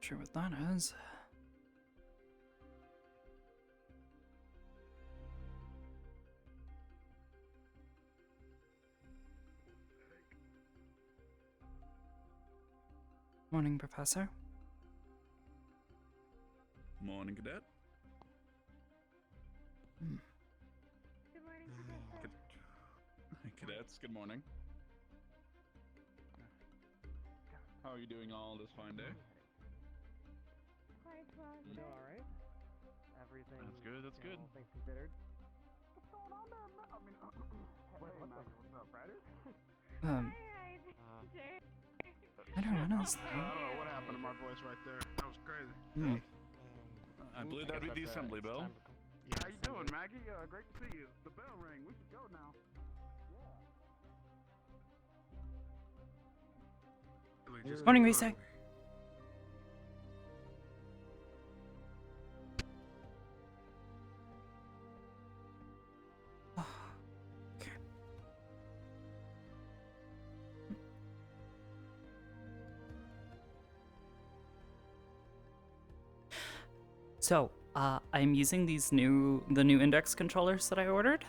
Sure what that is. Morning, Professor. Morning, Cadet. Good morning, Professor. Cadets, good morning. How are you doing all this fine day? Quite well, You sir. know, all right. Everything. That's good, that's you know, good. all things considered. What's going on there, man? I mean, hey, Maggie, what's up, Ryder? Alright, sir. I don't know. I don't know what happened to my voice right there. That was crazy. I believe that'd be the assembly bell. How you doing, Maggie? Great to see you. The bell rang. We should go now. Morning, Risa. So, I'm using the new index controllers that I ordered,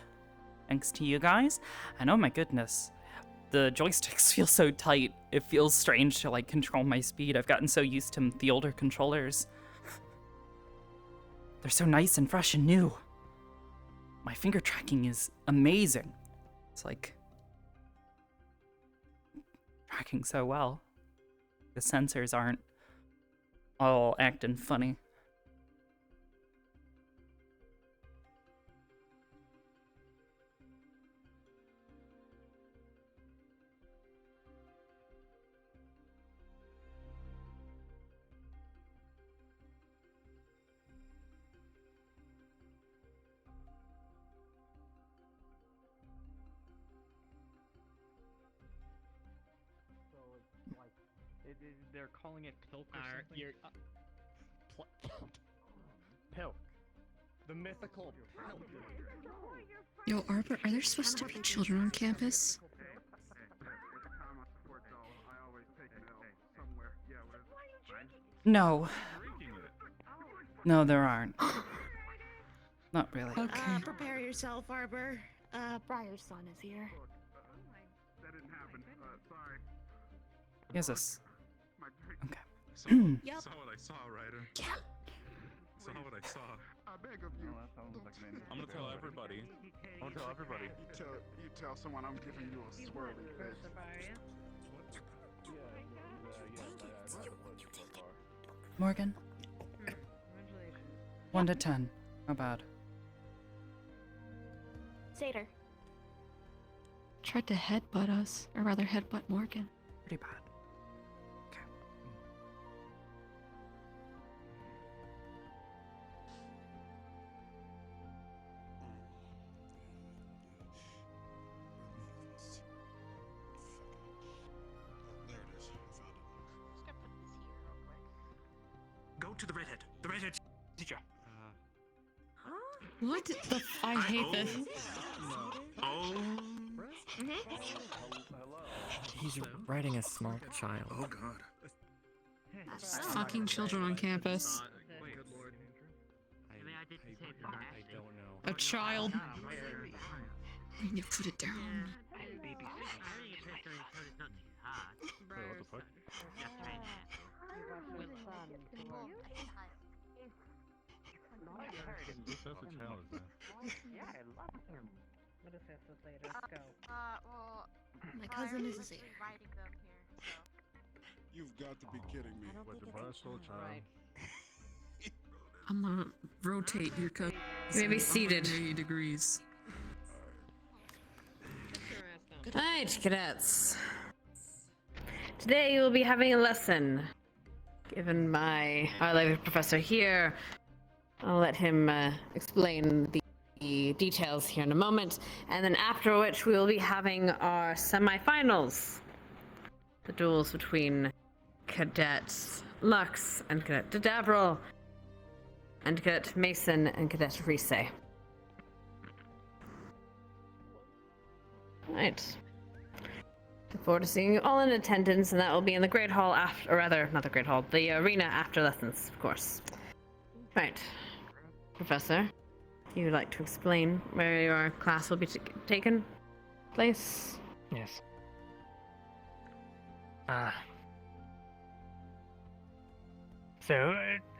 thanks to you guys. And oh my goodness, the joysticks feel so tight. It feels strange to like control my speed. I've gotten so used to the older controllers. They're so nice and fresh and new. My finger tracking is amazing. It's like tracking so well. The sensors aren't all acting funny. So it's like they're calling it pilk or something. Pilk. The mythical pilk. Yo, Arbor, are there supposed to be children on campus? Every time I support y'all, I always take an L somewhere. Yeah, what is it? No, Drinking it. no, there aren't. Not really. Okay. Prepare yourself, Arbor. Briar's son is here. Look, that didn't happen. Sorry. Here's this. My drink. Okay. Yep. Saw what I saw, Ryder. Yeah. Saw what I saw. I beg of you. I'm gonna tell everybody. I'm gonna tell everybody. You tell someone I'm giving you a swirly face. Morgan, 1 to 10. How bad? Seder. Tried to headbutt us, or rather headbutt Morgan. Pretty bad. Okay. There it is. I found it. Just gonna put this here real quick. Go to the redhead. The redhead teacher. What the I hate this. Oh. He's riding a small child. Oh God. Fucking children on campus. Good Lord. I don't know. A child. Oh, I need to put it down. What the fuck? Who says a child is that? We'll discuss this later. Go. Well, My cousin is a Briar's Seder. writing them here, so. You've got to be kidding me. What, the bar still a child? Right. I'm gonna rotate your coat. You may be seated. 180 degrees. Alright, cadets. Today you will be having a lesson. Given our language professor here, I'll let him explain the details here in a moment, and then after which we will be having our semifinals. The duels between Cadet Lux and Cadet Davril, and Cadet Mason and Cadet Rise. Right. Look forward to seeing you all in attendance, and that will be in the Great Hall after, or rather, not the Great Hall, the arena after lessons, of course. Right. Professor, you would like to explain where your class will be taken place? Yes.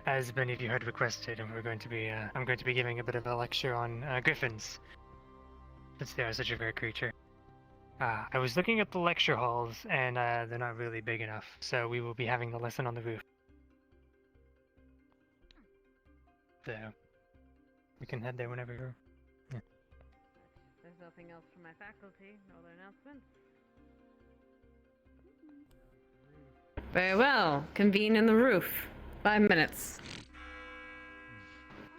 As many of you had requested, and we're going to be, I'm going to be giving a bit of a lecture on griffins, since they are such a rare creature. I was looking at the lecture halls, and they're not really big enough, so we will be having the lesson on the roof. So, we can head there whenever you're... Yeah. There's nothing else from my faculty. No other announcements. Very well. Convene in the roof. 5 minutes.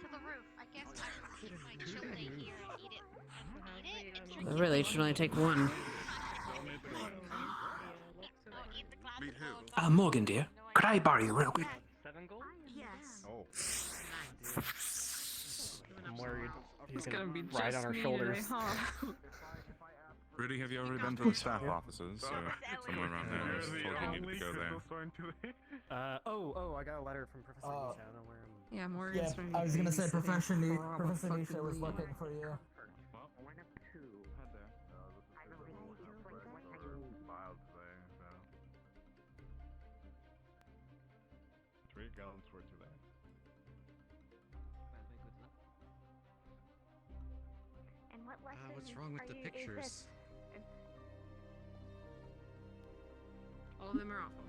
To the roof. I guess I should keep my chili here and eat it. It really should only take one. Meet who? Morgan, dear. Could I borrow you real quick? 7 gold? Yes. Oh. I'm worried. He's gonna gonna be ride just on our me shoulders. today, huh? Rudy, have you already been to the staff offices? Somewhere around there. I was told you needed to go there. I got a letter from Professor Nisha. I don't know where I'm... Yeah, Morgan's been I was gonna say Professor babysitting for Professor a Nisha was fucking looking week. for you. $3 gallons worth of that. And what lesson What's wrong with the pictures? All of them are awful.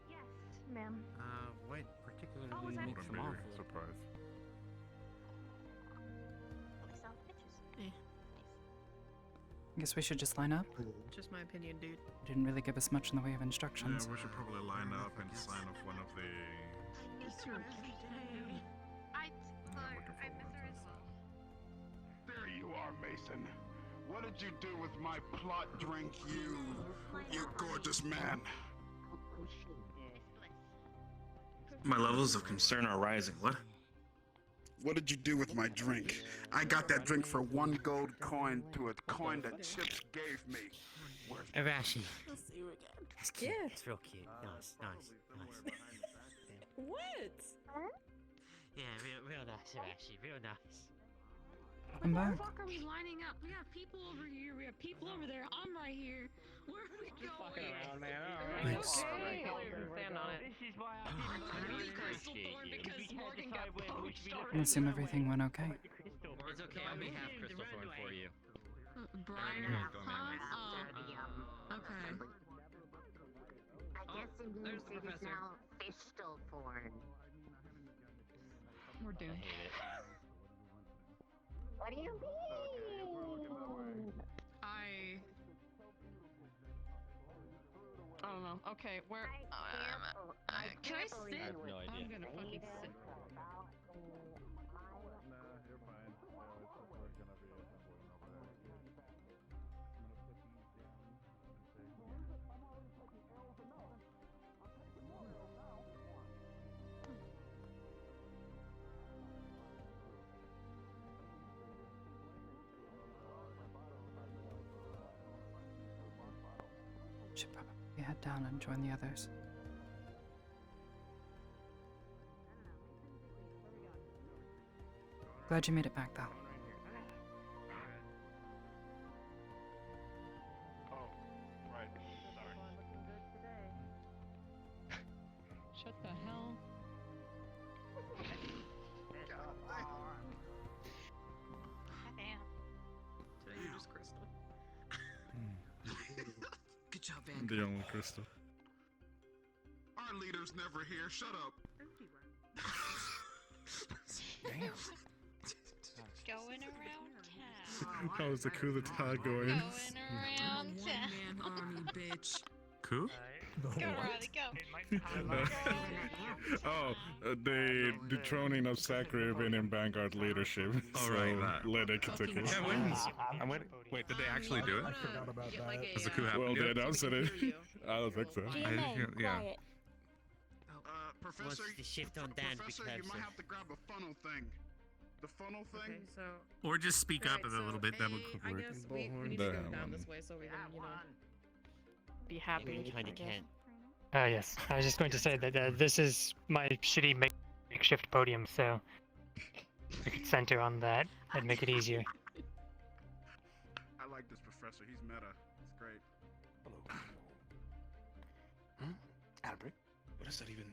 Yes, ma'am. What was particularly that? makes them awful? Surprise. I saw the pictures. Guess we should just line up. Just my opinion, dude. Didn't really give us much in the way of Yeah, instructions. we should probably line up and sign off one of the... I miss her as well. There you are, Mason. What did you do with my plot drink, you gorgeous man? My levels of concern are rising. What? What did you do with my drink? I got that drink for 1 gold coin to a coin that Chips gave me. Arashi. I'll see you again. It's cute. Yeah. It's real cute. Nice. What? Yeah, real nice, Arashi. Real nice. I'm back. fuck are we lining up? We have people over here. We have people over there. I'm right here. Where are we going? Fucking around, man. Thanks. Stand on it. This is why I need Crystal Thorn because Morgan got poached I already. assume everything went okay. It's okay. I may have crystal thorn for you. Brian, huh? Oh, okay. I guess there's the professor. Crystal Thorn. We're doomed. What do you mean? I don't know. Okay, where? Can I sit? I have no idea. I'm gonna fucking sit. You're fine. It's gonna be assembling over there. Should probably head down and join the others. Glad you made it back, though. Oh, right. Sorry. Shut the hell. Damn. Did I use crystal? Good job, Van. The only crystal. Our leader's never here. Shut up. Damn. Going around town. How's the coup d'etat going? Going around town. One-man army, bitch. Coup? Go, Riley, go. The dethroning of Sacrament in Vanguard leadership. Oh, right, that. Later can take it. Yeah, I'm waiting. Wait, did they actually do it? about that. Has the coup happened Well, they yet? announced it. I don't think so. Yeah. Professor, Wants to shift on down Professor, because you might of- have to grab a funnel thing. The funnel thing? Okay, so. Or just speak up Alright, a little bit. That would I work. guess we need to go Damn. down this way so we can, be Yeah, happy. we kind I of guess. can't. Yes. I was just going to say that this is my shitty makeshift podium, so we could center on that and make it easier. I like this professor. He's meta. It's great. Hello. Albert? What does that even...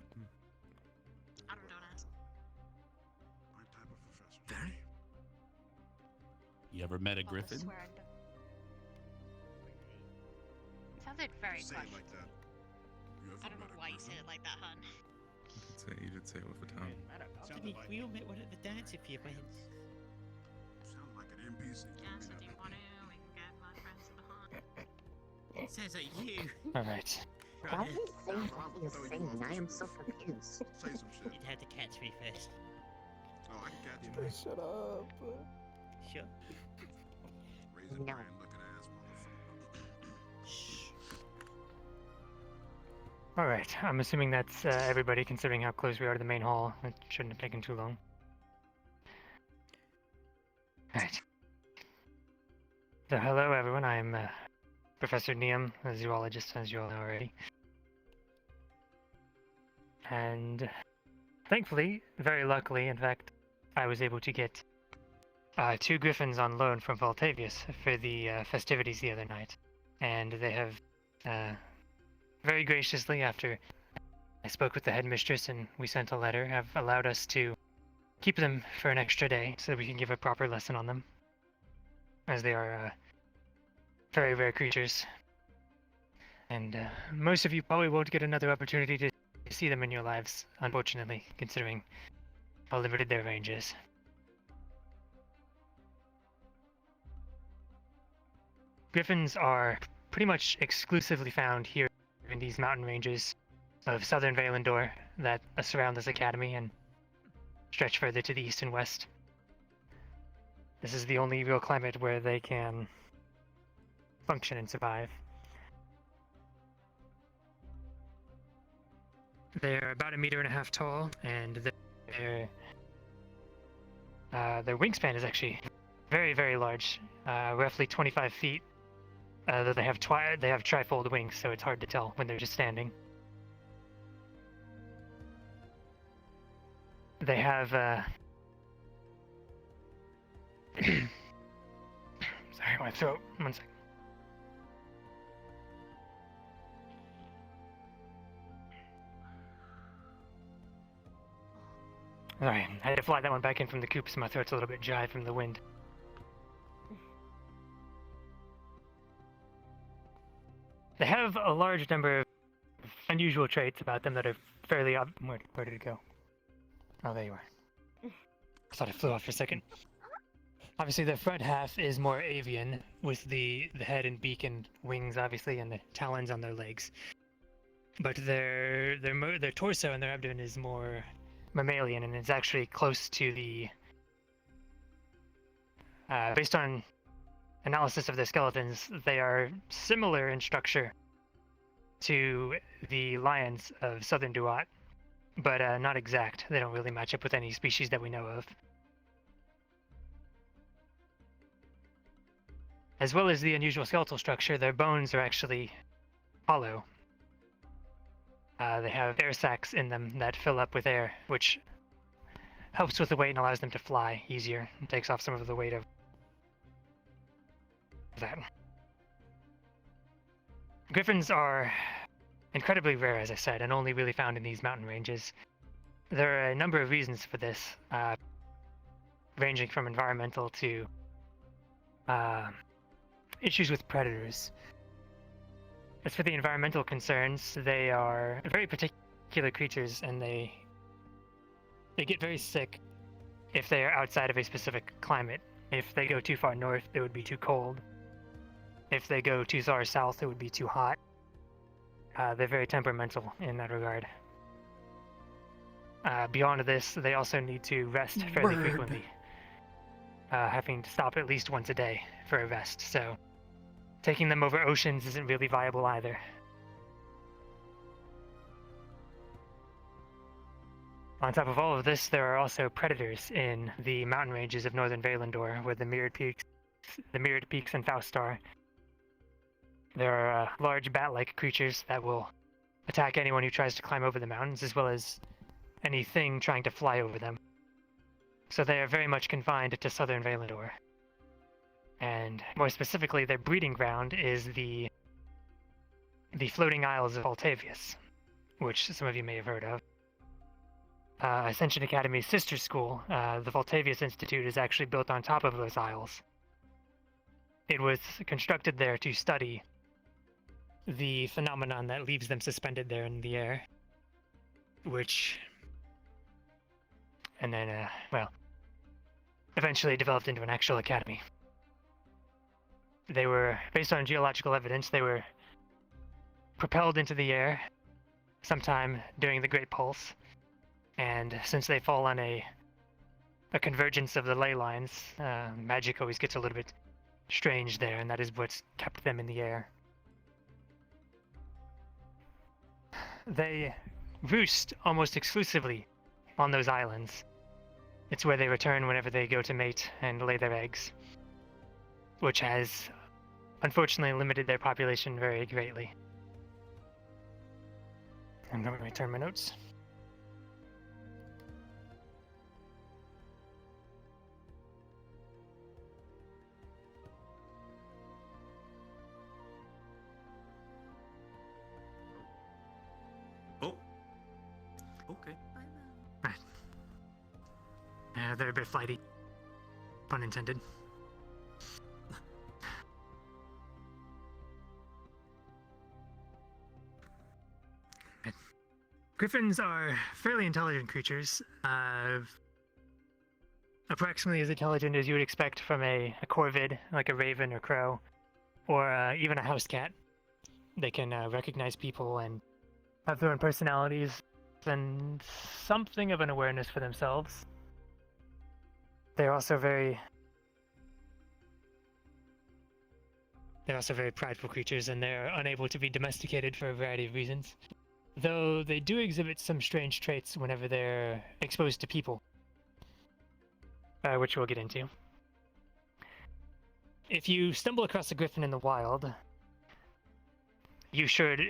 I don't ask. My type of professor. Very? You ever met a I griffin? swear I don't. Sounded very Say it quiet. like that. You ever I don't know met a why you say griffin? it like that, hun. You did say it with the tongue. Didn't we all met one at the dance a few events? Sound like an NPC. Yeah, so do you want to? We can get my friends to the hunt. It sounds like you. Alright. Right. I am so confused. Say some shit. You'd have to catch me first. Oh, I can catch you. Shut up. Sure. Raisin brand looking ass motherfucker. Shh. Alright, I'm assuming that's everybody, considering how close we are to the main hall. It shouldn't have taken too long. Alright. So hello everyone, I'm Professor Neum, a zoologist, as you all know already. And thankfully, very luckily, in fact, I was able to get 2 griffins on loan from Voltavius for the festivities the other night. And they have very graciously, after I spoke with the headmistress and we sent a letter, have allowed us to keep them for an extra day so that we can give a proper lesson on them, as they are very rare creatures. And most of you probably won't get another opportunity to see them in your lives, unfortunately, considering how limited their range is. Griffins are pretty much exclusively found here in these mountain ranges of southern Valandor that surround this academy and stretch further to the east and west. This is the only real climate where they can function and survive. They're about 1.5 meters tall, and their wingspan is actually very, very large, roughly 25 feet. Though they have trifold wings, so it's hard to tell when they're just standing. They have sorry, my throat. 1 second. Sorry, I had to fly that one back in from the coop, so my throat's a little bit dry from the wind. They have a large number of unusual traits about them that are fairly where did it go? Oh, there you are. I thought it flew off for a second. Obviously, the front half is more avian, with the head and beak and wings, obviously, and the talons on their legs. But their torso and their abdomen is more mammalian, and it's actually close to the... based on analysis of their skeletons, they are similar in structure to the lions of southern Duat, but not exact. They don't really match up with any species that we know of. As well as the unusual skeletal structure, their bones are actually hollow. They have air sacs in them that fill up with air, which helps with the weight and allows them to fly easier and takes off some of the weight of that. Griffins are incredibly rare, as I said, and only really found in these mountain ranges. There are a number of reasons for this, ranging from environmental to issues with predators. As for the environmental concerns, they are very particular creatures, and they get very sick if they are outside of a specific climate. If they go too far north, it would be too cold. If they go too far south, it would be too hot. They're very temperamental in that regard. Beyond this, they also need to rest fairly frequently, having to stop at least once a day for a rest, so taking them over oceans isn't really viable either. On top of all of this, there are also predators in the mountain ranges of northern Valandor, where the Mirrored Peaks and Faust are. There are large bat-like creatures that will attack anyone who tries to climb over the mountains, as well as anything trying to fly over them. So they are very much confined to southern Valandor. And more specifically, their breeding ground is the floating isles of Altavius, which some of you may have heard of. Ascension Academy's sister school, the Voltavius Institute, is actually built on top of those isles. It was constructed there to study the phenomenon that leaves them suspended there in the air, and then, eventually developed into an actual academy. They were, based on geological evidence, they were propelled into the air sometime during the Great Pulse, and since they fall on a convergence of the ley lines, magic always gets a little bit strange there, and that is what's kept them in the air. They roost almost exclusively on those islands. It's where they return whenever they go to mate and lay their eggs, which has unfortunately limited their population very greatly. I'm going to return my notes. Oh. Okay. Right. They're a bit flighty. Pun intended. Griffins are fairly intelligent creatures, approximately as intelligent as you would expect from a corvid, like a raven or crow, or even a house cat. They can recognize people and have their own personalities and something of an awareness for themselves. They're also very prideful creatures, and they're unable to be domesticated for a variety of reasons. Though they do exhibit some strange traits whenever they're exposed to people, which we'll get into. If you stumble across a griffin in the wild, you should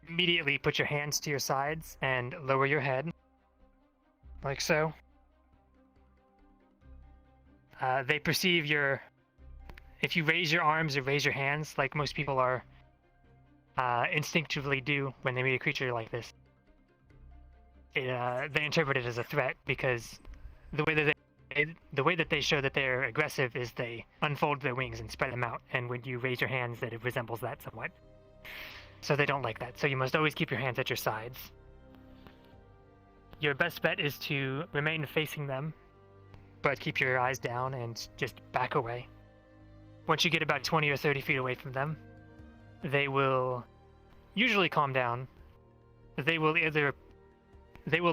immediately put your hands to your sides and lower your head, like so. They perceive if you raise your arms or raise your hands, like most people are instinctively do when they meet a creature like this, they interpret it as a threat, because the way that they show that they're aggressive is they unfold their wings and spread them out, and when you raise your hands, that it resembles that somewhat. So they don't like that. So you must always keep your hands at your sides. Your best bet is to remain facing them, but keep your eyes down and just back away. Once you get about 20 or 30 feet away from them, they will usually calm down. They will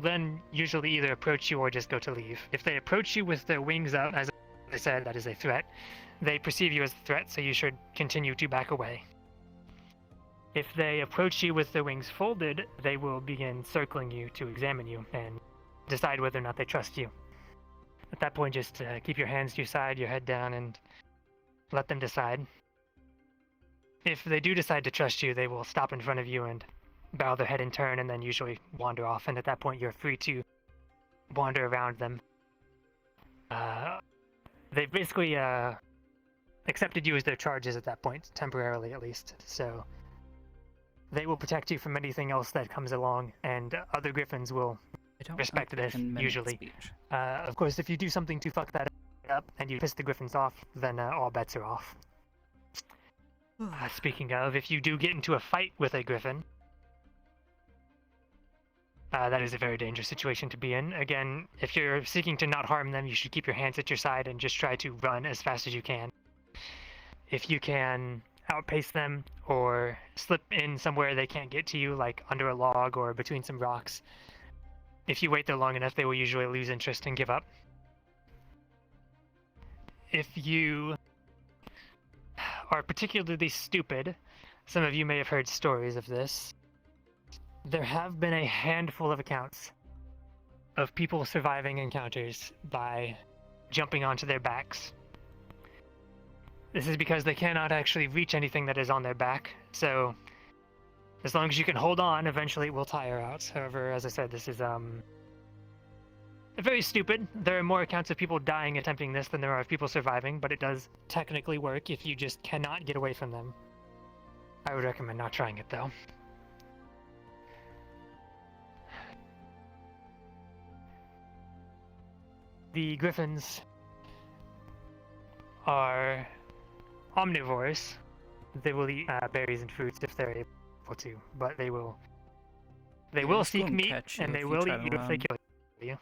then usually either approach you or just go to leave. If they approach you with their wings up, as I said, that is a threat. They perceive you as a threat, so you should continue to back away. If they approach you with their wings folded, they will begin circling you to examine you and decide whether or not they trust you. At that point, just keep your hands to your side, your head down, and let them decide. If they do decide to trust you, they will stop in front of you and bow their head in turn, and then usually wander off, and at that point you're free to wander around them. They basically accepted you as their charges at that point, temporarily at least, so they will protect you from anything else that comes along, and other griffins will respect this, usually. Of course, if you do something to fuck that up and you piss the griffins off, then all bets are off. Speaking of, if you do get into a fight with a griffin, that is a very dangerous situation to be in. Again, if you're seeking to not harm them, you should keep your hands at your side and just try to run as fast as you can. If you can outpace them or slip in somewhere they can't get to you, like under a log or between some rocks, if you wait there long enough, they will usually lose interest and give up. If you are particularly stupid, some of you may have heard stories of this. There have been a handful of accounts of people surviving encounters by jumping onto their backs. This is because they cannot actually reach anything that is on their back, so as long as you can hold on, eventually it will tire out. However, as I said, this is very stupid. There are more accounts of people dying attempting this than there are of people surviving, but it does technically work if you just cannot get away from them. I would recommend not trying it, though. The griffins are omnivores. They will eat berries and fruits if they're able to, but they will seek meat and they will eat you if they kill you.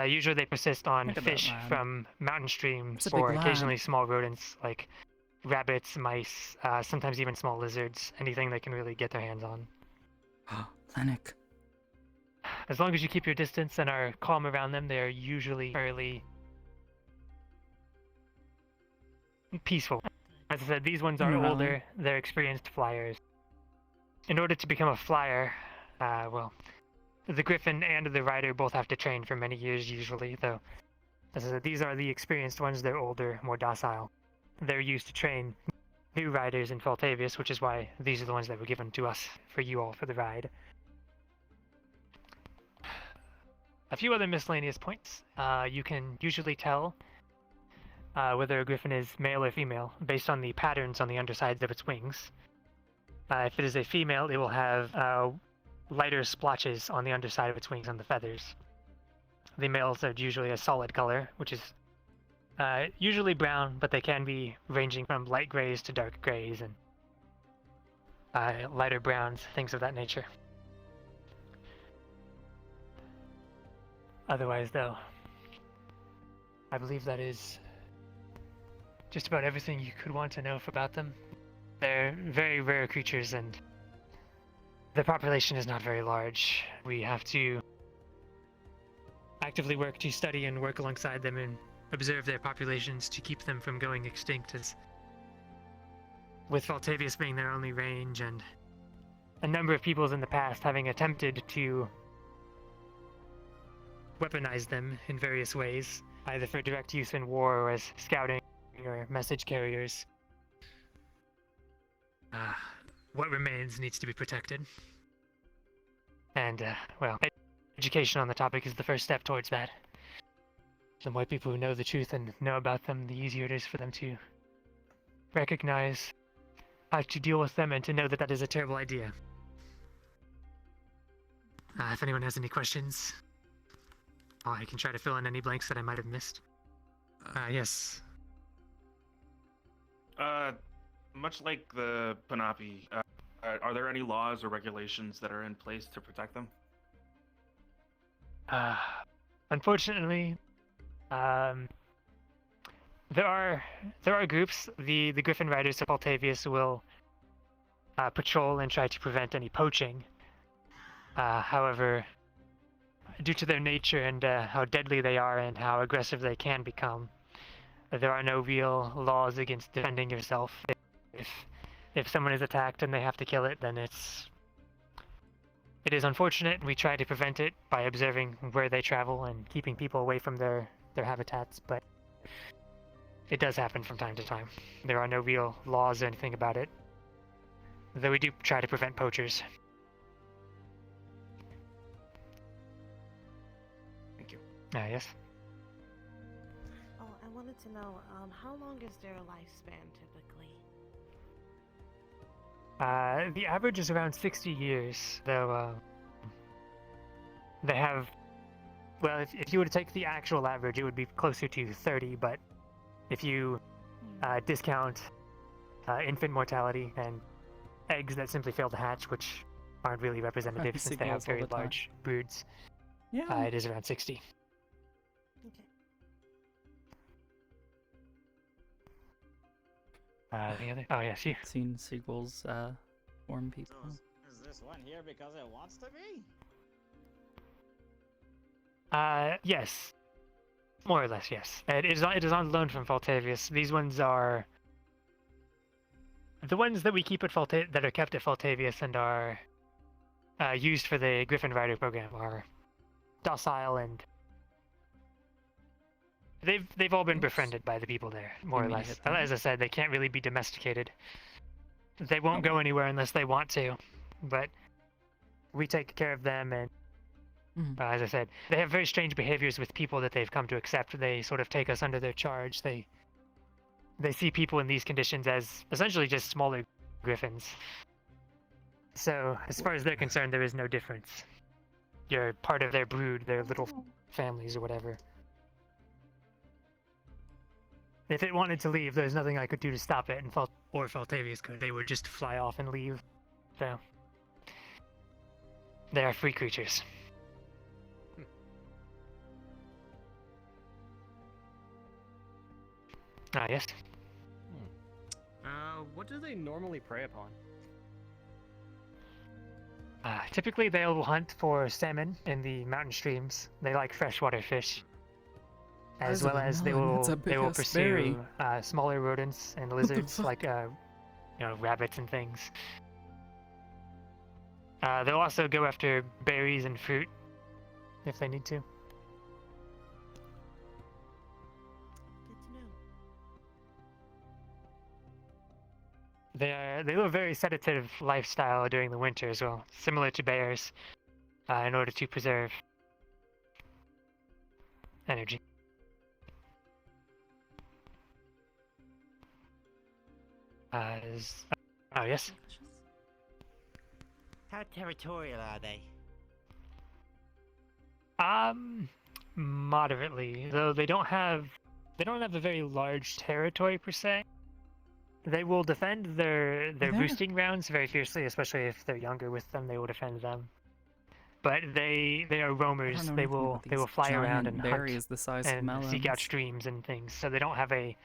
Usually they persist on fish from mountain streams or occasionally small rodents like rabbits, mice, sometimes even small lizards, anything they can really get their hands on. Lennox. As long as you keep your distance and are calm around them, they are usually fairly peaceful. As I said, these ones are older, they're experienced flyers. In order to become a flyer, the griffin and the rider both have to train for many years usually, though. As I said, these are the experienced ones, they're older, more docile. They're used to train new riders in Faltavius, which is why these are the ones that were given to us for you all for the ride. A few other miscellaneous points. You can usually tell whether a griffin is male or female based on the patterns on the undersides of its wings. If it is a female, it will have lighter splotches on the underside of its wings on the feathers. The males are usually a solid color, which is usually brown, but they can be ranging from light grays to dark grays and lighter browns, things of that nature. Otherwise, though, I believe that is just about everything you could want to know about them. They're very rare creatures, and the population is not very large. We have to actively work to study and work alongside them and observe their populations to keep them from going extinct, as with Faltavius being their only range and a number of peoples in the past having attempted to weaponize them in various ways, either for direct use in war or as scouting or message carriers. What remains needs to be protected. And, education on the topic is the first step towards that. The more people who know the truth and know about them, the easier it is for them to recognize how to deal with them and to know that that is a terrible idea. If anyone has any questions, I can try to fill in any blanks that I might have missed. Yes. Much like the Panapi, are there any laws or regulations that are in place to protect them? Unfortunately, there are groups. The Griffin Riders of Altavius will patrol and try to prevent any poaching. However, due to their nature and how deadly they are and how aggressive they can become, there are no real laws against defending yourself. If someone is attacked and they have to kill it, then it is unfortunate. We try to prevent it by observing where they travel and keeping people away from their habitats, but it does happen from time to time. There are no real laws or anything about it, though we do try to prevent poachers. Thank you. Yes? Oh, I wanted to know, how long is their lifespan typically? The average is around 60 years, though they have, well, if you were to take the actual average, it would be closer to 30, but if you discount infant mortality and eggs that simply fail to hatch, which aren't really representative since they have very large broods, it is around 60. The other? Oh, yes, you. Seen sequels warm people. So is this one here because it wants to be? Yes. More or less, yes. It is on loan from Faltavius. These ones are the ones that we keep at that are kept at Faltavius and are used for the Griffin Rider program are docile, and they've all been befriended by the people there, more or Didn't mean to less. hit them. As I said, they can't really be domesticated. They won't go anywhere unless they want to, but we take care of them, and as I said, they have very strange behaviors with people that they've come to accept. They sort of take us under their charge. They see people in these conditions as essentially just smaller griffins. So, as far as they're concerned, there is no difference. You're part of their brood, their little families or whatever. If it wanted to leave, there's nothing I could do to stop it, and or Faltavius could. They would just fly off and leave. So, they are free creatures. Ah, yes. What do they normally prey upon? Typically, they'll hunt for salmon in the mountain streams. They like freshwater fish, as well as they will pursue smaller rodents and lizards like rabbits and things. They'll also go after berries and fruit if they need to. They live a very sedative lifestyle during the winter as well, similar to bears, in order to preserve energy. Oh, yes? How territorial are they? Moderately. Though they don't have a very large territory per se. They will defend their roosting grounds very fiercely, especially if they're younger with them. They will defend them. But they are roamers. They will fly around and hunt the size and of seek out streams and things. So they don't have a.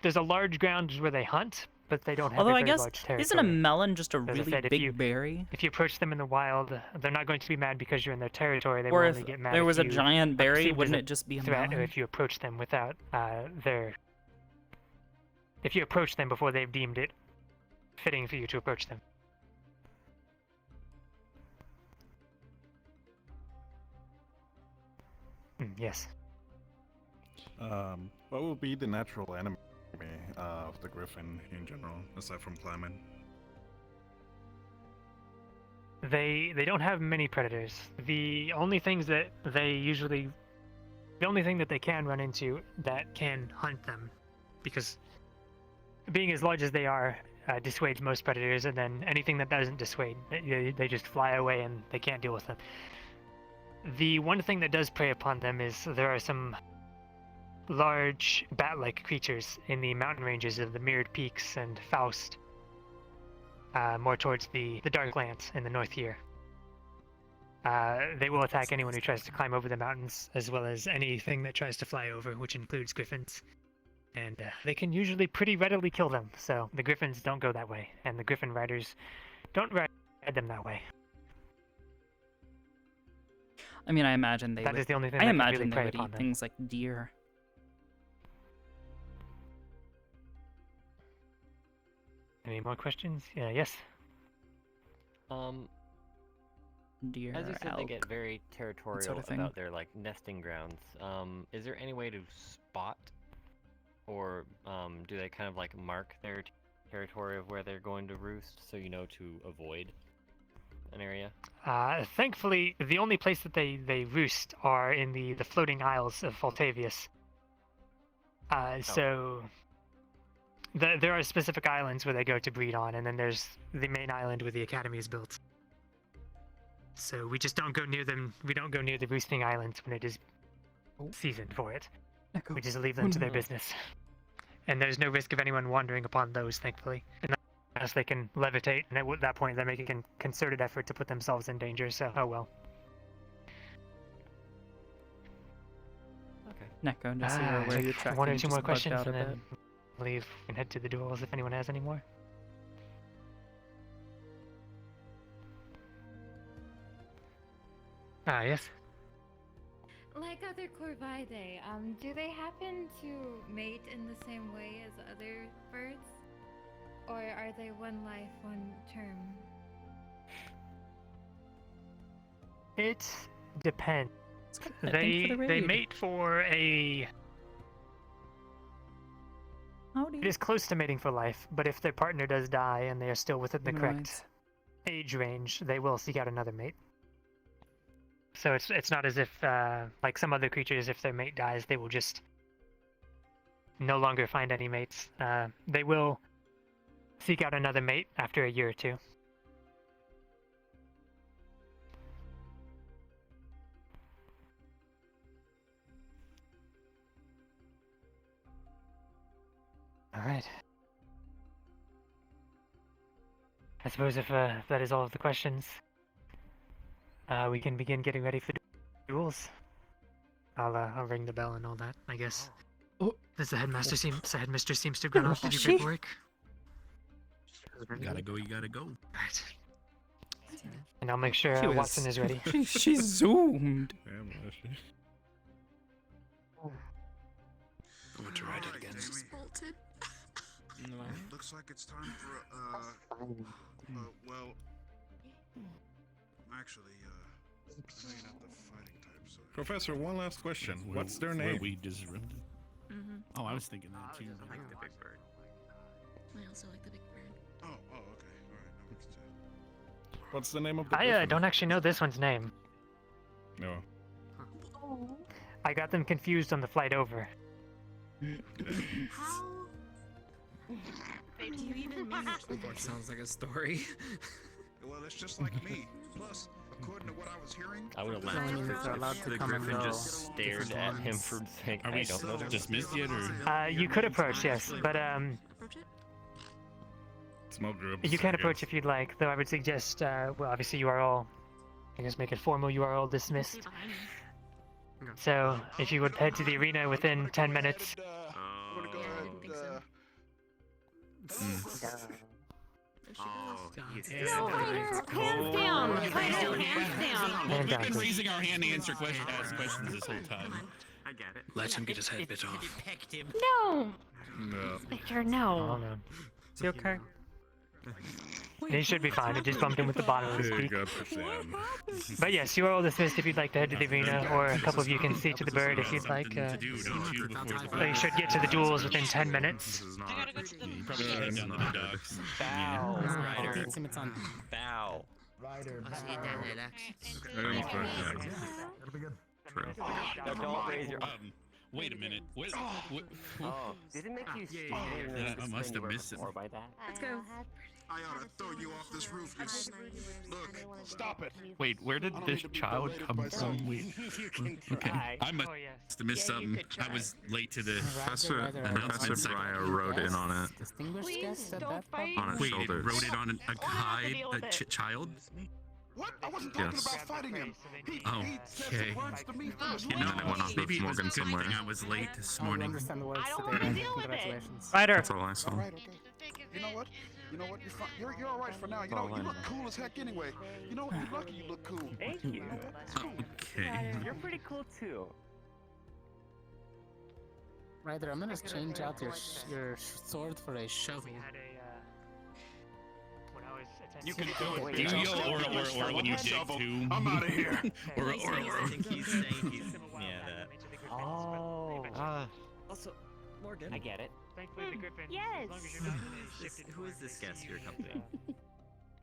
There's a large ground where they hunt, but they don't have Although a I very guess large territory. isn't a melon just a As I really said, big berry? If you approach them in the wild, they're not going to be mad because you're in their territory. They Or will if only get mad there if was a you giant berry, perceived as wouldn't it just be a threat, melon? or if you approach them without if you approach them before they've deemed it fitting for you to approach them. Yes. What would be the natural enemy of the griffin in general, aside from climbing? They don't have many predators. The only thing that they can run into that can hunt them, because being as large as they are, dissuades most predators, and then anything that doesn't dissuade, they just fly away and they can't deal with them. The one thing that does prey upon them is there are some large bat-like creatures in the mountain ranges of the Mirrored Peaks and Faust, more towards the Darklands in the north here. They will attack anyone who tries to climb over the mountains, as well as anything that tries to fly over, which includes griffins. And they can usually pretty readily kill them, so the griffins don't go that way, and the griffin riders don't ride them that way. I mean, I imagine That would. is the only thing I that can imagine really they prey would upon eat them. things like deer. Any more questions? Yeah, yes? Deer, As you said, elk, they get very territorial sort of thing. about their nesting grounds. Is there any way to spot, or do they kind of mark their territory of where they're going to roost, so you know to avoid an area? Thankfully, the only place that they roost are in the floating isles of Faltavius. So there are specific islands where they go to breed on, and then there's the main island where the academy is built. So we just don't go near them. We don't go near the roosting islands when it is season for it. We just leave them to their business. And there's no risk of anyone wandering upon those, thankfully. Unless they can levitate, and at that point they're making a concerted effort to put themselves in danger, so oh well. Okay. Neko, just so you're aware, your tracking one or two just more bugged questions, out a and bit. then leave and head to the duels if anyone has any more. Yes? Like other Corvidae, do they happen to mate in the same way as other birds? Or are they one life, one term? depends. I think for the They raid. mate for a. Howdy. It is close to mating for life, but if their partner does die and they are still within the Humanoids. correct age range, they will seek out another mate. So it's not as if like some other creatures, if their mate dies, they will just no longer find any mates. They will seek out another mate after a year or two. All right. I suppose if that is all of the questions, we can begin getting ready for duels. I'll ring the bell and all that, I guess. Oh. Does the headmistress seems to have gone off to do She? paperwork? You gotta go, you gotta go. Right. And I'll make sure She was- Watson is ready. She zoomed. Damn, Ashley. I want to ride it again. Looks like it's time for well, actually, I know you're not the fighting type, so. Professor, one last question. What's their Were name? we disrupted? Oh, I was thinking that too. I like the big bird. I also like the big bird. Oh, okay, all right, that makes sense. What's the name of the I griffin? don't actually know this one's name. No. I got them confused on the flight over. How? Do you even manage That sounds like a story. Well, it's just like me. Plus, according to what I was hearing, I would have Yeah, laughed I mean, if if they're allowed to the come and griffin go, just stared different at him ones. for saying, Are I we don't still know. dismissed yet, or? You could approach, yes, but Approach it? Small groups. you can I approach guess. if you'd like. Though I would suggest, well, obviously you are all. I guess make it formal. You are all dismissed. Stay behind me. So if you would head to the arena within 10 minutes. I'm gonna go Yeah, I ahead didn't think so. Oh, he's No, Ryder, hands down. Ryder, hands And We've been down. raising our hand to answer ask questions this whole time. I get it. Let him get his head bit off. It pecked him. No, No. Victor, Oh no. no. Is he okay? He should be fine. It just bumped him with the bottom of his Hey, beak. God forbid. But yes, you are all dismissed if you'd like to head to the arena, or a couple of you can see to the bird if you'd like. Something to do, don't you, before the But you should get to the duels within 10 minutes. Yeah, you probably should head down to the docks. Bow. Ryder. Ryder. It's on. Bow. Ryder. I almost got that. True. Now don't raise your. Wait a minute. What? Oh, did it make you Yeah, I must have missed it. more by that? Let's go. I ought to throw you off this roof, you look. Stop it. Wait, where did this child come from? Wait. Okay, I must Oh yes. have missed something. I was late to the Professor announcement. wrote in on it. Distinguished guest at that pub? On his Wait, it shoulders. wrote it on a guide, child? What? I wasn't talking Yes. about fighting him. He said Okay. some words to me from his No, mouth. I went off maybe it was a good thing I was late this I morning. understand the words I don't today. wanna then. deal with it. Congratulations. Ryder. all I saw. All right, okay. You know what? You know what? You're fine. You're all right for now. You know, you look cool as heck anyway. You know what? You're lucky you look cool. Thank you. Okay. You're pretty cool too. Ryder, I'm gonna change out your sword for a shovel. We had a. When I was attending. You can go do you or when you dig too. I'm out of here. or I think he's saying he's. Yeah, that. Oh. Also, Morgan. I get it. Thankfully, the griffin. Yes. As long as you're not shifted Who is this guest your company?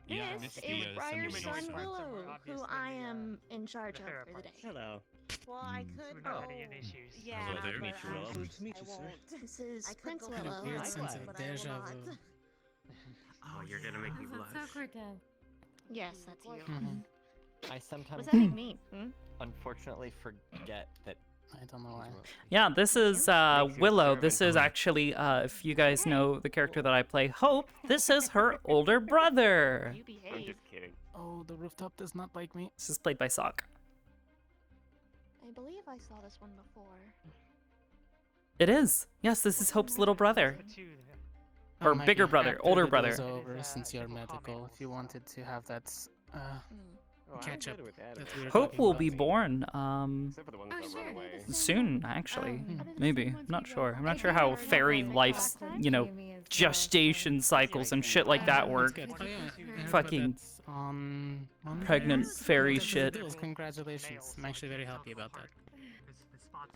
Yeah, I This missed is the Briar's Assembly. son Willow, who Obviously, I am in charge of fair for the part. day. Hello. Well, I We've could not go. had any issues. Yeah, Hello there. but Meet you, Willow. Good to meet I you, sir. won't. This is Prince Kind of Willow. weird Likewise. sense of but I will deja not. vu. Oh, you're gonna make me Oh, blush. that's awkward, Dad. Yes, that's you. I sometimes What does that make me? unfortunately forget that. I don't know why. Yeah, this is Makes you Willow. servant This is queen. actually, if you guys know the character that I play, Hope, this is her older brother. You I'm behave. just kidding. Oh, the rooftop does not like me. This is played by Sock. I believe I saw this one before. It is. Yes, this is Hope's little brother. Or Maybe bigger brother, after older the brother. day's over, since you're medical, if you wanted to have that catch up that we were Hope talking will about. be born Except for the ones that run away. soon, actually. How did the Maybe. same I'm ones not get sure. out? I'm not sure how fairy life's, you know, gestation cycles and shit like that work. That's good. Oh, yeah, I heard about Fucking that on Pregnant Paris. fairy That's the shit. bills. Congratulations. I'm actually very happy about that.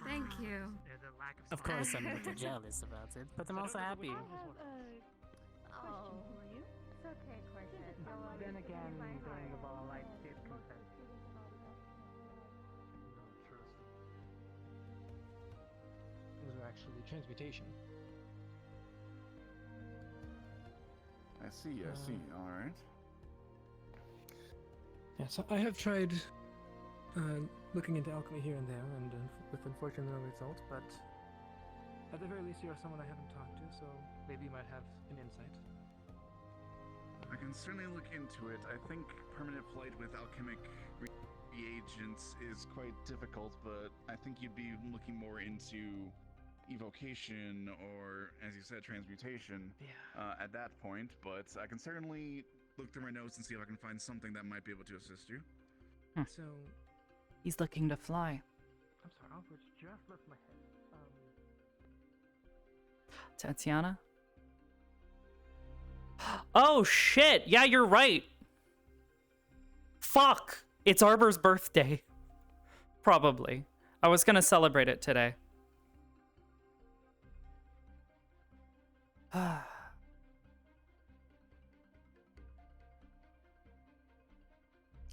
Thank you. Of course, I'm a little jealous about it, but I'm also happy. Oh, you? It's okay, Corset. Then again, during the ball, I did confess. Those are actually transmutation. I see, alright. Yeah, so I have tried looking into alchemy here and there, and with unfortunate no result, but at the very least you are someone I haven't talked to, so maybe you might have an insight. I can certainly look into it. I think permanent flight with alchemic reagents is quite difficult, but I think you'd be looking more into evocation or, as you said, transmutation at that point, but I can certainly look through my notes and see if I can find something that might be able to assist you. So, He's looking to fly. I'm sorry, Albert just left my head. Tatiana? Oh shit! Yeah, you're right! Fuck! It's Arbor's birthday. Probably. I was gonna celebrate it today.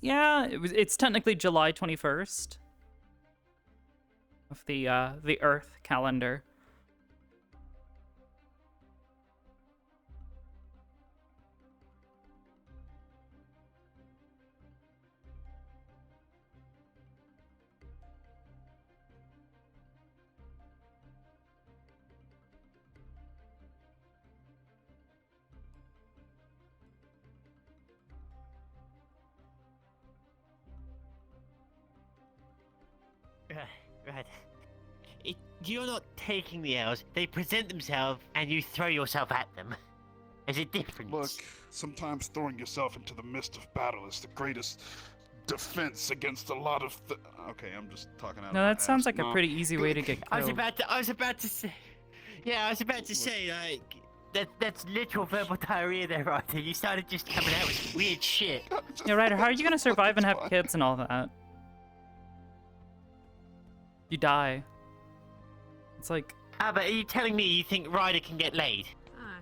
Yeah, it's technically July 21st of the Earth calendar. Right. You're not taking the L's. They present themselves, and you throw yourself at them. There's a difference. Look, sometimes throwing yourself into the midst of battle is the greatest defense against a lot of. Okay, I'm just talking out. No, that sounds like a pretty easy way to get killed. I was about to say. Yeah, I was about to say like that's literal verbal diarrhea there, Ryder. You started just coming out with weird shit. Yeah, Ryder, how are you gonna survive and have kids and all that? You die. It's like... But are you telling me you think Ryder can get laid?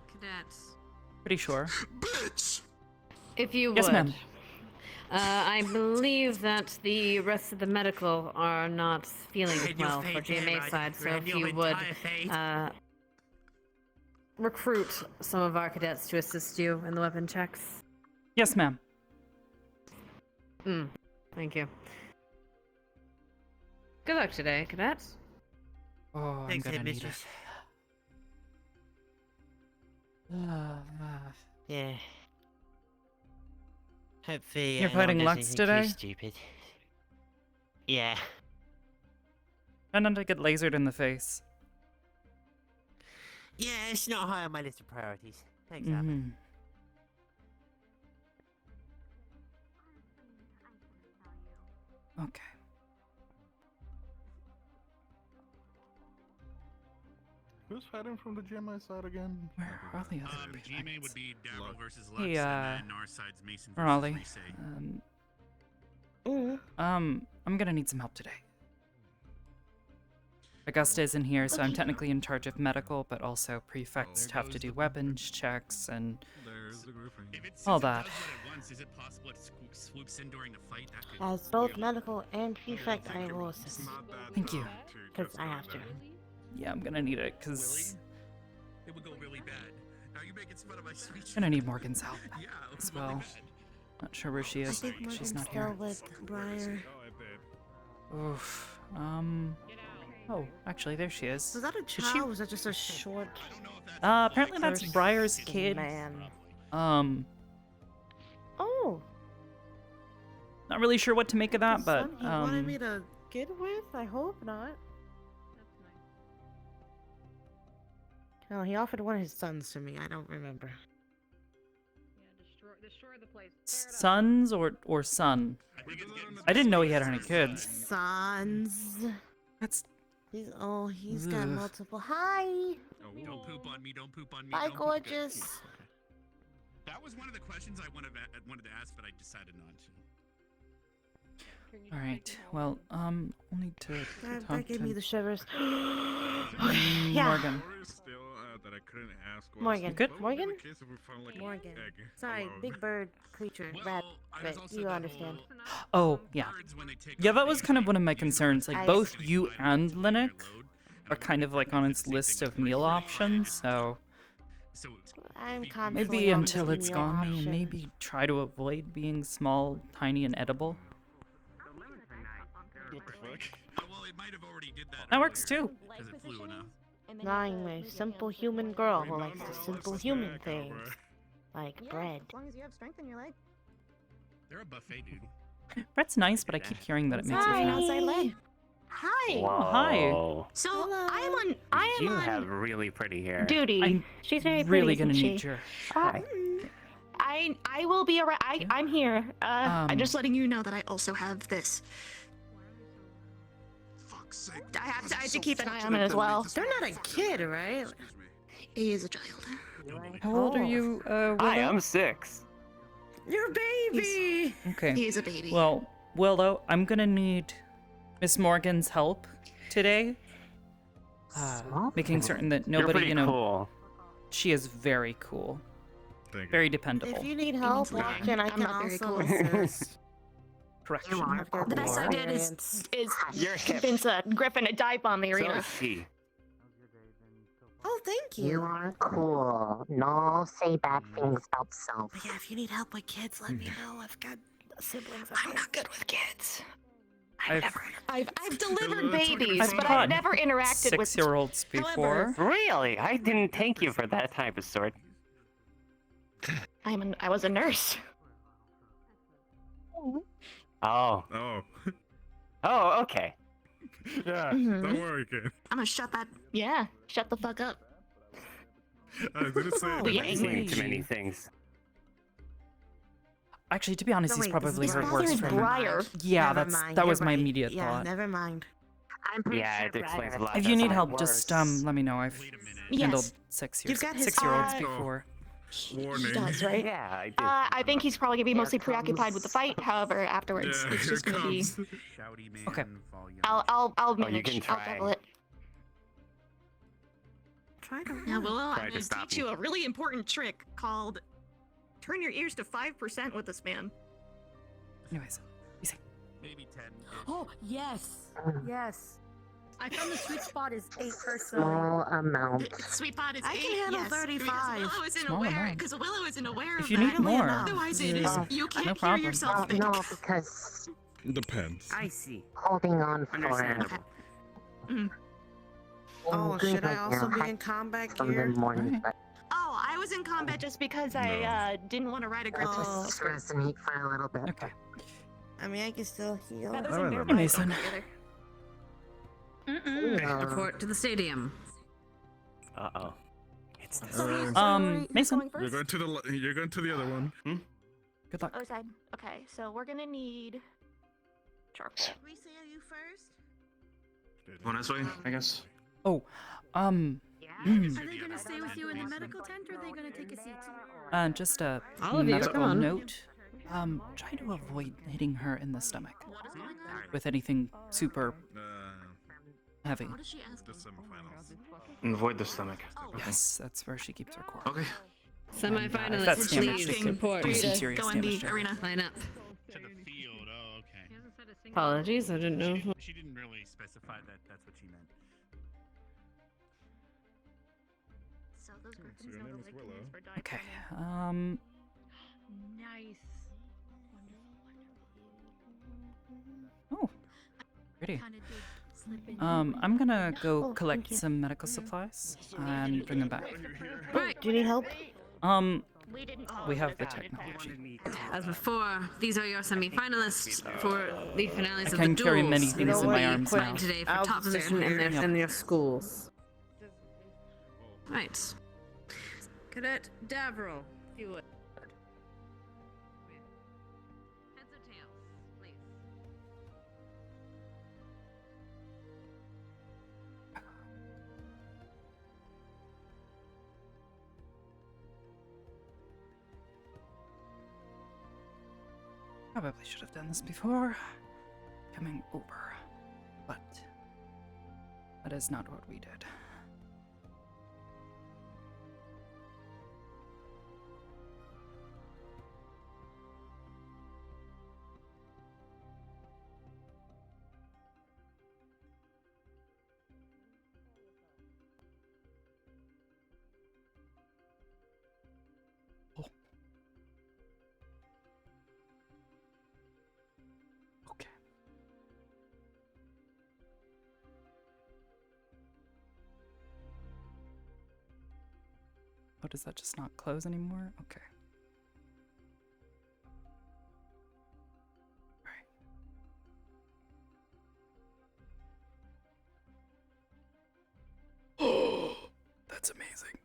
Cadets. Pretty sure. Bitch! If you would. Yes, ma'am. I believe that the rest of the medical are not feeling well for GMA side, so if you would recruit some of our cadets to assist you in the weapon checks. Yes, ma'am. Thank you. Good luck today, cadets. Oh, Thanks, I'm gonna need mistress. it. Yeah. Hopefully, You're no one fighting does Lux anything today? too stupid. Yeah. And then to get lasered in the face. Yeah, it's not high on my list of priorities. Thanks, Albert. Okay. Who's fighting from the GMI side again? Where are the other GMA would be Darrow versus Lux, Hey, and then our side's Mason versus Raleigh. Resay. I'm gonna need some help today. Augusta isn't here, so I'm technically in charge of medical, but also prefects have to do weapons checks and There's the Griffin. If it all says it that. does what it wants, is it possible it swoops in during the fight? That could As both medical and prefect, I will assist. Thank you. Because I have to. Yeah, I'm gonna need it, because it would go really bad. Now you're making fun of my sweet. I'm gonna need Morgan's help Yeah, it as would really well. bad. Not sure where she I is. think She's Morgan's not still here. with Briar. Oof. Oh, actually, there she is. Was that a Did child or was that just a short... Apparently that's thirsty Briar's kid. Man. Oh! Not really sure what to make of that, The but son he wanted me to get with? I hope not. No, he offered one of his sons to me. I don't remember. Destroy the place. sons or son? I didn't know he had any kids. Sons. That's... He's got multiple. Hi! Don't poop on me, don't poop on me. Hi, don't poop- gorgeous. That was one of the questions I wanted to ask, but I decided not to. All right. Well, I'll need to talk That gave to me the shivers. Morgan. Still, that I couldn't ask was, Morgan. You good? what would be Morgan? the case if we found, like, an Morgan. egg Sorry, alone? big bird creature, rat. there's But also you the understand. Oh, yeah. birds, when they take Yeah, off, that they was kind of usually one of my use concerns. their Like, I- both you and Linux are kind of like on its list of meal options, so So I'm constantly maybe on until the it's meal gone, option. maybe try to avoid being small, tiny, and edible. What the fuck? Well, it might have already did that. That works earlier, too. Because it flew enough. I'm a simple human girl who likes the simple human things. Like bread. As long as you have strength in your leg. They're a buffet, dude. Bread's nice, but I keep hearing that it makes you Sorry, fat. outside leg. Hi. Oh, hi. So Hello. I am You on have really pretty hair. duty. I'm She's very really pretty, gonna isn't need she? your. Hi. I will be around. I'm here. I'm just letting you know that I also have this. Fuck's sake. I have to So keep an eye on fortunate it as to meet well. this They're not a motherfucker. kid, right? Excuse me. He is a child. How old are you, Hi, Willow? I'm 6. Your baby! Okay. He is a baby. Well, Willow, I'm gonna need Miss Morgan's help today. Making certain that You're nobody, pretty you know, cool. she is very cool, Thank you. very dependable. If you need help means nothing. walking, I I'm can not very also cool. assist. Correction. I've got The best I did is You're hip. convince Griffin to dive bomb the So arena. is she. Oh, thank you. You are cool. No say bad things about self. But yeah, if you need help with kids, let me know. I've got siblings. I'm not good with kids. I've I've delivered babies, I've but caught I've never interacted with 6-year-olds before. Really? I didn't take you for that type of sort. I was a nurse. Oh. Oh. Oh, okay. Yeah, Mhm. don't worry, kid. I'm gonna shut the fuck up. I didn't say Oh, yeah, anything. I've seen too many things. Actually, to be honest, he's wait, probably this her is worst Father friend. Briar. Yeah, Never mind, that was you're my right. immediate Yeah, thought. never mind. I'm pretty Yeah, sure it explains a Briar lot. If you need That's help, not just worse. let me know. I've Wait a minute. handled Yes. 6 You've years, got his 6-year-olds eye. before. Warning. He does, right? Yeah, I do. I think he's probably gonna be mostly Here preoccupied with the fight. However, afterwards, Yeah, it's here just gonna be. comes. Shouty man, Okay. volume. I'll Oh, you manage. can I'll try. double it. Try to Now, Willow, Try I'm to gonna stop teach you. you a really important trick called turn your ears to 5% with this man. Anyways, easy. Maybe 10. Oh, yes. Yes. I found the sweet spot is 8 personally. small amount. Sweet pot is I 8, can handle yes. 35. Because Willow isn't Small aware. amount. Because Willow isn't aware If of you that. need more, Otherwise, it is you can't no hear problem. yourself think. No, because Depends. I see. holding on for Understandable. Oh, good should I also idea. be in combat from the gear? morning, Right. but Oh, I was in combat just because I didn't want to ride a grip. Oh, just resonate for a little bit. Okay. I mean, I can still heal. Feathers I and bear remember. bites Mason. together. Report to the stadium. Uh-oh. It's the Mason. You're going to the other one. Good luck. Oh, side. Okay, so we're gonna need charcoal. Reese, are you first? Going this way, I guess. Oh, Are they gonna stay with you in the medical tent, or are they gonna take a seat? Just a All of you, come medical on. note. Try to avoid hitting her in the stomach with anything super heavy. What does she ask? The semifinals. Avoid the stomach. Yes, that's where she keeps her core. Okay. Semifinalists, that's please damage, report. do some serious Go in damage the there. arena. Line up. To the field. Oh, okay. Apologies, I didn't know. She didn't really specify that that's what she meant. So those So griffins your know name the is lickings Willow. for die Okay. forming. Nice. Oh, pretty. Kinda did slip in. I'm gonna go Oh, collect thank you. some medical supplies and bring them back. Right. Do you need help? We have the technology. As before, these are your semi-finalists for the finales I of can the carry duels. many You things know in what? my arms now. Playing today for I'll top just position in their Yep. in their schools. Right. Cadet Davro, if you would. Heads or tails, please. Probably should have done this before coming over, but that is not what we did. Oh, does that just not close anymore? Okay. Alright. That's amazing.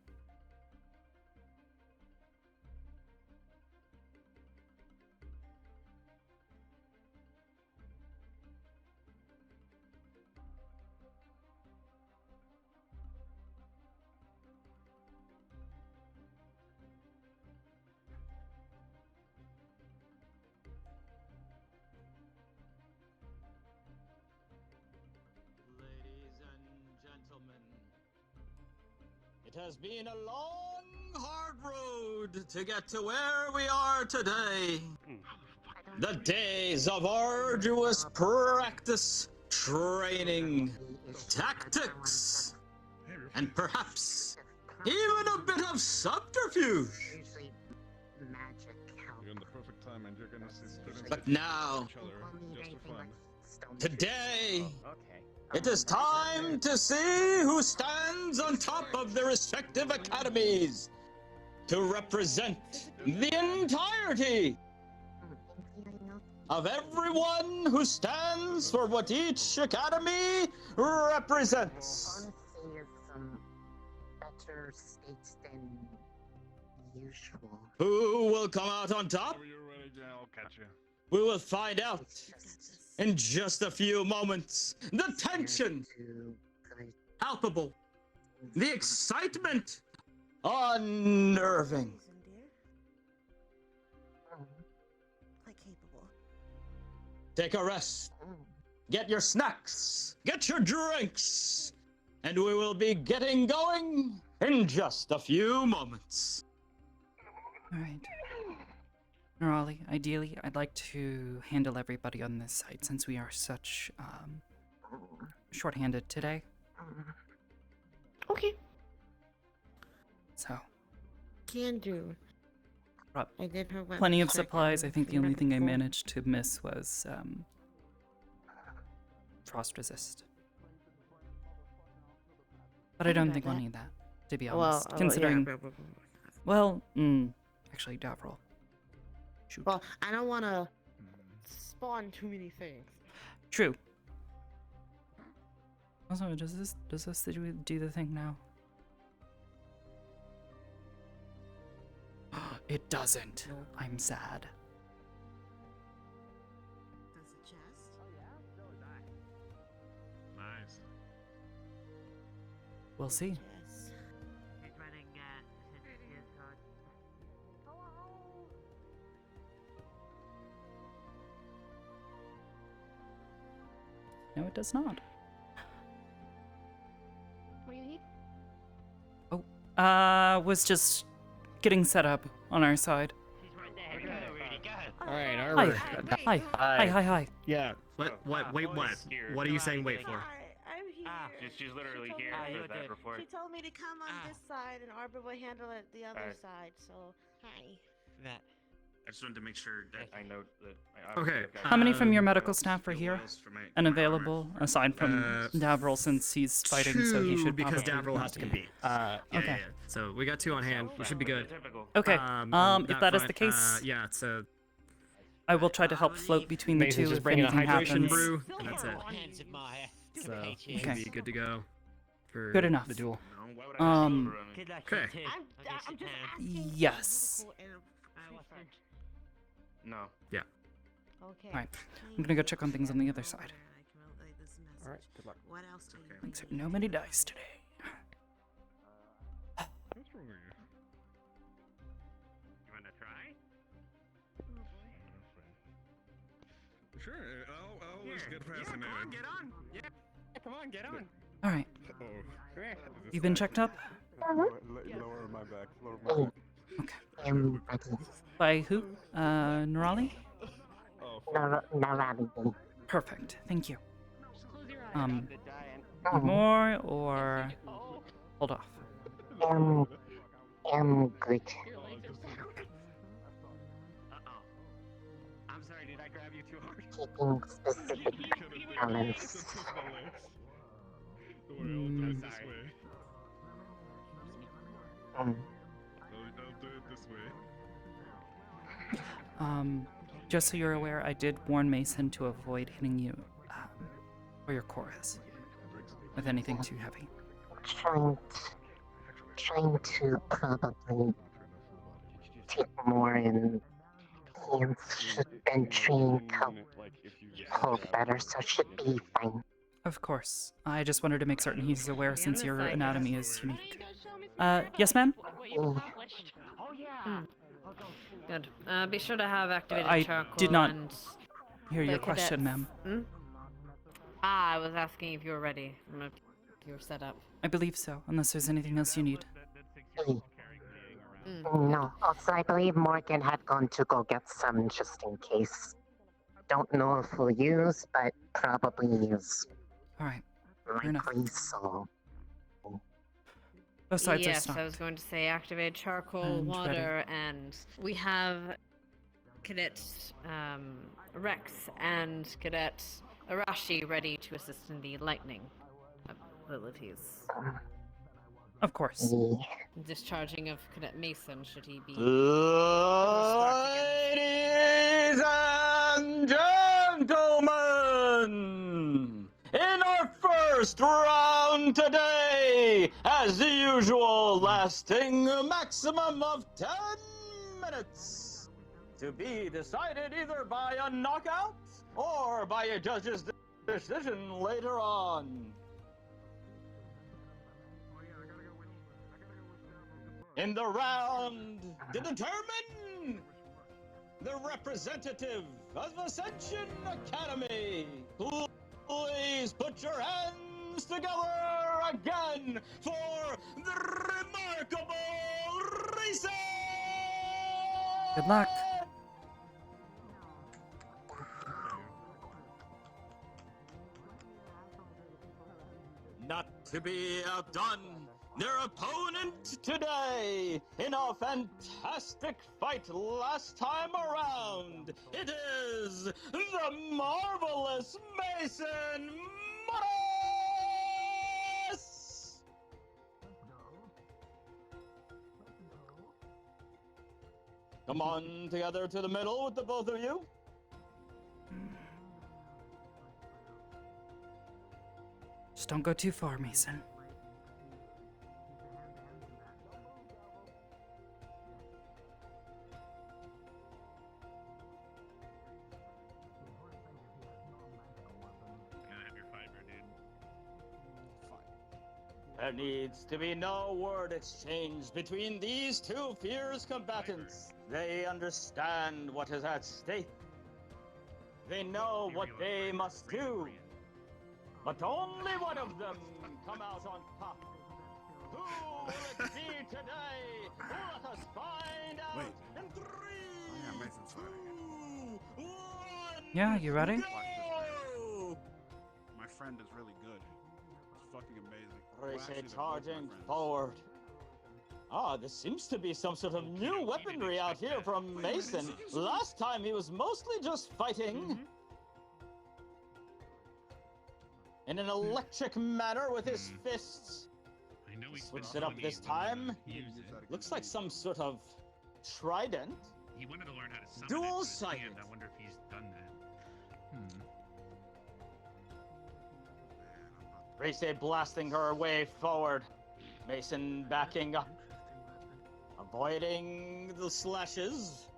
Ladies and gentlemen, it has been a long, hard road to get to where we are today. The days of arduous practice, training, tactics, and perhaps even a bit of subterfuge. You're in the perfect time, and you're gonna see students But now, each other just for fun. today, it is time to see who stands on top of their respective academies to represent the entirety of everyone who stands for what each academy represents. Better states than usual. Who will come out on top? Whenever you're ready, I'll catch you. We will find out in just a few moments. The tension, palpable. The excitement, unnerving. Quite capable. Take a rest. Get your snacks. Get your drinks. And we will be getting going in just a few moments. Alright. Nerali, ideally, I'd like to handle everybody on this site since we are such, short-handed today. Okay. So. Can do. I did her web Plenty of check supplies. I and think the only thing I before. managed to miss was, frost resist. But I don't think we'll need that, to be honest. Considering, well, actually, Davril. Shoot. Well, I don't want to spawn too many things. True. Also, does this do the thing now? It doesn't. I'm sad. Does it just? Oh yeah, so is I. Nice. We'll see. Yes. No, it does not. What do you need? Was just getting set up on our side. Alright, Hi. Arbor. Hi. Yeah. What? Wait, what? What are you saying wait for? I'm here. She's literally here for that report. She told me to come on this side, and Arbor will handle it the other side. So, hi. That. I just wanted to make sure that I note that. Okay. How many from your medical staff are here and available, aside from Davril, since he's fighting, so he should because probably Davril has to compete. Okay. So we got 2 on hand. We should be good. Okay. If that is the case, yeah. So I will try to help float between the Mason's two just if bringing a anything hydration happens. brew, and that's it. So we should Okay. be good to go for Good enough. the duel. Okay. I'm just asking. Yes. No. Yeah. Okay. Alright. I'm gonna go check on things on the other side. Alright, good luck. What else do you Thanks for nobody dies today. What's wrong with you? You wanna try? Sure, I'll always get fascinated. Come on, get on. Yeah, come on, get on. All right. Oh, You've been checked up? Lower my back. Lower my back. Okay. By who? Nurali? Nurali. Perfect. Thank you. Mm. Need more or hold off? Good. I'm sorry, did I grab you too hard? Keeping specific balance. Don't worry, I'll do it this way. Mm. I'll do it this way. Just so you're aware, I did warn Mason to avoid hitting you where your core is with anything too heavy. Trying to probably take more in hands should venturing help hold better, so should be fine. Of course. I just wanted to make certain he's aware since your anatomy is unique. Yes, ma'am? Good. Be sure to have activated I charcoal did not and hear your the question, cadets. ma'am. I was asking if you were ready. If you were set up. I believe so, unless there's anything else you need. No. Also, I believe Morgan had gone to go get some just in case. Don't know if we'll use, but probably use. Alright. Fair enough. Likely so. Both sides are Yes, stocked. I was going to say activate charcoal, And water, and we have Cadet Rex and Cadet Arashi ready to assist in the lightning abilities. Of course. Discharging of Cadet Mason should he be. Ladies and gentlemen, in our first round today, as usual, lasting a maximum of 10 minutes, to be decided either by a knockout or by a judge's decision later on. In the round to determine the representative of Ascension Academy, please put your hands together again for the remarkable Reese! Good luck. Not to be outdone, their opponent today in a fantastic fight last time around. It is the marvelous Mason Morris! Come on together to the middle with the both of you. Just don't go too far, Mason. There needs to be no word exchange between these two fierce combatants. They understand what is at stake. They know what they must do. But only one of them come out on top. Who will it be today? Let us find out in 3, 2, 1. Yeah, you ready? Go! My friend is really good. It's fucking amazing. Race charging forward. Ah, this seems to be some sort of new weaponry out here from Mason. Last time he was mostly just fighting in an electric manner with his fists. Switched it up this time. Looks like some sort of trident. He wanted to learn how to summon Dual-sided. I wonder if he's done that. Race blasting her way forward. Mason backing up. Avoiding the slashes.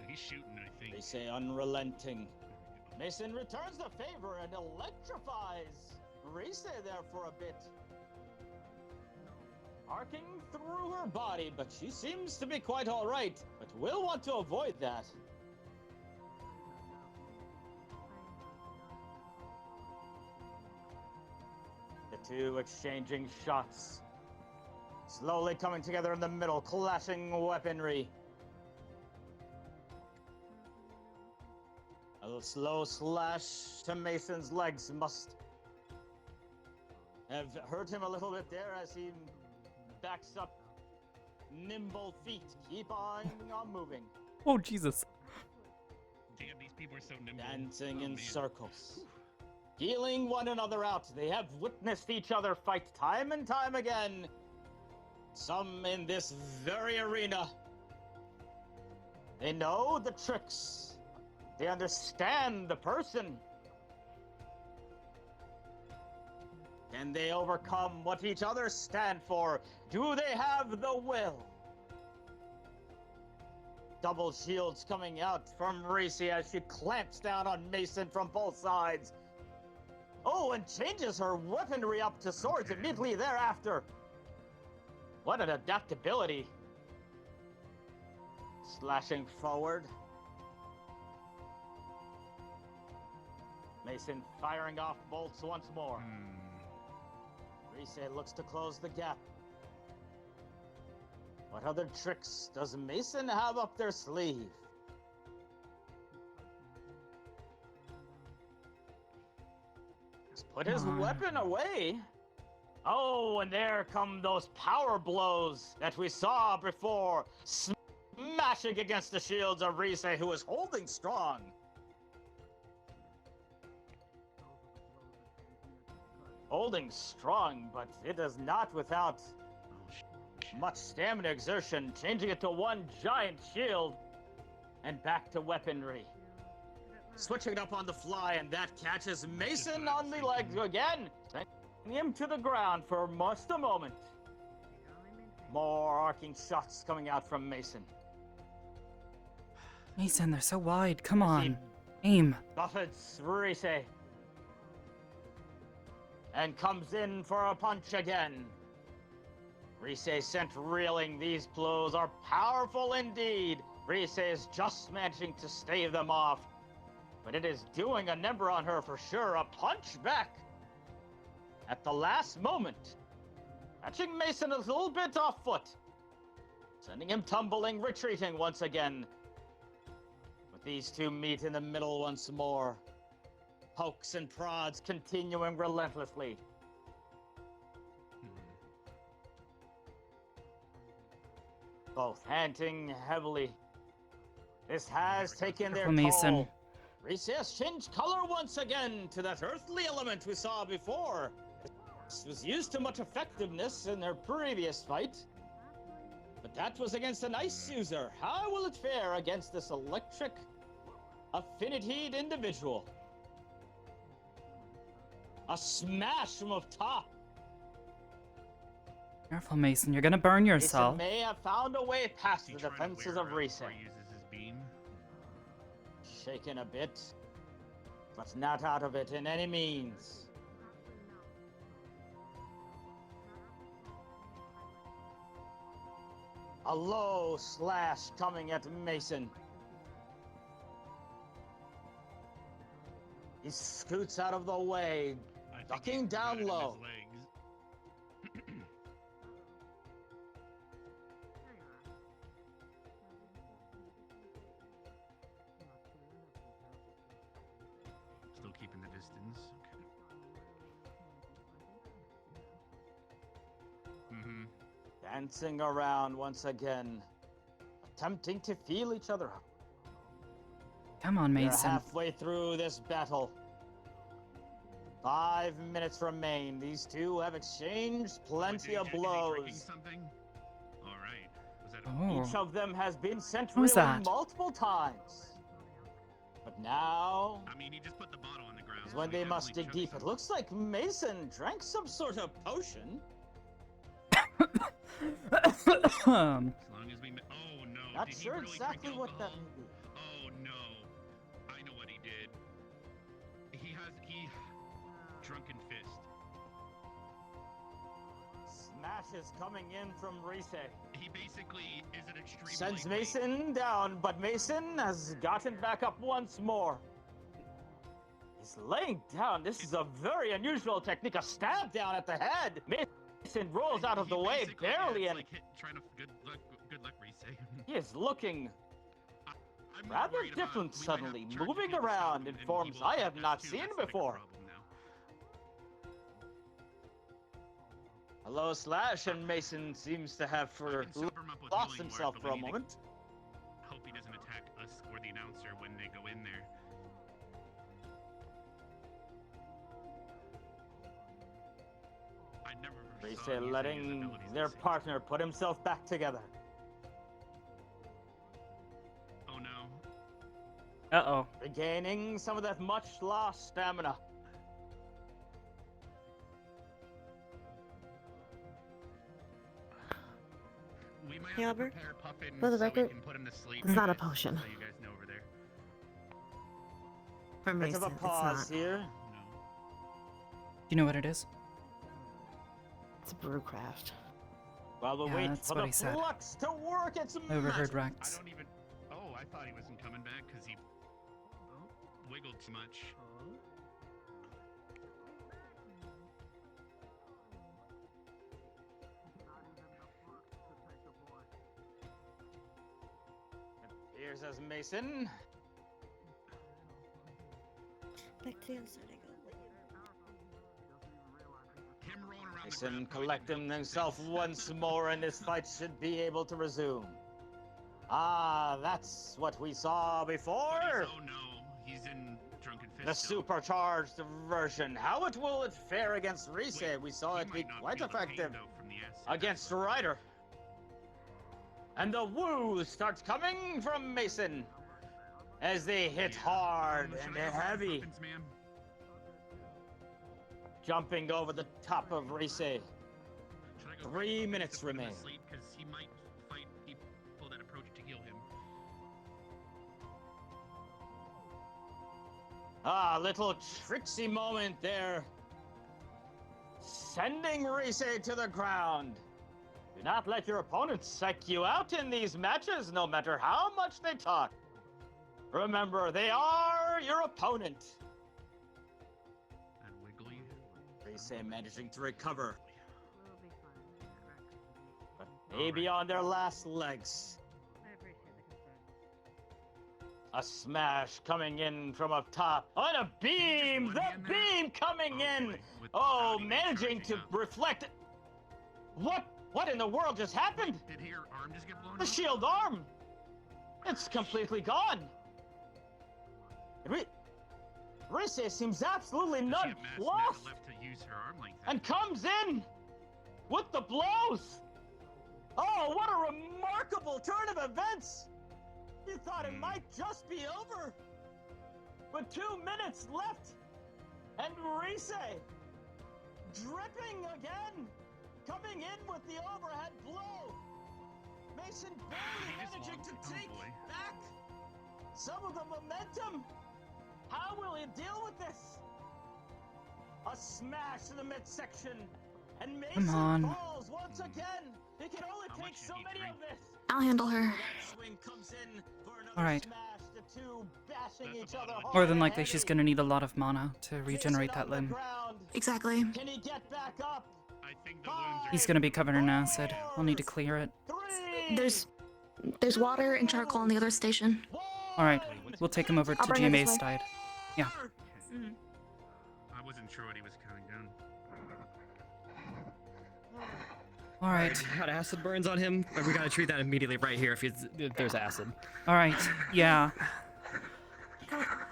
He's shooting, I think. They say unrelenting. Mason returns the favor and electrifies Reese there for a bit. Arcing through her body, but she seems to be quite alright. But we'll want to avoid that. two exchanging shots. Slowly coming together in the middle, clashing weaponry. A slow slash to Mason's legs must have hurt him a little bit there as he backs up. Nimble feet keep on moving. Oh, Jesus. Damn, these people are so nimble. Dancing in circles. Healing one another out. They have witnessed each other fight time and time again. Some in this very arena. They know the tricks. They understand the person. Can they overcome what each other stand for? Do they have the will? Double shields coming out from Reese as she clamps down on Mason from both sides. Oh, and changes her weaponry up to swords immediately thereafter. What an adaptability. Slashing forward. Mason firing off bolts once more. Reese looks to close the gap. What other tricks does Mason have up their sleeve? He's put his weapon away. Oh, and there come those power blows that we saw before, smashing against the shields of Reese, who is holding strong. Holding strong, but it is not without much stamina exertion, changing it to one giant shield and back to weaponry. Switching it up on the fly, and that catches Mason on the legs again, sending him to the ground for just a moment. More arcing shots coming out from Mason. Mason, they're so wide. Come on. Aim. Buffets Reese. And comes in for a punch again. Reese sent reeling. These blows are powerful indeed. Reese is just managing to stave them off. But it is doing a number on her for sure. A punch back at the last moment. Catching Mason a little bit off foot. Sending him tumbling, retreating once again. But these two meet in the middle once more. Pokes and prods continuing relentlessly. Both panting heavily. This has taken their toll. Reese has changed color once again to that earthly element we saw before. This was used to much effectiveness in their previous fight. But that was against an ice user. How will it fare against this electric, affinitied individual? A smash from up top. Careful, Mason. You're gonna burn yourself. Mason may have found a way past the defenses of Reese. Shaken a bit, but not out of it in any means. A low slash coming at Mason. He scoots out of the way, ducking down low. Still keeping the distance. Okay. Dancing around once again, attempting to feel each other up. Come on, Mason. They're halfway through this battle. 5 minutes remain. These two have exchanged plenty of blows. All right. Each of them has been sent Who's reeling that? multiple times. But now I mean, he just put the bottle on the ground. is when they must dig deep. It looks like Mason drank some sort of potion. As long as we. Oh no. Not did he sure really exactly drink what that alcohol? may be. Oh no. I know what he did. He drunken fist. Smash is coming in from Reese. He basically is an extreme. Sends lightweight. Mason down, but Mason has gotten back up once more. He's laying down. This is a very unusual technique. A stab down at the head. Mason rolls out of the way barely, and good luck, Reese. he is looking rather different suddenly, moving around in forms I have not seen before. Hello, Slash, and Mason seems to have lost himself for a moment. Hope he doesn't attack us or the announcer when they go in there. I never Reese letting their partner put himself back together. Oh no. Uh-oh. Regaining some of that much lost stamina. Hey, Albert, Puffin for the so we record, can put him to sleep. it's not a potion. So you guys know over there. For Bit Mason, of a it's pause not. here. Do you know what it is? It's brewcraft. While we Yeah, wait that's for what the he said. flux to work its Overheard magic. Rex. I don't even. Oh, I thought he wasn't coming back because he wiggled too much. Here's as Mason. Back to the other side I Mason collecting himself once more, and this fight should be able to resume. Ah, that's what we saw before. Oh no, he's in Drunken Fist. The supercharged version. How will it fare against Reese? We saw it be quite effective against Ryder. And the woo starts coming from Mason as they hit hard and heavy. Jumping over the top of Reese. 3 minutes remain. Because he might fight people that approach to heal him. Ah, little tricksy moment there. Sending Reese to the ground. Do not let your opponents psych you out in these matches, no matter how much they talk. Remember, they are your opponent. And wiggly. Reese managing to recover. But maybe on their last legs. A smash coming in from up top. On a beam! The beam coming in! Oh, managing to reflect it. What in the world just happened? Did your arm just get blown The off? shield arm! It's completely gone! Reese seems absolutely nonplussed Left to use her arm like that. and comes in with the blows! Oh, what a remarkable turn of events! You thought it might just be over! But 2 minutes left! And Reese dripping again! Coming in with the overhead blow! Mason barely managing to take back some of the momentum! How will he deal with this? A smash in the midsection! And Mason Come on. falls once again! He can only take so many of this! I'll handle her. Swing comes in for another Alright. smash, the two bashing each other hard More than and likely, she's heavy. gonna need a lot of mana to regenerate that limb. Exactly. Can he get back up? I think the wounds are He's gonna be covered in acid. We'll need to clear it. There's water and charcoal on the other station. Alright, we'll take him over to I'll bring it this GMA's way. side. Yeah. I wasn't sure what he was counting down. Alright. Got acid burns on him. We gotta treat that immediately right here if there's acid. Alright, yeah.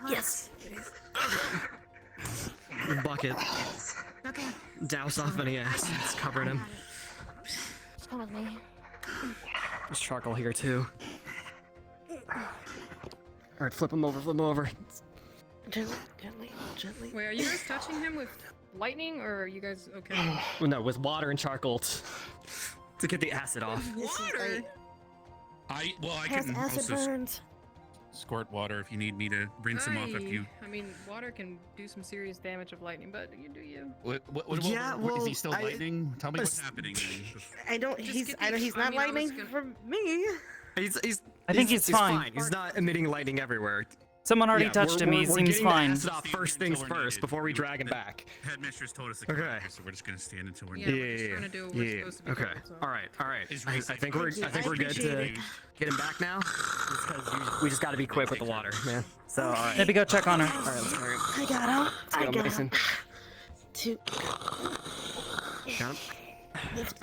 Yes. Bucket. Okay. Douse off any acid that's covering him. Just come with me. There's charcoal here too. Alright, flip him over, flip him over. Gently, gently, gently. Wait, are you guys touching him with lightning, or are you guys okay? Well, no, with water and charcoal to get the acid off. Water? I Has can acid also burns. squirt water if you need me to rinse him off if you. I mean, water can do some serious damage of lightning, but you do you. Is he still lightning? Tell me what's happening. I don't. Just He's not lightning for me. He's I think he's fine. He's not emitting lightning everywhere. Someone already touched him. He seems fine. Acid off first things first before we drag him back. Headmistress told us to come back, so we're just gonna stand until we're Yeah, we're just trying to do what we're supposed to be Okay. doing, so. All right. I think we're good appreciate to it. get him back now. Just because we just got to be quick with the water, man. So all right. Maybe go check on her. All right, let's go. I got him. Let's I go, got Mason. him. Two. Got him. This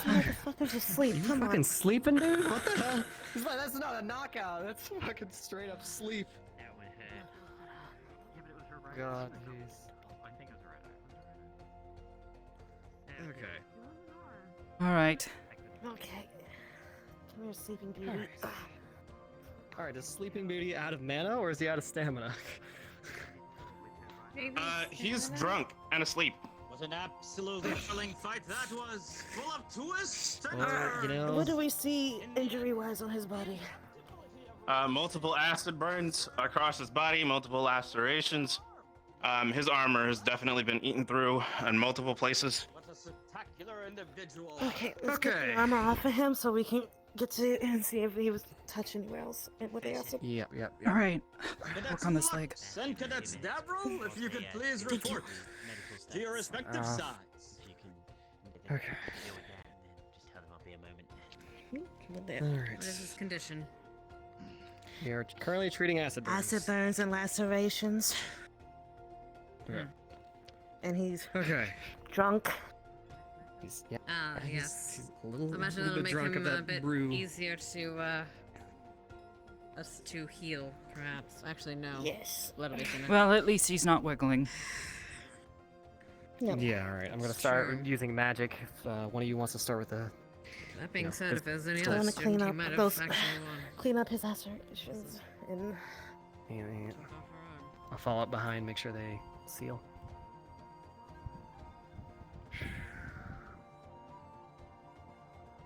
motherfucker's asleep. You Come fucking on. sleeping, dude? What the hell? That's not a knockout. That's fucking straight up sleep. That one hurt. God, jeez. Okay. All right. Okay. Come here, Sleeping Beauty. All right. Is Sleeping Beauty out of mana or is he out of stamina? He's drunk and asleep. What an absolutely thrilling fight that was! Full of twists and Well, you know. What do we see injury-wise on his body? Multiple acid burns across his body, multiple lacerations. His armor has definitely been eaten through in multiple places. What a spectacular individual! Okay, let's get the armor off of him so we can get to and see if he was touched anywhere else with the acid. Yep. All right. Work on this leg. Send Cadets Davro, if you could please report to your respective sides. Okay. Just tell them I'll be a moment. All right. What is his condition? We are currently treating acid burns. Acid burns and lacerations. Okay. And he's Okay. drunk. He's Yes. He's a little, Imagine little it'll bit make drunk him of a that bit brew. easier to us to heal, perhaps. Actually, no. Yes. That'll be sooner. Well, at least he's not wiggling. Yeah, all right. I'm gonna start using magic. If one of you wants to start with the. That being Yeah, said, just- if there's any I other want to student clean you up might have those, actually won. clean up his lacerations and Yeah. I'll follow up behind, make sure they seal.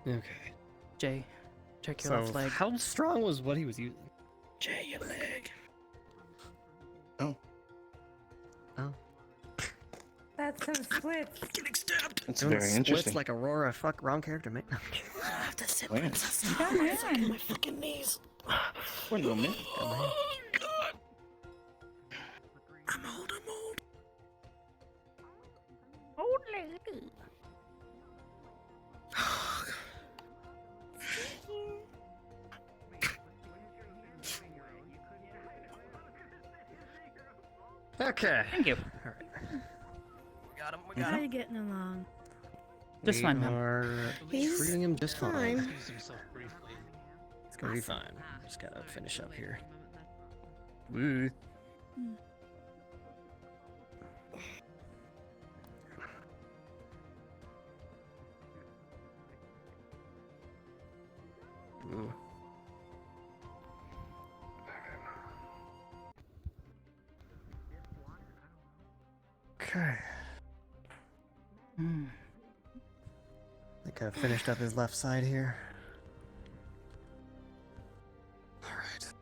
Okay. Jay, check your So, left leg. how strong was what he was using? Jay, your leg. Oh. That's some splits. Getting stabbed. It's Doing very splits interesting. like Aurora. Fuck, wrong character, mate. I have to sit Oh, yeah. on my fucking knees. One moment. Oh, God. I'm old. Old lady. Okay. Thank you. All right. We got him. We How got are you him. getting along? Just fine, We ma'am. are He's treating him just fine. fine. It's gonna be fine. Just gotta finish up here. Woo. Ooh. Okay. Hmm. I think I've finished up his left side here. Alright.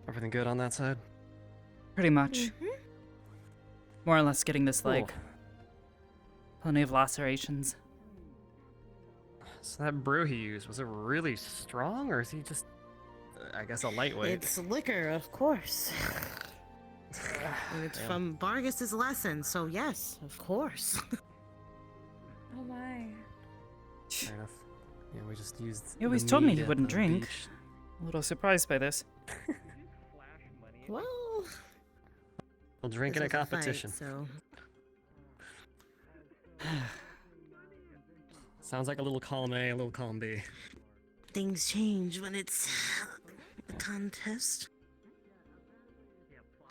Everything good on that side? Pretty much. More or less getting this Cool. leg. Plenty of lacerations. So that brew he used, was it really strong, or is he just, I guess, a lightweight? It's liquor, of course. And it's Damn. from Vargas's lesson, so yes, of course. Oh my. Fair enough. Yeah, we just used. He always the told me mead he at wouldn't the drink. beach. A little surprised by this. Well, We'll drink this in a was fight, competition. so Sounds like a little column A, a little column B. things change when it's a contest.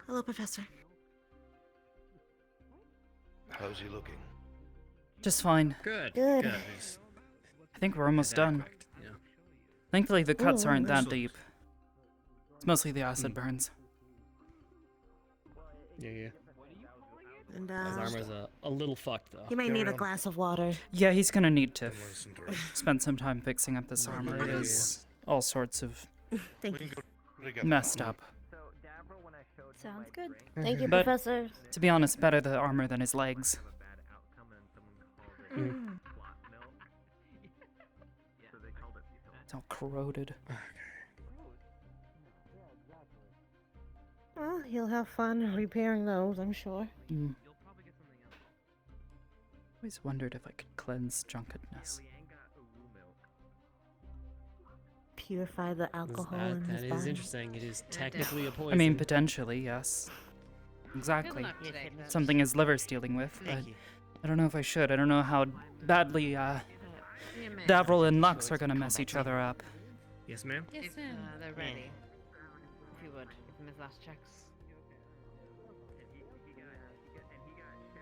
Hello, Professor. How's he looking? Just fine. Good. Good. I think we're almost done. Yeah. Thankfully, the cuts Ooh, aren't that excellent. deep. It's mostly the acid burns. Yeah. And His armor's a little fucked though. you might need a glass of water. Yeah, he's gonna need to spend some time fixing up this armor. It Yeah. is all sorts of Thank you. messed up. Sounds good. Thank you, But Professor. to be honest, better the armor than his legs. It's all corroded. Well, you'll have fun repairing those, I'm sure. Always wondered if I could cleanse drunkenness. Purify the alcohol in his That body. is interesting. It is technically a poison. I mean, potentially, yes. Exactly. luck today, bitch. Something his liver's dealing with, but Thank you. I don't know if I should. I don't know how badly Davril and Lux are gonna mess each other up. Yes, ma'am? If they're ready. If you would, give him his last checks.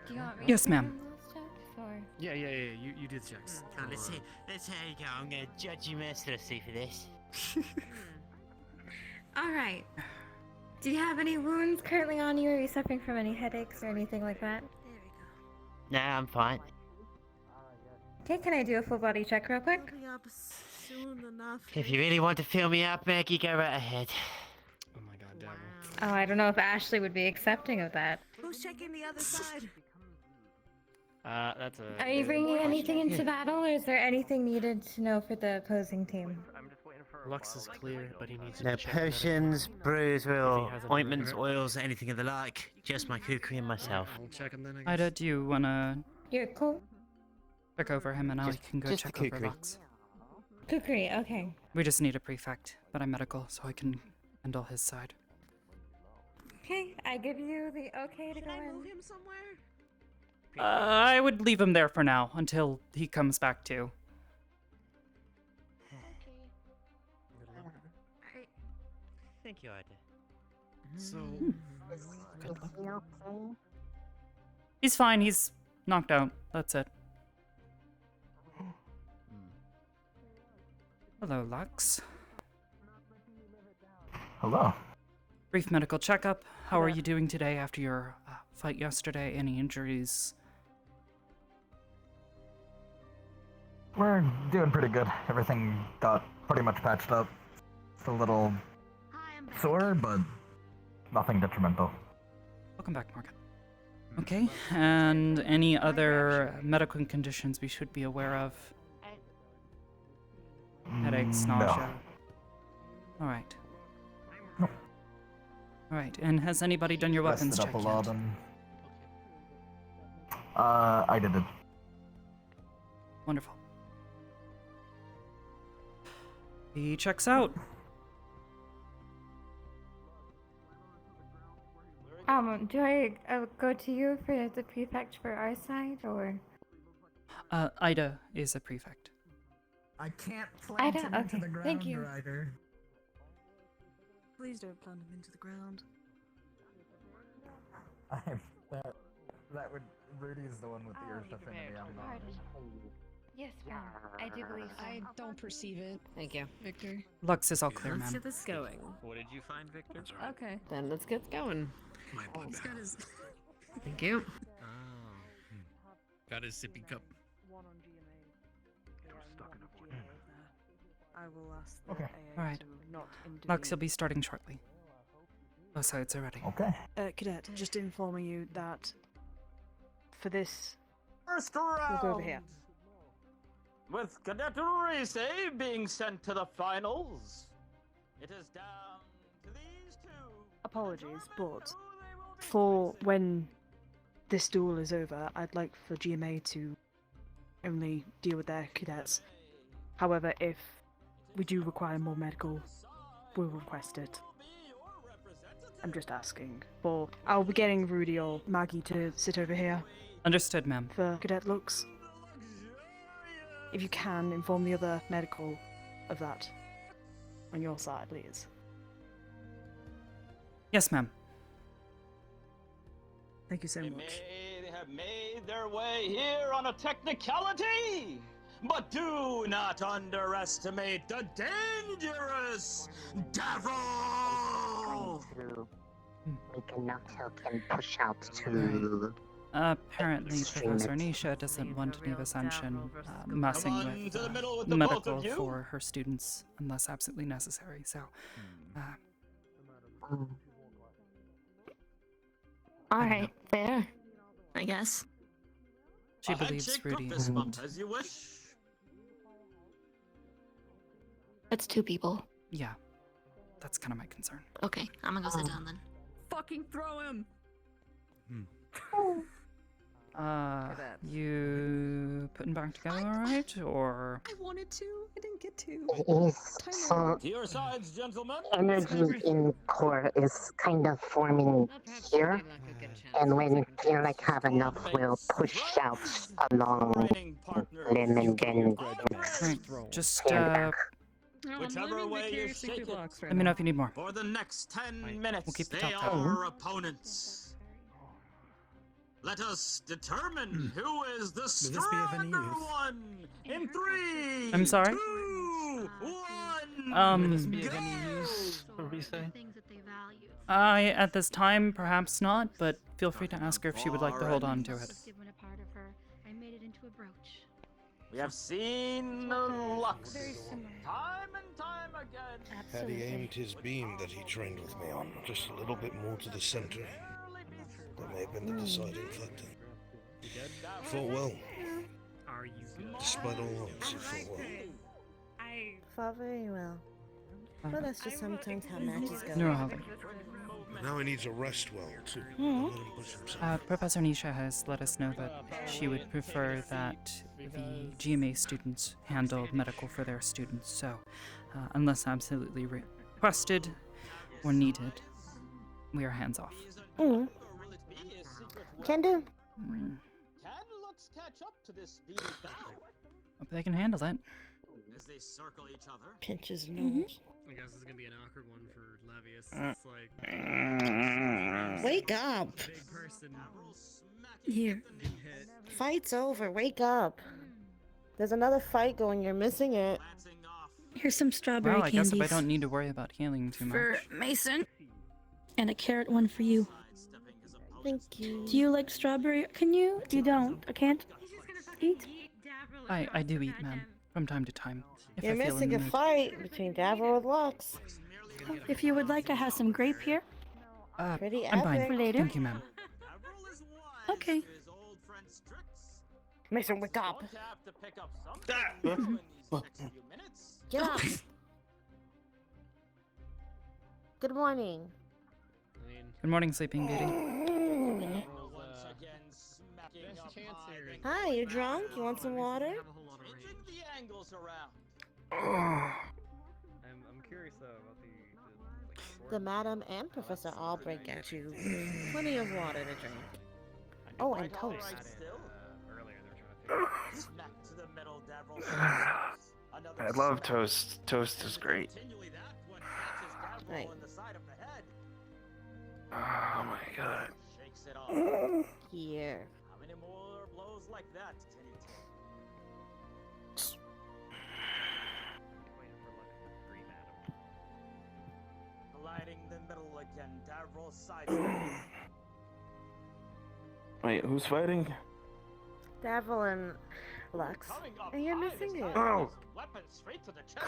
Do you want me Yes, to ma'am. give him those checks, or? Yeah. You do the checks. Oh, let's see how you go. I'm gonna judge you mercilessly for this. All right. Do you have any wounds currently on you? Are you suffering from any headaches or anything like that? Nah, I'm fine. Okay, can I do a full body check real quick? He'll be up soon enough. If you really want to fill me up, Maggie, go right ahead. Oh my god, Davril. Oh, I don't know if Ashley would be accepting of that. Who's checking the other side? That's a. Are you bringing anything into Yeah. battle, or is there anything needed to know for the opposing team? Lux is clear, but he needs to No check that- potions, brews, or has a ointments, liver. oils, anything of the like. Just my kukri and myself. I'll check him then, I guess. Ida, do you wanna You're cool. check over him and I Just- can go just check the over kukri. Lux? Kukri, okay. We just need a prefect, but I'm medical, so I can handle his side. Okay, I give you the okay to Should go I in. move him somewhere? I would leave him there for now until he comes back too. Thank you, Ida. So. He's fine. He's knocked out. That's it. Hello, Lux. Hello. Brief medical checkup. How are you doing today after your fight yesterday? Any injuries? We're doing pretty good. Everything got pretty much patched up. It's a little sore, but nothing detrimental. Welcome back, Morgan. Okay, and any other medical conditions we should be aware of? Headaches, No. nausea. Alright. Alright, and has anybody done your weapons Rested check up a yet? lot and... I did it. Wonderful. He checks out. Do I go to you for the prefect for our side, or? Ida is a prefect. I can't plant him into the ground, thank you. Ryder. Please don't plant him into the ground. That would... Rudy's the one with the earth affinity, I'm not. Yes, ma'am. I do believe so. I don't perceive it. Thank you. Victor. Lux is all clear, Let's ma'am. get this going. What did you find, Victor? Okay. Then let's get going. My He's got his. Thank you. Oh. Got his sippy cup. I will ask the Okay. AA Alright. to not Lux, you'll intervene. be starting shortly. Both sides are ready. Okay. Cadet, just informing you that for this, First we'll round. go over here. With Cadet Reese being sent to the finals, it is down to these two. Apologies, but for when this duel is over, I'd like for GMA to only deal with their cadets. However, if we do require more medical, we'll request it. I'm just asking. But I'll be getting Rudy or Maggie to sit over here Understood, ma'am. for Cadet Lux. If you can, inform the other medical of that on your side, please. Yes, ma'am. Thank you so much. They have made their way here on a technicality, but do not underestimate the dangerous Davril! To make a knocktail can push out to... Apparently, Extreme Professor it. Nisha doesn't want any of Ascension messing Come on with to the middle with the both medical of you. for her students unless absolutely necessary. So, Alright, fair. I guess. she A believes handshake or Rudy fist bump, and as you wish. That's 2 people. Yeah, that's kind of my concern. Okay, I'm gonna go sit down then. Fucking throw him! You putting back together all right, or? I wanted to. I didn't get to. Is some To your sides, gentlemen. energy in core is kind of forming here, and when we feel like have enough, we'll push out along limb and then Just Whichever way you shake it. let me know if you need more. For the next 10 minutes, We'll keep the they top cover. are opponents. Let us determine who is the stronger one. In 3. I'm sorry? 2, 1. At this time, perhaps not, but feel free to ask her if she would like to hold on to it. I made it into a brooch. We have seen Lux time and time again. Had he aimed his beam that he trained with me on just a little bit more to the center, that may have been the deciding factor. He fought well. Are you good? Despite all odds, he fought well. Fought very well. But that's just sometimes how matches go. No, Holly. But now he needs a rest well, too. Hmm. Let him push himself. Professor Nisha has let us know that she would prefer that the GMA students handle medical for their students, so unless absolutely requested or needed, we are hands off. Mm. Can do. Can Lux catch up to this speed bow? Hope they can handle it. As they circle each other. Pinch his nose. I guess this is gonna be an awkward one for Levius. It's like Wake up! big person. Here. Fight's over. Wake up. There's another fight going. You're missing it. Here's some strawberry Well, I guess candies. if I don't need to worry about healing too much. For Mason. And a carrot one for you. Thank you. Do you like strawberry? Can you? You don't? I can't eat? I do eat, ma'am, from time to time. If You're I feel missing in a the mood. fight between Davro and Lux. If you would like, I have some grape here. Pretty I'm fine. epic. Later. Thank you, ma'am. Okay. Mason, wake up. Get up. Good morning. Good morning, Sleeping Beauty. Hi, you drunk? You want some water? I'm curious though about The madam and Professor Albrecht get you plenty of water to drink. Oh, and toast. I love toast. Toast is great. Right. Oh my god. Here. How many more blows like that can you take? Colliding the middle again, Davros side. Wait, who's fighting? Davil and Lux. And you're missing it. Oh! Weapon straight to the chest.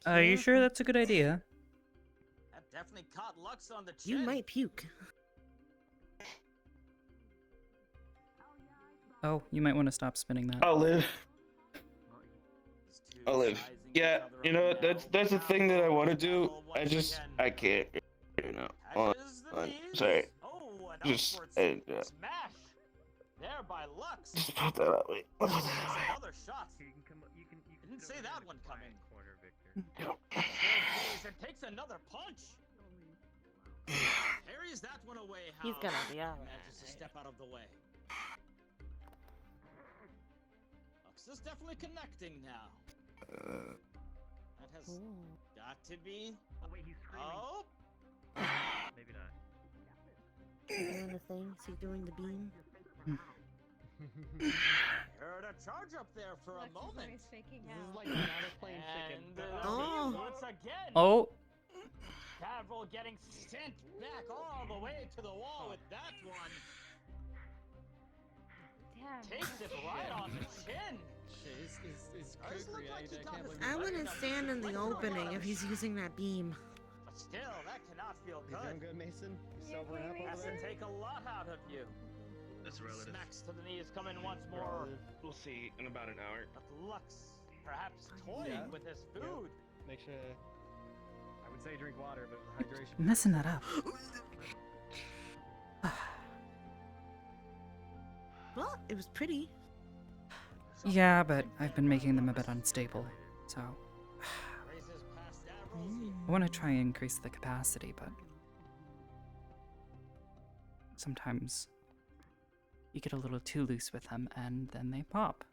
Are you sure that's a good idea? That definitely caught Lux on the chin. You might puke. Oh, you might want to stop spinning that. I'll live. I'll live. Yeah, you know what? That's the thing that I want to do. I can't. You know. Hold on. Sorry. Just. Thereby Lux. Just put that out. Wait. Another shot. Didn't see that one coming. It takes another punch. Carries that one away. He's gonna be alright. Manages to step out of the way. Lux is definitely connecting now. That has got to be. Oh wait, he's screaming. Oh. Maybe not. Doing the thing? Is he doing the beam? Heard a charge up there for a moment. This is like not a plane chicken. Oh. Once again. Oh. Davil getting sent back all the way to the wall with that one. Takes it right on the chin. I wouldn't stand in the opening if he's using that beam. But still, that cannot feel You good. feeling good, Mason? You sobering up over Has to there? take a lot out of you. It's relative. Smacks to the knees come in once more. We'll see in about an hour. But Lux, perhaps toying with his food. Make sure. I would say drink water, but hydration. I'm messing that up. Well, it was pretty. Yeah, but I've been making them a bit unstable, so I want to try and increase the capacity, but sometimes you get a little too loose with them and then they pop.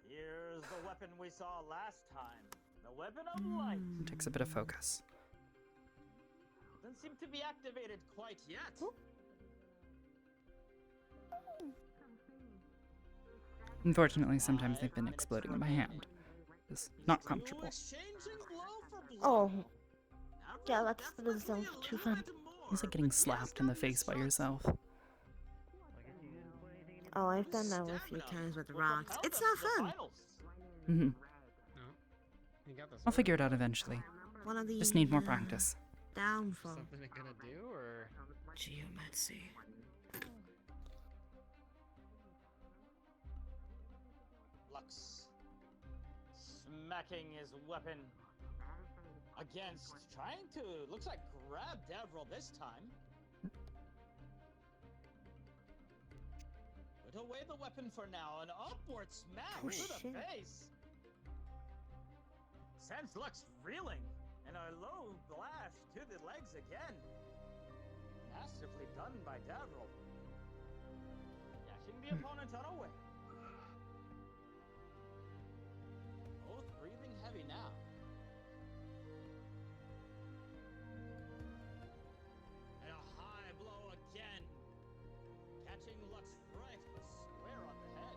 Here's the weapon we saw last time. The weapon of light. It takes a bit of focus. Doesn't seem to be activated quite yet. Unfortunately, sometimes they've been exploding in my hand. It's not comfortable. Oh. Yeah, that doesn't sound too fun. It's like getting slapped in the face by yourself. Oh, I've done that a few times with rocks. It's not fun. Mm-hmm. I'll figure it out eventually. One of these. Just need more practice. Downfall. Something they're gonna do, or geomancy. Lux smacking his weapon against, trying to, looks like grab Devril this time. Put away the weapon for now, an upward smack to the face. Sends Lux reeling, and a low blast to the legs again. Masterfully done by Devril. Dashing the opponent unaware. Both breathing heavy now. And a high blow again. Catching Lux right square on the head.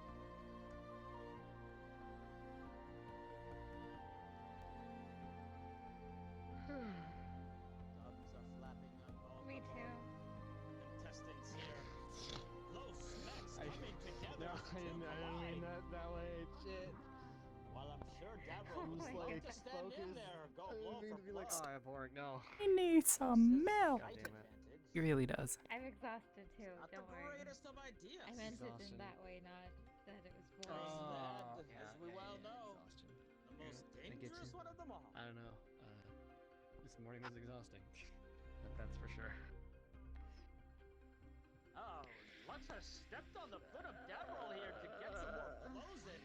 Dogs are flapping on both. Me too. Contestants here. Low smacks coming together. No, I didn't mean that way. Shit. While I'm sure Devril was like to stand in there, go blow for blow. Oh, I'm boring. No. He needs some milk. God damn it. He really does. I'm exhausted too. Don't worry. Greatest of ideas. I meant it in that way, not that it was boring. As we well know, the most dangerous one of them all. I don't know. This morning was exhausting. That's for sure. Oh, Lux has stepped on the foot of Devril here to get some more blows in.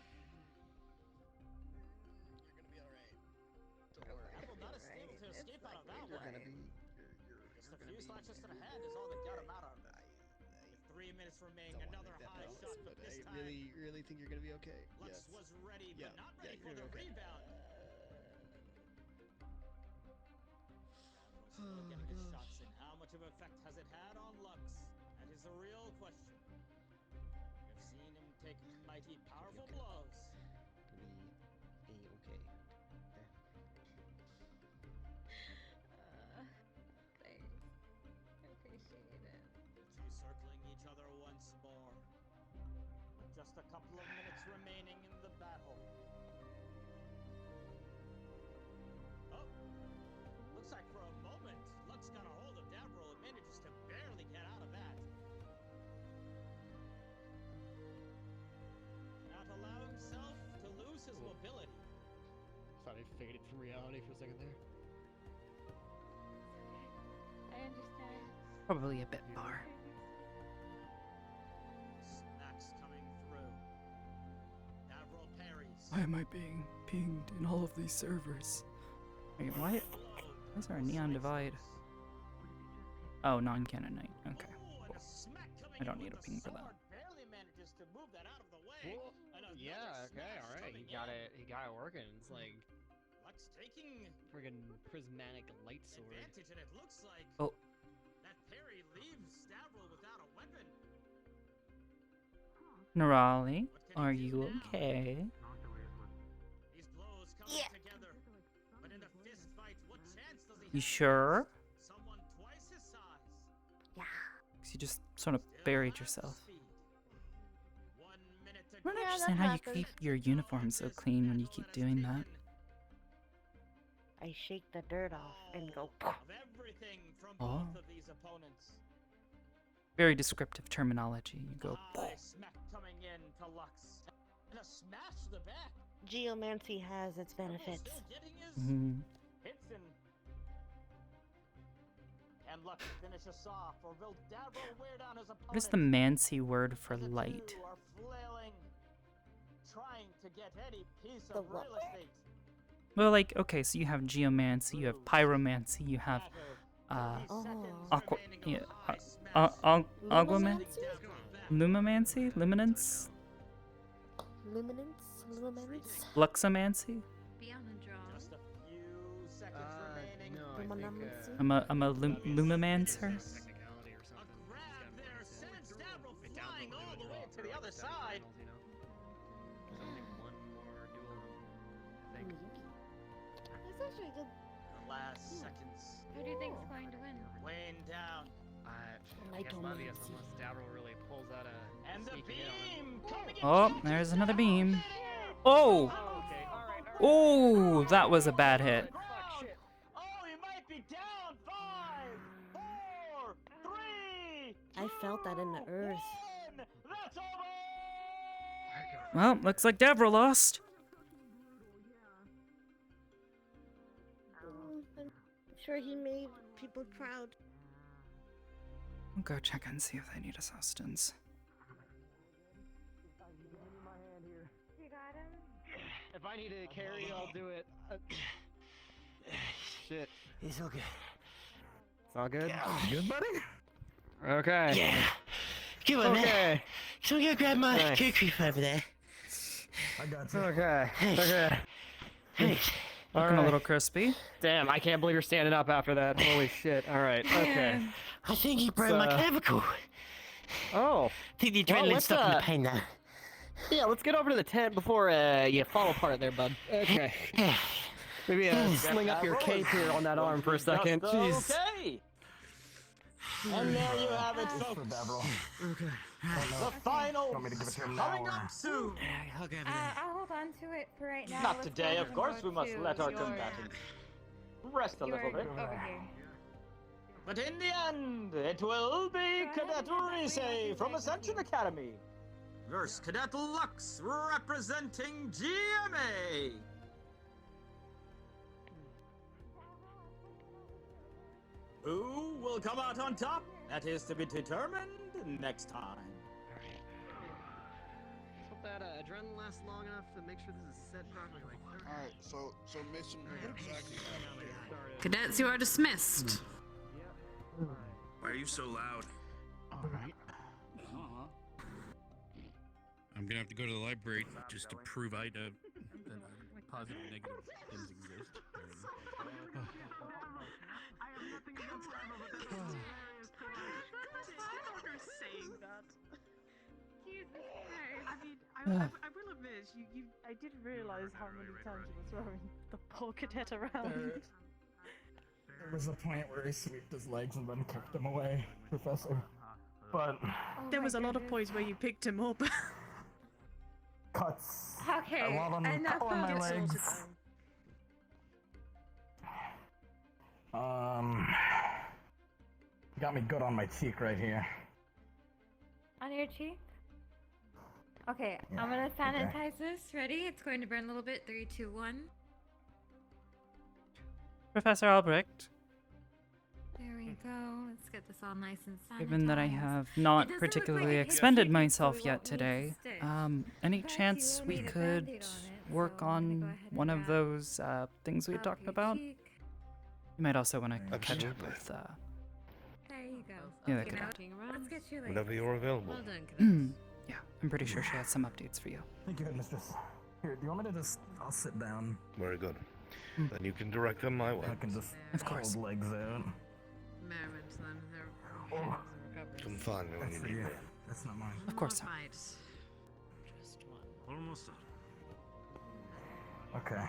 Don't worry. Devril not as able to escape out of that You're one. gonna be. Just a few slashes to the hand is all that got him out of it. 3 minutes remain, another high shot, but this time really think you're gonna be okay. Lux was ready, but not ready for the rebound. Still getting his shots in. How much of an effect has it had on Lux? That is the real question. We've seen him take mighty powerful blows. Be okay. Thanks. I appreciate it. Two circling each other once more. With just a couple of minutes remaining in the battle. Oh! Looks like for a moment, Lux got a hold of Devril and manages to barely get out of that. Cannot allow himself to lose his mobility. Thought I faded from reality for a second there. I understand. Probably a bit far. Smacks coming through. Devril parries. Why am I being pinged in all of these servers? Wait, what? Why is there a neon divide? Oh, non-Canaanite. Okay. Cool. I don't need a ping for that. Barely manages to move that out of the way. Yeah. Okay. All right. He got it. He got it working. It's like Lux taking friggin' prismatic light sword. advantage, and it looks like Oh. that parry leaves Devril without a weapon. Nerali, are you okay? These blows coming together, but in a fist fight, what chance does he have? You sure? Someone twice his size. Yeah. 'Cause you just sort of buried yourself. 1 minute to I don't Yeah, understand that how you happens. keep your uniform so clean when you keep doing that. I shake the dirt off and go. of everything from Oh. both of these opponents. very descriptive terminology. You go. Smack coming in to Lux. And a smash to the back. Geomancy has its benefits. Still getting his Mhm. hits in. Can Lux finish us off, or will Davro wear down his opponent? What is the Mancy word for light? Two are flailing, trying to get any piece of real estate. Well, like, okay, so you have geomancy, you have pyromancy, you have aqua, yeah, aguamancy, lumimancy, luminance, Luminance? luxomancy. Be on the draw. Just a few seconds remaining. I'm a lumimancer. Sends Davro flying all the way to the other side. It's actually good. The last seconds. Who do you think's going to win? Weighing down. I guess Levius, unless Davro really pulls out a And the sneaking in on him. beam coming in. Oh, there's another beam. Oh! Oh, that was a bad hit. Oh, he might be down. 5, 4, 3. I felt that in the earth. That's over. Well, looks like Davro lost. I'm sure he made people proud. I'll go check and see if they need assistance. You got him? If I need to carry, I'll do it. Shit. It's all good. It's all good? Good, buddy? Okay. Yeah. Come on, man. Can we go grab my cookie over there? I got you. Okay. Thanks. Okay. Thanks. Looking a little crispy. Damn, I can't believe you're standing up after that. Holy shit. Alright, okay. I think he broke my clavicle. Oh. I think the adrenaline's stopping the pain now. Yeah, let's get over to the tent before you fall apart there, bud. Okay. Maybe sling up your cape here on that arm for a second. Jeez. Okay. And there you have it, folks. Okay. The final Want me to give it to him coming now, up soon. I'll hold on to it for right now. Not Let's today, go of and course. go We must to let our your- combatants rest a little your- bit. over here. But in the end, it will be Cadet Rise from Ascension Academy versus Cadet Lux representing GMA. Who will come out on top? That is to be determined next time. Hope that adrenaline lasts long enough to make sure this is set properly. Alright, so Mason, what exactly happened here? Cadets, you are dismissed. Why are you so loud? Alright. I'm gonna have to go to the library just to prove that positive and negative things exist. I have nothing against Davro, but that's hilarious to watch. You're saying that. Jesus Christ. I mean, I will admit, I did realize how many times you were throwing the polka dot around. There was a point where he swept his legs and then kicked him away, Professor. But There was a lot of points where you picked him up. cuts. Okay, A lot on enough on my of legs. Got me good on my cheek right here. On your cheek? Okay, Yeah, I'm gonna okay. sanitize this. Ready? It's going to burn a little bit. 3, 2, 1. Professor Albrecht, There we go. Let's get this all nice and sanitized. given that I have It not doesn't look particularly like it hit expended you, so we myself won't yet need to today, stitch. any But chance you we need a could Band-Aid on it, work so I'm gonna go on ahead and one of wrap those things we up talked your about? cheek. You might also want to catch up Absolutely. with, There you go. Yeah, Okay, that now could let's get you like. Whenever you're available. Well done, cadets. yeah, I'm pretty sure she has some updates for you. Thank you, Headmistress. Here, do you want me to just... I'll sit down. Very good. Then you can direct them my way. I can just Of course. hold legs out. Merriment, then their Oh. hands and recovery. Come find me when That's you for need you. me. That's not mine. Of course, sir. Right. Just one. Almost done. Okay.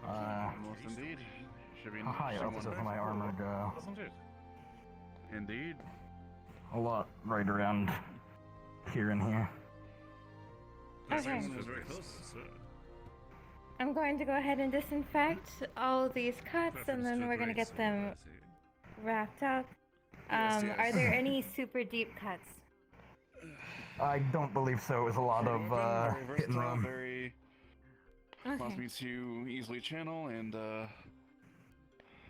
Almost indeed. Should be How high up does my armor go? Doesn't it? Indeed. A lot right around here and here. Okay. It was very close. I'm going to go ahead and disinfect all of these cuts, and then we're gonna get them wrapped up. Are there any super deep cuts? I don't believe so. It was a lot of very hit and versatile, run. very allows Okay. me to easily channel and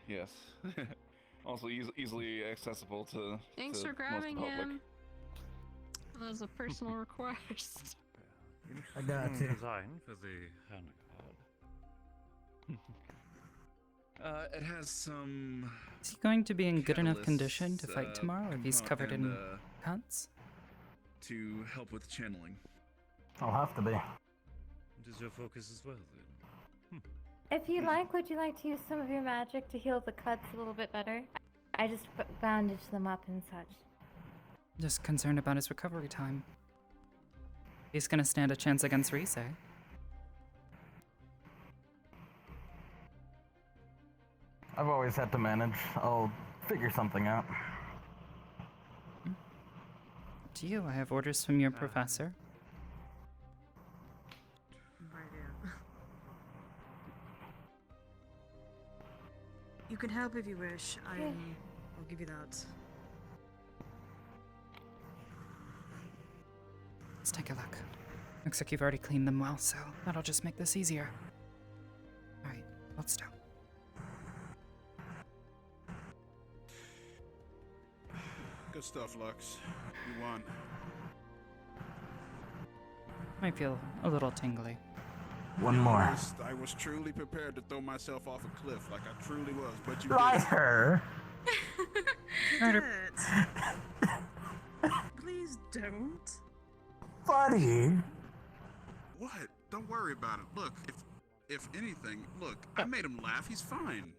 yes, also easily accessible to. Thanks to for grabbing most public. him. That was a personal request. I got you. Design for the handguard. It has some. Is he going to be in good enough catalysts, condition to fight tomorrow if he's covered and, in cuts? To help with channeling. I'll have to be. Does your focus as well then? If you like, would you like to use some of your magic to heal the cuts a little bit better? I just bandaged them up and such. Just concerned about his recovery time. He's gonna stand a chance against Rise. I've always had to manage. I'll figure something out. To you, I have orders from your professor. You can help if you wish. I'll give you that. Let's take a look. Looks like you've already cleaned them well, so that'll just make this easier. Alright, let's go. Good stuff, Lux. You won. Might feel a little tingly. One more. I was truly prepared to throw myself off a cliff, like I truly was, but you Liar! Please don't. Buddy! What? Don't worry about it. Look, if anything, look, I made him laugh. He's fine.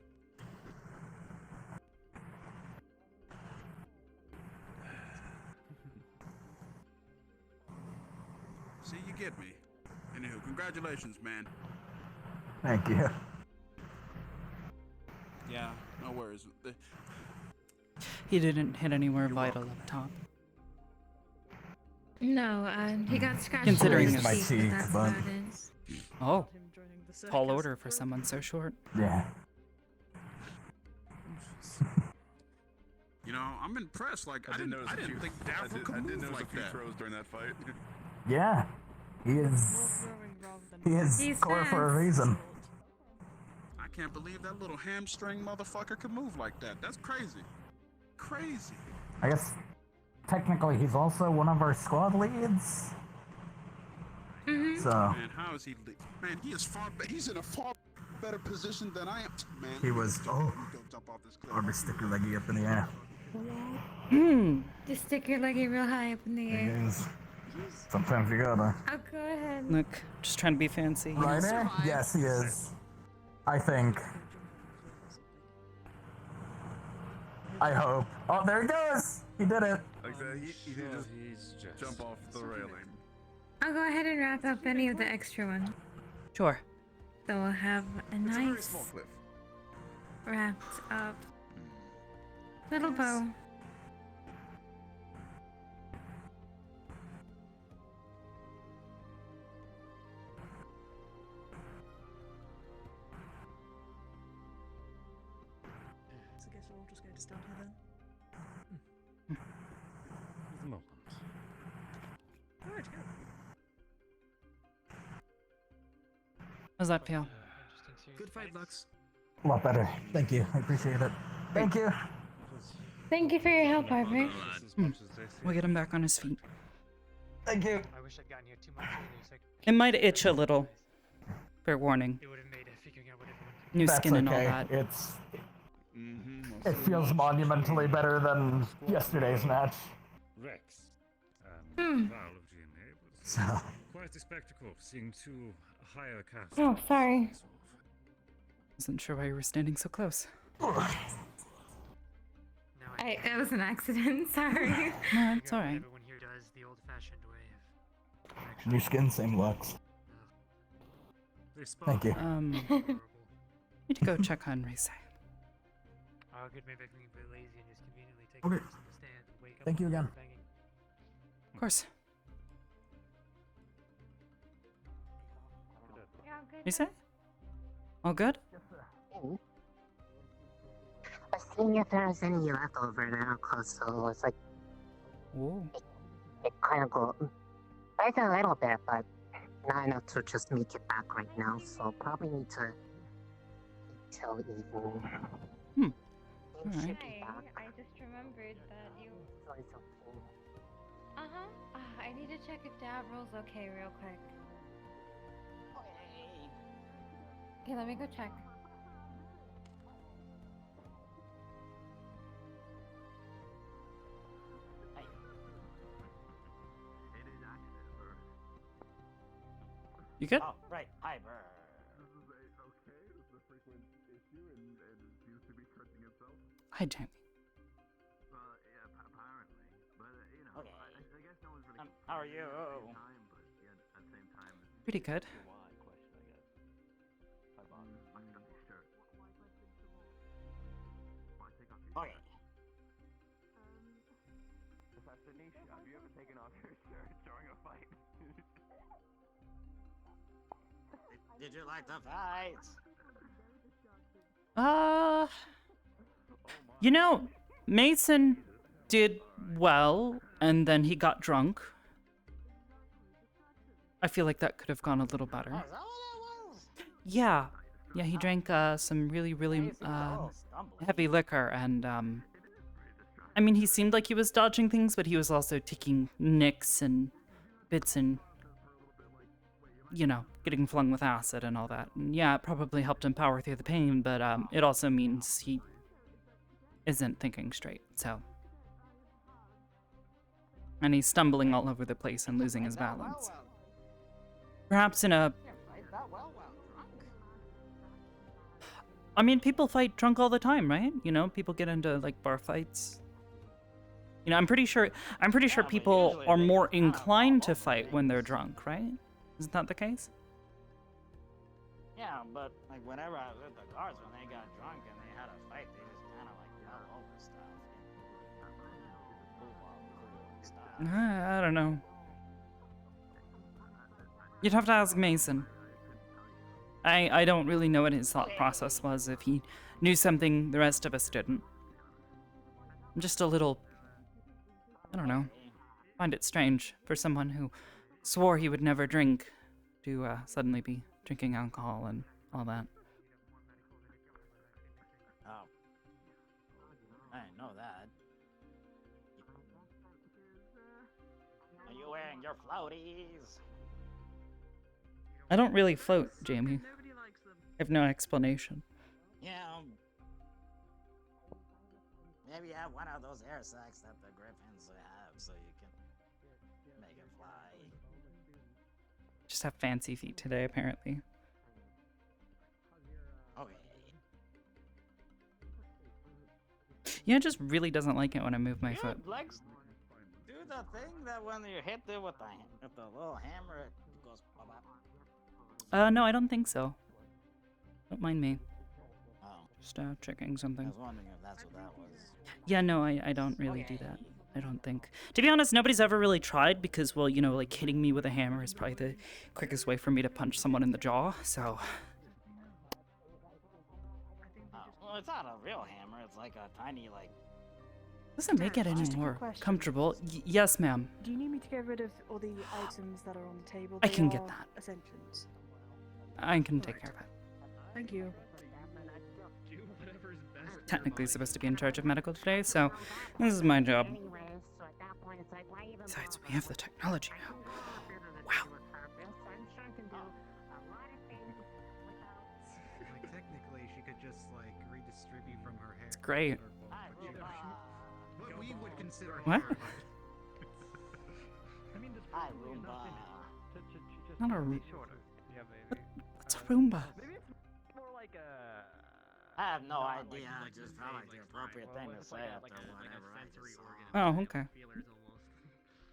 See, you get me. Anywho, congratulations, man. Thank you. Yeah, no worries. He didn't hit anywhere vital up top. No, he got scratched. Considering on his his cheek, that's but... about it. Oh, tall order for someone so short. Yeah. You know, I'm impressed. Like, I didn't think Daffodil could I did move notice like a few that. throws during that fight. Yeah. He is He's core for a fast. reason. I can't believe that little hamstring motherfucker could move like that. That's crazy. Crazy. I guess technically he's also one of our squad leads. So Man, how is he? Man, he is he's in a far better position than I am. Man, he was. Let me go jump off this cliff. Arbor stick your leggy up in the air. Just stick your leggy real high up in the It air. is. Sometimes you gotta. Oh, go ahead. Look, just trying to be fancy. Right there? Yes, he is. I think. I hope. Oh, there he goes! He did it. Like that, he did just jump off the railing. I'll go ahead and wrap up any of the extra ones. Sure. So we'll have a It's a very nice small cliff. wrapped up little bow. So I guess we're all just going to stand here then. For the moment. Alright, go. How's that feel? Good fight, Lux. A lot better. Thank you. I appreciate it. Thank you. Thank you for your help, Arbor. We'll get him back on his feet. Thank you. I wish I'd gotten here too much earlier. It might itch a little. Fair warning. It would have made figuring out what everyone. New That's skin and all okay. that. It feels monumentally better than yesterday's match. Rex. Hmm. Val of GMA was So. quite a spectacle, seeing two higher casts. Oh, sorry. Wasn't sure why you were standing so close. It was an accident. Sorry. No, it's alright. Everyone here does the old-fashioned way New skin, same looks. Thank you. Need to go check on Rise. Oh, good. Maybe I can be lazy and just conveniently take Okay. a from the stand and wake up. Thank you when again. they're banging. Of course. You say? All good? I seeing if there's any left over now, cause so it's like Whoa. it kind of go. There's a little bit, but not enough to just make it back right now. So probably need to wait till evening. Hmm. Things should be Hi, back. I just remembered that you. So it's okay. I need to check if Dad rolls okay real quick. Okay, let me go check. You good? Oh, right, Arbor. Hi, Jamie. Okay. How are you? Pretty good. Okay. Professor Nisha, have you ever taken off your shirt during a fight? Did you like the fight? You know, Mason did well, and then he got drunk. I feel like that could have gone a little better. Oh, is that what that was? Yeah. Yeah, he drank some really, really heavy liquor, and I mean, he seemed like he was dodging things, but he was also taking nicks and bits and, you know, getting flung with acid and all that. And yeah, it probably helped him power through the pain, but it also means he isn't thinking straight, so. And he's stumbling all over the place and losing his balance. Perhaps in a... I mean, people fight drunk all the time, right? You know, people get into, like, bar fights. You know, I'm pretty sure people are more inclined to fight when they're drunk, right? Isn't that the case? Yeah, but like whenever I was with the guards, when they got drunk and they had a fight, they just kind of like fell over stuff. I don't know. You'd have to ask Mason. I don't really know what his thought process was, if he knew something the rest of us didn't. I'm just a little... I don't know. Find it strange for someone who swore he would never drink to suddenly be drinking alcohol and all that. Oh. I didn't know that. Are you wearing your floaties? I don't really float, Jamie. I have no explanation. Yeah. Maybe have one of those air sacs that the griffins have so you can make it fly. Just have fancy feet today, apparently. Okay. Yeah, it just really doesn't like it when I move my Yeah, foot. legs do the thing that when you hit it with the little hammer, it goes bop. No, I don't think so. Don't mind me. Oh. Just checking I something. was wondering if that's what that was. Yeah, no, I don't really do that. I don't think. To be honest, nobody's ever really tried because, well, you know, like hitting me with a hammer is probably the quickest way for me to punch someone in the jaw, so. Well, it's not a real hammer. It's like a tiny, like... Doesn't make it any Just a quick more question. comfortable. Yes, ma'am. Do you need me to get rid of all the items that are on the table? I They can get are that. Ascensions. I can take care of it. Thank you. Technically supposed to be in charge of medical today, so this is my job. Besides, we have the technology now. Wow. Like, technically, she could just, like, redistribute from her hair. It's great. What we would consider What? hair, Hi, Roomba. Not a What's a Roomba? I have no idea. I just felt like the appropriate thing to say after whatever I just saw. Oh, okay.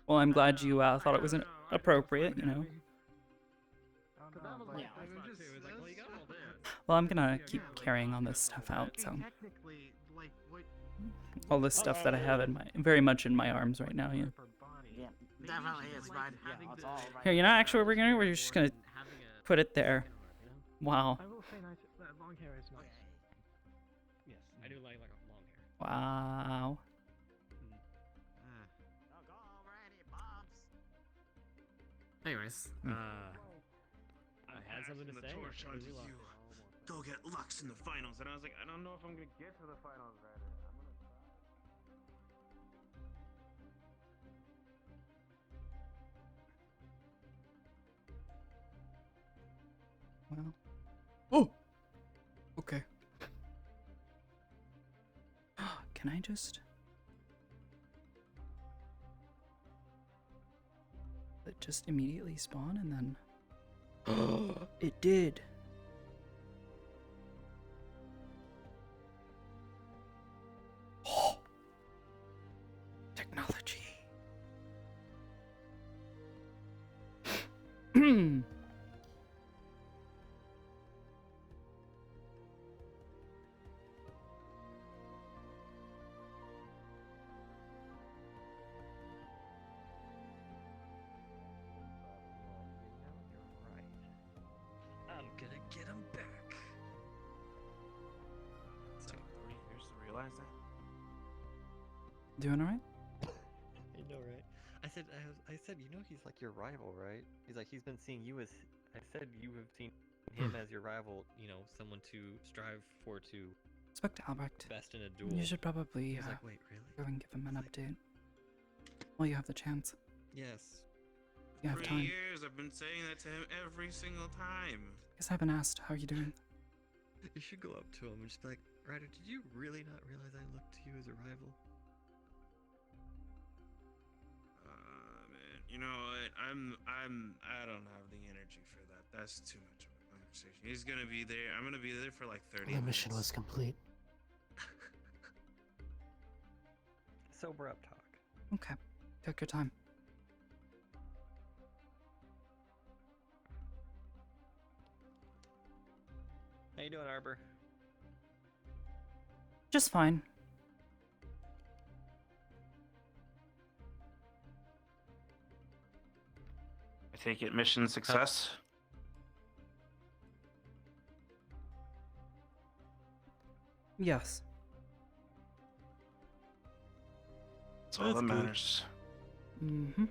Well, I'm glad you thought it was appropriate, you know. Yeah. Well, I'm gonna keep carrying all this stuff out, so. All this stuff that I have very much in my arms right now, yeah. Yeah, definitely it's right. Yeah, it's all right. Here, you know, actually what we're gonna do? We're just gonna put it there. Wow. I will say nice, long hair is nice. Yes, I do like a long hair. Wow. Anyways, I had something to Passing the say. torch I onto completely lost you. it. Go get Lux in the finals. And I was like, I don't know if I'm gonna get to the finals, Ryder. I'm gonna try. Well. Oh! Okay. Can I just... It just immediately spawn and then... It did! Technology. I'm gonna get him back. It's like 3 years to realize that. Doing alright? I know, right? I said, you know, he's like your rival, right? He's like, he's been seeing you as. I said you have seen him as your rival. You know, someone to strive for to. Spoke to Albrecht. Best in a duel. You should probably He was like, wait, really? go and give him an update. While you have the chance. Yes. You have 3 time. years. I've been saying that to him every single time. Guess I haven't asked, how are you doing? You should go up to him and just be like, Ryder, did you really not realize I looked to you as a rival? Man, you know what? I don't have the energy for that. That's too much of a conversation. He's gonna be there. I'm gonna be there for like 30 The minutes. mission was complete. Sober up talk. Okay. Take your time. How you doing, Arbor? Just fine. I take it mission success. Yes. That's all that matters. Mm-hmm.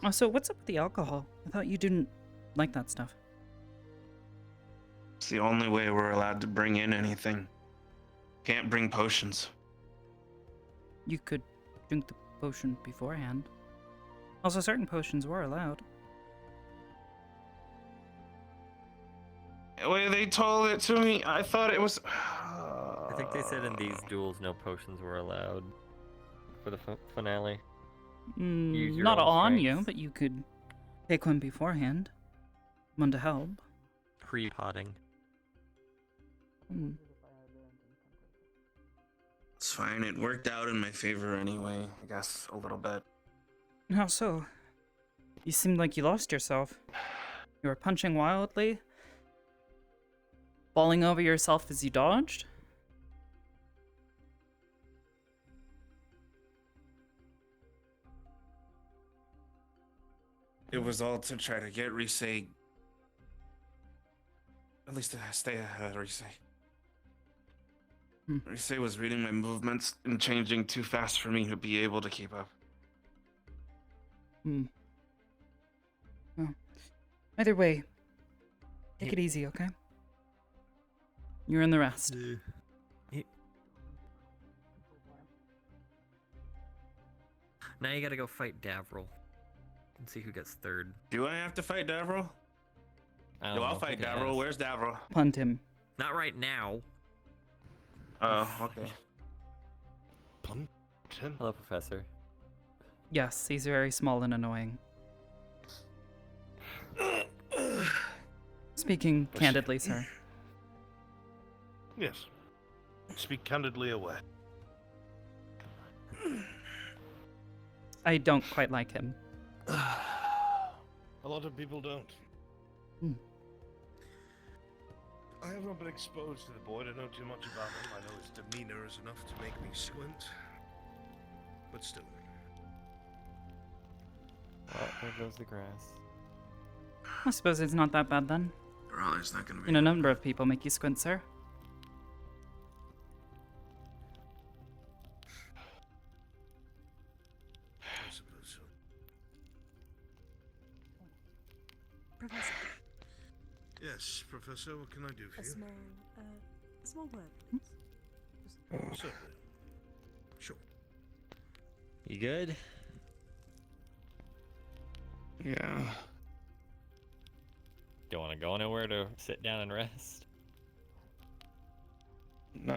Oh, so what's up with the alcohol? I thought you didn't like that stuff. It's the only way we're allowed to bring in anything. Can't bring potions. You could drink the potion beforehand. Also, certain potions were allowed. The way they told it to me, I thought it was... I think they said in these duels no potions were allowed for the finale. Use your Not own on strength. you, but you could take one beforehand. One to help. Pre-potting. Hmm. It's fine. It worked out in my favor anyway. I guess a little bit. How so? You seemed like you lost yourself. You were punching wildly, falling over yourself as you dodged. It was all to try to get Rise. At least to stay ahead of Rise. Rise was reading my movements and changing too fast for me to be able to keep up. Well, either way, take it easy, okay? You're in the rest. Now you gotta go fight Davril and see who gets third. Do I have to fight Davril? Yo, I'll fight Davril. Where's Davril? Punt him. Not right now. Oh, okay. Punt him? Hello, Professor. Yes, he's very small and annoying. Speaking candidly, sir. Yes. Speak candidly away. I don't quite like him. A lot of people don't. Hmm. I have not been exposed to the boy to know too much about him. I know his demeanor is enough to make me squint. But still. Oh, there goes the grass. I suppose it's not that bad then. Raleigh's not gonna be. You know, a number of people make you squint, sir. I suppose so. Professor, Yes, Professor, what can I do for a you? small word, please. Certainly. Sure. You good? Yeah. Don't want to go anywhere to sit down and rest? No,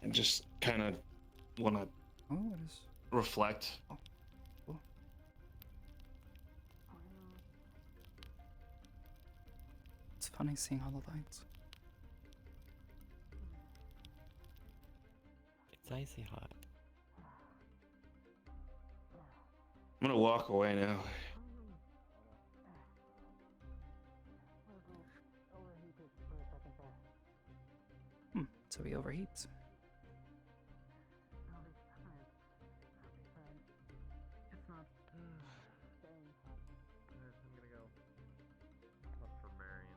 I just kind of want to Oh, what is? reflect. It's funny seeing all the lights. It's icy hot. I'm gonna walk away now. So he overheats. I'm gonna go look for Marion.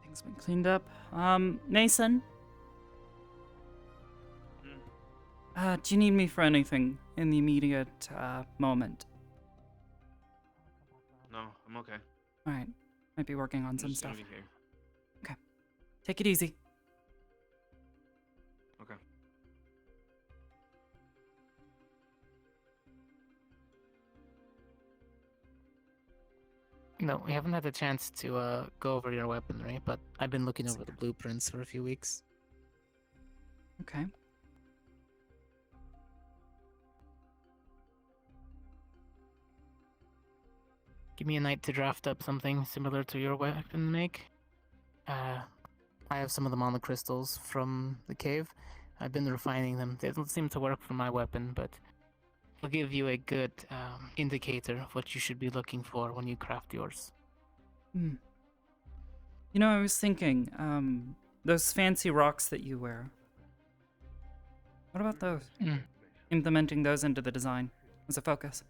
Things been cleaned up. Mason? Do you need me for anything in the immediate, moment? No, I'm okay. Alright. Might be working on I'm some just gonna stuff. be here. Okay. Take it easy. Okay. No, we haven't had a chance to go over your weaponry, but I've been looking over the blueprints for a few weeks. Okay. Give me a night to draft up something similar to your weapon make. I have some of the monocrystals from the cave. I've been refining them. They don't seem to work for my weapon, but it'll give you a good indicator of what you should be looking for when you craft yours. Hmm. You know, I was thinking, those fancy rocks that you wear. What about those? Implementing those into the design as a focus.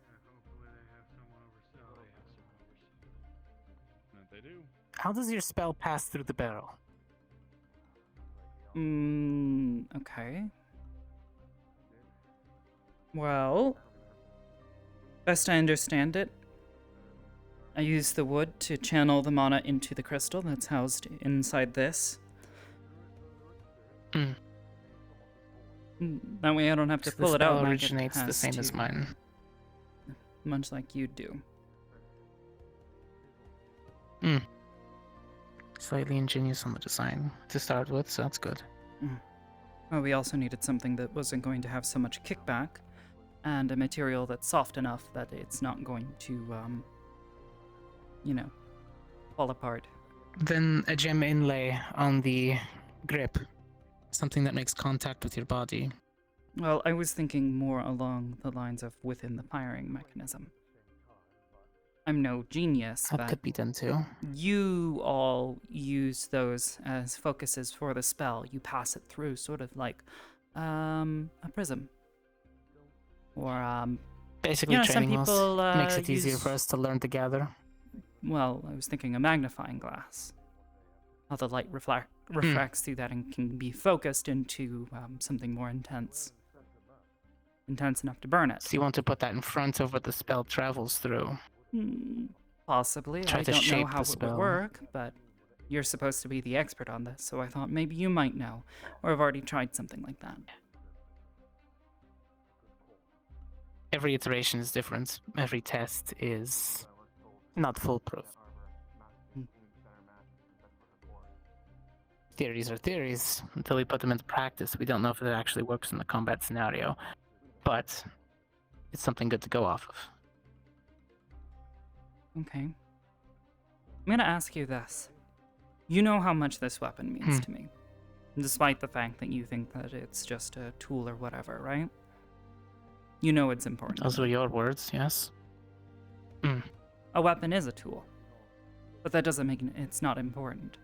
They do. How does your spell pass through the barrel? Okay. Well, best I understand it, I use the wood to channel the mana into the crystal that's housed inside this. That way I don't have to So pull the it out. spell when I originates get the same past as you. mine. Much like you do. Slightly ingenious on the design to start with, so that's good. Well, we also needed something that wasn't going to have so much kickback, and a material that's soft enough that it's not going to, you know, fall apart. Then a gem inlay on the grip. Something that makes contact with your body. Well, I was thinking more along the lines of within the firing mechanism. I'm no genius, That but could be done too. you all use those as focuses for the spell. You pass it through, sort of like a prism. Or, Basically, you know, some training people wheels makes it easier use- for us to learn to gather. Well, I was thinking a magnifying glass. How the light refracts through that and can be focused into something more intense. Intense enough to burn it. So you want to put that in front of what the spell travels through. Possibly. Try I to don't know shape how the it would spell. work, but you're supposed to be the expert on this, so I thought maybe you might know, or have already tried something like that. Every iteration is different. Every test is not foolproof. Theories are theories. Until we put them into practice, we don't know if it actually works in the combat scenario. But it's something good to go off of. Okay. I'm gonna ask you this. You know how much this weapon means to me, despite the fact that you think that it's just a tool or whatever, right? You know it's important. Those were your words, yes? A weapon is a tool, but that doesn't mean it's not important.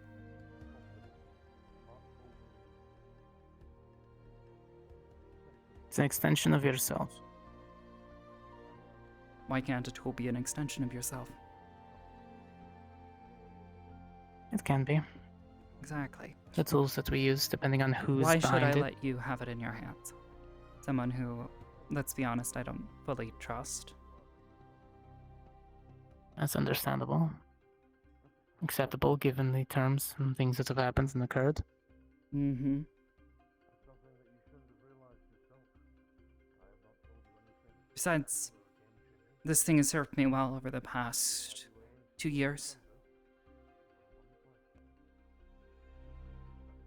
It's an extension of yourself. Why can't a tool be an extension of yourself? It can be. Exactly. The tools that we use, depending on who's Why should I behind it. let you have it in your hands? Someone who, let's be honest, I don't fully trust. That's understandable. Acceptable given the terms and things that have happened and occurred. Mm-hmm. Besides, this thing has served me well over the past 2 years.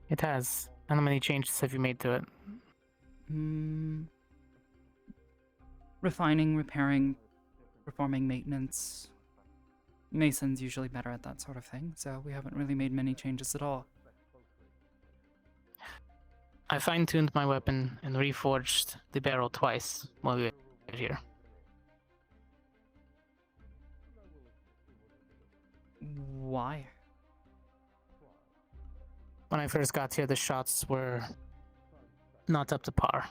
It has. How many changes have you made to it? Refining, repairing, performing maintenance. Mason's usually better at that sort of thing, so we haven't really made many changes at all. I fine-tuned my weapon and reforged the barrel twice while we were here. Why? When I first got here, the shots were not up to par.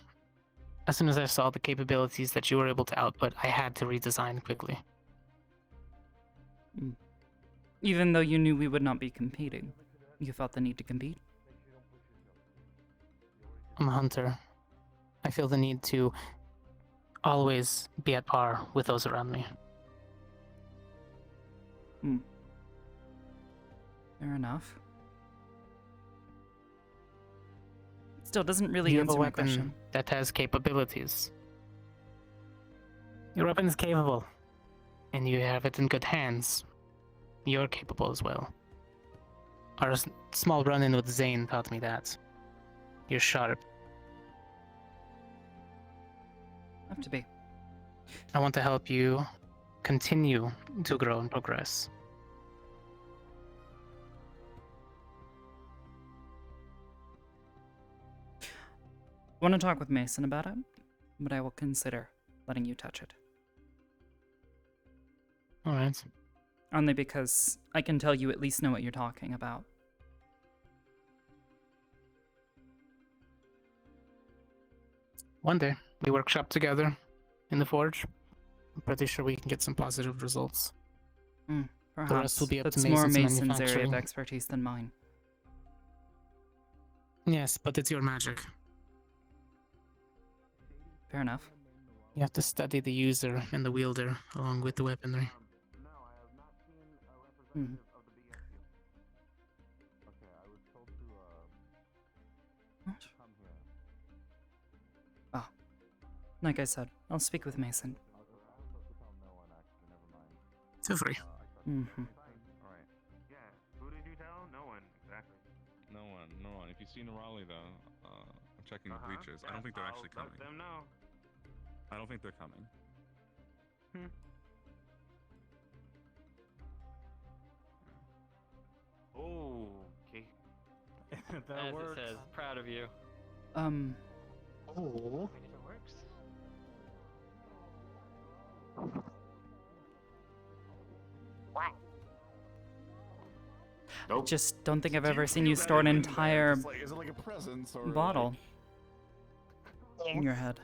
As soon as I saw the capabilities that you were able to output, I had to redesign quickly. Even though you knew we would not be competing, you felt the need to compete? I'm a hunter. I feel the need to always be at par with those around me. Fair enough. Still doesn't really You have a answer my weapon question. that has capabilities. Your weapon is capable, and you have it in good hands. You're capable as well. Our small run-in with Zane taught me that. You're sharp. Have to be. I want to help you continue to grow and progress. I want to talk with Mason about it, but I will consider letting you touch it. Alright. Only because I can tell you at least know what you're talking about. One day, we workshop together in the forge. I'm pretty sure we can get some positive results. Perhaps. The rest will be up That's to more Mason's Mason's area of manufacturing. expertise than mine. Yes, but it's your magic. Fair enough. You have to study the user and the wielder along with the weaponry. Oh. Like I said, I'll speak with Mason. Feel free. Alright. Yeah, who did you tell? No one, exactly. No one. If you see Raleigh though, I'm checking the bleachers. I don't think they're actually coming. Let them know. I don't think they're coming. Oh, okay. That As works. it says, proud of you. Oh. It works. What? I just don't think I've ever seen you store an entire Is it like a present or bottle in your head.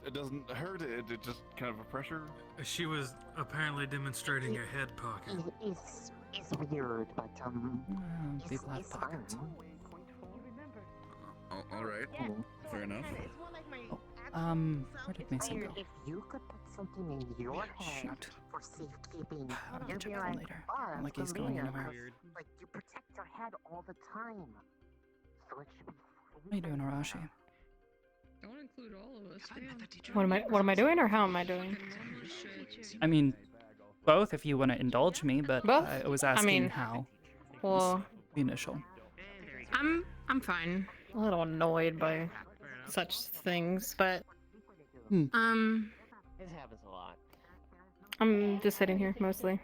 It doesn't hurt. It just kind of a pressure. She was apparently demonstrating a head pocket. It's weird, but People have pockets. All right. Fair enough. Where did Mason go? If you could put something in your head for safekeeping, I'll you'd check be that like, later. "Oh, Not like he's going convenient." anywhere. Like you protect your head all the time, so it should be. What are you doing, Arashi? Don't include all of us. What am I doing, or how am I doing? I mean, both if you want to indulge me, but Both? I was I asking mean, how. Well, The initial. I'm fine. A little annoyed by such things, but This happens a lot. I'm just sitting here mostly.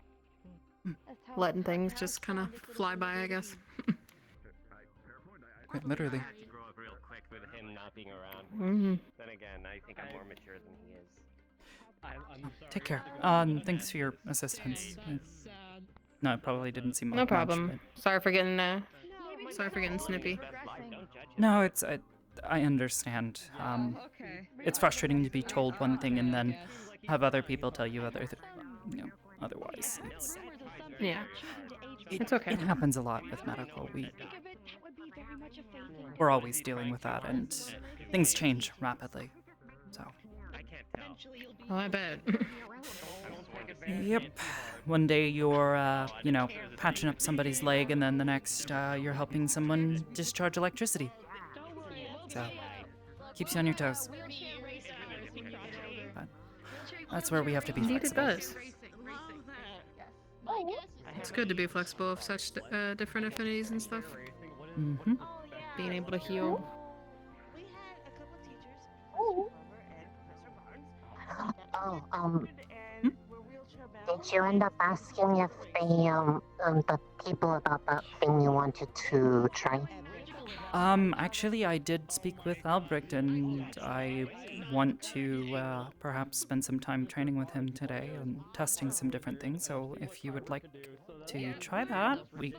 Letting things just kind of fly by, I guess. Quite literally. I had to grow up real quick with him not being around. Mhm. Then again, I think I'm more mature than he is. Take care. Thanks for your assistance. No, it probably didn't seem like No problem. much, Sorry for getting snippy. but... No, it's I understand. It's frustrating to be told one thing and then have other people tell you otherwise. Yeah. It's okay. It happens a lot with medical. We're always dealing with that, and things change rapidly. So. Oh, I bet. Yep. One day you're, patching up somebody's leg, and then the next, you're helping someone discharge electricity. So, keeps you on your toes. But that's where we have to be Indeed, flexible. it does. It's good to be flexible with such different affinities and stuff. Mm-hmm. Being able to heal. Did you end up asking if the people about that thing you wanted to try? Actually, I did speak with Albrecht, and I want to perhaps spend some time training with him today and testing some different things. So if you would like to try that, we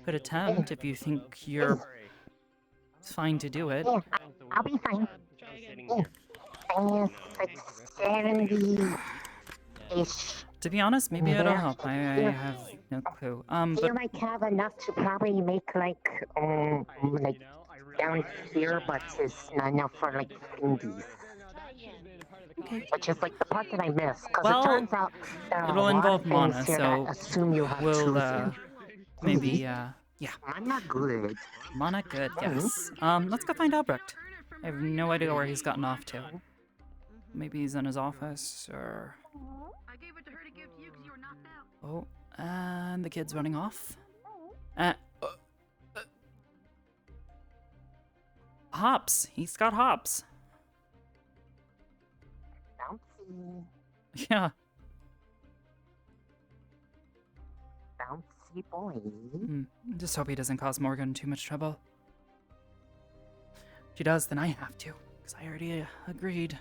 could attempt if you think you're fine to do it. Yeah, I'll be fine. Like 70-ish. To be honest, maybe it'll help. I have no clue. Feel But like have enough to probably make like down here, but it's not enough for like fingies. Okay. Which is like the part that I missed, because Well, it turns out there are it'll a lot involve of mana, things here so that assume you have we'll tools in. maybe yeah. Mana good. Mana good, yes. Let's go find Albrecht. I have no idea where he's gotten off to. Maybe he's in his office, or... Oh, and the kid's running off. Hops! He's got hops. Bouncy. Yeah. Bouncy boy. Just hope he doesn't cause Morgan too much trouble. If he does, then I have to, because I already agreed.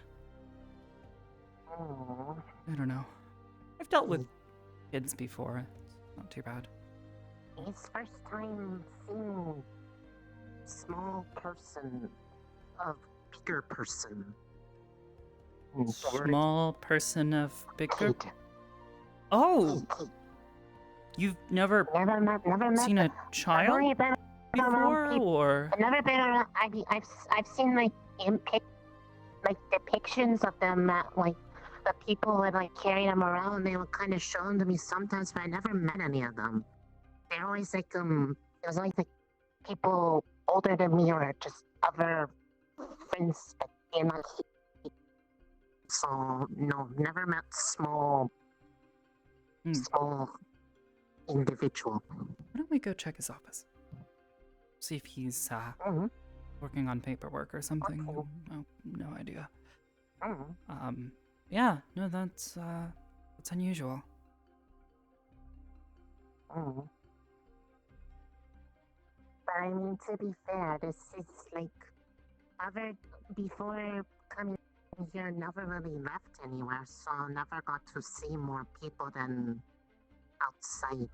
Aww. I don't know. I've dealt with kids before. It's not too bad. His first time seeing small person of bigger person. Small person of bigger... Oh! You've never seen a child before, or... I've never been around... I've seen like depictions of them that like the people would like carry them around. They would kind of show them to me sometimes, but I never met any of them. They're always like it was always like people older than me or just other friends that came out here. So no, never met small individual. Why don't we go check his office? See if he's working on paperwork or something. Oh, no idea. Yeah, no, that's unusual. But I mean, to be fair, this is like before coming here, never really left anywhere, so never got to see more people than outside.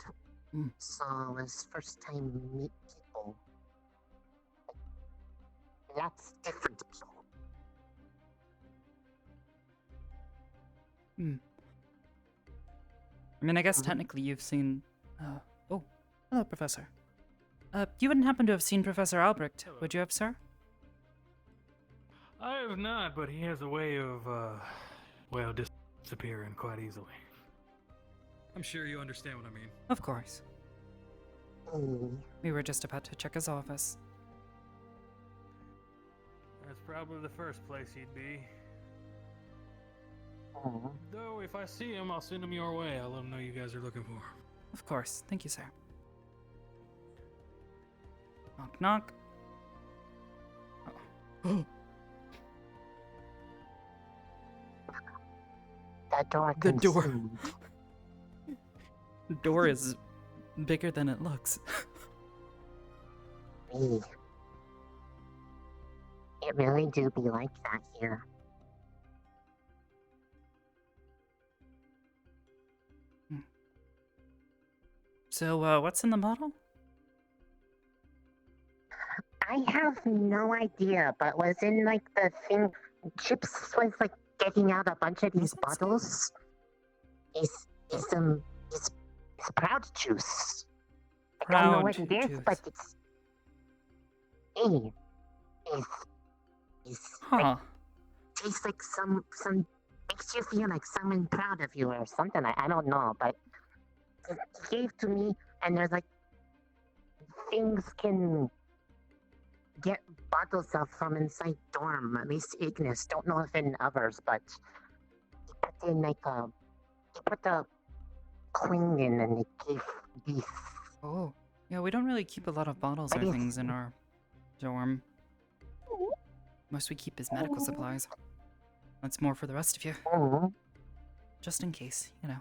So it was first time meet people. Lots different people. I mean, I guess technically you've seen... oh, hello, Professor. You wouldn't happen to have seen Professor Albrecht, would you have, sir? I have not, but he has a way of, disappearing quite easily. I'm sure you understand what I mean. Of course. We were just about to check his office. That's probably the first place he'd be. Though, if I see him, I'll send him your way. I'll let him know you guys are looking for him. Of course. Thank you, sir. Knock, knock. Oh. The door The door. consumed. The door is bigger than it looks. Me. It really do be like that here. So, what's in the bottle? I have no idea, but was in like the thing. Chips was like getting out a bunch of these bottles. Is proud juice. I don't know what it is, juice. but it's is Huh. like, tastes like some makes you feel like someone proud of you or something. I don't know, but it gave to me, and there's like things can get bottles of from inside dorm. At least Ignis. Don't know if in others, but he put in like he put the queen in, and it gave these. Oh. Yeah, we don't really keep a lot of bottles or things in our dorm. Most we keep is medical supplies. That's more for the rest of you. Just in case, you know.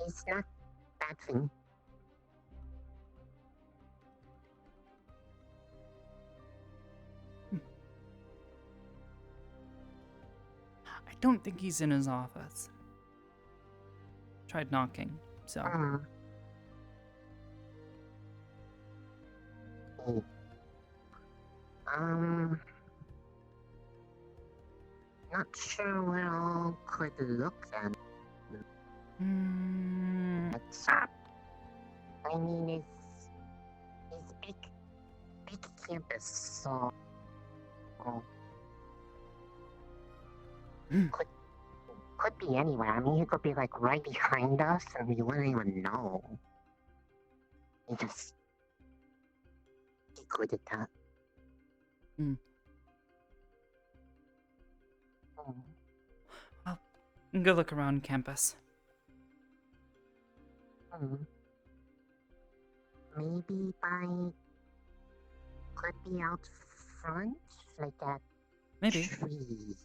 It's not bad thing. I don't think he's in his office. Tried knocking, so. Not sure where all could look then. But, I mean, it's big campus, so could be anywhere. I mean, it could be like right behind us, and we wouldn't even know. We just be good at that. Well, go look around campus. Maybe could be out front, like that Maybe. tree.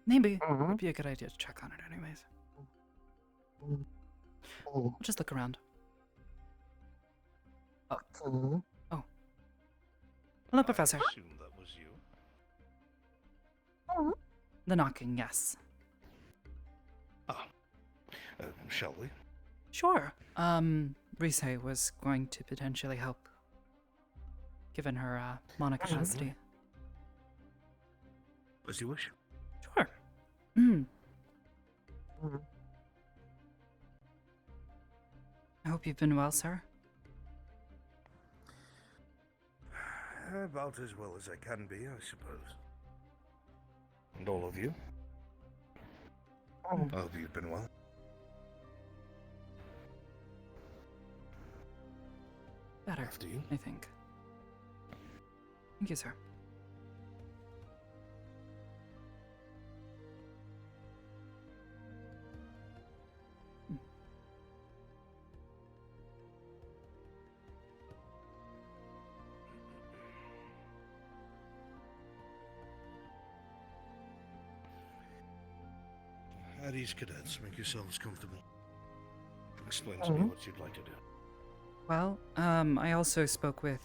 Maybe. Would be a good idea to check on it anyways. We'll just look around. Oh. Oh. Hello, Professor. I assume that was you. The knocking, yes. Shall we? Sure. Rise was going to potentially help, given her mana capacity. As you wish. Sure. I hope you've been well, sir. About as well as I can be, I suppose. And all of you? I hope you've been well. Better, After you. I think. Thank you, sir. At ease, cadets. Make yourselves comfortable. Explain to me what you'd like to do. Well, I also spoke with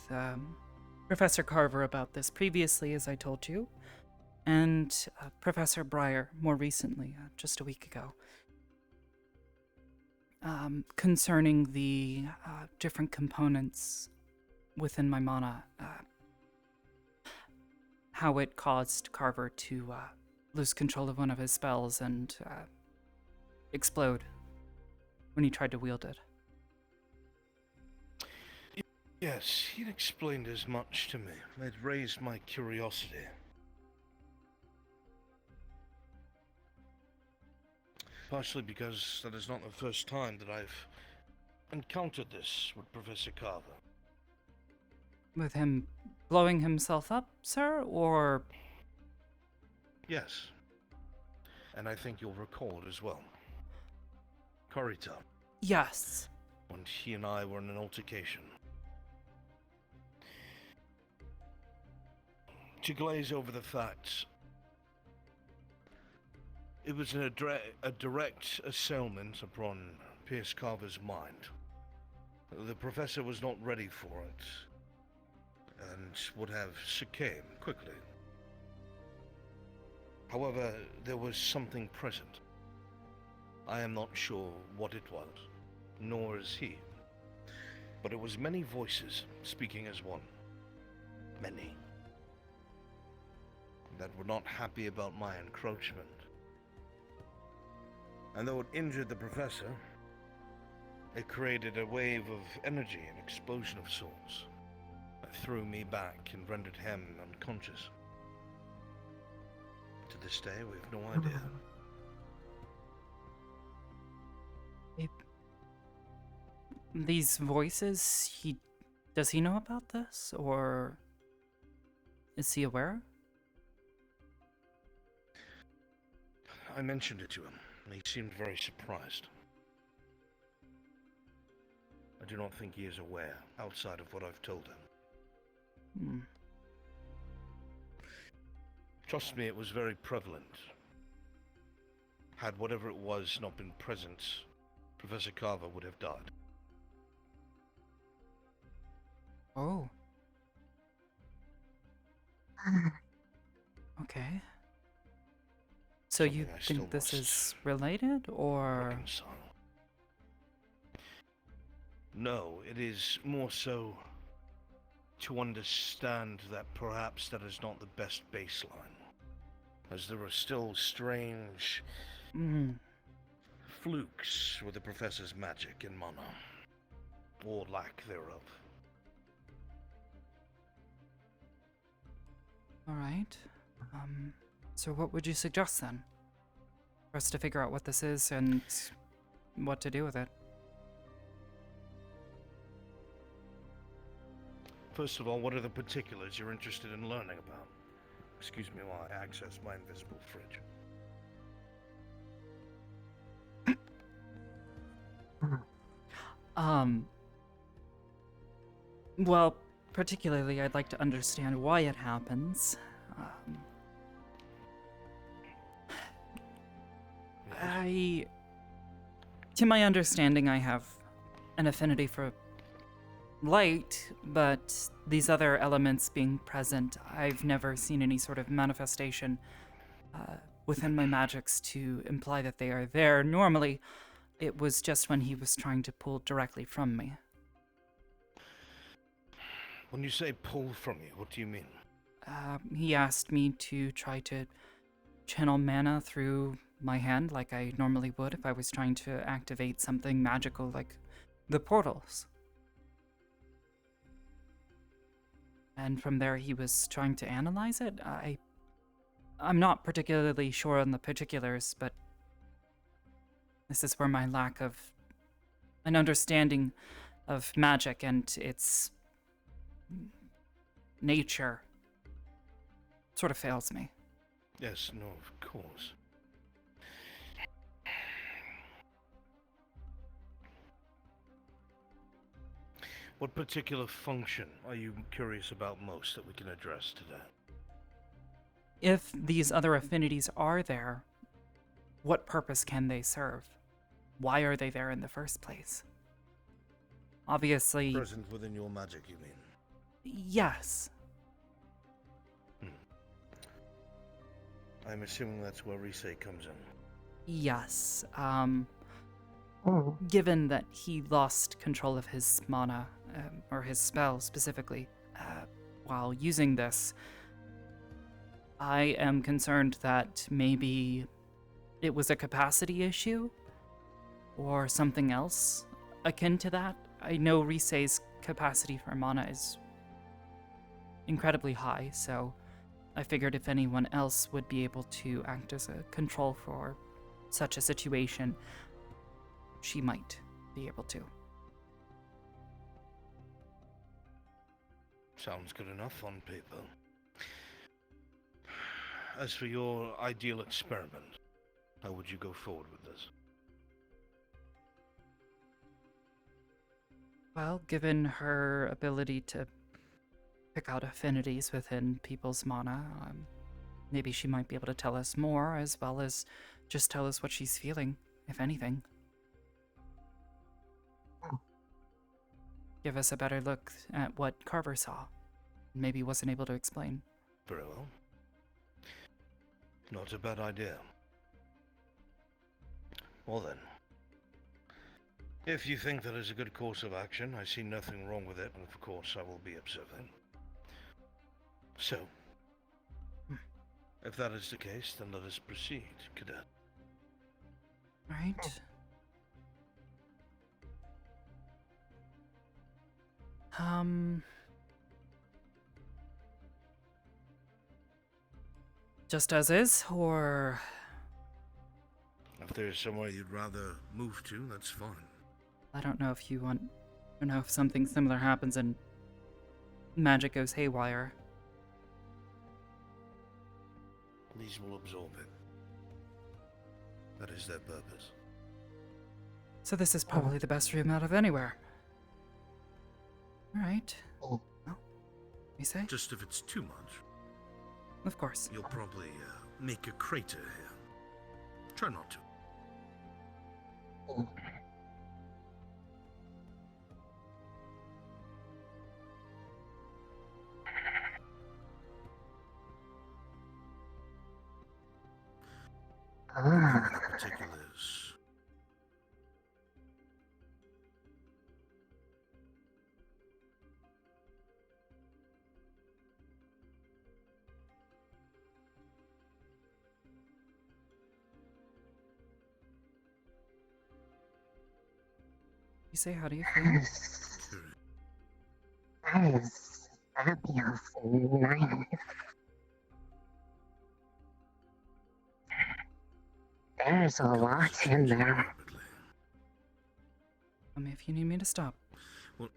Professor Carver about this previously, as I told you, and Professor Breyer more recently, just a week ago, concerning the different components within my mana, how it caused Carver to lose control of one of his spells and explode when he tried to wield it. Yes, he'd explained as much to me. It raised my curiosity. Partially because that is not the first time that I've encountered this with Professor Carver. With him blowing himself up, sir, or... Yes. And I think you'll recall it as well. Korita. Yes. When he and I were in an altercation. To glaze over the facts, It was a direct assailant upon Pierce Carver's mind. The professor was not ready for it, and would have succumbed quickly. However, there was something present. I am not sure what it was, nor is he. But it was many voices speaking as one. Many. That were not happy about my encroachment. And though it injured the professor, it created a wave of energy, an explosion of sorts, that threw me back and rendered him unconscious. To this day, we have no idea. These voices, does he know about this, or is he aware? I mentioned it to him, and he seemed very surprised. I do not think he is aware, outside of what I've told him. Trust me, it was very prevalent. Had whatever it was not been present, Professor Carver would have died. Oh. Okay. So you think this is related, or? No, it is more so to understand that perhaps that is not the best baseline, as there are still strange flukes with the Professor's magic and mana, or lack thereof. Alright. So what would you suggest then? For us to figure out what this is and what to do with it? First of all, what are the particulars you're interested in learning about? Excuse me while I access my invisible fridge. Well, particularly I'd like to understand why it happens. To my understanding, I have an affinity for light, but these other elements being present, I've never seen any sort of manifestation within my magics to imply that they are there. Normally, it was just when he was trying to pull directly from me. When you say pull from you, what do you mean? He asked me to try to channel mana through my hand like I normally would if I was trying to activate something magical like the portals. And from there he was trying to analyze it. I'm not particularly sure on the particulars, but this is where my lack of an understanding of magic and its nature sort of fails me. Yes, no, of course. What particular function are you curious about most that we can address today? If these other affinities are there, what purpose can they serve? Why are they there in the first place? Obviously... Present within your magic, you mean? Yes. I'm assuming that's where Risei comes in. Yes. Given that he lost control of his mana, or his spell specifically, while using this, I am concerned that maybe it was a capacity issue, or something else akin to that. I know Risei's capacity for mana is incredibly high, so I figured if anyone else would be able to act as a control for such a situation, she might be able to. Sounds good enough on paper. As for your ideal experiment, how would you go forward with this? Well, given her ability to pick out affinities within people's mana, maybe she might be able to tell us more, as well as just tell us what she's feeling, if anything. Give us a better look at what Carver saw. Maybe wasn't able to explain. Very well. Not a bad idea. Well then. If you think that is a good course of action, I see nothing wrong with it, and of course I will be observing. So, if that is the case, then let us proceed, Cadet. Right. Just as is, or... If there's somewhere you'd rather move to, that's fine. I don't know if you want... I don't know if something similar happens and magic goes haywire. These will absorb it. That is their purpose. So this is probably the best room out of anywhere. Alright. Well, you say? Just if it's too much. Of course. You'll probably make a crater here. Try not to. Particulars. You say, how do you feel? That is fabulous and nice. There's a lot in there. Tell me if you need me to stop. Well,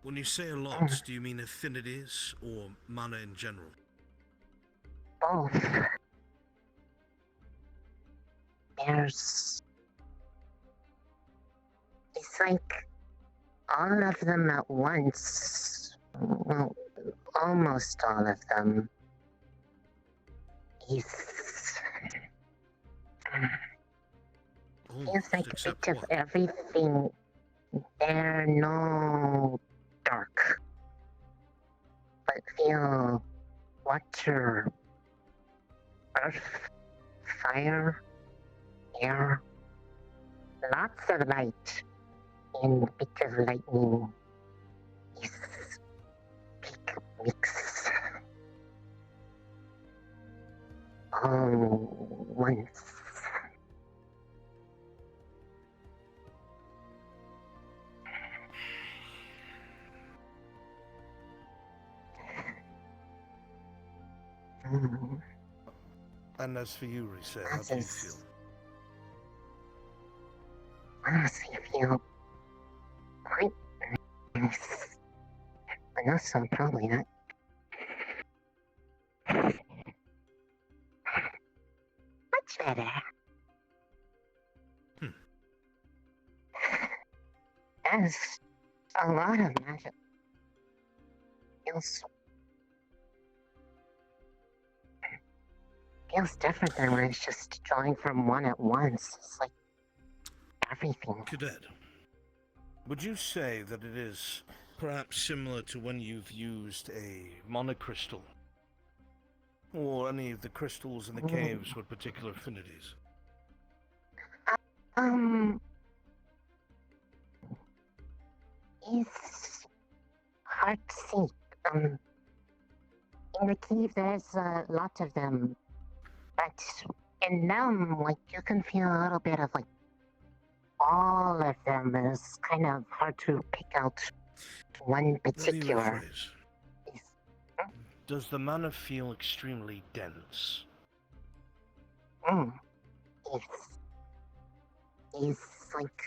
when you say a lot, do you mean affinities or mana in general? Both. There's... It's like all of them at once. Well, almost all of them. Feels like a bit of everything. They're no dark, but feel water, earth, fire, air, lots of light, and a bit of lightning. This big mix. All once. And as for you, Rise, how do you feel? Honestly, I feel quite nice. But also probably not. Much better. That's a lot of magic. Feels different than when it's just drawing from one at once. It's like everything. Cadet, would you say that it is perhaps similar to when you've used a monocrystal? Or any of the crystals in the caves with particular affinities? It's hard to see. In the cave there's a lot of them. But in them, like, you can feel a little bit of, like, all of them is kind of hard to pick out one particular. Does the mana feel extremely dense? It's like...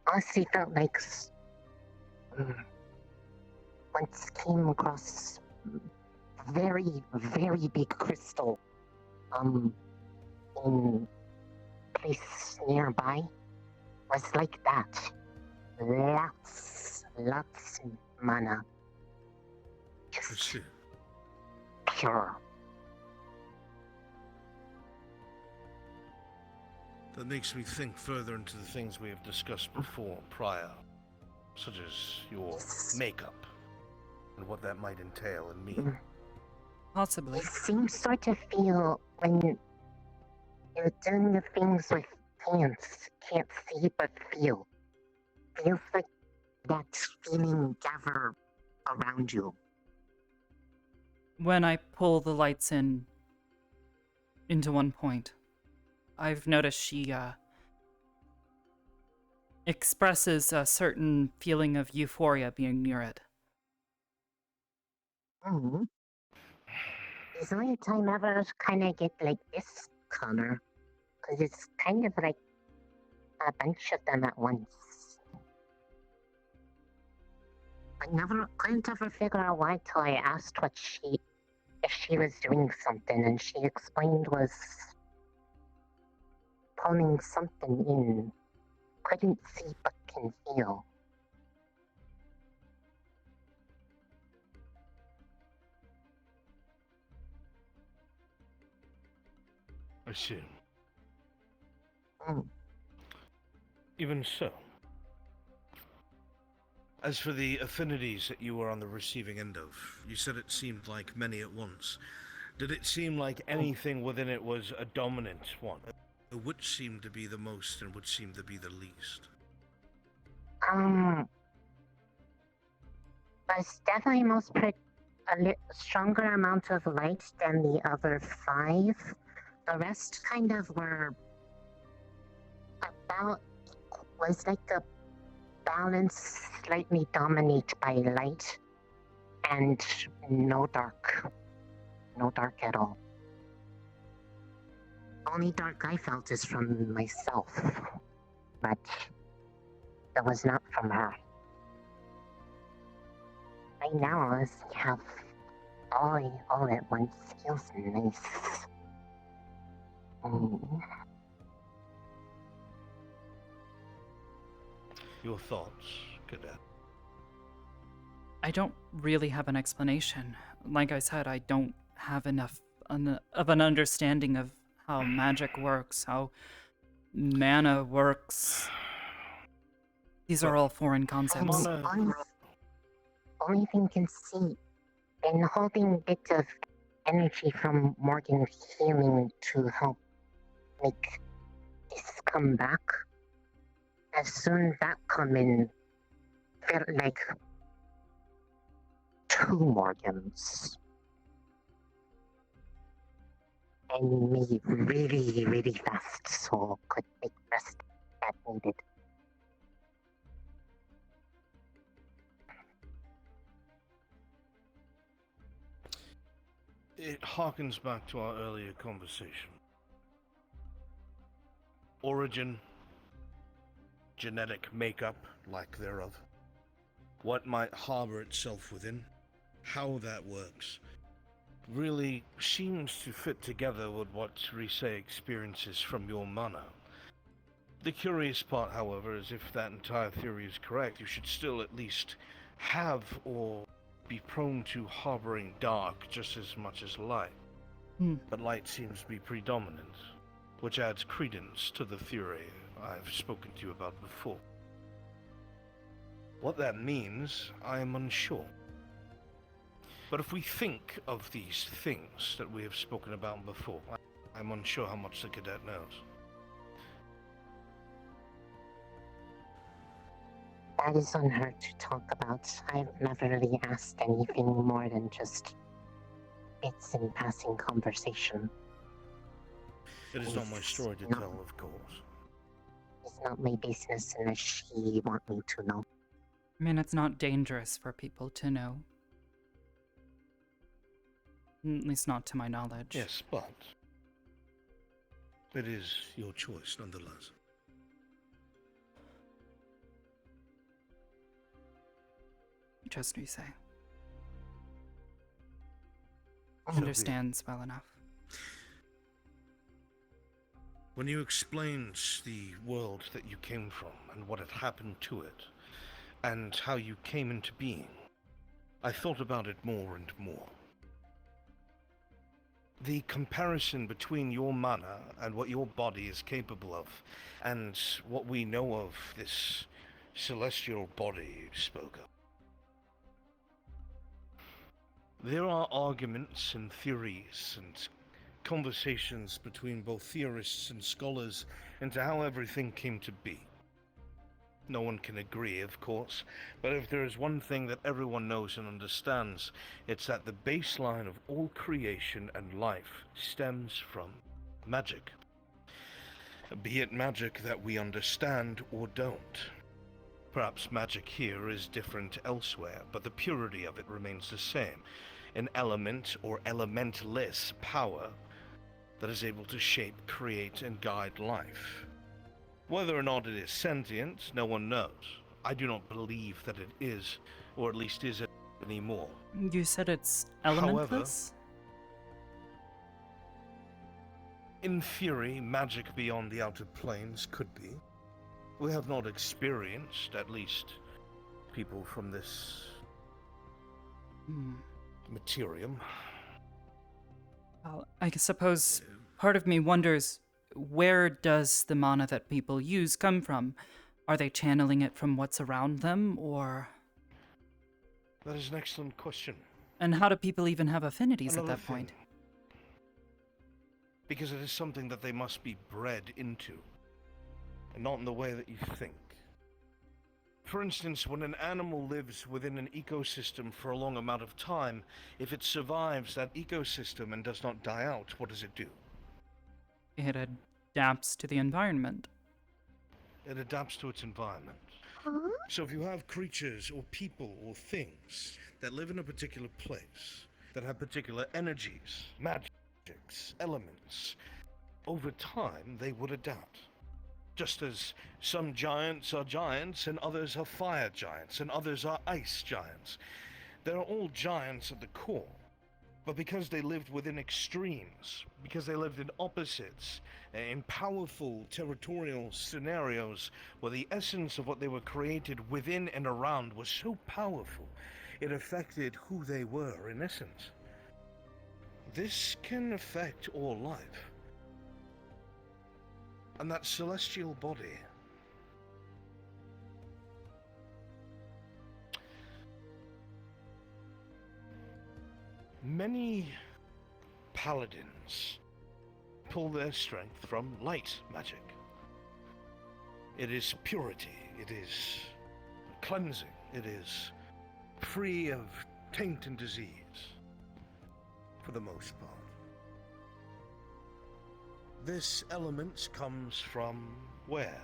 Honestly felt like... once came across... very, very big crystal, in place nearby, was like that. Lots mana. Just pure. That makes me think further into the things we have discussed before, prior, such as your makeup, and what that might entail and mean. Possibly. It seems sort of feel when you're doing the things with can't see but feel. Feels like that feeling gather around you. When I pull the lights into one point, I've noticed she expresses a certain feeling of euphoria being near it. Mm-hmm. Is the only time ever kind of get like this color, because it's kind of like a bunch of them at once. I never couldn't ever figure out why till I asked if she was doing something, and she explained was pulling something in. Couldn't see but can feel. I see. Mm. Even so. As for the affinities that you were on the receiving end of, you said it seemed like many at once. Did it seem like anything within it was a dominant one? Which seemed to be the most and which seemed to be the least? There's definitely stronger amount of light than the other 5. The rest kind of were was like a balance slightly dominated by light and no dark at all. Only dark I felt is from myself, but it was not from her. Right now, I have all at once. Feels nice. Your thoughts, Cadet? I don't really have an explanation. Like I said, I don't have enough of an understanding of how magic works, how mana works. These are all foreign concepts. Only thing can see, and holding a bit of energy from Morgan's healing to help make this come back. As soon as that come in, felt like 2 Morgans. And me really, really fast so could make rest that needed. It harkens back to our earlier conversation. Origin, genetic makeup, lack thereof, what might harbor itself within, how that works, really seems to fit together with what Rise experiences from your mana. The curious part, however, is if that entire theory is correct, you should still at least have or be prone to harboring dark just as much as light. But light seems to be predominant, which adds credence to the theory I've spoken to you about before. What that means, I am unsure. But if we think of these things that we have spoken about before, I'm unsure how much the cadet knows. That is on her to talk about. I've never really asked anything more than just bits in passing conversation. It is not my story to tell, of course. It's not my business unless she wants me to know. I mean, it's not dangerous for people to know. At least not to my knowledge. Yes, but it is your choice nonetheless. Just you say. So Understands well enough. When you explained the world that you came from and what had happened to it, and how you came into being, I thought about it more and more. the comparison between your mana and what your body is capable of, and what we know of this celestial body you spoke of. There are arguments and theories and conversations between both theorists and scholars into how everything came to be. No one can agree, of course, but if there is one thing that everyone knows and understands, it's that the baseline of all creation and life stems from magic. Be it magic that we understand or don't. Perhaps magic here is different elsewhere, but the purity of it remains the same. An element or elementless power that is able to shape, create, and guide life. Whether or not it is sentient, no one knows. I do not believe that it is, or at least is anymore. You said it's However, elementless? in theory, magic beyond the outer planes could be. We have not experienced, at least, people from this materium. Well, I suppose part of me wonders, where does the mana that people use come from? Are they channeling it from what's around them, or... That is an excellent question. And how do people even have affinities Another at that point? Because it is something that they must be bred into, and not in the way that you think. For instance, when an animal lives within an ecosystem for a long amount of time, if it survives that ecosystem and does not die out, what does it do? It adapts to the environment. It adapts to its environment. So if you have creatures or people or things that live in a particular place, that have particular energies, magics, elements, over time they would adapt. Just as some giants are giants and others are fire giants and others are ice giants. They're all giants at the core. But because they lived within extremes, because they lived in opposites, in powerful territorial scenarios where the essence of what they were created within and around was so powerful, it affected who they were in essence. This can affect all life. And that celestial body, many paladins pull their strength from light magic. It is purity, it is cleansing, it is free of taint and disease, for the most part. This element comes from where?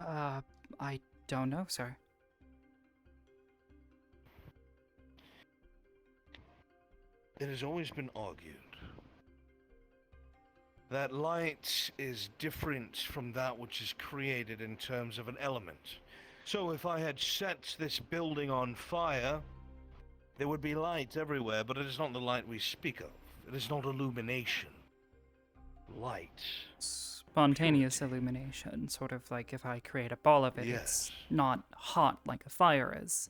I don't know, sir. It has always been argued that light is different from that which is created in terms of an element. So if I had set this building on fire, there would be light everywhere, but it is not the light we speak of. It is not illumination. Light. Spontaneous illumination, sort of like if I create a ball of it, Yes. it's not hot like a fire is.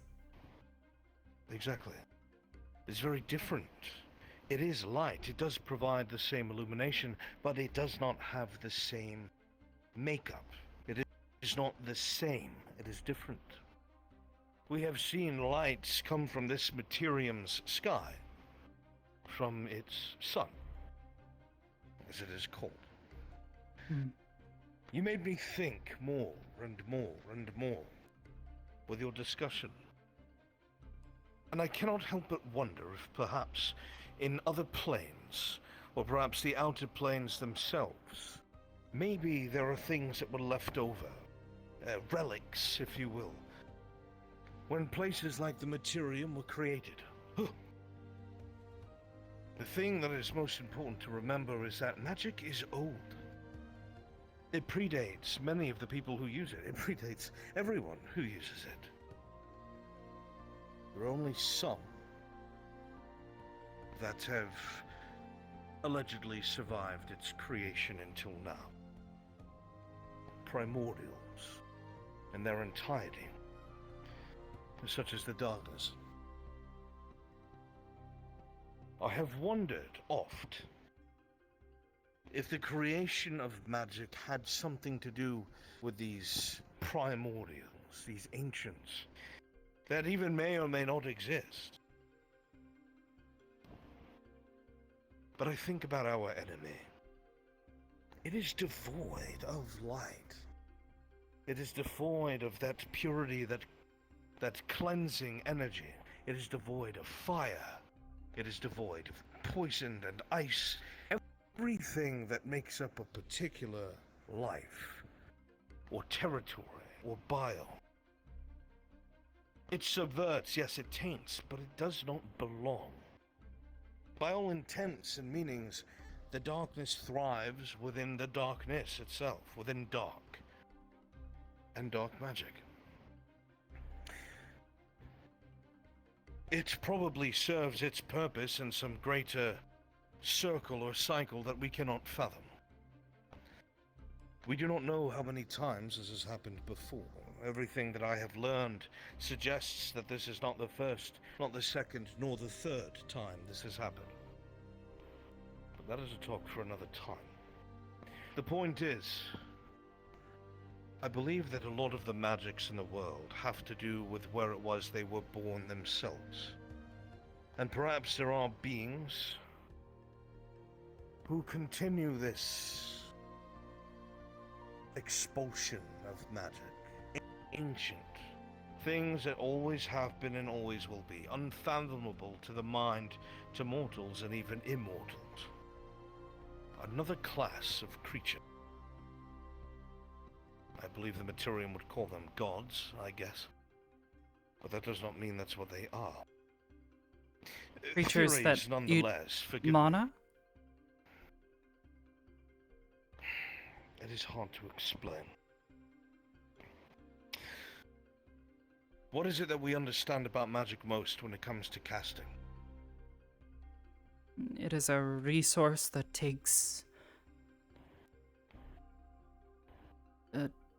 Exactly. It's very different. It is light. It does provide the same illumination, but it does not have the same makeup. It is not the same. It is different. We have seen lights come from this materium's sky, from its sun, as it is called. You made me think more and more and more with your discussion. And I cannot help but wonder if perhaps in other planes, or perhaps the outer planes themselves, maybe there are things that were left over, relics, if you will, when places like the Materium were created. The thing that is most important to remember is that magic is old. It predates many of the people who use it. It predates everyone who uses it. There are only some that have allegedly survived its creation until now. Primordials in their entirety, such as the darkness. I have wondered oft if the creation of magic had something to do with these primordials, these ancients, that even may or may not exist. But I think about our enemy. It is devoid of light. It is devoid of that purity, that cleansing energy. It is devoid of fire. It is devoid of poison and ice. Everything that makes up a particular life, or territory, or bio. It subverts, yes, it taints, but it does not belong. By all intents and meanings, the darkness thrives within the darkness itself, within dark and dark magic. It probably serves its purpose in some greater circle or cycle that we cannot fathom. We do not know how many times this has happened before. Everything that I have learned suggests that this is not the first, not the second, nor the third time this has happened. But that is a talk for another time. The point is, I believe that a lot of the magics in the world have to do with where it was they were born themselves. And perhaps there are beings who continue this expulsion of magic. Ancient. Things that always have been and always will be. Unfathomable to the mind, to mortals and even immortals. Another class of creature. I believe the Materium would call them gods, I guess. But that does not mean that's what they are. Creatures Theories, that nonetheless, eat mana? It is hard to explain. What is it that we understand about magic most when it comes to casting? It is a resource that takes...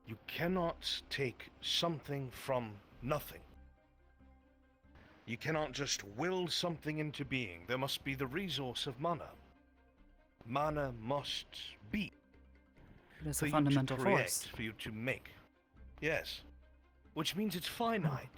You cannot take something from nothing. You cannot just will something into being. There must be the resource of mana. Mana must be. It is for a you fundamental to create, force. for you to make. Yes. Which means it's finite.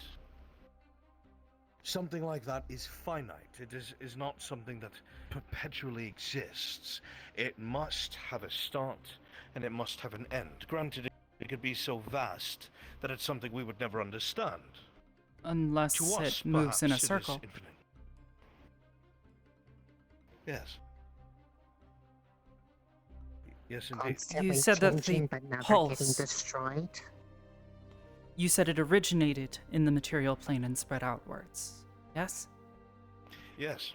Something like that is finite. It is not something that perpetually exists. It must have a start and it must have an end. Granted, it could be so vast that it's something we would never understand. Unless To us, it moves in a perhaps, it is circle. infinite. Yes. Yes, indeed. Constantly You said that changing the but never getting pulse. destroyed. You said it originated in the material plane and spread outwards. Yes? Yes.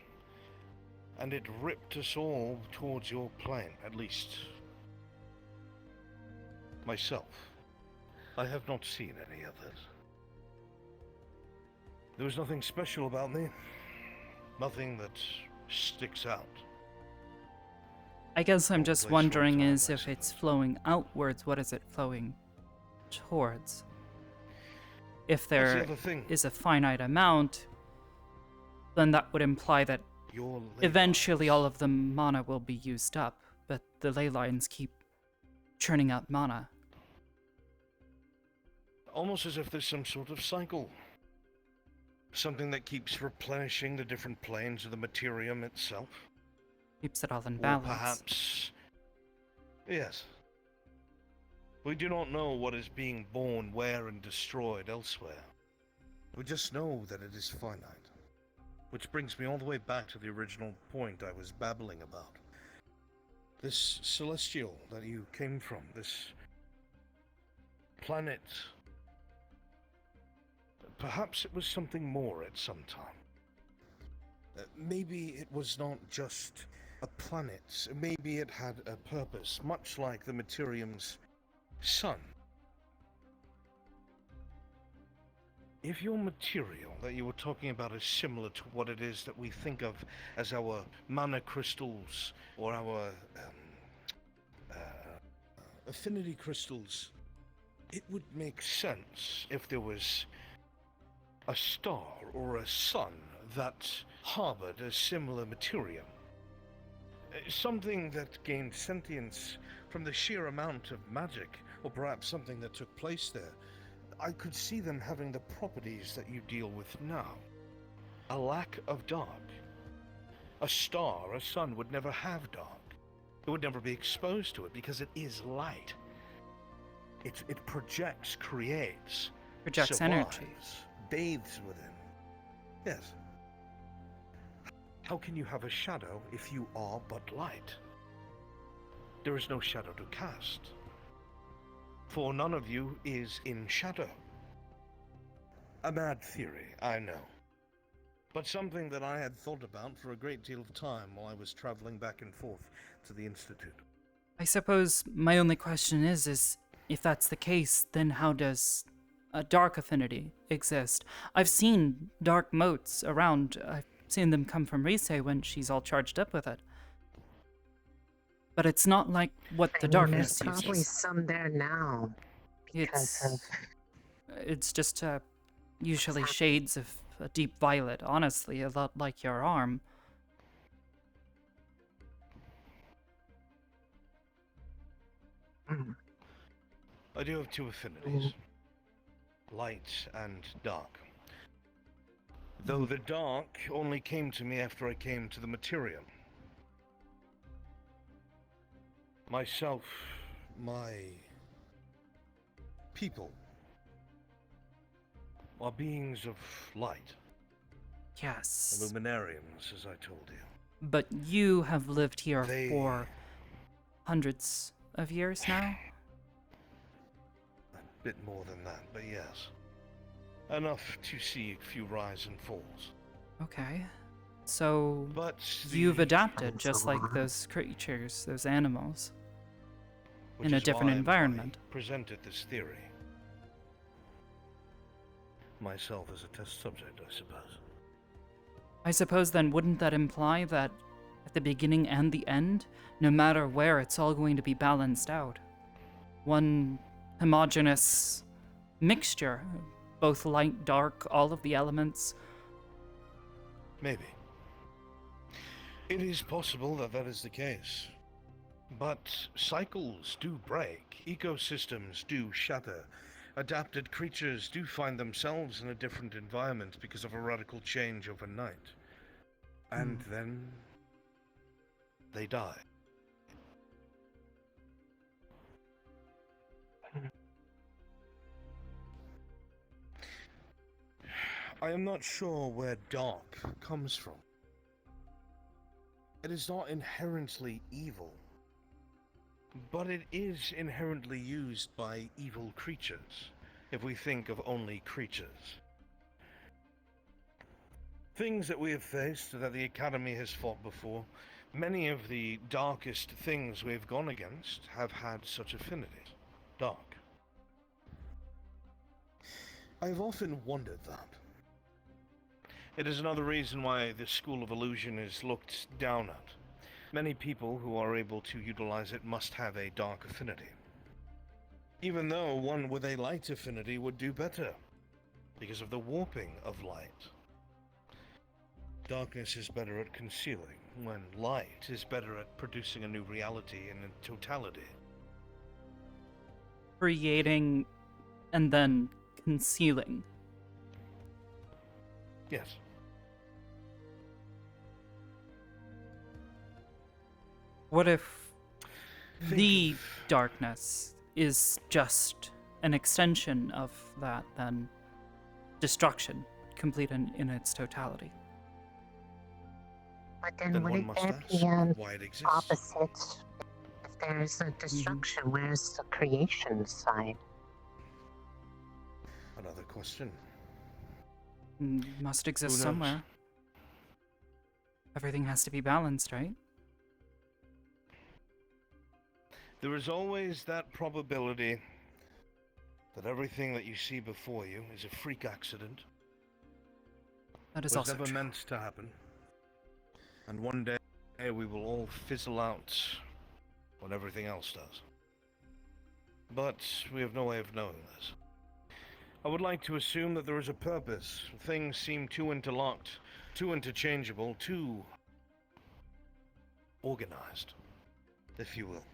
And it ripped us all towards your plane, at least myself. I have not seen any others. There was nothing special about me. Nothing that sticks out. I guess I'm just place, one wondering time, is if it's flowing outwards, what is it flowing towards? If That's the there other thing. is a finite amount, then that would imply that Your ley eventually all of the mana will be used up, but the ley lines keep churning out mana. Almost as if there's some sort of cycle. Something that keeps replenishing the different planes of the materium itself. Keeps it all in Or balance. perhaps... Yes. We do not know what is being born where and destroyed elsewhere. We just know that it is finite. Which brings me all the way back to the original point I was babbling about. This celestial that you came from, this planet. Perhaps it was something more at some time. Maybe it was not just a planet. Maybe it had a purpose, much like the Materium's sun. If your material that you were talking about is similar to what it is that we think of as our mana crystals or our affinity crystals, it would make sense if there was a star or a sun that harbored a similar materium. Something that gained sentience from the sheer amount of magic, or perhaps something that took place there. I could see them having the properties that you deal with now. A lack of dark. A star, a sun, would never have dark. It would never be exposed to it because it is light. It projects, creates, Projects survives, energy. bathes within. Yes. How can you have a shadow if you are but light? There is no shadow to cast. For none of you is in shadow. A mad theory, I know. But something that I had thought about for a great deal of time while I was traveling back and forth to the Institute. I suppose my only question is if that's the case, then how does a dark affinity exist? I've seen dark motes around. I've seen them come from Rise when she's all charged up with it. But it's not like what the darkness There's probably uses. some there now. It's just usually shades of a deep violet, honestly, a lot like your arm. I do have two affinities. Light and dark. Though the dark only came to me after I came to the materium. Myself, my people, are beings of light. Yes. Luminarians, as I told you. But you have lived here for hundreds of years now? A bit more than that, but yes. Enough to see a few rise and falls. Okay. So, but you've adapted just like those creatures, those animals, in a different environment. I presented this theory. Myself as a test subject, I suppose. I suppose then wouldn't that imply that at the beginning and the end, no matter where, it's all going to be balanced out? One homogeneous mixture, both light, dark, all of the elements. Maybe. It is possible that that is the case. But cycles do break, ecosystems do shatter, adapted creatures do find themselves in a different environment because of a radical change overnight. And then they die. I am not sure where dark comes from. It is not inherently evil, but it is inherently used by evil creatures, if we think of only creatures. Things that we have faced, that the Academy has fought before, many of the darkest things we have gone against have had such affinities. Dark. I have often wondered that. It is another reason why the School of Illusion is looked down at. Many people who are able to utilize it must have a dark affinity. Even though one with a light affinity would do better, because of the warping of light. Darkness is better at concealing, when light is better at producing a new reality in totality. Creating and then concealing. Yes. What if the darkness is just an extension of that, then destruction, complete in its totality? But then wouldn't there be an opposite? If there's a destruction, where's the creation side? Another question. Must exist Who knows? somewhere. Everything has to be balanced, right? There is always that probability that everything that you see before you is a freak accident. That is was also never true. meant to happen. And one day we will all fizzle out when everything else does. But we have no way of knowing this. I would like to assume that there is a purpose. Things seem too interlocked Too interchangeable, too organized, if you will,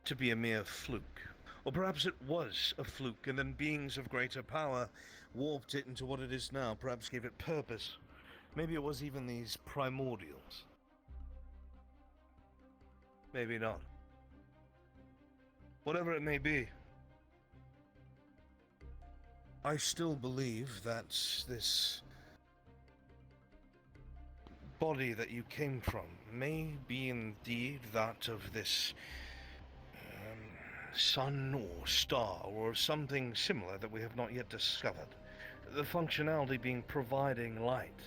to be a mere fluke. Or perhaps it was a fluke, and then beings of greater power warped it into what it is now, perhaps gave it purpose. Maybe it was even these primordials. Maybe not. Whatever it may be, I still believe that this body that you came from may be indeed that of this sun or star or something similar that we have not yet discovered. The functionality being providing light.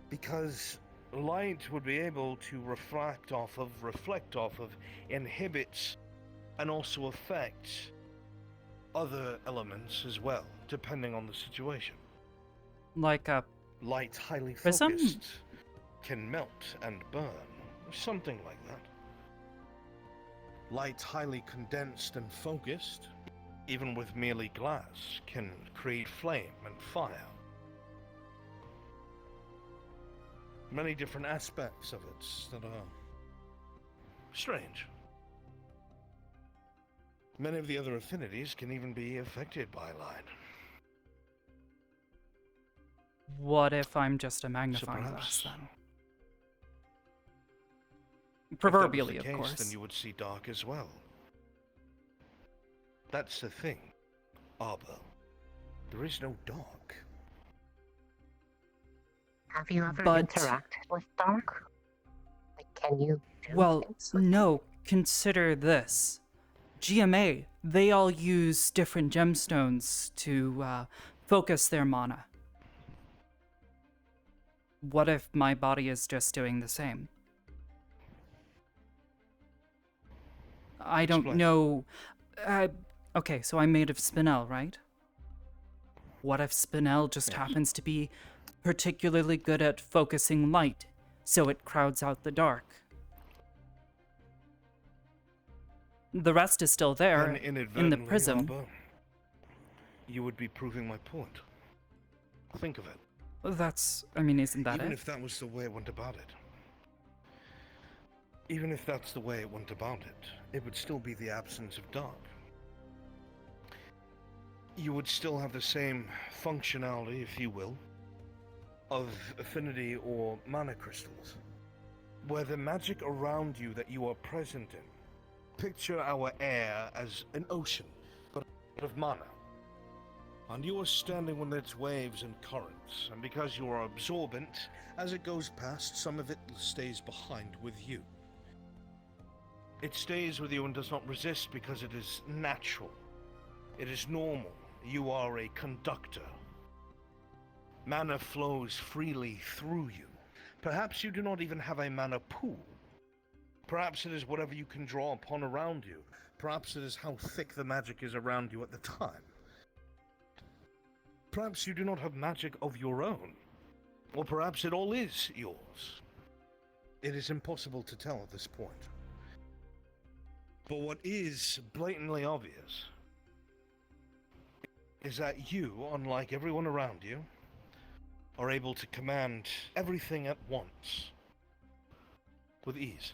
Because light would be able to reflect off of, inhibit, and also affect other elements as well, depending on the situation. Like a light highly prism? focused can melt and burn, something like that. Light highly condensed and focused, even with merely glass, can create flame and fire. Many different aspects of it that are strange. Many of the other affinities can even be affected by light. What if I'm just a magnifying So glass perhaps, then? if Proverbially, that was the of case, course. then you would see dark as well. That's the thing, Arbor. There is no dark. Have you ever But- interacted with dark? Like, can you do Well, things with no, consider this. GMA, they all use different gemstones to focus their mana. What if my body is just doing the same? I don't Explain. know. Okay, so I'm made of spinel, right? What if spinel just Yes. happens to be particularly good at focusing light, so it crowds out the dark? The rest is still there Then in the inadvertently, prism. Arbor, you would be proving my point. Think of it. Isn't that Even it? if that was the way it went about it. Even if that's the way it went about it, it would still be the absence of dark. You would still have the same functionality, if you will, of affinity or mana crystals. Where the magic around you that you are present in, picture our air as an ocean, but of mana. And you are standing on its waves and currents, and because you are absorbent, as it goes past, some of it stays behind with you. It stays with you and does not resist because it is natural. It is normal. You are a conductor. Mana flows freely through you. Perhaps you do not even have a mana pool. Perhaps it is whatever you can draw upon around you. Perhaps it is how thick the magic is around you at the time. Perhaps you do not have magic of your own. Or perhaps it all is yours. It is impossible to tell at this point. But what is blatantly obvious is that you, unlike everyone around you, are able to command everything at once with ease.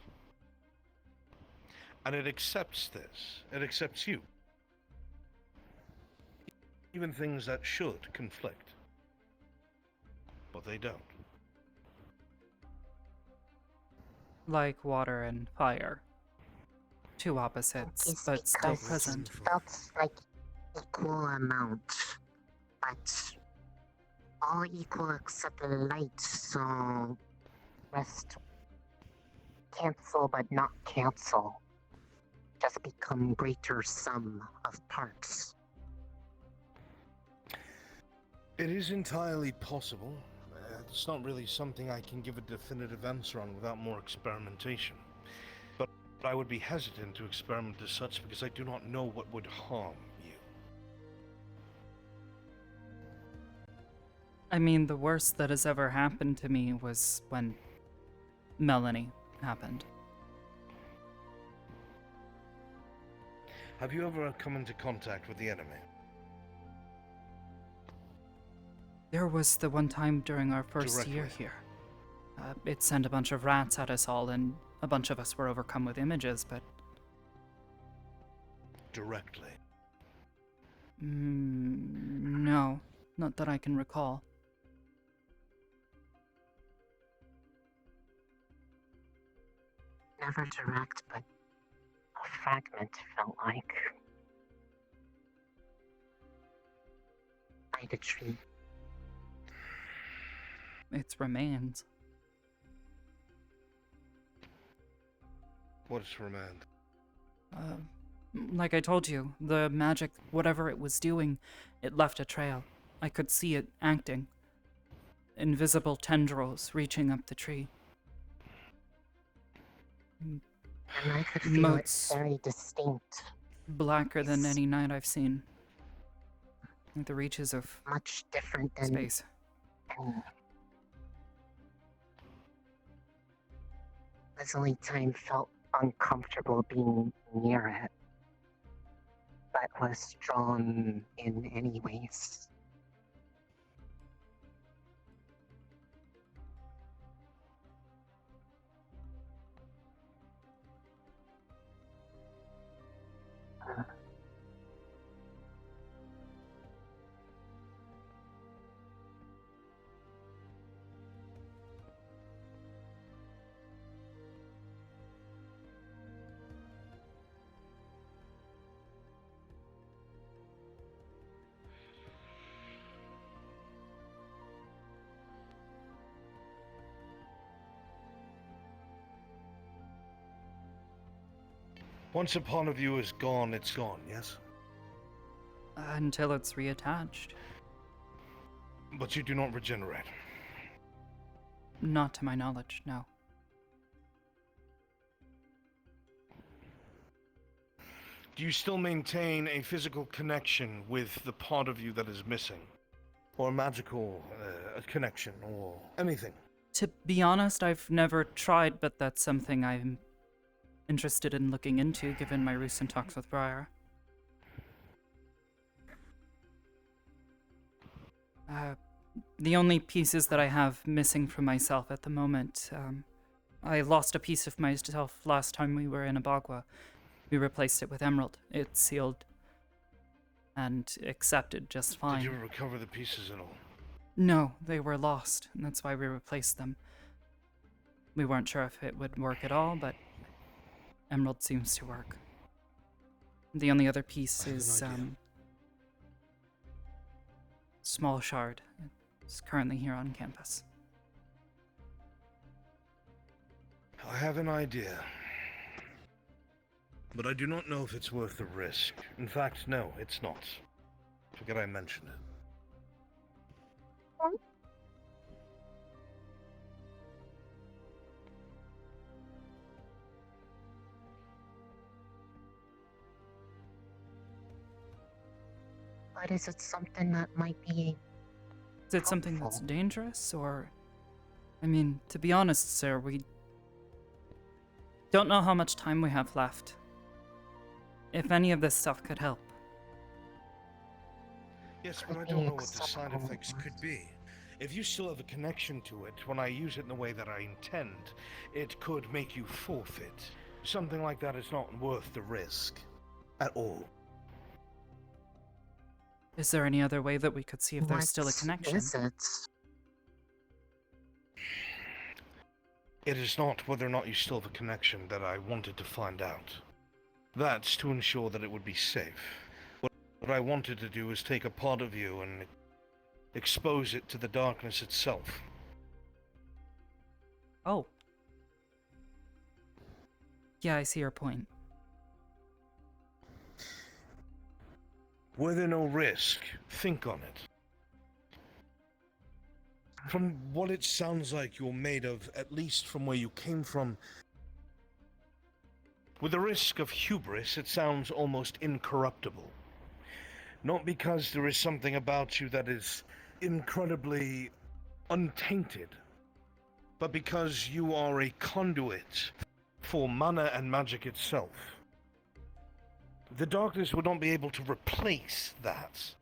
And it accepts this. It accepts you. Even things that should conflict. But they don't. Like water and fire. Two opposites, It's but still because present. That's like equal amount, but all equal except the light, so rest cancel but not cancel. Just become greater sum of parts. It is entirely possible. It's not really something I can give a definitive answer on without more experimentation. But I would be hesitant to experiment as such because I do not know what would harm you. I mean, the worst that has ever happened to me was when Melanie happened. Have you ever come into contact with the enemy? There was the one time during our first year Directly. here. It sent a bunch of rats at us all, and a bunch of us were overcome with images, but... Directly. No, not that I can recall. Never direct, but a fragment felt like. By the tree. Its remains. What's remained? Like I told you, the magic, whatever it was doing, it left a trail. I could see it acting. Invisible tendrils reaching up the tree. And I could feel Motes it very distinct. blacker than any night I've seen. Like the reaches of much different than space. Leslie Time felt uncomfortable being near it, but was drawn in anyways. Once a part of you is gone, it's gone, yes? Until it's reattached. But you do not regenerate. Not to my knowledge, no. Do you still maintain a physical connection with the part of you that is missing? Or a magical connection, or anything? To be honest, I've never tried, but that's something I'm interested in looking into, given my recent talks with Briar. The only pieces that I have missing from myself at the moment, I lost a piece of myself last time we were in Abagua. We replaced it with emerald. It's sealed and accepted just fine. Did you recover the pieces at all? No, they were lost, and that's why we replaced them. We weren't sure if it would work at all, but emerald seems to work. The only other piece is small shard. It's currently here on campus. I have an idea. But I do not know if it's worth the risk. In fact, no, it's not. Forget I mentioned it. But is it something that might be... Is it something that's dangerous, or... I mean, to be honest, sir, we don't know how much time we have left. If any of this stuff could help. Yes, but I don't know what the side effects could be. If you still have a connection to it, when I use it in the way that I intend, it could make you forfeit. Something like that is not worth the risk. At all. Is there any other way that we could see if there's still a connection? Is it? It is not whether or not you still have a connection that I wanted to find out. That's to ensure that it would be safe. What I wanted to do is take a part of you and expose it to the darkness itself. Oh. Yeah, I see your point. Were there no risk? Think on it. From what it sounds like you're made of, at least from where you came from, with the risk of hubris, it sounds almost incorruptible. Not because there is something about you that is incredibly untainted, but because you are a conduit for mana and magic itself. The darkness would not be able to replace that.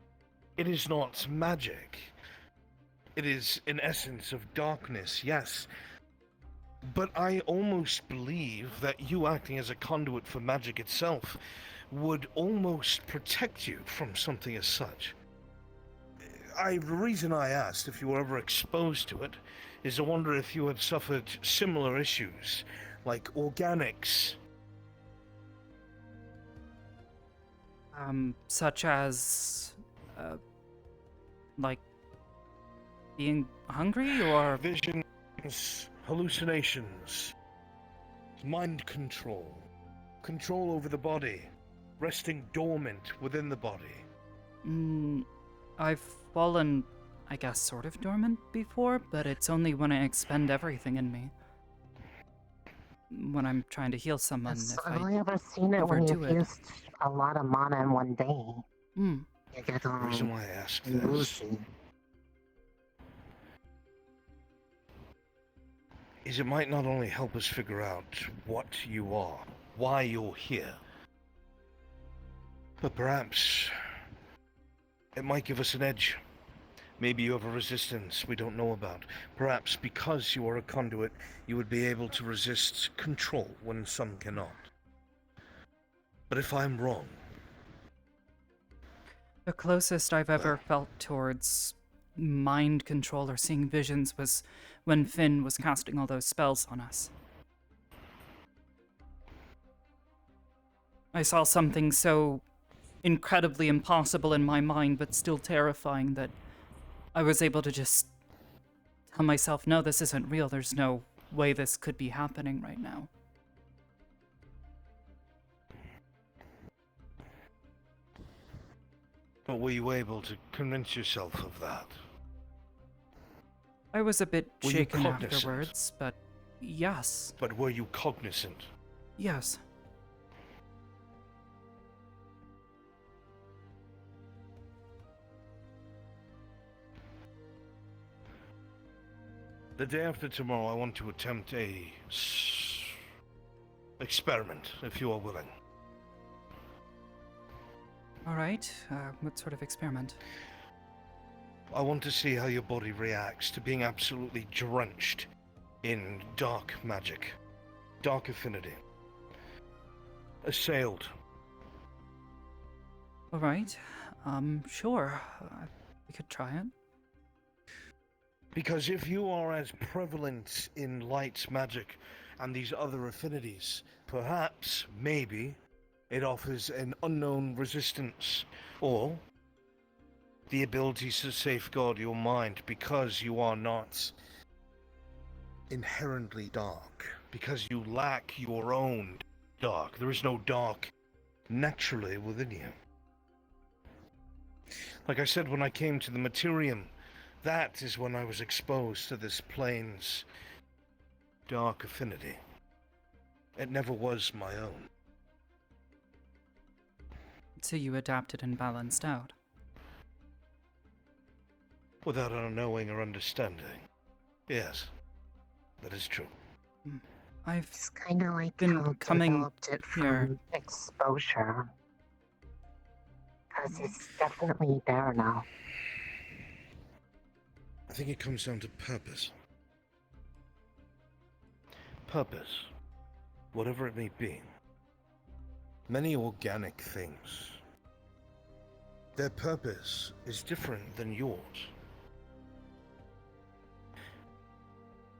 It is not magic. It is an essence of darkness, yes. But I almost believe that you acting as a conduit for magic itself would almost protect you from something as such. The reason I asked if you were ever exposed to it is I wonder if you had suffered similar issues, like organics. Such as, like, being hungry or... Visions, hallucinations, mind control, control over the body, resting dormant within the body. I've fallen, I guess, sort of dormant before, but it's only when I expend everything in me. When I'm trying to heal someone, if I've I only ever seen it when overdo you've it. used a lot of mana in one day. Hmm. You get The reason why I asked this woozy. is it might not only help us figure out what you are, why you're here, but perhaps it might give us an edge. Maybe you have a resistance we don't know about. Perhaps because you are a conduit, you would be able to resist control when some cannot. But if I'm wrong... The closest I've ever felt towards mind control or seeing visions was when Finn was casting all those spells on us. I saw something so incredibly impossible in my mind, but still terrifying, that I was able to just tell myself, no, this isn't real. There's no way this could be happening right now. But were you able to convince yourself of that? I was a bit Were you shaken cognizant? afterwards, but yes. But were you cognizant? Yes. The day after tomorrow, I want to attempt a experiment, if you are willing. All right. What sort of experiment? I want to see how your body reacts to being absolutely drenched in dark magic, dark affinity, assailed. All right. Sure. We could try it. Because if you are as prevalent in light magic and these other affinities, perhaps, maybe, it offers an unknown resistance, or the ability to safeguard your mind because you are not inherently dark, because you lack your own dark. There is no dark naturally within you. Like I said, when I came to the Materium, that is when I was exposed to this plane's dark affinity. It never was my own. So you adapted and balanced out. Without a knowing or understanding. Yes, that is true. I've It's kind of like been how coming developed it here. from exposure. Because it's definitely there now. I think it comes down to purpose. Purpose, whatever it may be. Many organic things, their purpose is different than yours.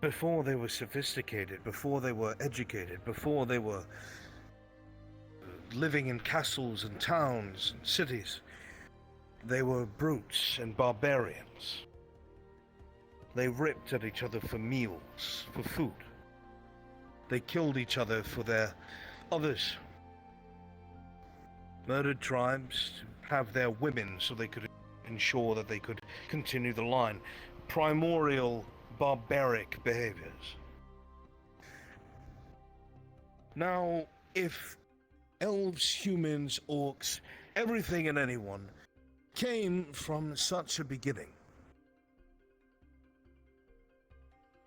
Before they were sophisticated, before they were educated, before they were living in castles and towns and cities, they were brutes and barbarians. They ripped at each other for meals, for food. They killed each other for their others. Murdered tribes to have their women so they could ensure that they could continue the line. Primordial, barbaric behaviors. Now, if elves, humans, orcs, everything and anyone came from such a beginning,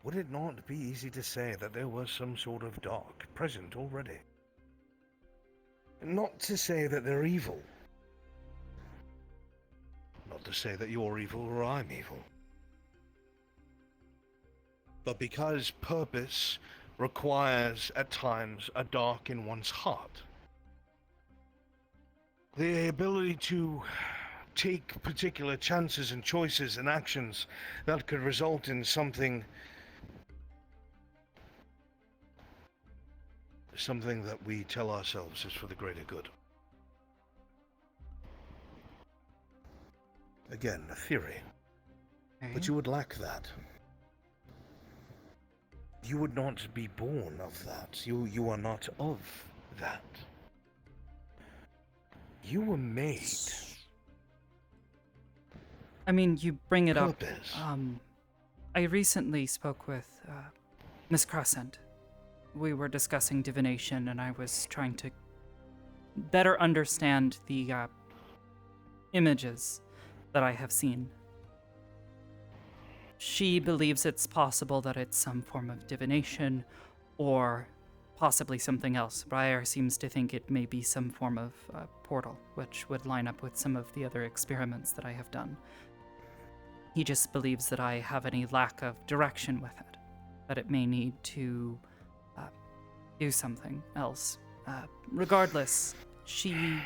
would it not be easy to say that there was some sort of dark present already? Not to say that they're evil. Not to say that you're evil or I'm evil. but because purpose requires at times a dark in one's heart. The ability to take particular chances and choices and actions that could result in something that we tell ourselves is for the greater good. Again, a theory. But you would lack that. You would not be born of that. You are not of that. You were made. I mean, you bring it Purpose. up. I recently spoke with Miss Crescent. We were discussing divination, and I was trying to better understand the images that I have seen. She believes it's possible that it's some form of divination, or possibly something else. Briar seems to think it may be some form of portal, which would line up with some of the other experiments that I have done. He just believes that I have any lack of direction with it, that it may need to do something else. Regardless, she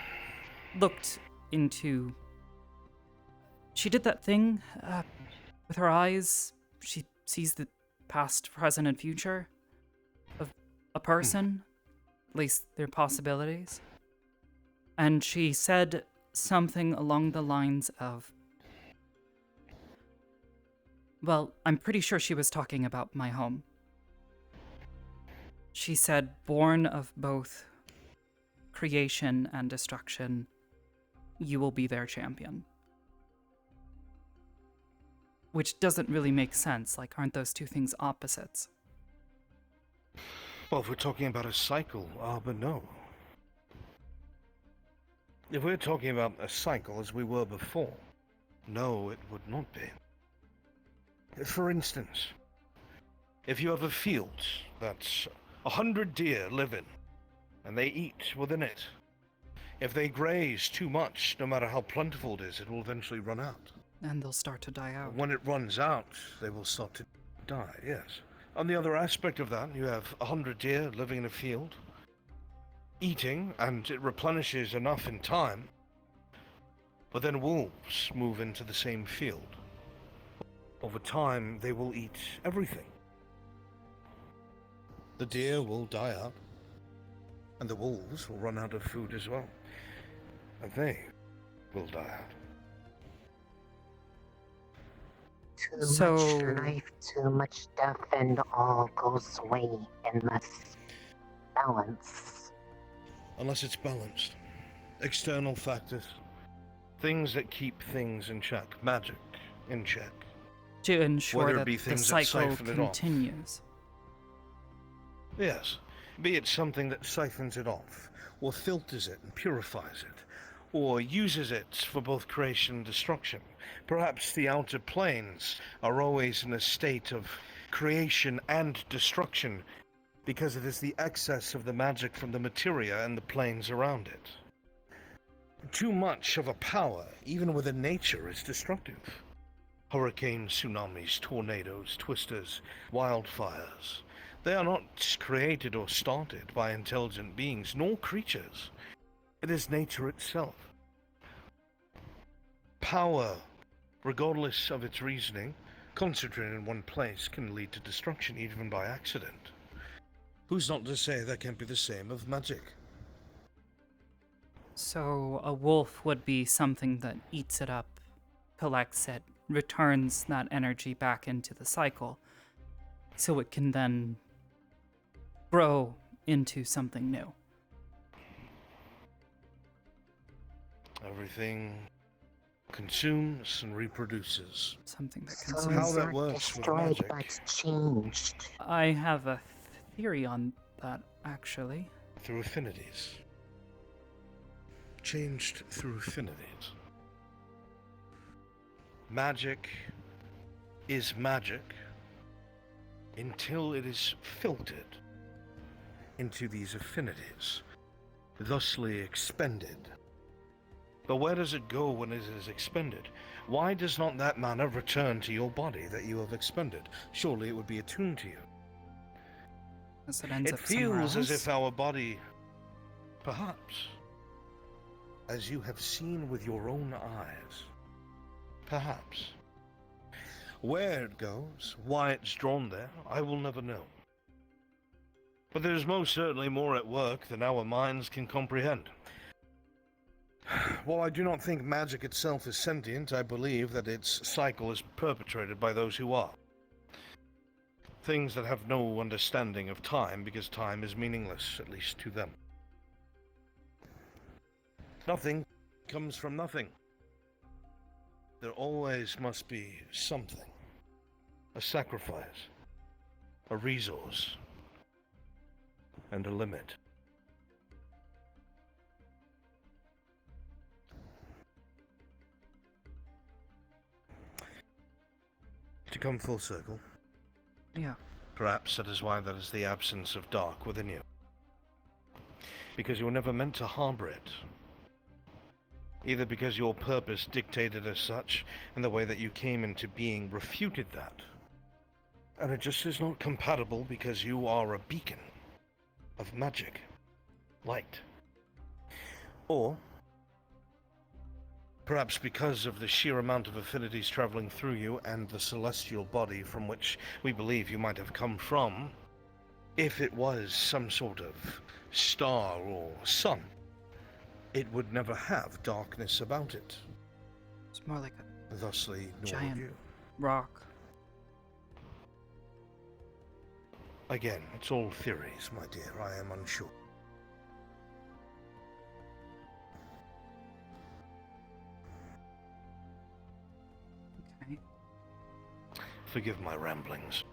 looked into... She did that thing with her eyes. She sees the past, present, and future of a person, at least their possibilities. And she said something along the lines of... Well, I'm pretty sure she was talking about my home. She said, born of both creation and destruction, you will be their champion. Which doesn't really make sense. Like, aren't those two things opposites? Well, if we're talking about a cycle, but no. If we're talking about a cycle as we were before, no, it would not be. For instance, if you have a field that's 100 deer live in, and they eat within it, if they graze too much, no matter how plentiful it is, it will eventually run out. And they'll start to die out. When it runs out, they will start to die, yes. On the other aspect of that, you have 100 deer living in a field, eating, and it replenishes enough in time, but then wolves move into the same field. Over time, they will eat everything. The deer will die out, and the wolves will run out of food as well. And they will die out. Too much life, too much death, and all goes away unless balance. Unless it's balanced. External factors. Things that keep things in check. Magic in check. To ensure Whether it that be the things that cycle siphon it off. continues. Yes. Be it something that siphons it off, or filters it and purifies it, or uses it for both creation and destruction. Perhaps the outer planes are always in a state of creation and destruction, because it is the excess of the magic from the materia and the planes around it. Too much of a power, even within nature, is destructive. Hurricanes, tsunamis, tornadoes, twisters, wildfires. They are not created or started by intelligent beings, nor creatures. It is nature itself. Power, regardless of its reasoning, concentrated in one place can lead to destruction, even by accident. Who's not to say that can't be the same of magic? So a wolf would be something that eats it up, collects it, returns that energy back into the cycle, so it can then grow into something new. Everything consumes and reproduces. Something that So consumes. How it's that not works with destroyed, magic. but changed. I have a theory on that, actually. Through affinities. Changed through affinities. Magic is magic until it is filtered into these affinities, thusly expended But where does it go when it is expended? Why does not that mana return to your body that you have expended? Surely it would be attuned to you. As it ends It up somewhere feels as else? if our body, perhaps, as you have seen with your own eyes, perhaps. Where it goes, why it's drawn there, I will never know. But there is most certainly more at work than our minds can comprehend. While I do not think magic itself is sentient, I believe that its cycle is perpetrated by those who are. Things that have no understanding of time, because time is meaningless, at least to them. Nothing comes from nothing. There always must be something. A sacrifice, a resource, and a limit. To come full circle, Yeah. perhaps that is why there is the absence of dark within you. Because you were never meant to harbor it. Either because your purpose dictated as such, and the way that you came into being refuted that. And it just is not compatible because you are a beacon of magic, light. Or perhaps because of the sheer amount of affinities traveling through you and the celestial body from which we believe you might have come from, if it was some sort of star or sun, it would never have darkness about it. It's more like a Thusly, nor giant would you. rock. Again, it's all theories, my dear. I am unsure. Okay. Forgive my ramblings.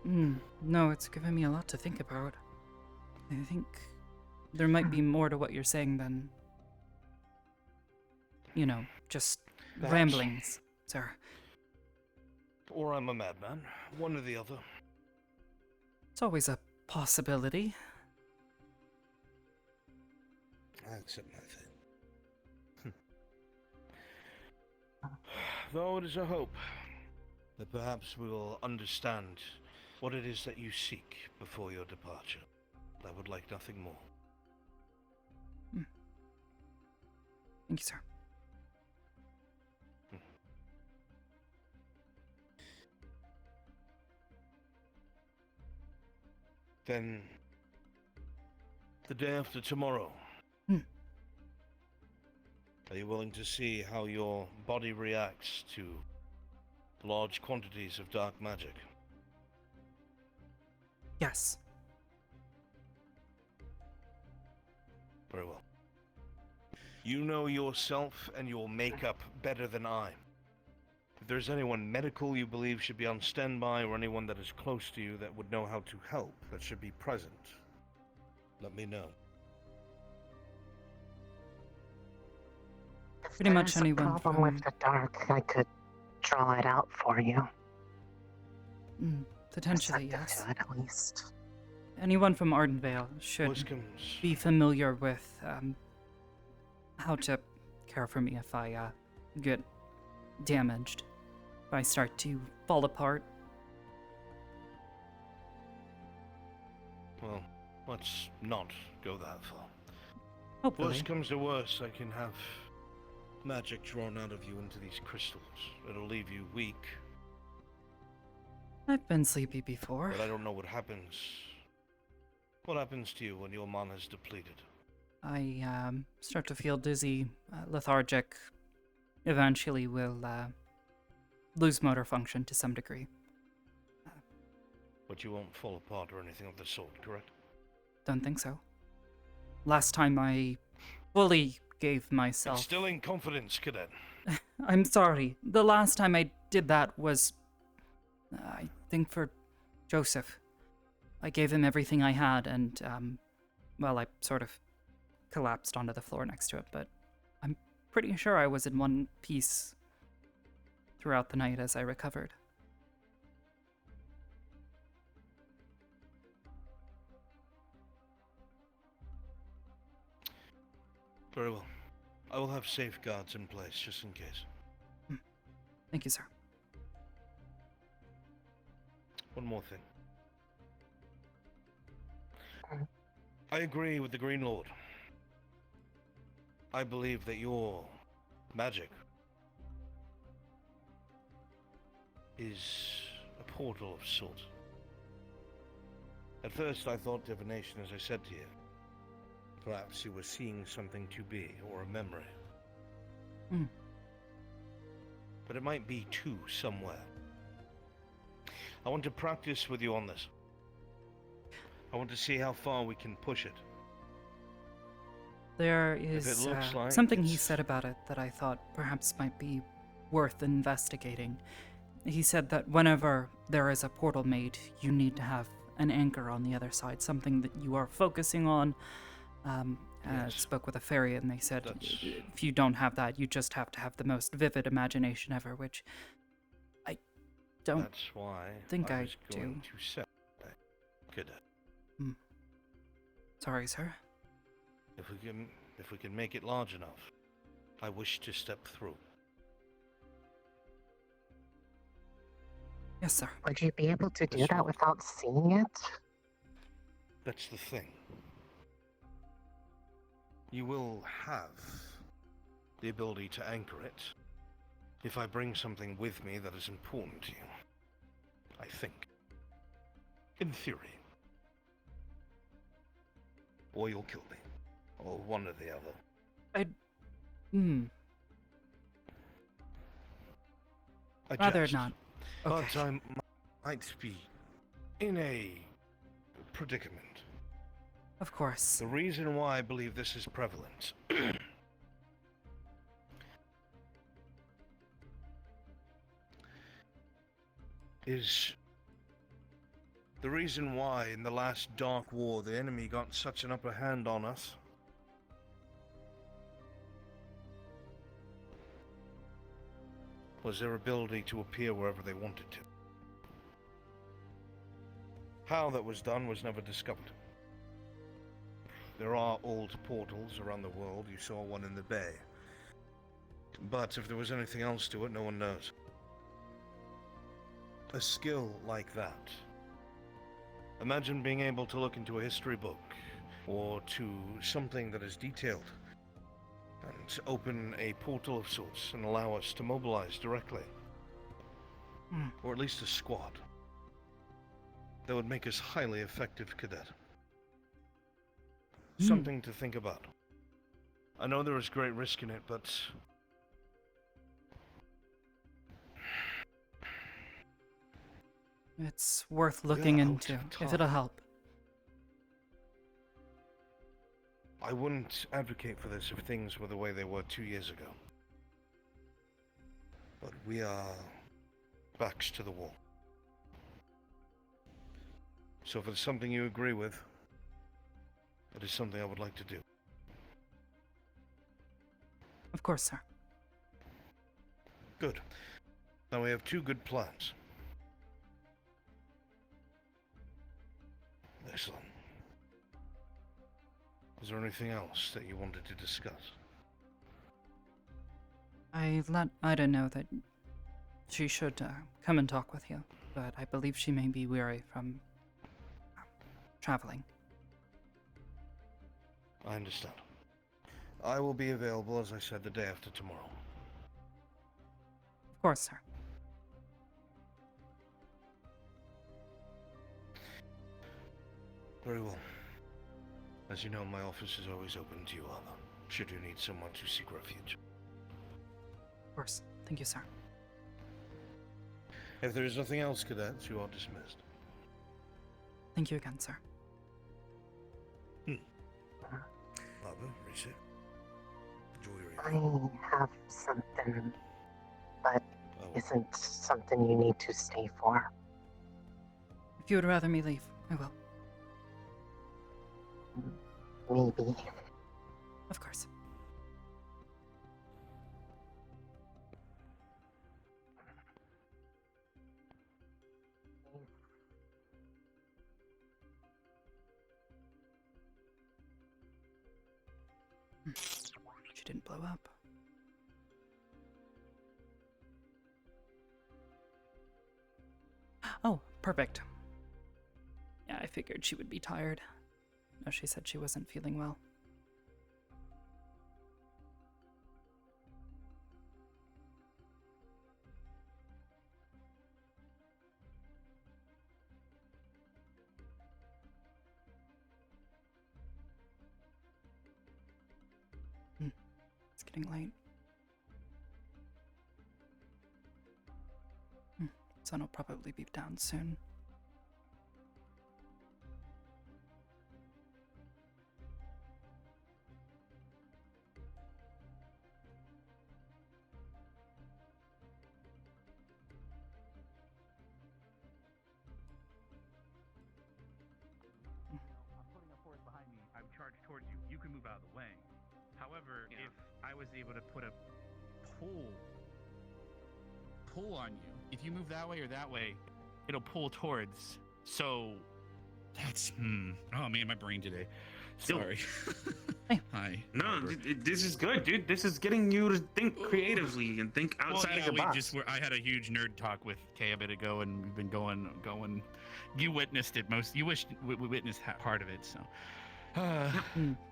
No, it's given me a lot to think about. I think there might be more to what you're saying than, just Perhaps. ramblings, sir. Or I'm a madman. One or the other. It's always a possibility. I accept my fate. Though it is a hope that perhaps we will understand what it is that you seek before your departure. I would like nothing more. Thank you, sir. Then, the day after tomorrow, are you willing to see how your body reacts to large quantities of dark magic? Yes. Very well. You know yourself and your makeup better than I. If there's anyone medical you believe should be on standby, or anyone that is close to you that would know how to help, that should be present, let me know. Pretty much There's anyone a problem from... with the dark, I could draw it out for you. Potentially, Perceptive yes. to it, at least. Anyone from Ardenvale should be familiar with how to care for me if I get damaged, if I start to fall apart. Well, let's not go that far. Hopefully. Worst comes to worst, I can have magic drawn out of you into these crystals. It'll leave you weak, I've been sleepy before. but I don't know what happens. What happens to you when your mana's depleted? I start to feel dizzy, lethargic. Eventually will lose motor function to some degree. But you won't fall apart or anything of the sort, correct? Don't think so. Last time I fully gave myself... Instilling confidence, cadet. I'm sorry. The last time I did that was... I think for Joseph. I gave him everything I had and, well, I sort of collapsed onto the floor next to it, but I'm pretty sure I was in one piece throughout the night as I recovered. Very well. I will have safeguards in place just in case. Thank you, sir. One more thing. I agree with the Green Lord. I believe that your magic is a portal of sorts. At first I thought divination, as I said to you. Perhaps you were seeing something to be, or a memory. Hmm. But it might be too somewhere. I want to practice with you on this. I want to see how far we can push it. There If is it looks like something he it's- said about it that I thought perhaps might be worth investigating. He said that whenever there is a portal made, you need to have an anchor on the other side, something that you are focusing on. I spoke with a fairy and they said if you don't have that, you just have to have the most vivid imagination ever, which I don't That's why think I was do. going to say. Good. Sorry, sir. If we can make it large enough, I wish to step through. Yes, sir. Would you be able to do that without seeing it? That's the thing. You will have the ability to anchor it if I bring something with me that is important to you. I think. In theory. Or you'll kill me. Or one or the other. I Rather jest. not. Okay. But I might be in a predicament. Of course. The reason why I believe this is prevalent is the reason why in the last Dark War the enemy got such an upper hand on us was their ability to appear wherever they wanted to. How that was done was never discovered. There are old portals around the world. You saw one in the bay. But if there was anything else to it, no one knows. A skill like that. Imagine being able to look into a history book or to something that is detailed and open a portal of sorts and allow us to mobilize directly. Or at least a squad. That would make us highly effective, Cadet. Something to think about. I know there is great risk in it, but It's worth looking into, if it'll help. I wouldn't advocate for this if things were the way they were 2 years ago. But we are backs to the wall. So if it's something you agree with, it is something I would like to do. Of course, sir. Good. Now we have two good plans. Excellent. Is there anything else that you wanted to discuss? I let Ida know that she should come and talk with you, but I believe she may be weary from traveling. I understand. I will be available, as I said, the day after tomorrow. Of course, sir. Very well. As you know, my office is always open to you, Arbor, should you need someone to seek refuge. Of course. Thank you, sir. If there is nothing else, cadets, you are dismissed. Thank you again, sir. Arbor, reset. Enjoy your I evening. have something, but isn't something you need to stay for. If you would rather me leave, I will. Maybe. Of course. she didn't blow up. Oh, perfect. Yeah, I figured she would be tired. No, she said she wasn't feeling well. It's getting late. Sun will probably be down soon. I would charge towards you. You can move out of the way. However, if I was able to put a pull on you, if you move that way or that way, it'll pull towards. So that's oh man, my brain today. Sorry. Hi. No, this is good, dude. This is getting you to think creatively and think outside of the box. I had a huge nerd talk with Kay a bit ago, and we've been going. You witnessed it most. You witnessed part of it. So,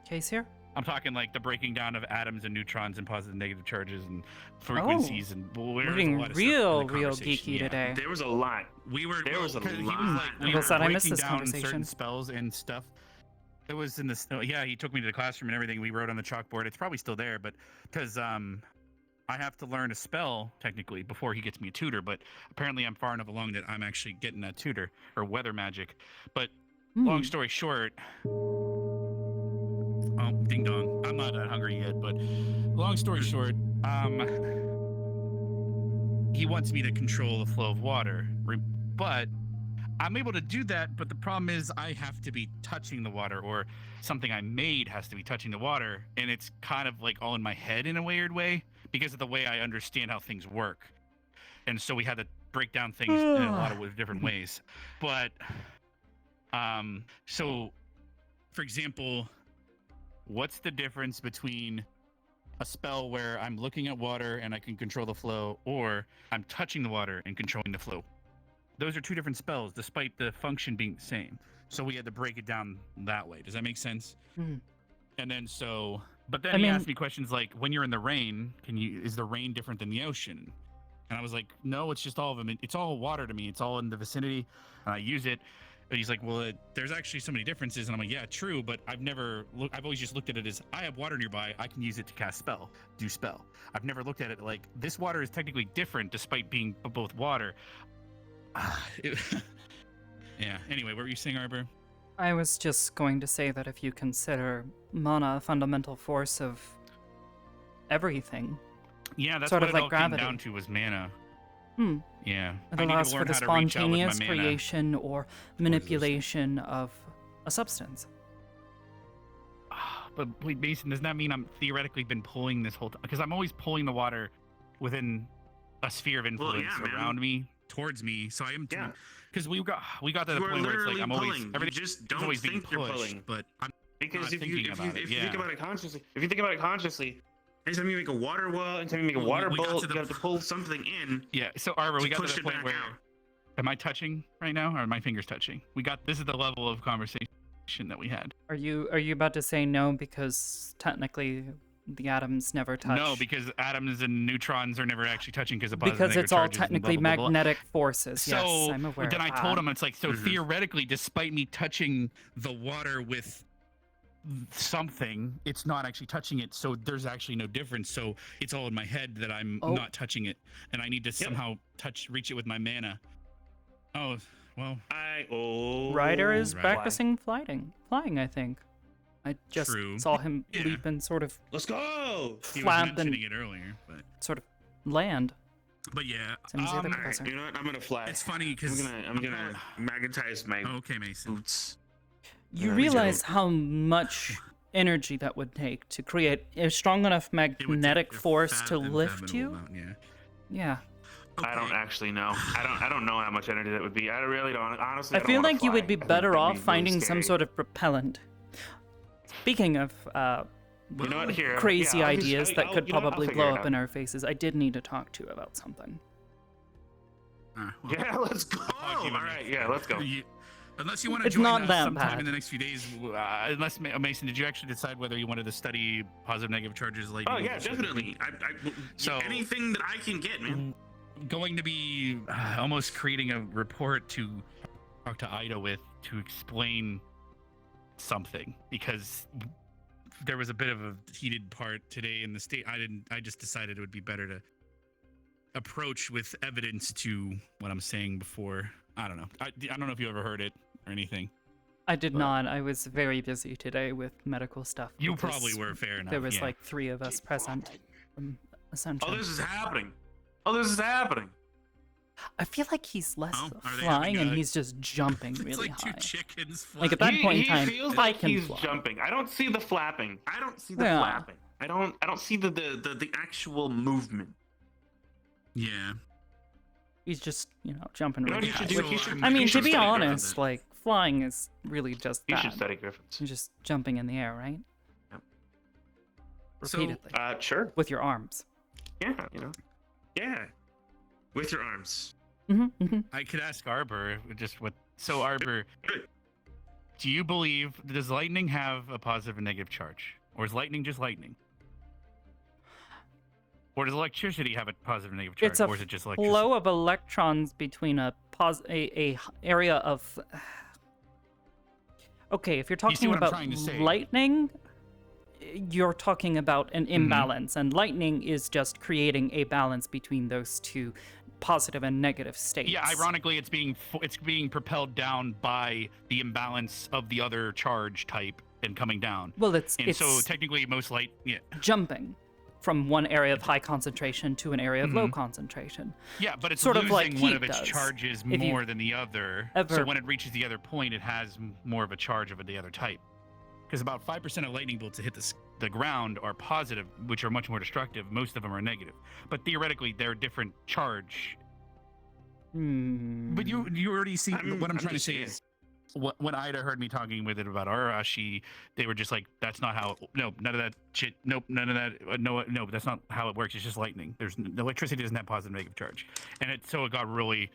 Case here. I'm talking like the breaking down of atoms and neutrons and positive and negative charges and frequencies and we're getting real geeky today. There was a lot. There was a lot. He was like, we were I missed breaking this down conversation. certain spells and stuff. It was in the yeah. He took me to the classroom and everything. We wrote on the chalkboard. It's probably still there, but because I have to learn a spell technically before he gets me a tutor. But apparently, I'm far enough along that I'm actually getting a tutor or weather magic. But long story short. Oh, ding dong. I'm not that hungry yet, but long story short, he wants me to control the flow of water, but I'm able to do that, but the problem is I have to be touching the water, or something I made has to be touching the water, and it's kind of like all in my head in a weird way because of the way I understand how things work. And so we had to break down things in a lot of different ways. But, so, for example, what's the difference between a spell where I'm looking at water and I can control the flow, or I'm touching the water and controlling the flow? Those are two different spells, despite the function being the same. So we had to break it down that way. Does that make sense? And then but then he asked me questions like, when you're in the rain, is the rain different than the ocean? And I was like, no, it's just all of them. It's all water to me. It's all in the vicinity, and I use it. But he's like, well, there's actually so many differences. And I'm like, yeah, true. But I've always just looked at it as, I have water nearby. I can use it to cast do spell. I've never looked at it like, this water is technically different despite being both water. Yeah. Anyway, what were you saying, Arbor? I was just going to say that if you consider mana a fundamental force of everything. Yeah, that's sort what of it like all gravity. came down to was mana. Yeah. It allows for the spontaneous creation or manipulation of a substance. But wait, Mason, doesn't that mean I'm theoretically been pulling this whole time? Because I'm always pulling the water within a sphere of influence around me, towards me. So I am. Yeah. Because we got to the point where it's like I'm always everything just don't always think being pushed, you're pulling. But I'm because not if you think about it consciously, anytime you make a water well, anytime you make a water bolt, you have to pull something in. Yeah. So Arbor, we got to the point where. Out. Am I touching right now, or are my fingers touching? This is the level of conversation that we had. Are you about to say no because technically the atoms never touch? No, because atoms and neutrons are never actually touching because of because it's all technically blah, blah, blah, blah. magnetic forces. So yes, I'm aware. Then of I told him it's like theoretically, despite me touching the water with something, it's not actually touching it. So there's actually no difference. So it's all in my head that I'm not touching it, and I need to somehow reach it with my mana. Oh well. Ryder is practicing flying. I think. I just saw him leap and sort of. Let's go. He was mentioning it earlier, but sort of land. But yeah, you know what? I'm gonna fly. It's funny because I'm gonna magnetize my boots. You realize how much energy that would take to create a strong enough magnetic force to lift you? Yeah. I don't actually know. I don't know how much energy that would be. I really don't. Honestly, I feel like you would be better off finding some sort of propellant. Speaking of You know what? Here, crazy yeah, ideas that could you know what, I'll probably figure blow it up out. in our faces, I did need to talk to about something. Yeah, let's go. All right, yeah, let's go. Unless you want to It's join not us that sometime bad. in the next few days, unless Mason, did you actually decide whether you wanted to study positive negative charges? Like, Oh yeah, definitely. So Anything that I can get, man. going to be almost creating a report to talk to Ida with to explain something, because there was a bit of a heated part today in the state. I just decided it would be better to approach with evidence to what I'm saying before. I don't know. I don't know if you ever heard it or anything. I did not. I was very busy today with medical stuff. You because probably were, fair enough. There was yeah. like 3 of us present from Ascension. Oh, this is happening. Oh, this is happening. I feel like he's less are they flying having and a- he's just jumping It's really like high. 2 chickens Like at that point in time, he feels I like can he's fly. jumping. I don't see the flapping. I don't see the Yeah. flapping. I don't see the actual movement. Yeah. He's just, jumping You know what really he high. should do? He should- I mean, he to should be study honest, Griffins. like flying is really just He that. should study Griffins. You're just jumping in the air, right? Yep. Repeatedly. Sure. With your arms. Yeah, Yeah. With your arms. I could ask Arbor just what. So Arbor, do you believe, does lightning have a positive and negative charge, or is lightning just lightning? Or does electricity have a positive and negative charge, It's a or is it just electricity? flow of electrons between a area of. Okay, if you're You see talking what I'm about trying to say? lightning, you're talking about an Mm-hmm. imbalance, and lightning is just creating a balance between those two positive and negative states. Yeah, ironically, it's being propelled down by the imbalance of the other charge type and coming down. Well, it's so technically most light. Yeah. jumping from one area of high concentration to an area of low Mhm. concentration. Yeah, but it's sort losing of like one heat of its does. charges If you more than the other. ever- So when it reaches the other point, it has more of a charge of the other type. Because about 5% of lightning bolts that hit the ground are positive, which are much more destructive. Most of them are negative. But theoretically, they're different charge. But you already see what I'm trying to say is, when Ida heard me talking with it about Arashi, they were just like, "That's not how. No, none of that shit. Nope, none of that. No, but that's not how it works. It's just lightning. The electricity doesn't have positive and negative charge." And it got really.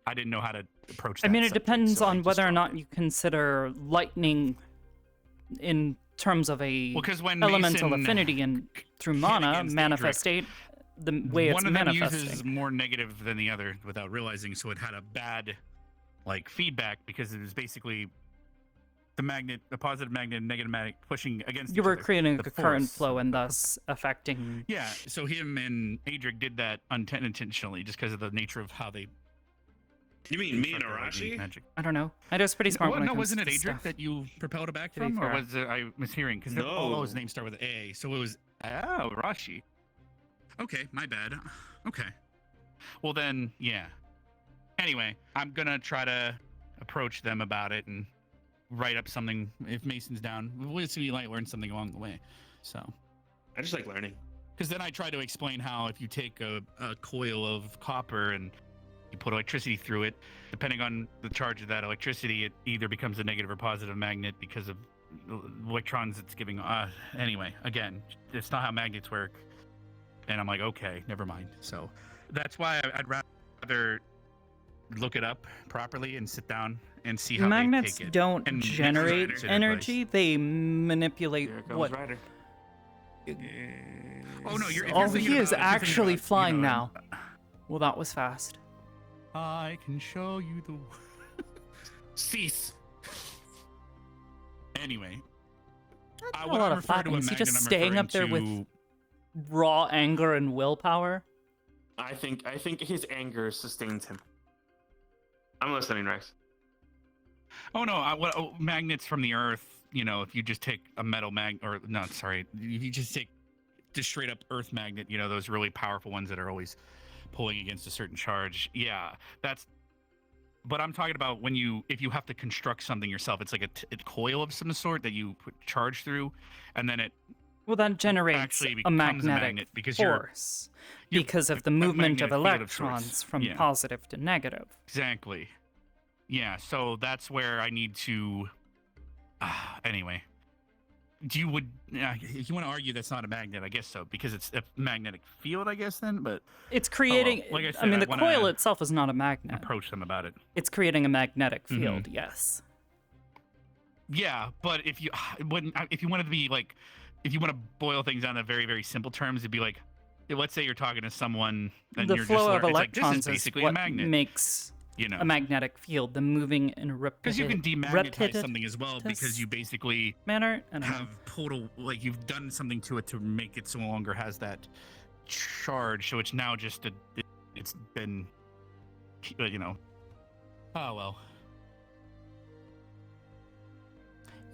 I didn't know how to approach that. I mean, it subject, depends so I on just whether or not you consider lightning in terms of a Well, 'cause when elemental Mason affinity and through hit mana against manifestate the way it's one of them manifesting. uses more negative than the other without realizing, so it had a bad feedback because it was basically the positive magnet and negative magnet pushing against You each were other, creating the a current force. flow and thus affecting. Yeah, so him and Adric did that unintentionally just because of the nature of how they. You mean me and construct their lightning Arashi? magic. I don't know. I was pretty smart when it No, comes wasn't to it this Adric stuff. that you propelled it back To be from, or fair. was it I mishearing? Because No. his name started with A, so it was Rashi. Okay, my bad. Okay. Well then, yeah. Anyway, I'm gonna try to approach them about it and write up something. If Mason's down, we'll see. You might learn something along the way. So. I just like learning. Because then I try to explain how if you take a coil of copper and you put electricity through it, depending on the charge of that electricity, it either becomes a negative or positive magnet because of electrons it's giving. Anyway, again, it's not how magnets work. And I'm like, okay, never mind. So that's why I'd rather look it up properly and sit down and see how Magnets they take it. don't and generate consider energy; they manipulate what. Ryder. Oh no, you're. If Oh, you're thinking he is about- if you're thinking actually about, flying you know, now. Well, that was fast. I can show you the. Cease. Anyway, Not what a I lot of refer to flapping. a Is he magnet, just I'm staying up there referring with raw anger and willpower? I think his anger sustains him. I'm listening, Rex. Oh no! Magnets from the Earth. You know, if you just take a metal if you just take just straight up Earth magnet. You know, those really powerful ones that are always pulling against a certain charge. Yeah, that's. But I'm talking about if you have to construct something yourself. It's like a coil of some sort that you put charge through, and then it. Well, that generates actually a becomes magnetic magnet because force because of the movement of magnetic field of electrons sorts. from Yeah. positive to negative. Exactly. Yeah, so that's where I need to. Anyway, you want to argue that's not a magnet, I guess so, because it's a magnetic field, I guess then. But It's creating. Like I said, I mean, the wanna coil itself is not a magnet. approach them about it. It's creating a magnetic field. Yes. Yeah, but if you wanted to be like, if you want to boil things down to very, very simple terms, it'd be like, let's say you're talking to someone and The you're flow just of it's like, this electrons is basically what a magnet. makes a magnetic field. The moving in a because you can demagnetize something as well, because you basically manner have pulled you've done something to it to make it so no longer has that charge. So it's now just it's been, oh well.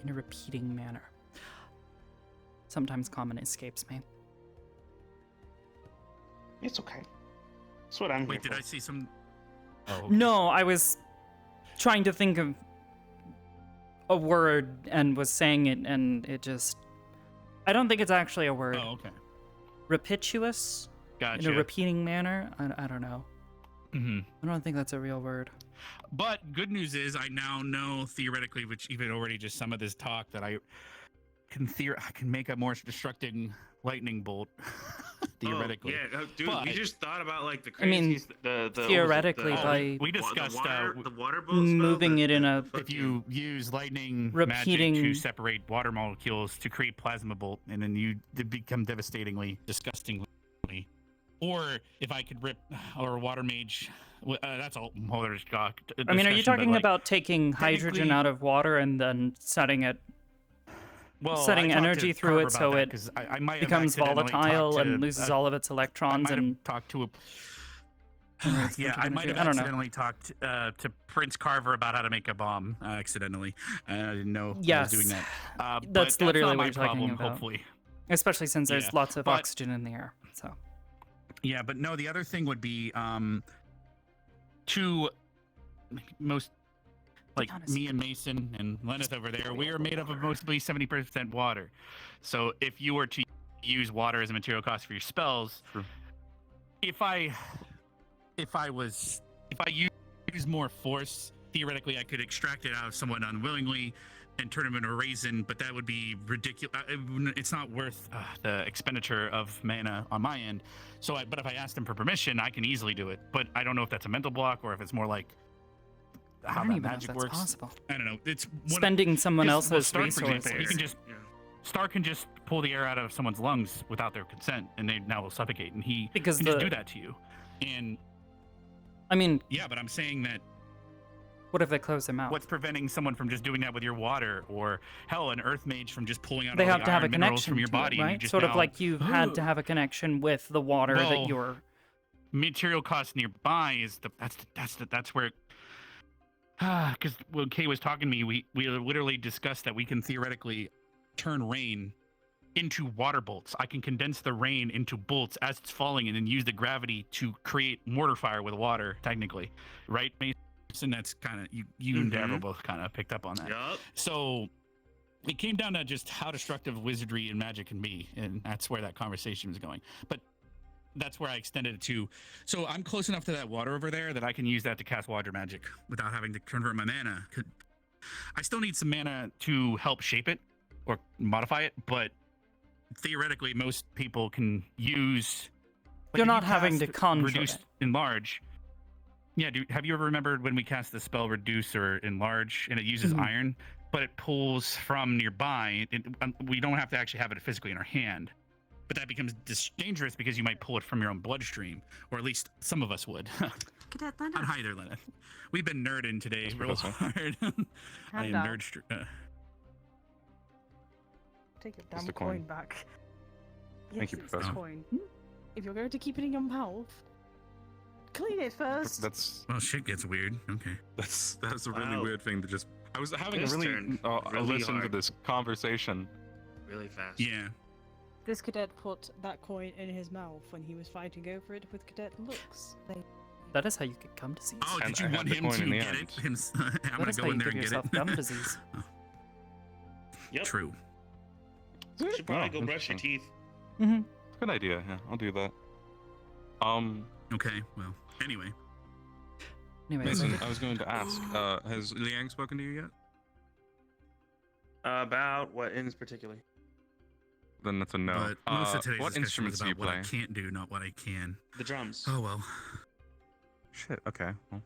In a repeating manner. Sometimes common escapes me. It's okay. That's what I'm Wait, here did for. I see some? Oh, okay. No, I was trying to think of a word and was saying it, and it just... I don't think it's actually a word. Oh, okay. Repituous? Gotcha. In a repeating manner? I don't know. Mm-hmm. I don't think that's a real word. But good news is I now know theoretically, which even already just some of this talk, that I can make a more destructive lightning bolt. Theoretically. Oh, yeah, dude, But- we just thought about like the I mean, craziest. the theoretically, what was by we discussed the water boat moving it in a if you use lightning repeating magic to separate water molecules to create plasma bolt, and then you become devastatingly, disgustingly. Or if I could rip or water mage, that's all. I mean, are you talking about taking hydrogen technically- out of water and then setting I setting talked energy to through Carver it about so that, it 'cause I might have becomes accidentally volatile talked to, and loses all of its electrons and talked to a generates yeah, I energy. might have I don't know. accidentally talked to Prince Carver about how to make a bomb accidentally. I didn't know I Yes. was doing that. But That's literally not what my you're talking problem, about. Hopefully. Especially since there's Yeah, lots of but- oxygen in the air. So Yeah, but no, the other thing would be to most like me and Mason and Lenneth over there, we are made up of mostly 70% water. So if you were to use water as a material cost for your spells, if I use more force, theoretically I could extract it out of someone unwillingly and turn them into a raisin, but that would be ridiculous. It's not worth the expenditure of mana on my end. So, but if I ask them for permission, I can easily do it. But I don't know if that's a mental block or if it's more like how don't that even know if magic that's works. possible. I don't know. It's Spending someone else's Stark, for example, resources. he can just Stark can just pull the air out of someone's lungs without their consent, and they now will suffocate. And he Because can just the- do that to you. And I mean, yeah, but I'm saying that. What if they close their mouth? What's preventing someone from just doing that with your water, or hell, an earth mage from just pulling out They all have the to have a iron minerals connection from your to body, it, and you right? just Sort of now- like you've had to have a connection with the water Well, that you're. Material cost nearby is that's where. Because when Kay was talking to me, we literally discussed that we can theoretically turn rain into water bolts. I can condense the rain into bolts as it's falling, and then use the gravity to create mortar fire with water. Technically, right, Mason? That's kind of you and Davro both kind of picked up on that. Yup. So it came down to just how destructive wizardry and magic can be, and that's where that conversation was going. But that's where I extended it to. So I'm close enough to that water over there that I can use that to cast water magic without having to convert my mana. I still need some mana to help shape it or modify it, but theoretically most people can use. You're if not you having to cast conjure reduce, it. enlarge. Yeah, have you ever remembered when we cast the spell reduce or enlarge, and it uses Mhm. iron, but it pulls from nearby? We don't have to actually have it physically in our hand. But that becomes dangerous because you might pull it from your own bloodstream, or at least some of us would. Cadet And Leonard. hi there, Lenneth. We've been nerding today real Professor. hard. I am Handout. Take your damn the coin coin. back. Thank you, Yes, it's the Professor. coin. If you're going to keep it in your mouth, clean it first. That's Well, shit gets weird. Okay. that's a really Wow. weird thing to just. I was having This a really turned a really listen to hard. this conversation. Really fast. Yeah. This cadet put that coin in his mouth when he was fighting over it with Cadet Lux. That is how you get gum disease. Oh, And did you I had want the him coin to in the get end. it? I'm That gonna is go how in you there give and get yourself it. gum disease. Yep. True. Should probably Oh, go brush your interesting. teeth. Mm-hmm. Good idea. Yeah, I'll do that. Okay. Well. Anyway. Anyways, Mason, I was going to ask. Has Liang spoken to you yet? About what in particular? Then that's a no. But most of today's what discussion instruments was do you about what I play? can't do, not what I can. The drums. Oh well. Shit. Okay. Well,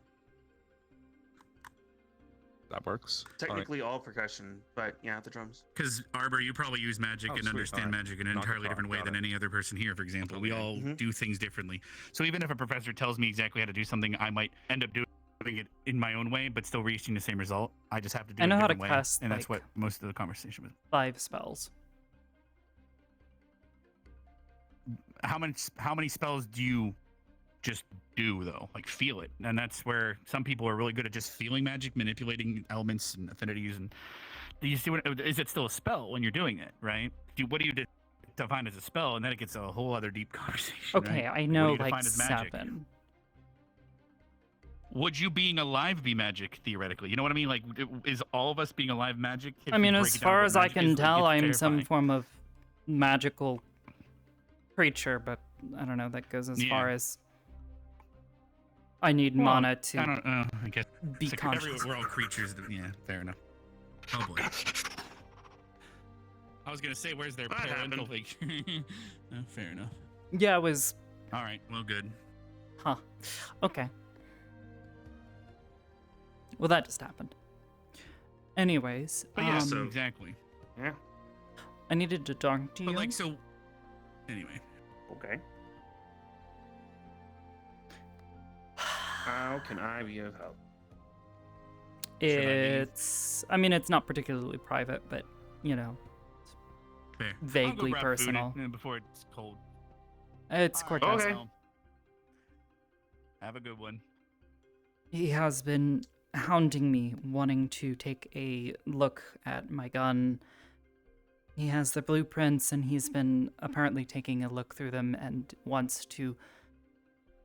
that works. Technically all percussion, but yeah, the drums. Because Arbor, you probably use magic Oh, and sweet. understand Alright. magic in an Not the entirely car. different way Got than it. any other person here, for example. We all Mhm. do things differently. So even if a professor tells me exactly how to do something, I might end up doing it in my own way, but still reaching the same result. I just have to do I it know a how to different way, cast, and that's like, what most of the conversation was. 5 spells. How many spells do you just do though? Like feel it, and that's where some people are really good at just feeling magic, manipulating elements and affinities. And do you see what is it still a spell when you're doing it, right? What do you define as a spell, and then it gets a whole other deep conversation. Okay, right? I What know do you like define as magic? 7. Would you being alive be magic theoretically? You know what I mean? Like, is all of us being alive magic? If I you mean, break as it down to far what as I magic can is, like, tell, it's I'm some terrifying. form of magical creature, but I don't know, that goes as Yeah. far as I need Well, mana to I don't know. I guess be it's like conscious. we're all creatures. Yeah, fair enough. Oh boy. I was gonna say, where's their That parental happened. like? Fair enough. Yeah, it was... All right. Well, good. Huh. Okay. Well, that just happened. Anyways, But yeah, so exactly. Yeah. I needed to talk to you. But like, so anyway. Okay. How can I be of help? I mean, it's not particularly private, but, you know, Fair. vaguely I'll go grab personal. food before it's cold. It's All right, Cortez. Okay. so, have a good one. He has been hounding me, wanting to take a look at my gun. He has the blueprints, and he's been apparently taking a look through them and wants to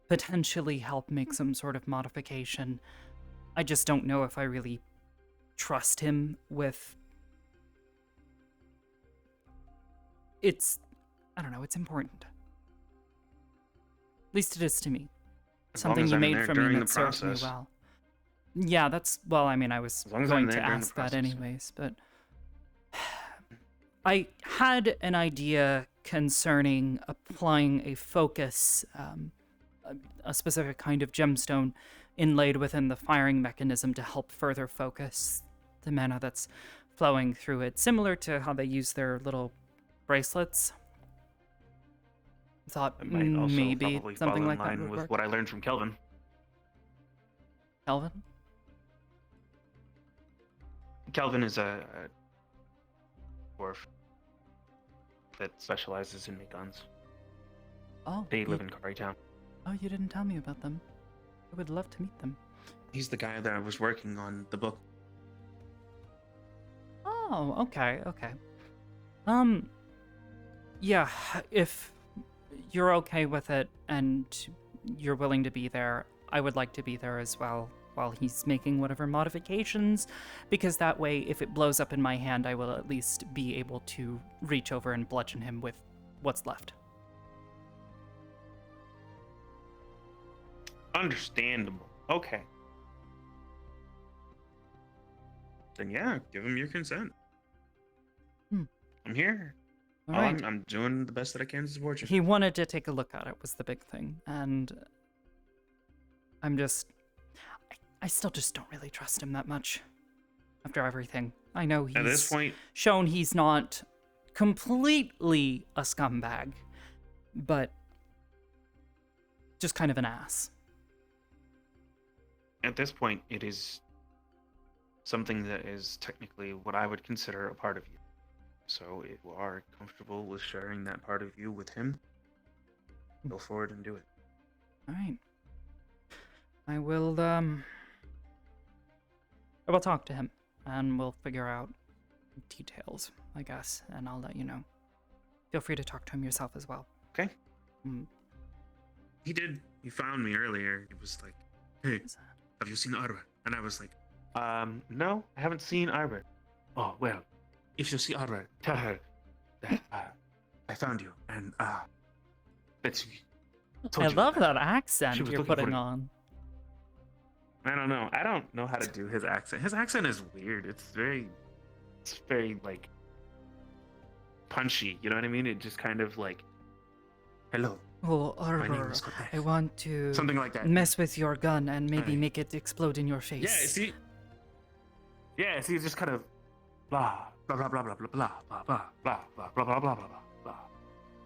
potentially help make some sort of modification. I just don't know if I really trust him with... I don't know, it's important. At least it is to me. As long Something as you I'm made there from me during that the served me process. well. Yeah, well, I mean, I was As long as I'm going there to during the ask that process. anyways, but... I had an idea concerning applying a focus, a specific kind of gemstone inlaid within the firing mechanism to help further focus the mana that's flowing through it, similar to how they use their little bracelets. Thought It might also maybe probably something fall like in that line would with work. what I learned from Kelvin. Kelvin? Kelvin is a dwarf that specializes in make guns. Oh, They live in Kari Town. Oh, you didn't tell me about them. I would love to meet them. He's the guy that was working on the book. Oh, okay. Yeah, if you're okay with it and you're willing to be there, I would like to be there as well while he's making whatever modifications, because that way, if it blows up in my hand, I will at least be able to reach over and bludgeon him with what's left. Understandable. Okay. Then yeah, give him your consent. I'm here. All right. I'm doing the best that I can to support you. He wanted to take a look at it was the big thing, and I still just don't really trust him that much after everything. I know he's At this point, shown he's not completely a scumbag, but just kind of an ass. at this point, it is something that is technically what I would consider a part of you. So if you are comfortable with sharing that part of you with him, go forward and do it. All right. I will talk to him, and we'll figure out details, I guess, and I'll let you know. Feel free to talk to him yourself as well. Okay. Mm. He found me earlier. He was like, hey, have you seen Arbor? And I was like, no, I haven't seen Arbor. Oh, well, if you see Arbor, tell her that I found you, and that's I love that accent She was you're looking for putting you. on. I don't know. I don't know how to do his accent. His accent is weird. It's very like punchy. You know what I mean? It just kind of like, hello. Oh, My name Arbor, is Cortez. I want to Something like that. mess with your gun and maybe Right. make it explode in your face. Yeah, see? Yeah, see, it's just kind of blah, blah, blah, blah, blah, blah, blah, blah, blah, blah, blah, blah, blah, blah, blah, blah.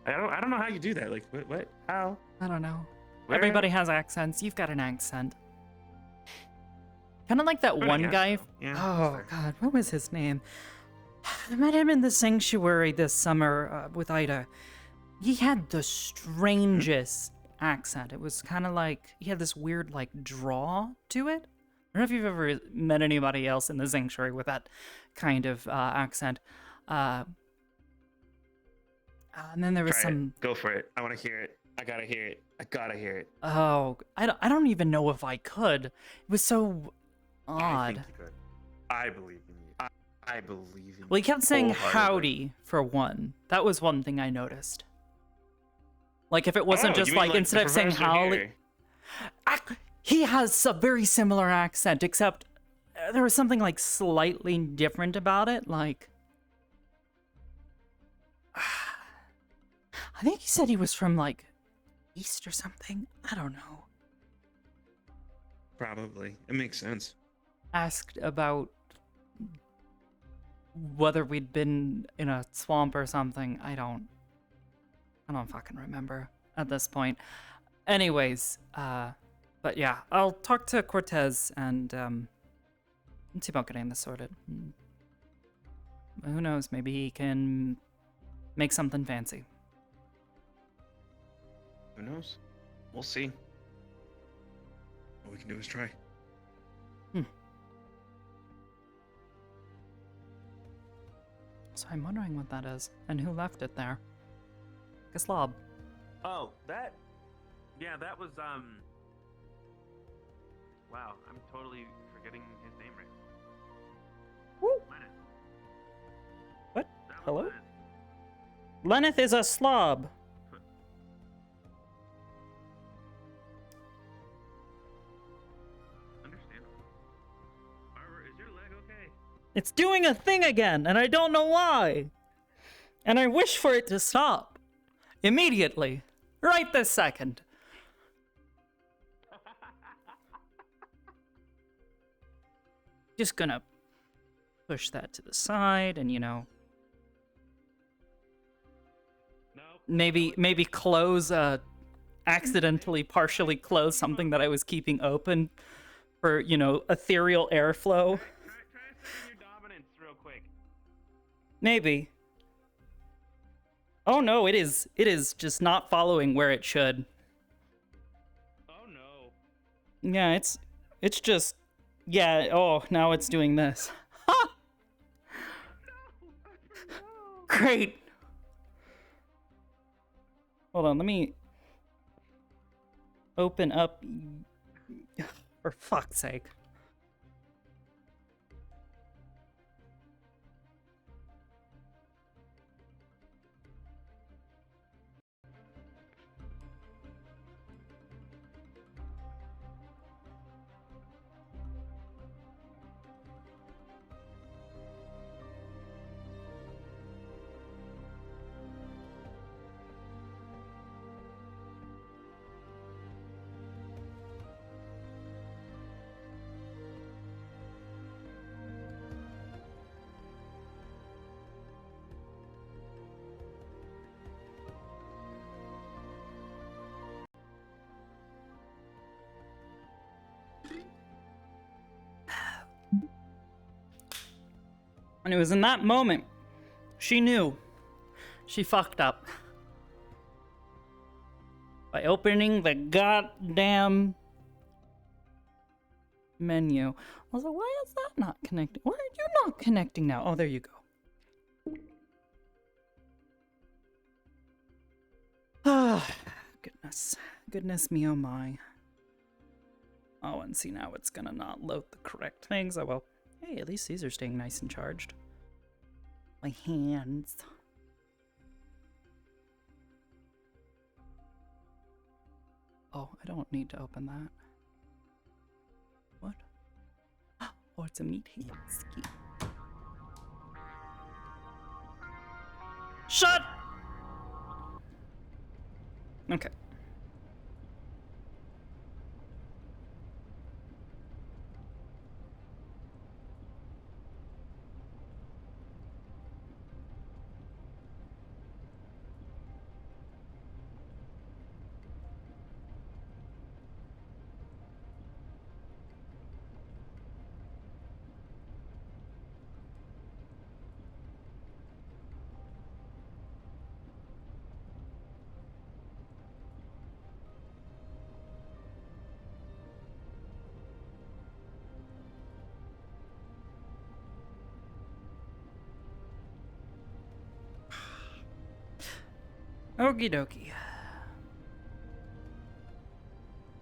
I don't know how you do that. Like, what, how? I don't know. Where? Everybody has accents. You've got an accent. Kind of like that But I one guess guy. so. Yeah, Oh, God, what was his name? I met him in the sanctuary this summer with Ida. He had the strangest accent. It was kind of like, he had this weird, like, draw to it. I don't know if you've ever met anybody else in the sanctuary with that kind of accent. And then there was Try some... it. Go for it. I want to hear it. I gotta hear it. I gotta hear it. Oh, I don't even know if I could. It was so odd. I think you could. I believe in you. I believe in you. Well, he kept saying wholeheartedly. howdy for one. That was one thing I noticed. Like, if it wasn't Oh, just you mean like, the instead of saying professor howdy... here? He has a very similar accent, except there was something, like, slightly different about it. Like... I think he said he was from, like, East or something. I don't know. Probably. It makes sense. Asked about whether we'd been in a swamp or something. I don't fucking remember at this point. Anyways, but yeah, I'll talk to Cortez and see about getting this sorted. Who knows? Maybe he can make something fancy. Who knows? We'll see. All we can do is try. So I'm wondering what that is, and who left it there. A slob. Oh, that? Yeah, that was, wow, I'm totally forgetting his name right now. Woo! What? Hello? Lenneth is a slob. Understandable. Arbor, is your leg okay? It's doing a thing again, and I don't know why. And I wish for it to stop. Immediately. Right this second. Just gonna push that to the side and, you know, maybe close, accidentally partially close something that I was keeping open for, you know, ethereal airflow. Maybe. Oh no, it is just not following where it should. Oh no. Yeah, it's just, yeah, oh, now it's doing this. Ha! Great. Hold on, let me open up, for fuck's sake. And it was in that moment she knew she fucked up by opening the goddamn menu. I was like, why is that not connecting? Why are you not connecting now? Oh, there you go. Ah, goodness me, oh my. Oh, and see, now it's gonna not load the correct things. Oh well. Hey, at least these are staying nice and charged. My hands. Oh, I don't need to open that. What? Oh, it's a meat ski. Shut! Okay. Okie dokie.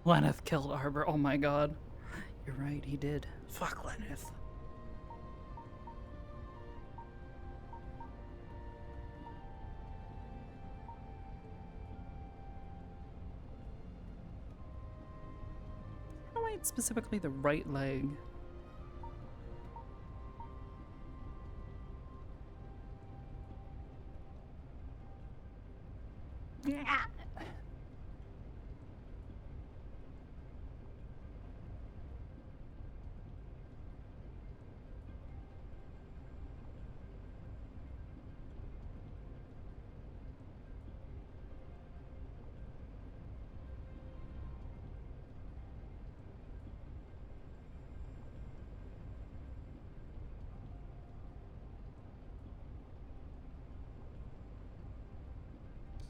Lenneth killed Arbor. Oh my god. You're right, he did. Fuck Lenneth. Why it's specifically the right leg?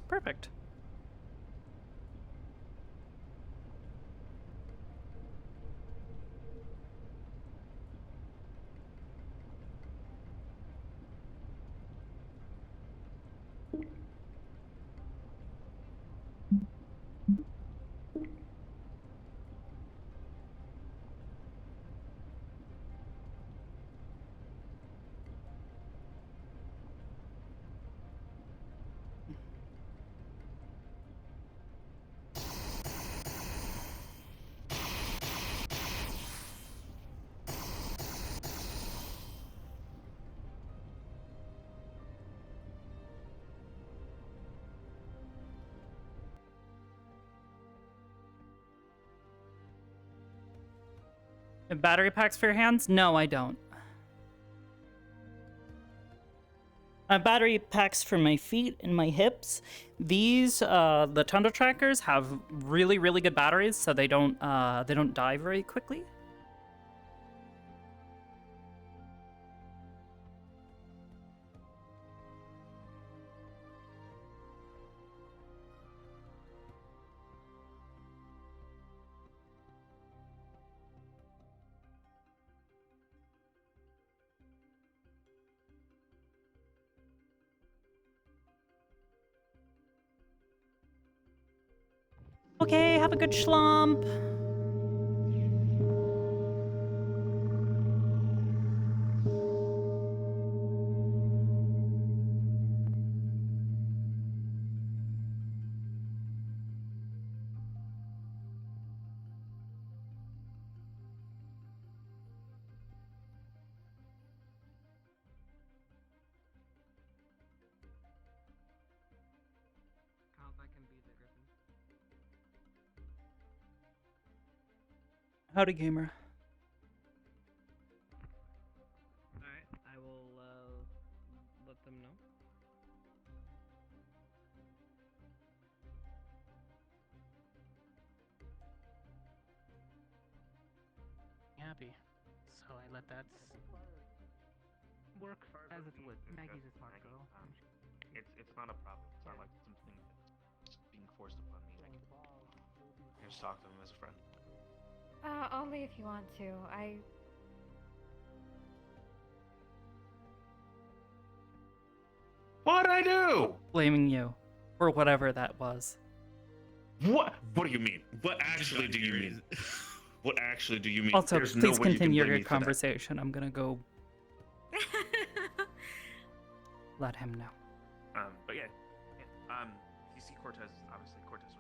Perfect. Have battery packs for your hands? No, I don't. Battery packs for my feet and my hips. These, the Tundra Trackers have really, really good batteries, so they don't die very quickly. Okay, have a good schlump. Howdy, gamer. Alright, I will let them know. Happy. So I let that work as it would. Maggie's a smart girl. It's not a problem. It's not like something that's being forced upon me. I can just talk to him as a friend. Only if you want to. What'd I do? Blaming you. Or whatever that was. What? What do you mean? What actually do you mean? What actually do you mean? Also, There's please no way continue you can blame your me for that. conversation. I'm gonna go let him know. But yeah. You see Cortez, obviously Cortez.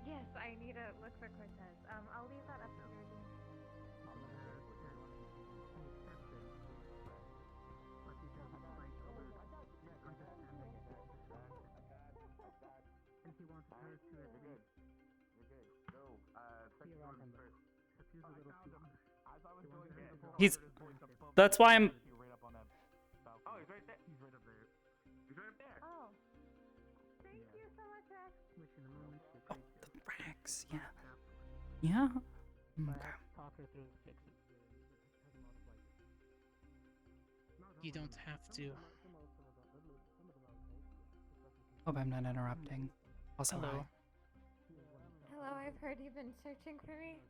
Yes, I need to look for Cortez. I'll leave that up to your team. He's. That's why I'm. Oh, he's right there. He's right up there. He's right up there. Oh. Thank you so much, Rex. Oh, the Rex. Yeah. Yeah. Okay. Talk her through fixing. You don't have to. Hope I'm not interrupting. Also, Hello. Hello, I've heard you've been searching for me.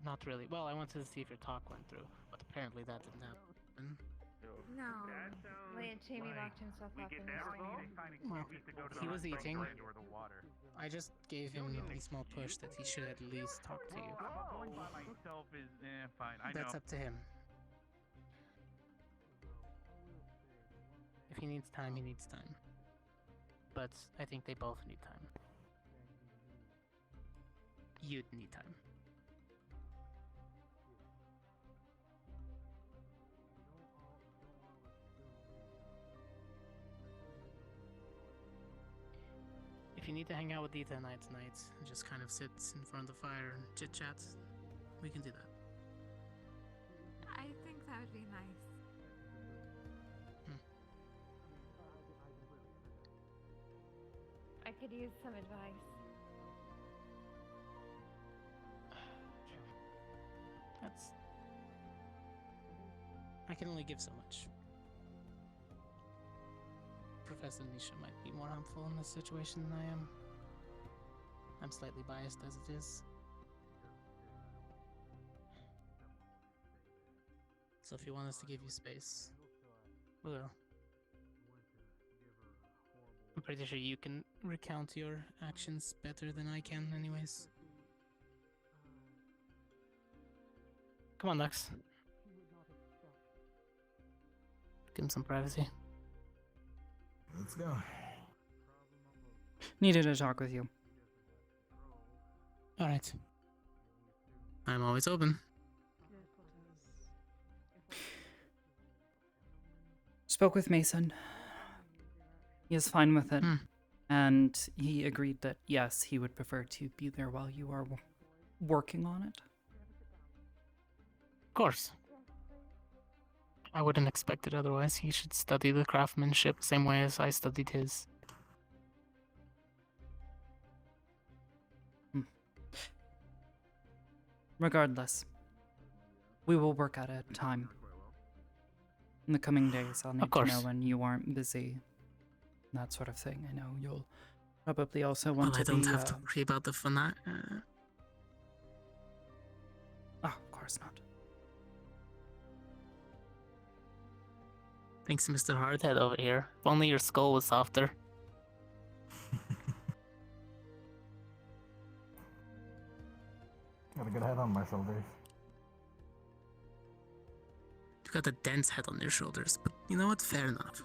Not really. Well, I wanted to see if your talk went through, but apparently that didn't happen. No. Wait, Jamie locked himself up in his room. Well, he was eating. I just gave him a small push that he should at least talk to you. Going by myself is fine. I know. That's up to him. If he needs time, he needs time. But I think they both need time. You'd need time. If you need to hang out with Dita tonight, and just kind of sit in front of the fire and chit-chat, we can do that. I think that would be nice. I could use some advice. I can only give so much. Professor Nisha might be more helpful in this situation than I am. I'm slightly biased as it is. So if you want us to give you space, we will. I'm pretty sure you can recount your actions better than I can anyways. Come on, Lux. Give him some privacy. Let's go. Needed to talk with you. Alright. I'm always open. Spoke with Mason. He is fine with it. And he agreed that, yes, he would prefer to be there while you are working on it. Of course. I wouldn't expect it otherwise. He should study the craftsmanship the same way as I studied his. Regardless, we will work at a time. In the coming days, I'll need to know when you aren't busy. That sort of thing. I know you'll probably also want to I don't be, have to worry about the fun. Oh, of course not. Thanks, Mr. Hardhead over here. If only your skull was softer. Got a good head on my shoulders. You got a dense head on your shoulders, but you know what? Fair enough.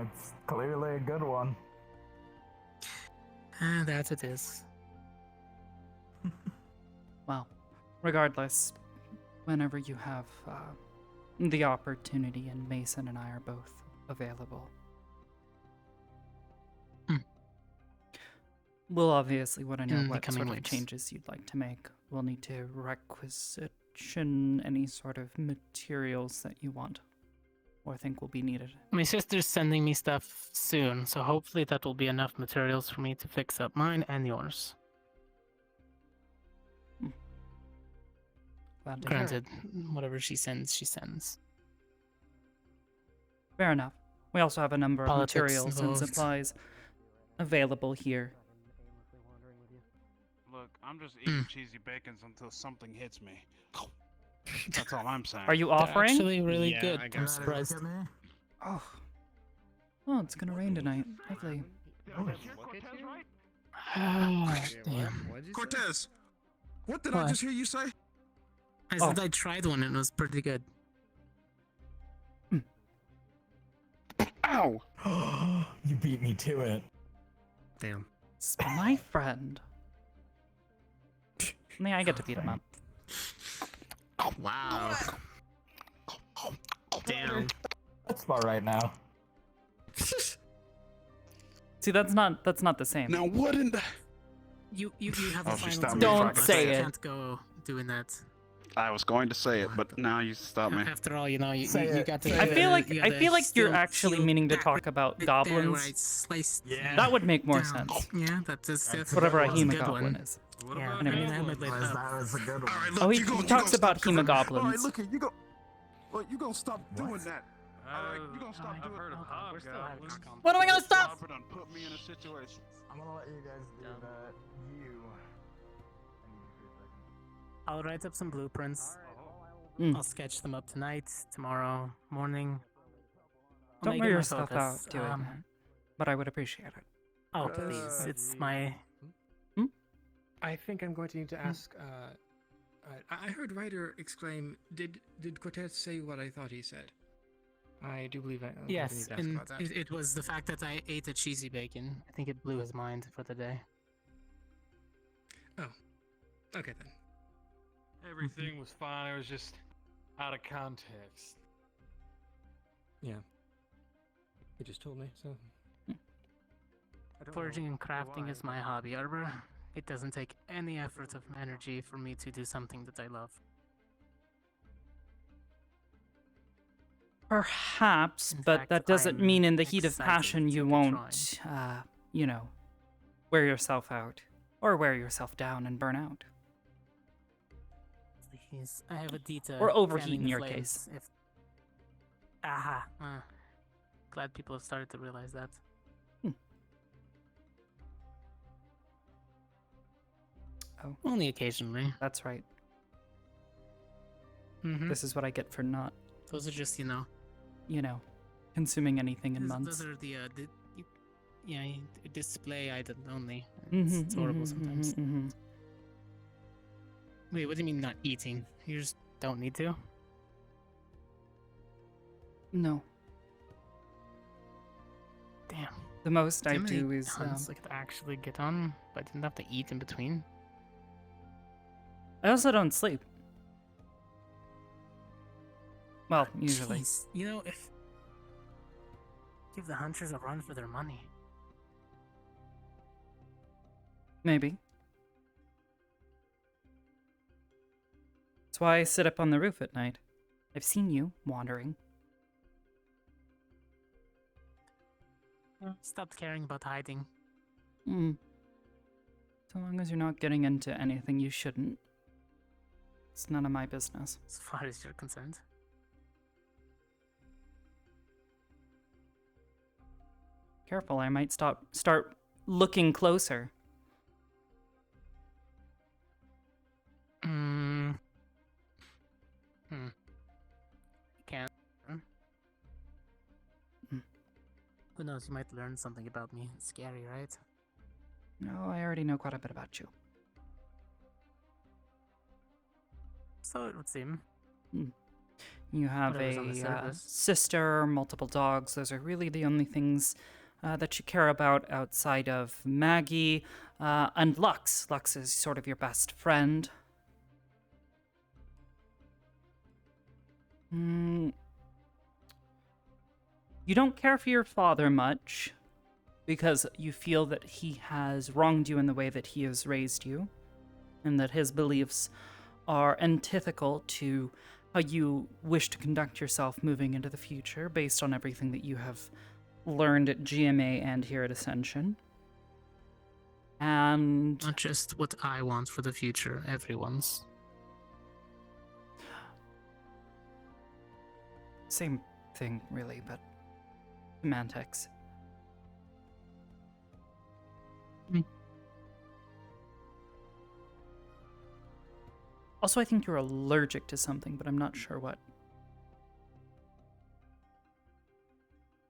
It's clearly a good one. That it is. Well, regardless, whenever you have the opportunity, and Mason and I are both available. We'll obviously want to know what sort of changes you'd like to make. We'll need to requisition any sort of materials that you want or think will be needed. My sister's sending me stuff soon, so hopefully that will be enough materials for me to fix up mine and yours. Glad to hear it. Granted, whatever she sends, she sends. Fair enough. We also have a number of Politics materials involved. and supplies available here. Look, I'm just eating cheesy bacons until something hits me. That's all I'm saying. Are you offering? Actually, really Yeah, good. I I'm guess. surprised. Oh. Oh, it's gonna rain tonight. Lovely. Damn. Cortez, what did What? I just hear you say? I said I tried one and it was pretty good. Ow! You beat me to it. Damn. It's my friend. Yeah, I get to beat him up. Wow. Damn. That's about right now. See, that's not the same. Now what in the? You have the Oh, she final stopped word. me before I Don't could say You it. can't go doing that. I was going to say it, but now you stopped me. After all, you Say got it. to. I feel like you're actually meaning to talk about There where I goblins. sliced. That would make more down. sense. Yeah, that's Whatever a was good hemogoblin one. is. Yeah, Anyway. That was a good one. All right, look, Oh, he you gonna talks about stop, 'cause All right, hemogoblins. look here, you gonna stop doing that. All right, you gonna stop doing that. We're still having a conversation. When are we gonna stop? Arbor done put me in a situation. I'm gonna let you guys do that. I'll write up some blueprints. Mm. I'll sketch them up tonight, tomorrow morning. I'll Don't make wear it my yourself out focus. doing that, but I would appreciate it. Oh please, it's my. I think I'm going to need to ask. I heard Ryder exclaim, "Did Cortez say what I thought he said?" I do believe I. Yes, I and about that. it was the fact that I ate a cheesy bacon. I think it blew his mind for the day. Oh, okay then. Everything was fine. It was just out of context. Yeah. He just told me so. Forging and crafting is my hobby, Arbor. It doesn't take any effort of energy for me to do something that I love. Perhaps, but fact, that doesn't I'm mean in the heat of excited passion you to be won't, wear yourself out or wear yourself down and burn out. Please, I have a Dita. Or overheat fanning in the your flames case. If... Aha. Glad people have started to realize that. Oh. Only occasionally. That's right. Mm-hmm. This is what I get for not, Those are just, consuming anything in months. Those are the display item only. It's horrible sometimes. Wait, what do you mean not eating? You just don't need to? No. Damn. The most I how many do is tons I could actually get on, but I didn't have to eat in between. I also don't sleep. Well, usually. Jeez, if give the hunters a run for their money. Maybe. That's why I sit up on the roof at night. I've seen you wandering. Stopped caring about hiding. So long as you're not getting into anything you shouldn't. It's none of my business. As far as you're concerned. Careful, I might start looking closer. Can't. Who knows, you might learn something about me. It's scary, right? No, I already know quite a bit about you. So it would seem. You have Whatever's on the a surface. sister, multiple dogs. Those are really the only things that you care about outside of Maggie and Lux. Lux is sort of your best friend. You don't care for your father much because you feel that he has wronged you in the way that he has raised you, and that his beliefs are antithetical to how you wish to conduct yourself moving into the future based on everything that you have learned at GMA and here at Ascension. And Not just what I want for the future, everyone's. same thing, really, but semantics. Also, I think you're allergic to something, but I'm not sure what.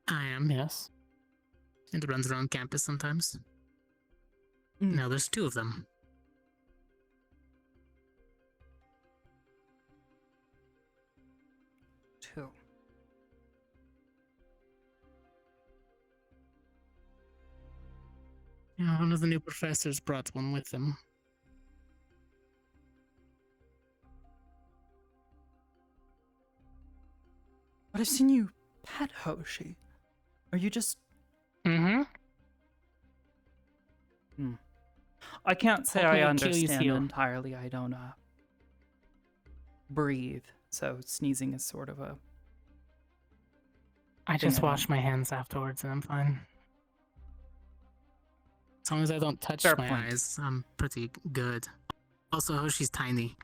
I am, yes. It runs around campus sometimes. Now there's two of them. Two. Yeah, one of the new professors brought one with him. But I've seen you pet Hoshi. Are you just... Mm-hmm. I can't say Hopefully I Achilles understand heel. entirely. I don't breathe, so sneezing is sort of a. I thing just I don't- wash my hands afterwards and I'm fine. As long as I don't touch Fair my point. eyes, I'm pretty good. Also, Hoshi's tiny.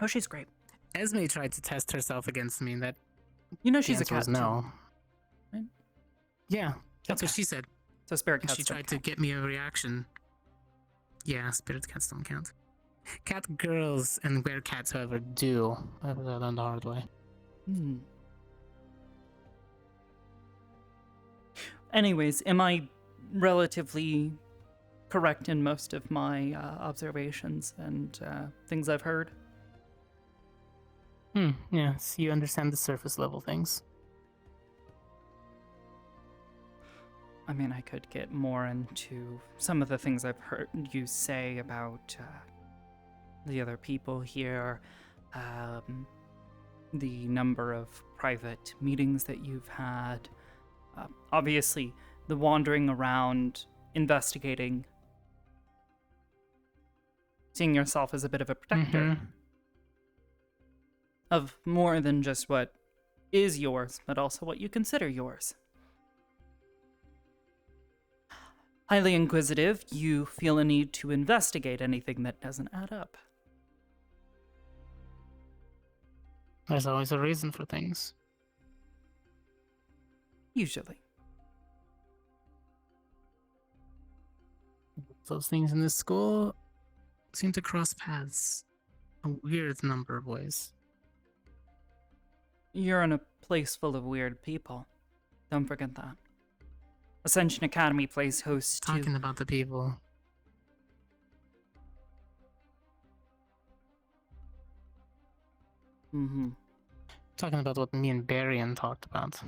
Oh, she's great. Esme tried to test herself against me. That You know the she's a answer was cat too. no. Right? Yeah, that's Okay. what she said. So spirit And cats she don't tried to count. get me a reaction. Yeah, spirit cats don't count. Cat girls and bear cats, however, do. I learned the hard way. Hmm. Anyways, am I relatively correct in most of my observations and things I've heard? Yes, you understand the surface level things. I mean, I could get more into some of the things I've heard you say about the other people here, the number of private meetings that you've had. Obviously, the wandering around, investigating, seeing yourself as a bit of a protector of more than just what is yours, but also what you consider yours. Highly inquisitive, you feel a need to investigate anything that doesn't add up. There's always a reason for things. Usually. Those things in this school seem to cross paths a weird number of ways. You're in a place full of weird people. Don't forget that. Ascension Academy plays host to... Talking about the people. Mm-hmm. Talking about what me and Barian talked about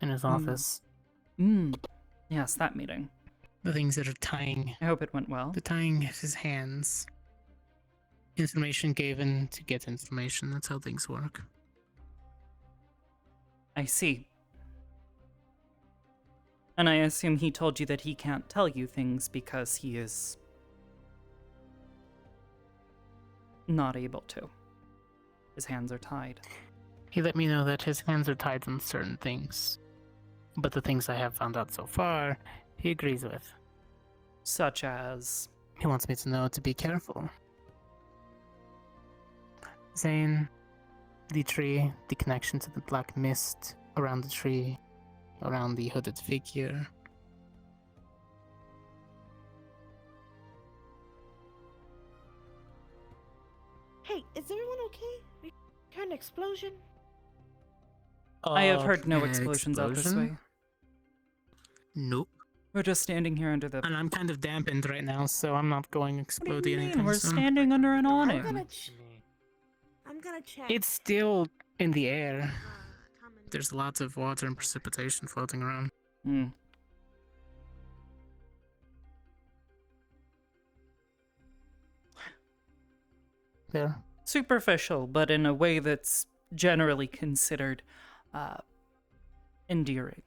in his office. Yes, that meeting. The things that are tying. I hope it went well. The tying of his hands. Information given to get information. That's how things work. I see. And I assume he told you that he can't tell you things because he is not able to. His hands are tied. He let me know that his hands are tied on certain things. But the things I have found out so far, he agrees with. Such as? He wants me to know to be careful. Zane, the tree, the connection to the black mist around the tree, around the hooded figure. Hey, is everyone okay? We heard an explosion. I have heard no explosions out this way. Nope. We're just standing here under the... And I'm kind of dampened right now, so I'm not going exploding anything We're soon. standing under an awning. I'm gonna check. It's still in the air. There's lots of water and precipitation floating around. There. Superficial, but in a way that's generally considered endearing.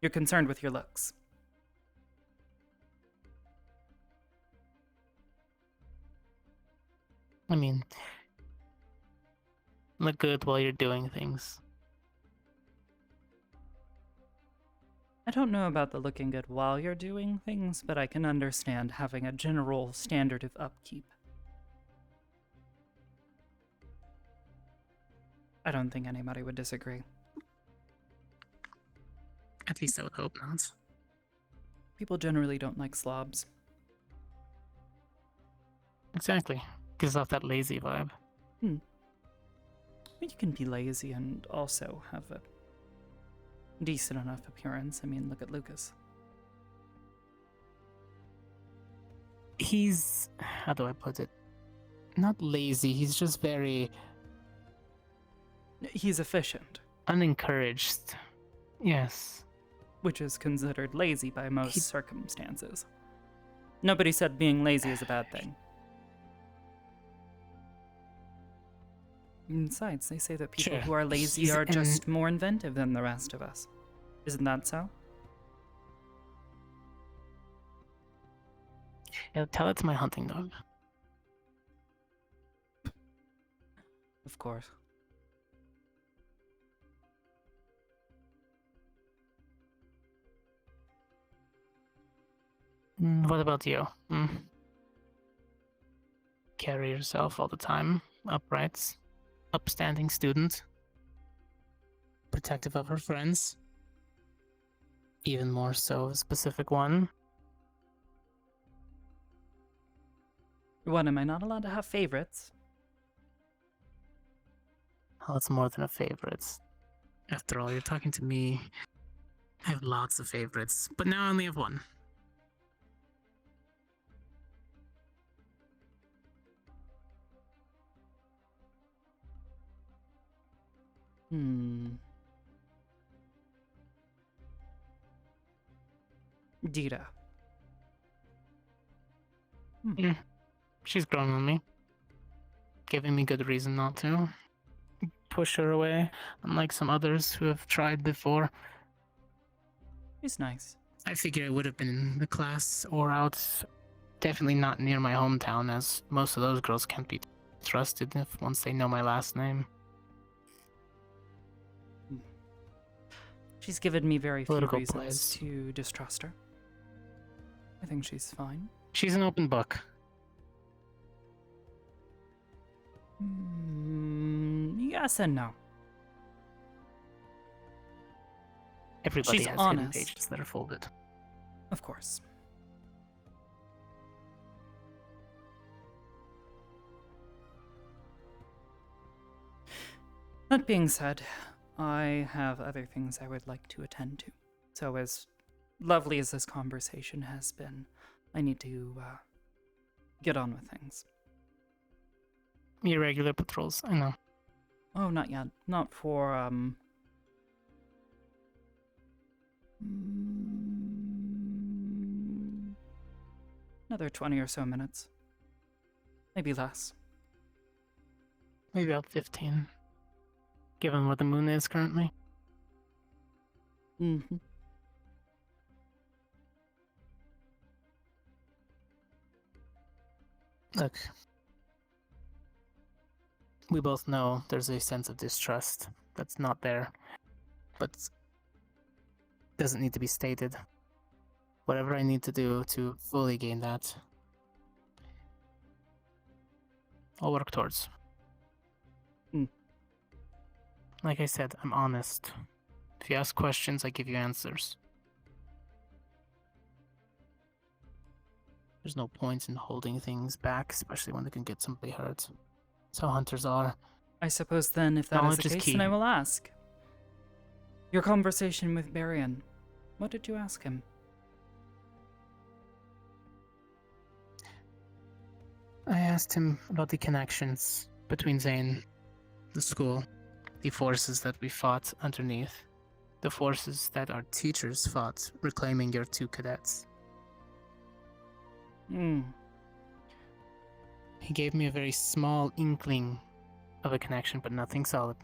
You're concerned with your looks. I mean, look good while you're doing things. I don't know about the looking good while you're doing things, but I can understand having a general standard of upkeep. I don't think anybody would disagree. At least I would hope not. People generally don't like slobs. Exactly. Gives off that lazy vibe. You can be lazy and also have a decent enough appearance. I mean, look at Lucas. He's... how do I put it? Not lazy, he's just very... He's efficient. Unencouraged. Yes. Which is considered lazy by most circumstances. Nobody said being lazy is a bad thing. Besides, they say that people Sure. who are lazy He's are just more inventive than the rest of us. Isn't that so? Yeah, tell it to my hunting dog. Of course. What about you? Carry yourself all the time, upright, upstanding student, protective of her friends, even more so a specific one. What, am I not allowed to have favorites? Oh, it's more than a favorite. After all, you're talking to me. I have lots of favorites, but now I only have one. Dita. She's growing on me. Giving me good reason not to push her away, unlike some others who have tried before. He's nice. I figure it would have been in the class or out. Definitely not near my hometown, as most of those girls can't be trusted if once they know my last name. She's given me very few Political reasons plays. to distrust her. I think she's fine. She's an open book. Yes and no. Everybody She's has honest. hidden pages that are folded. Of course. That being said, I have other things I would like to attend to. So as lovely as this conversation has been, I need to get on with things. Your regular patrols, I know. Oh, not yet. Not for, another 20 or so minutes. Maybe less. Maybe about 15. Given what the moon is currently. Mm-hmm. Look. We both know there's a sense of distrust that's not there, but doesn't need to be stated. Whatever I need to do to fully gain that, I'll work towards. Like I said, I'm honest. If you ask questions, I give you answers. There's no point in holding things back, especially when they can get somebody hurt. That's how hunters are. I suppose then, if that is Knowledge the is case, key. then I will ask. Your conversation with Barian, what did you ask him? I asked him about the connections between Zane, the school, the forces that we fought underneath, the forces that our teachers fought reclaiming your two cadets. He gave me a very small inkling of a connection, but nothing solid.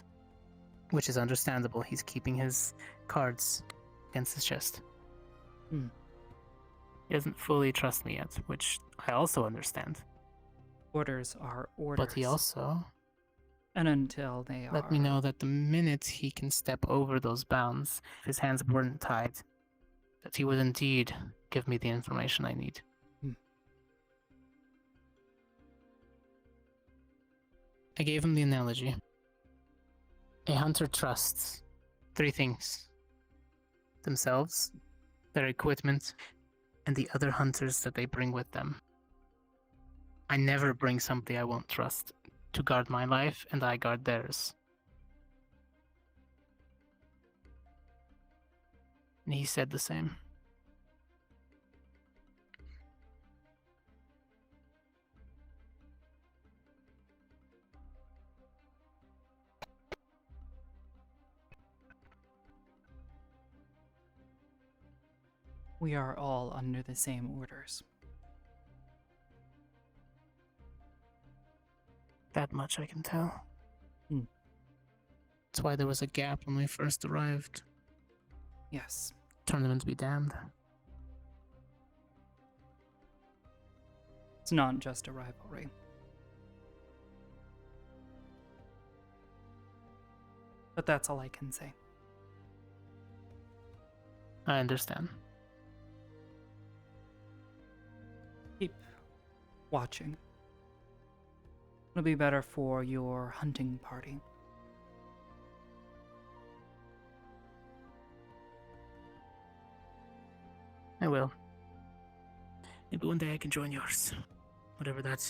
Which is understandable. He's keeping his cards against his chest. He doesn't fully trust me yet, which I also understand. Orders are orders. But he also And until they let me know that the minute he can step over those bounds, if his hands weren't tied, that he would indeed give me the information I need. I gave him the analogy. A hunter trusts 3 things: themselves, their equipment, and the other hunters that they bring with them. I never bring somebody I won't trust to guard my life, and I guard theirs. And he said the same. We are all under the same orders. That much I can tell. That's why there was a gap when we first arrived. Yes. Tournament be damned. It's not just a rivalry. But that's all I can say. I understand. Keep watching. It'll be better for your hunting party. I will. Maybe one day I can join yours. Whatever that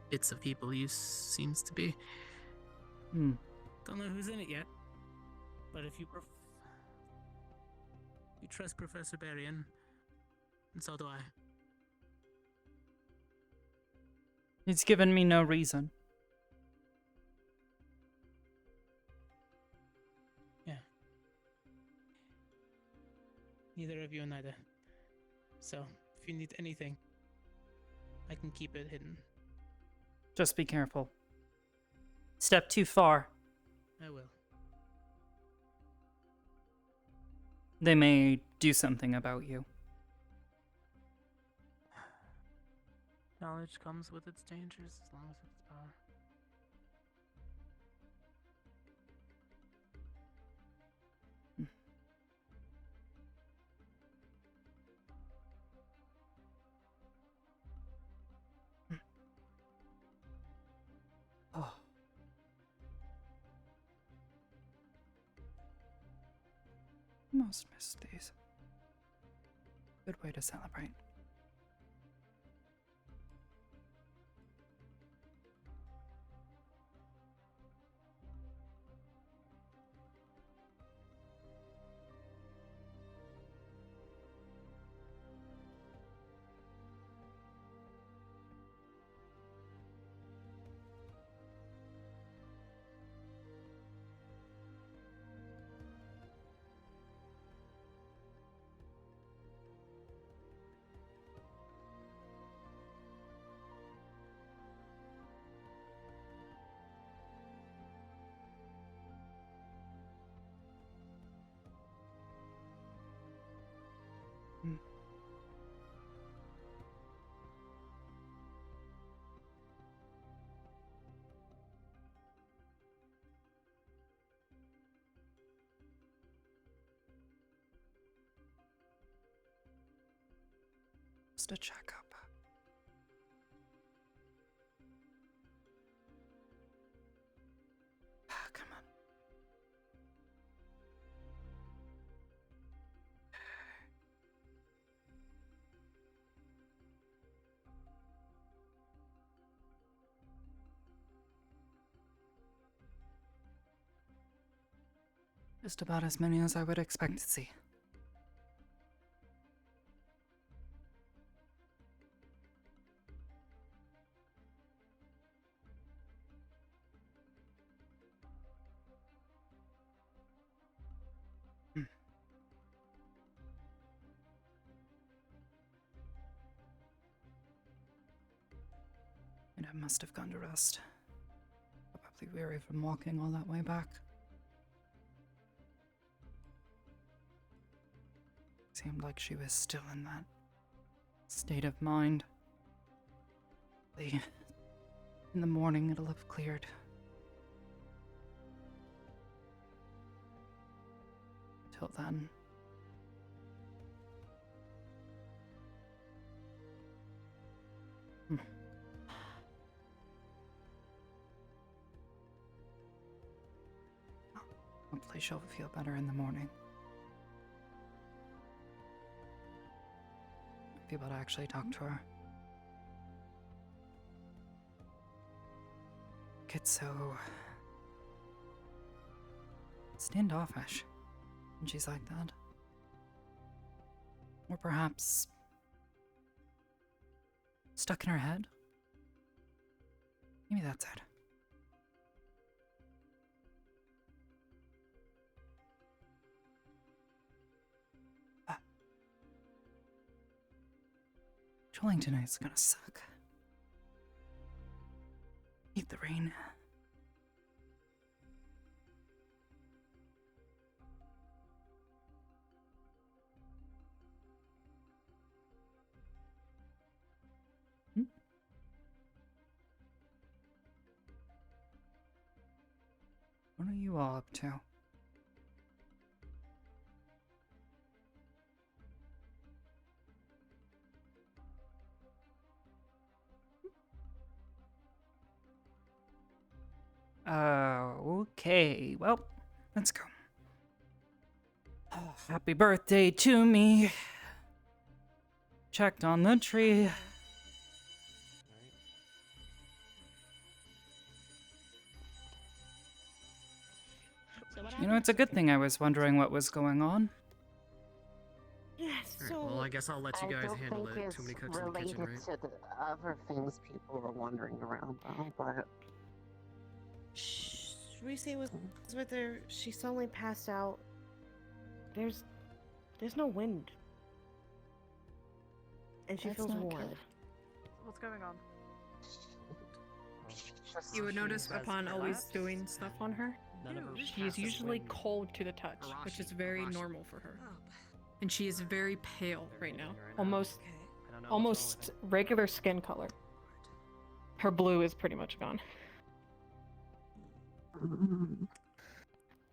bits of people use seems to be. Don't know who's in it yet. But if you you trust Professor Berrien, and so do I. He's given me no reason. Yeah. Neither of you and neither. So, if you need anything, I can keep it hidden. Just be careful. Step too far. I will. They may do something about you. Knowledge comes with its dangers as long as it's power. Oh. Most missed these. Good way to celebrate. Just a checkup. Come on. Just about as many as I would expect to see. And I must have gone to rest. Probably weary from walking all that way back. Seemed like she was still in that state of mind. In the morning it'll have cleared. Till then. Hopefully she'll feel better in the morning. Be able to actually talk to her. Get so standoffish when she's like that. Or perhaps stuck in her head. Maybe that's it. Trolling tonight's gonna suck. Hate the rain. What are you all up to? Okay. Well, let's go. Oh, happy birthday to me. Checked on the tree. You know, it's a good thing I was wondering what was going on. Yes. So Well, I guess I'll let you guys handle it. Too many cooks in the kitchen, right? To the other things people were wondering around about, but Reese was with her. She suddenly passed out. There's no wind, and she That's feels not warm. good. What's going on? You would notice upon always doing stuff on her, she is usually cold to the touch, which is very normal for her. And she is very pale right now, almost regular skin color. Her blue is pretty much gone.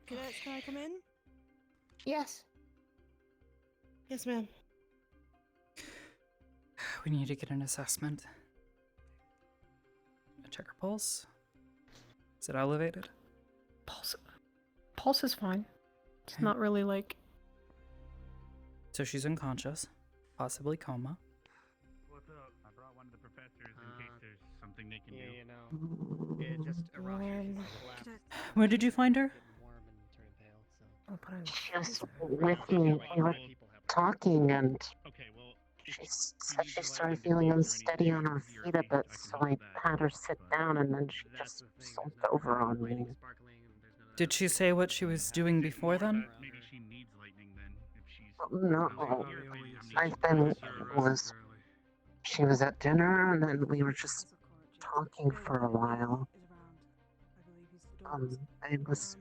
Can I come in? Yes. Yes, ma'am. We need to get an assessment. Check her pulse. Is it elevated? Pulse is fine. It's not really like. So she's unconscious, possibly coma. What's up? I brought one of the professors in case there's something they can do. You know, it just Where did you find her? she was with me. We were talking, and she said she started feeling unsteady on her feet a bit, so I had her sit down, and then she just slumped over on me. Did she say what she was doing before then? No, she was at dinner, and then we were just talking for a while. I was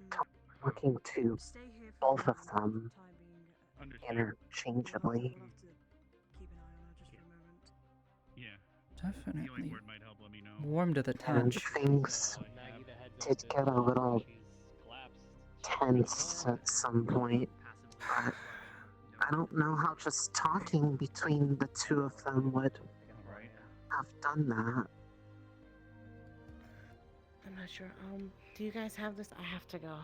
talking to both of them interchangeably. Definitely warm to the And touch. things did get a little tense at some point, but I don't know how just talking between the two of them would have done that. I'm not sure. Do you guys have this? I have to go.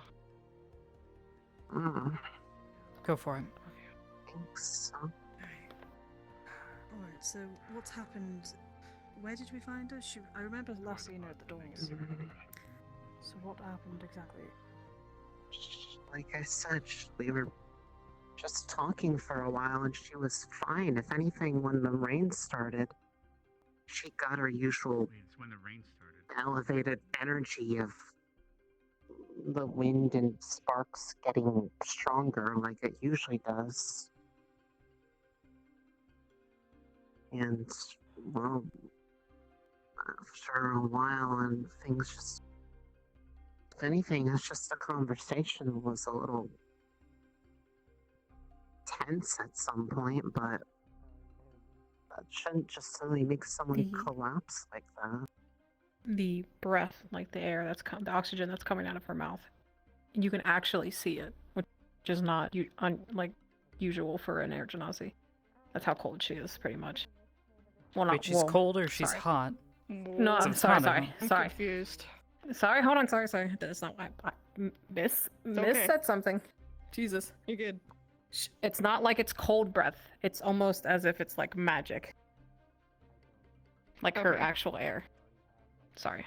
Go for it. Thanks. Alright, so what's happened? Where did we find her? I remember last seeing her at the doors. So what happened exactly? Like I said, we were just talking for a while, and she was fine. If anything, when the rain started, she got her usual elevated energy of the wind and sparks getting stronger like it usually does. And, well, after a while, and things just, if anything, it's just the conversation was a little tense at some point, but that shouldn't just suddenly make someone collapse like that. The breath, like the air the oxygen that's coming out of her mouth, you can actually see it, which is not like usual for an air genasi. That's how cold she is, pretty much. Well, Wait, she's cold or she's sorry. hot? No, I'm It's sorry. hot, I'm confused. Sorry, hold on. Sorry. That's not why. Miss okay. said something. Jesus. You're good. It's not like it's cold breath. It's almost as if it's like magic. Like her Okay. actual air. Sorry.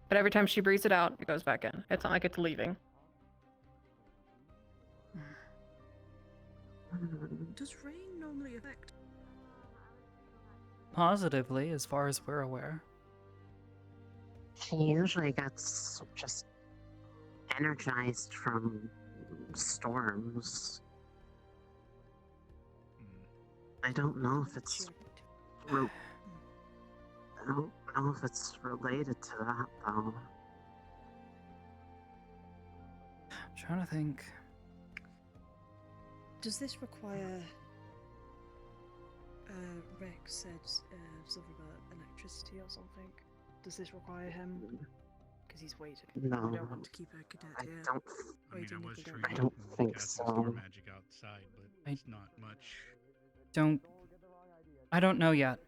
But every time she breathes it out, it goes back in. It's not like it's leaving. Does rain normally affect? Positively, as far as we're aware. She usually gets just energized from storms. I don't know if it's I don't know if it's related to that though. I'm trying to think. Does this require? Rex said something about electricity or something. Does this require him? Because he's waiting. No, We don't want to keep a cadet I here. don't. Waiting if we don't I don't think casting so. storm magic outside, but it's not much. I don't know yet.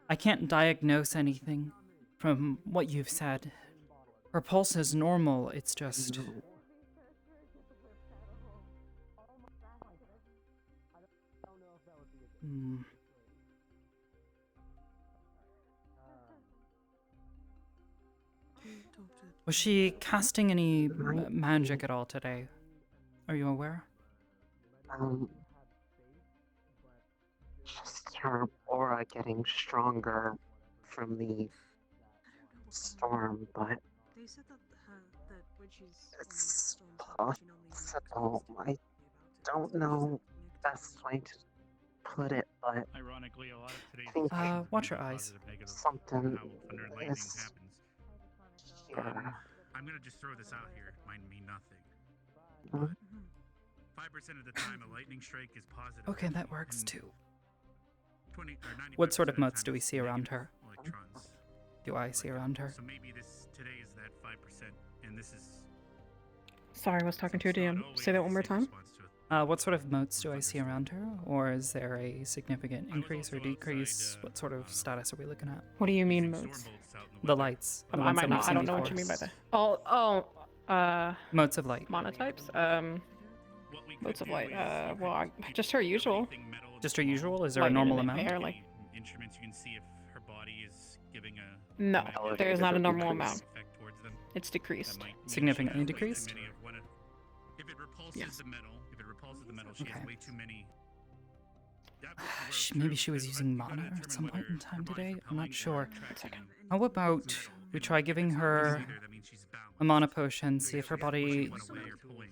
I can't diagnose anything from what you've said. Her pulse is normal, it's just... Was she casting any magic at all today? Are you aware? Just her aura getting stronger from the storm, but They said that when she's it's possible. I don't know best way to put it, but ironically, a lot of today's watch your eyes. Something Thunder and lightning is happens. here. I'm gonna just throw this out here. Might mean nothing. Mhm. 5% of the time, a lightning strike is positive. Okay, that works too. 20 or 95% What sort of the motes time do we it's see around her? electrons. Do I see around her? So maybe today is that 5%, and this is Sorry, I was talking to a DM. Say that one more time. What sort of motes do I see around her? Or is there a significant increase or decrease? What sort of status are we looking at? What do you mean motes? The lights. The I ones might that not. we've I seen don't know before. what you mean by that. Motes of light. Monotypes. Motes of light. Well, just her usual. Just her usual? Is there a Lightning normal in the amount? air, like instruments. You can see if her body is giving a no, magnetic there is not a normal effect amount. towards them. It's decreased. Significantly decreased? If it repulses Yes. the metal, she has way too many. Maybe she was using mana at some point in time today? I'm not sure. How about we try giving her a mana potion, see if her body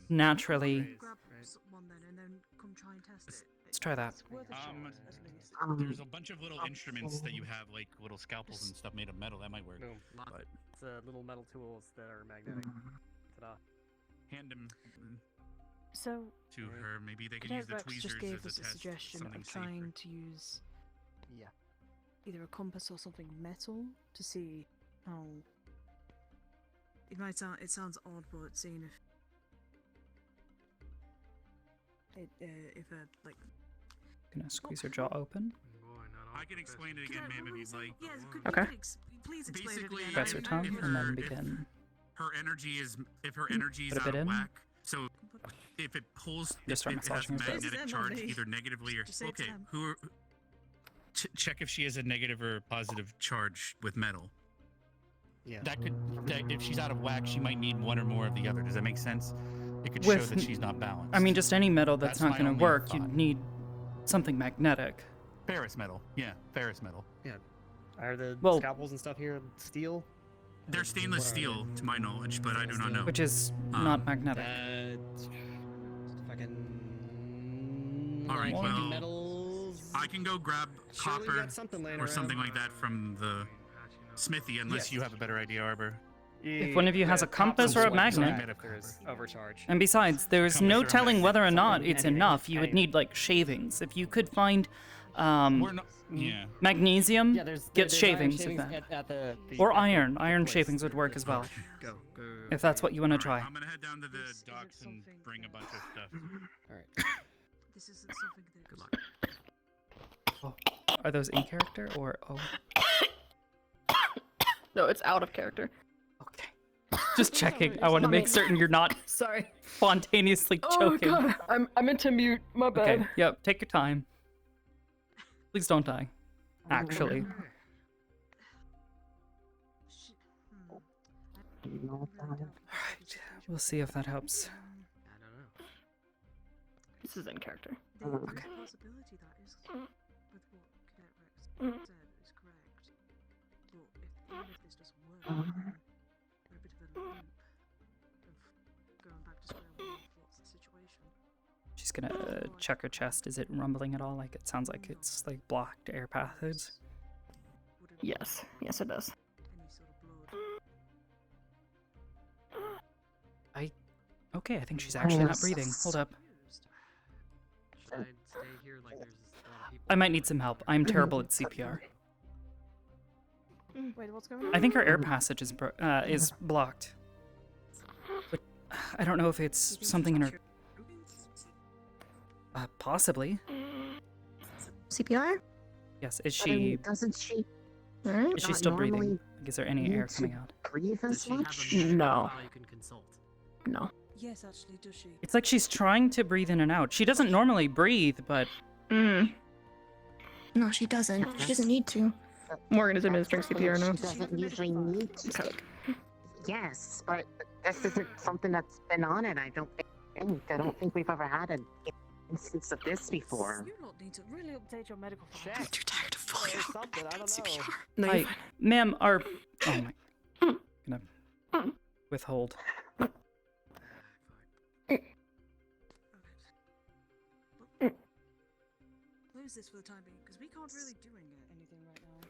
naturally... Let's try that. There's a bunch of little instruments that you have, like little scalpels and stuff made of metal. That might work. Boom. But It's little metal tools that are magnetic. Ta-da. Hand them So, to her. Maybe they can Cadet use the Rex tweezers just gave as us a a test. suggestion something of trying safer. to use either a compass or something metal to see how. It sounds odd, but seeing if like. Gonna squeeze her jaw open. I can explain it again, ma'am, if you'd like. Yes, Okay. Please explain it again. Press her tongue and then begin. Her energy is if her energy is Put a out bit of in. whack. So if it pulls, Just if start it has massaging her face. magnetic charge, either negatively or okay. Who are, check if she has a negative or positive charge with metal. Yeah. that if she's out of whack, she might need one or more of the other. Does that make sense? It could show With- that she's not balanced. I mean, just any metal that's not my gonna only work, thought. you'd need something magnetic. Ferrous metal. Yeah, ferrous metal. Yeah. Are the Well- scalpels and stuff here steel? They're stainless steel, to my knowledge, but I do not know. Which is not magnetic. Fucking. All right, like well, metals. I can go grab Surely you copper got something laying or something around. like that from the smithy, unless You have a better idea, Arbor. If one of you has a compass or a magnet. There's overcharge. And besides, there's no Compass or telling magnet. whether or not it's Anything. enough. You would need like shavings. If you could find magnesium, Yeah, there's get there's iron shavings of that. at the Or at the iron. Iron place. shavings would work as well. Go. If that's what you want to try. I'm gonna head down to the docks and bring a bunch of stuff. All right. This isn't something that. Good luck. Are those in character or oh? No, it's out of character. Okay. Just checking. I want to make certain you're not Sorry. spontaneously Oh choking. god, I meant to mute. My bad. Okay. Yep. Take your time. Please don't die. Actually. Alright. We'll see if that helps. I don't know. This is in character. There's a possibility that is with what Cadet Rex said is correct. But even if this doesn't work, we're a bit of a loop of going back to square one. What's the situation? She's gonna check her chest. Is it rumbling at all? Like it sounds like it's like blocked air passages. Yes. Yes, it does. Any sort of blood? Okay, I think she's actually not breathing. Hold up. Should I stay here? Like there's a lot of people. I might need some help. I'm terrible at CPR. Wait, what's going on? I think her air passage is blocked. But I don't know if it's something in her. Possibly. CPR? Yes. Is But, I mean, she? doesn't she? Is she not still breathing? normally Like, is there any air need to coming out? breathe as much? No. You can consult. No. Yes, actually, does she? It's like she's trying to breathe in and out. She doesn't normally breathe, but. No, she doesn't. She doesn't need to. Morgan is administering CPR now. She doesn't usually need to. Yes, but this isn't something that's been on it. I don't think we've ever had an instance of this before. You don't need to really update your medical files. I'm too tired of falling out. I don't know. CPR. No, you're fine. Ma'am, our. Oh my. Gonna withhold. Close this for the time being, because we can't really do anything right now.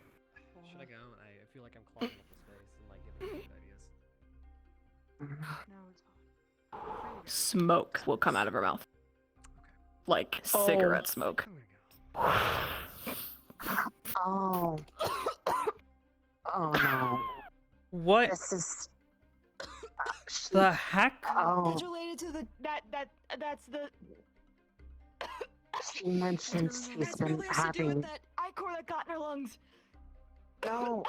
Should I go? I feel like I'm clogging up the space and like giving good ideas. No, it's fine. Smoke will come out of her mouth. Like cigarette smoke. Oh. Oh no. What? This is. The heck? Oh. It's related to the that's the. She mentioned she's been having. That ichor that got in her lungs. No.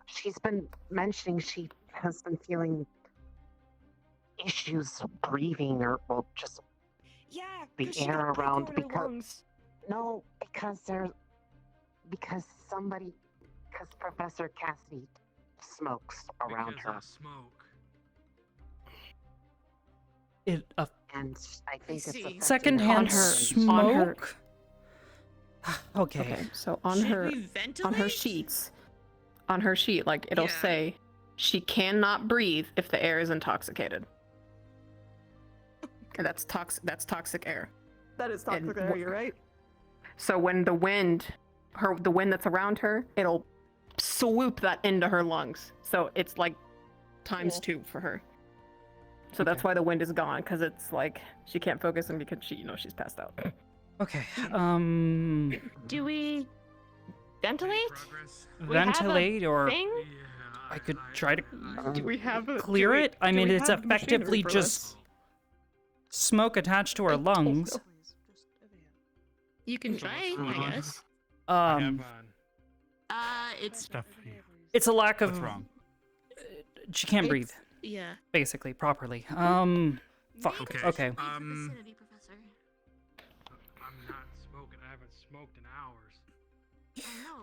She's been mentioning she has been feeling issues breathing, or well, just the air around because Professor Cassidy smokes around her. Smoke. And I think it's affecting Secondhand smoke. Okay. So on her sheet, like it'll say she cannot breathe if the air is intoxicated. And that's toxic air. That is toxic air, you're right. So when the wind that's around her, it'll swoop that into her lungs. So it's like times 2 for her. So that's why the wind is gone, because it's like she can't focus and because she's passed out. Okay. Do we ventilate? Ventilate or thing? I could try to do we have clear it? I mean, it's effectively just smoke attached to her lungs. You can try, I guess. It's a lack of. What's wrong? She can't breathe. Yeah. Basically, properly. Fuck. Okay. I'm not smoking. I haven't smoked in hours.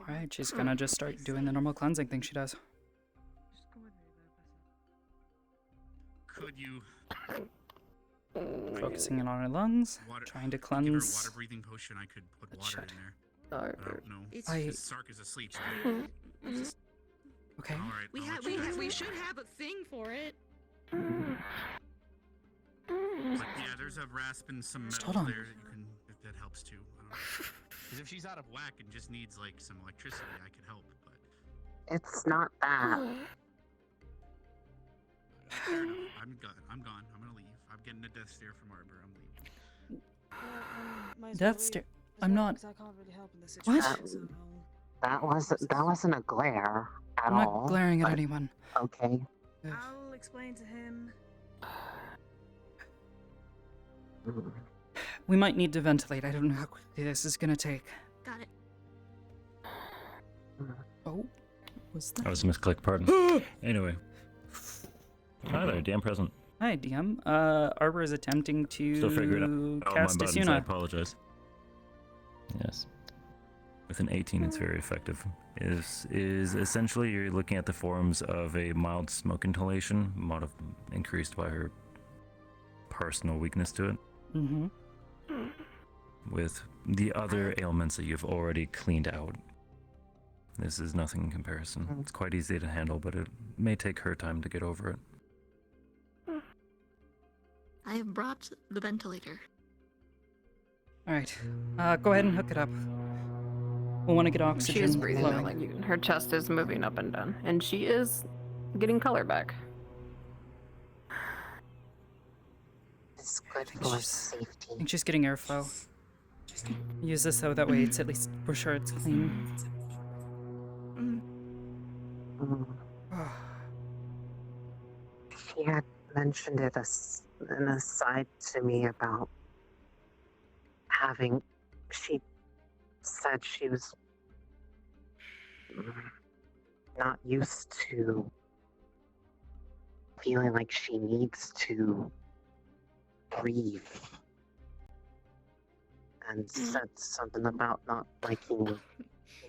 Alright, she's gonna just start doing the normal cleansing thing she does. Could you Focusing in on her lungs, trying to cleanse. give her a water breathing potion? I could put water in there. I don't know. Sark is asleep. So Okay. All right. We should have a thing for it. But yeah, there's a rasp and some Just metal hold on. there that you can. That helps too. Because if she's out of whack and just needs like some electricity, I could help. But It's not that. fair enough. I'm gone. I'm gonna leave. I'm getting a death stare from Arbor. I'm leaving. Death stare. I'm not. I can't really help in this What? situation. That wasn't a glare at I'm not all. glaring at but- anyone. Okay. I'll explain to him. We might need to ventilate. I don't know how quickly this is gonna take. Got it. Oh, was that? I was misclicked, pardon. Anyway. Hi there, DM present. Hi, DM. Arbor is attempting to Still figuring out all my cast buttons, I Asuna. apologize. Yes. With an 18, it's very effective. Is essentially you're looking at the forms of a mild smoke inhalation, increased by her personal weakness to it, Mm-hmm. with the other ailments that you've already cleaned out. This is nothing in comparison. It's quite easy to handle, but it may take her time to get over it. I have brought the ventilator. Alright. Go ahead and hook it up. We'll want to get oxygen. She is breathing flowing. like you. Her chest is moving up and down, and she is getting color back. It's good for safety. I think she's getting airflow. Use this so that way it's at least we're sure it's clean. mentioned it as an aside to me about having. She said she was not used to feeling like she needs to breathe, and said something about not liking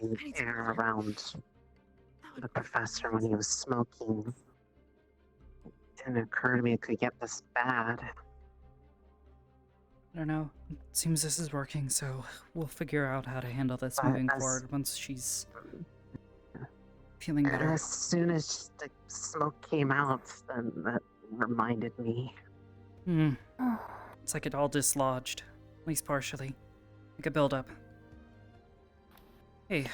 the air around the professor when he was smoking. It didn't occur to me it could get this bad. I don't know. It seems this is working, so we'll figure out how to handle this But moving forward once she's feeling better. As soon as the smoke came out, then that reminded me. It's like it all dislodged, at least partially. Like a buildup. Hey.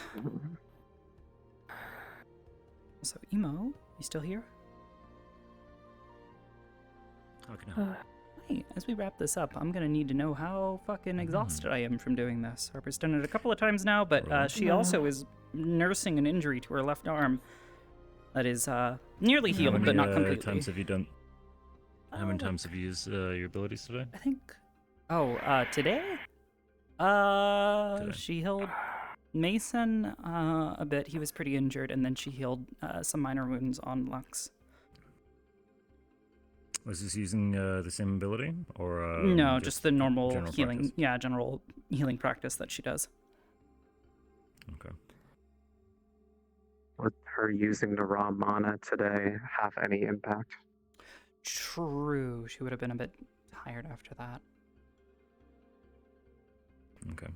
So, Emo, you still here? Okay. Hey, as we wrap this up, I'm gonna need to know how fucking exhausted I am from doing this. Harper's done it a couple of times now, but she also is nursing an injury to her left arm that is nearly healed, but not completely. Times have you done? How many times have you used your abilities today? I think. Oh, today? She healed Mason a bit. He was pretty injured, and then she healed some minor wounds on Lux. Was this using the same ability, or no, just the normal healing. Practice? Yeah, general healing practice that she does. Okay. Would her using the raw mana today have any impact? True, she would have been a bit tired after that. Okay.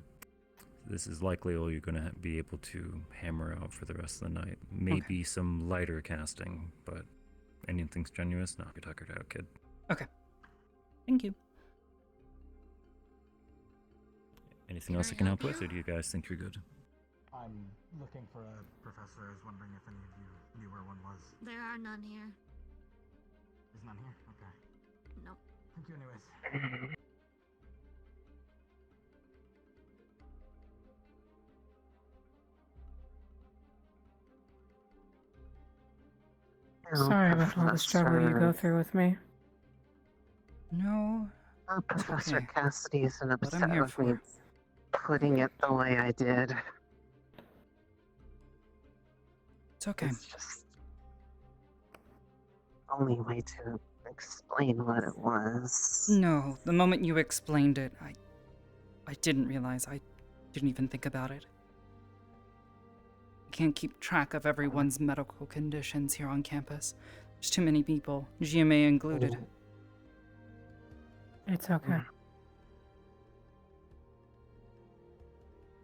This is likely all you're going to be able to hammer out for the rest of the night. Maybe some lighter casting, but anything strenuous, knock your tuckered out, kid. Okay. Thank you. Anything else I can help with, or do you guys think you're good? I'm looking for a professor. I was wondering if any of you knew where one was. There are none here. There's none here? Okay. Nope. Thank you anyways. Sorry about all the struggle you go through with me. No. Professor okay. Cassidy isn't What I'm upset here with me putting it the way I did. It's okay. It's just the only way to explain what it was. No, the moment you explained it, I didn't realize. I didn't even think about it. I can't keep track of everyone's medical conditions here on campus. There's too many people, GMA included. It's okay.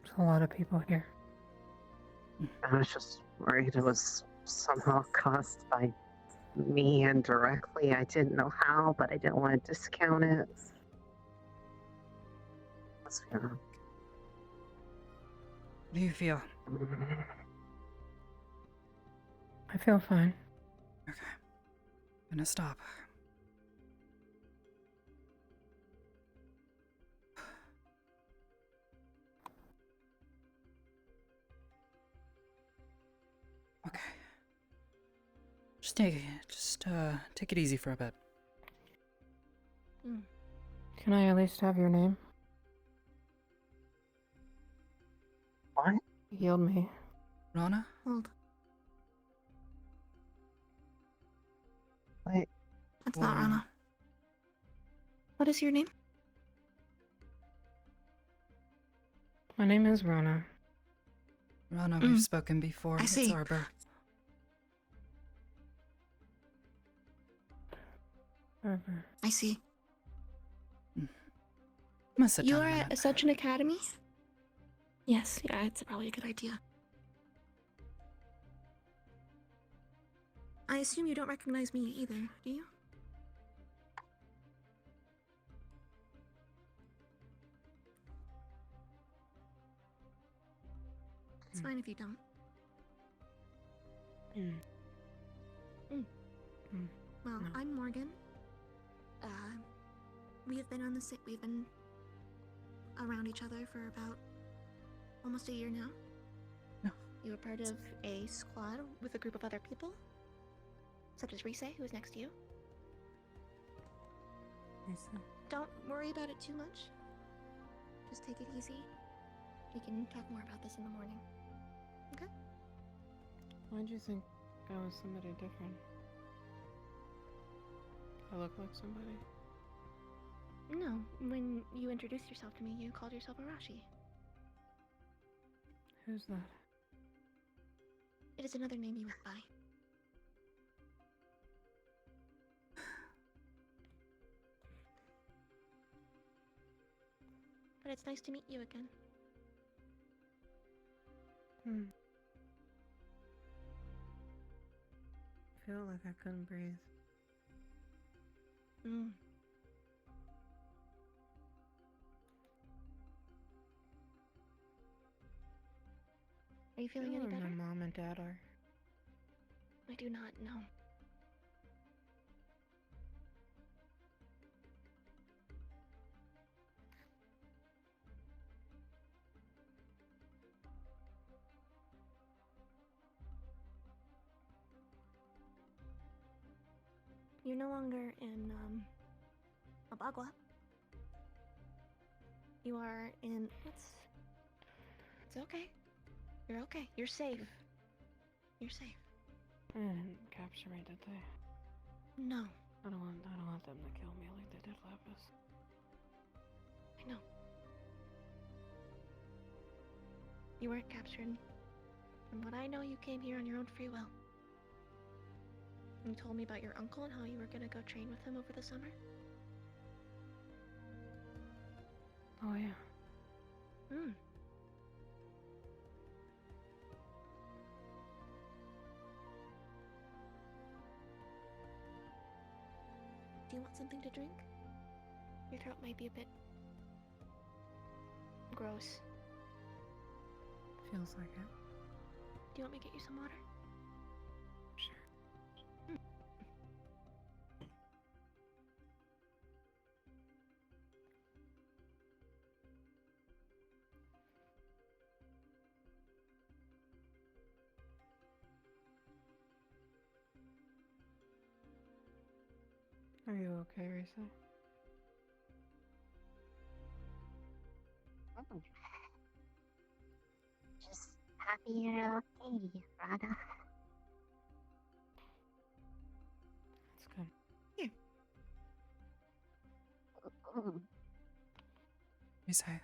There's a lot of people here. I was just worried it was somehow caused by me indirectly. I didn't know how, but I didn't want to discount it. How do you feel? I feel fine. Okay. I'm gonna stop. Okay. Just take it easy for a bit. Can I at least have your name? What? You healed me. Rana? Hold. Wait. That's not Rana. What is your name? My name is Rana. Rana, we've spoken before. I see. It's Arbor. Arbor. I see. Must sit You down are a at minute. Ascension Academy? Yes, yeah, it's probably a good idea. I assume you don't recognize me either, do you? It's fine if you don't. Well, No. I'm Morgan. We have been we've been around each other for about almost a year now. No. You were part of a squad with a group of other people, such as Rise, who is next to you. Don't worry about it too much. Just take it easy. We can talk more about this in the morning. Okay? Why'd you think I was somebody different? I look like somebody? No, when you introduced yourself to me, you called yourself Arashi. Who's that? It is another name you went by. But it's nice to meet you again. I feel like I couldn't breathe. Are you feeling any better? My mom and dad are. I do not know. You're no longer in, Abagua. You are in... It's okay. You're okay. You're safe. You're safe. They didn't capture me, did they? No. I don't want them to kill me like they did Lapis. I know. You weren't captured. From what I know, you came here on your own free will. You told me about your uncle and how you were gonna go train with him over the summer. Oh, yeah. Do you want something to drink? Your throat might be a bit... gross. Feels like it. Do you want me to get you some water? Sure. Are you okay, Risa? Just happy you're okay, Rada. That's good. Here. You say.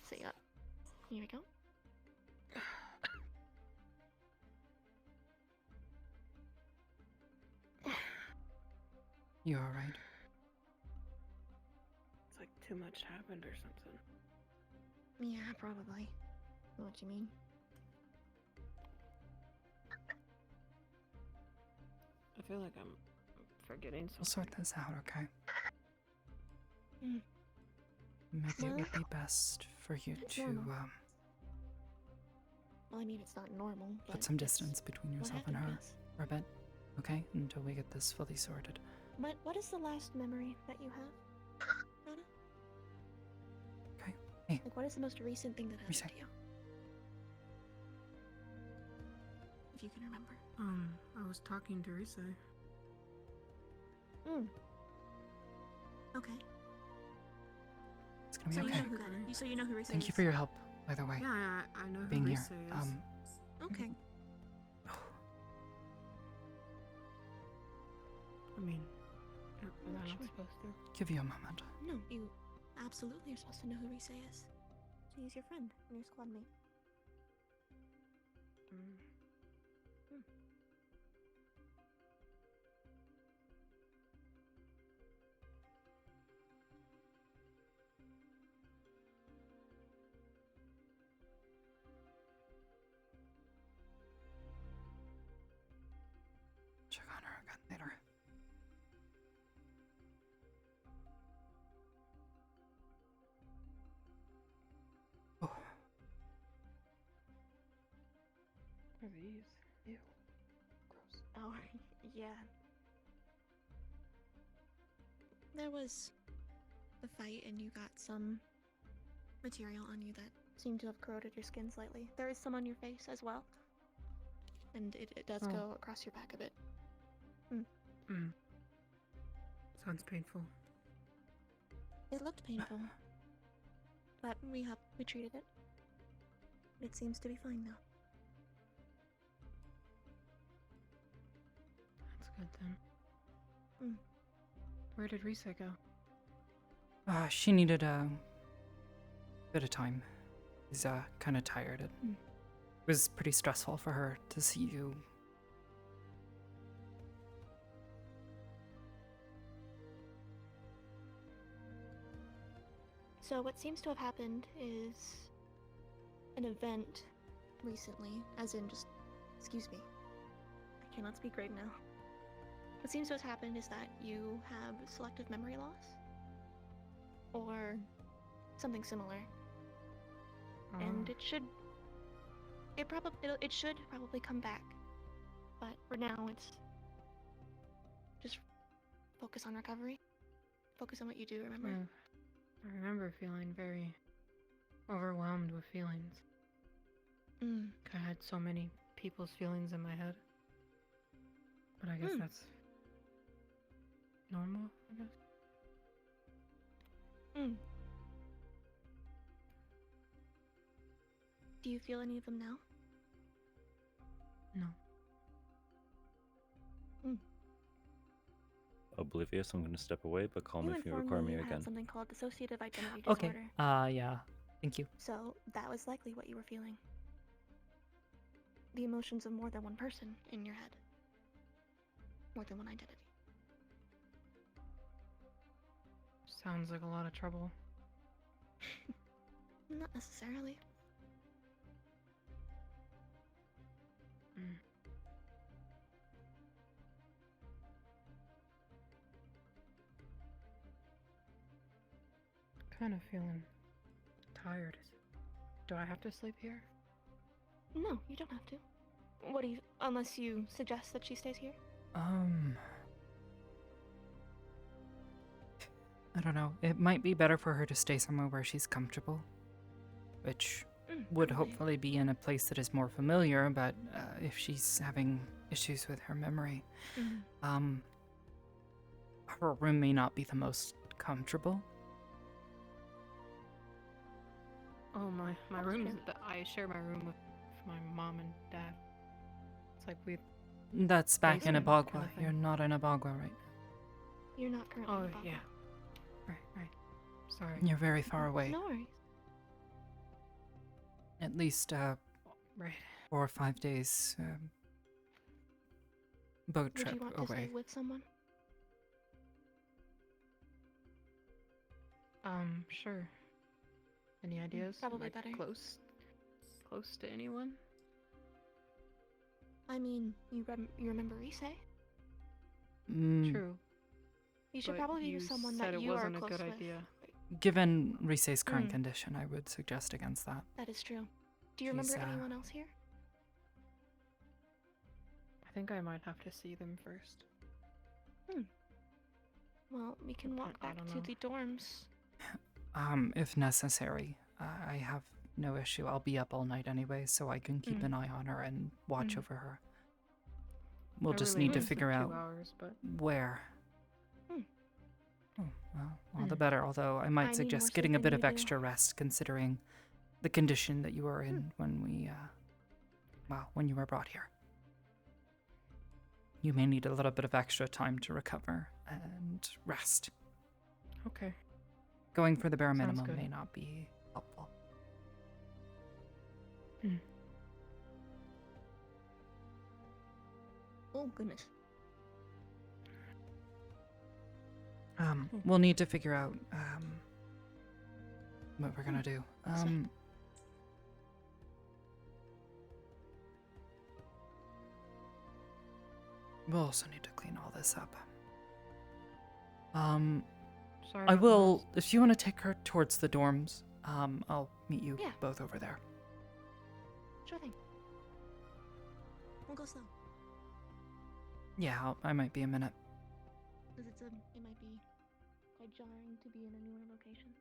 So yeah. Here we go. You alright? It's like too much happened or something. Yeah, probably. Know what you mean? I feel like I'm forgetting something. We'll sort this out, okay? Maybe it Well, would be best for you it's to normal. Well, I mean, it's not normal, but put some it's distance between what yourself and her happened to us. for a bit, okay? Until we get this fully sorted. But what is the last memory that you have, Rana? Okay. Hey. Like, what is the most recent thing that happened Reset. to you? If you can remember. I was talking to Risa. Okay. It's gonna be So okay. you know who that is. So you know who Risa is. Thank you for your help, by the way. Yeah, I know who Being here. Risa is. Okay. I mean, am I'm I not not sure. supposed to? Give you a moment. No, you absolutely are supposed to know who Risa is. She's your friend and your squad mate. Check on her again later. Oh. What are these? Ew. Gross. Oh, yeah. There was a fight and you got some material on you that seemed to have corroded your skin slightly. There is some on your face as well. And it does go across your back a bit. Sounds painful. It looked painful. But we treated it. It seems to be fine now. That's good then. Mm. Where did Risa go? She needed a bit of time. She's kind of tired. It was pretty stressful for her to see you. So what seems to have happened is an event recently, as in just, excuse me, I cannot speak right now. What seems to have happened is that you have selective memory loss, or something similar, and it should probably come back, but for now it's just focus on recovery, focus on what you do remember. I remember feeling very overwhelmed with feelings. I had so many people's feelings in my head. But I guess that's normal, I guess. Do you feel any of them now? No. Oblivious, I'm going to step away, but call me if you informed require me you had again. something called dissociative identity Okay. disorder. Yeah. Thank you. So that was likely what you were feeling. The emotions of more than one person in your head. More than one identity. Sounds like a lot of trouble. Not necessarily. Kind of feeling tired. Do I have to sleep here? No, you don't have to. What do you... Unless you suggest that she stays here? I don't know. It might be better for her to stay somewhere where she's comfortable, which would probably. hopefully be in a place that is more familiar, but if she's having issues with her memory, her room may not be the most comfortable. Oh, my room is... I share my room with my mom and dad. It's like we... That's back in basement Abagua. kind of thing. You're not in Abagua right You're not currently Oh, in Baba. yeah. Right. Sorry. now. You're very far away. No worries. At least Right. 4 or 5 days boat Would trip you want to away. stay with someone? Sure. Any ideas? Probably Like, better. Close to anyone? I mean, you remember Ise? True. You should But probably you use someone said that it you are wasn't a close good with. idea. Given Rise's current condition, I would suggest against that. That is true. Do you remember She's, anyone else here? I think I might have to see them first. Well, we can walk I back don't to know. the dorms. If necessary. I have no issue. I'll be up all night anyway, so I can keep an eye on her and watch over her. We'll I just really need to only sleep figure 2 out hours, but... where. Oh, well, all the Hmm. better, although I I might need suggest more getting a sleep bit than of you do. extra rest considering the condition that you were in when we, when you were brought here. You may need a little bit of extra time to recover and rest. Okay. Going for the bare Sounds minimum good. may not be helpful. Oh, goodness. We'll need to figure out, what we're gonna do. We'll also need to clean all this up. Sorry I about will, if you want to take her towards the dorms, I'll meet you Yeah. both over there. Sure thing. We'll go slow. Yeah, I might be a minute. Because it might be quite jarring to be in a newer location.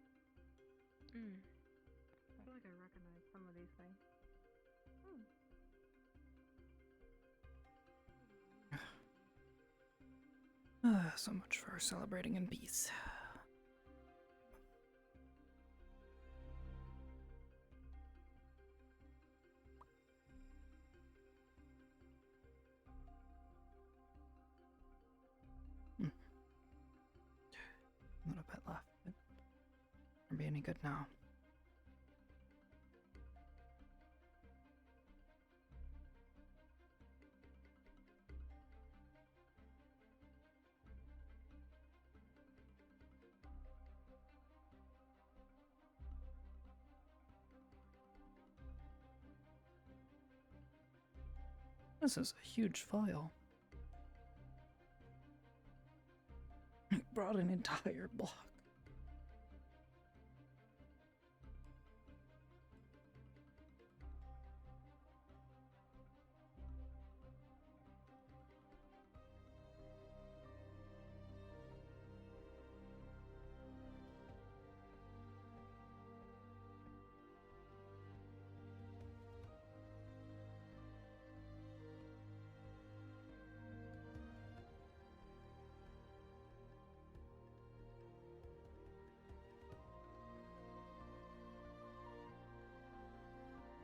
I feel like I recognize some of these things. So much for celebrating in peace. A little bit left, but won't be any good now. This is a huge file. It brought an entire block.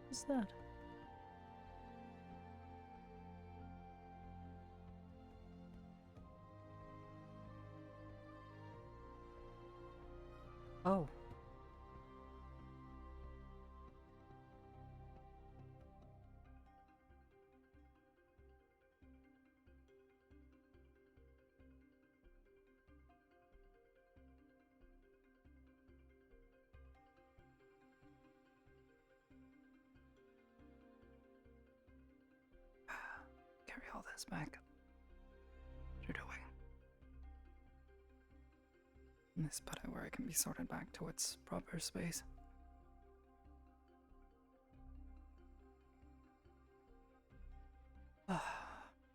What's that? Oh. Carry all this back. What you're doing. This put it where it can be sorted back to its proper space.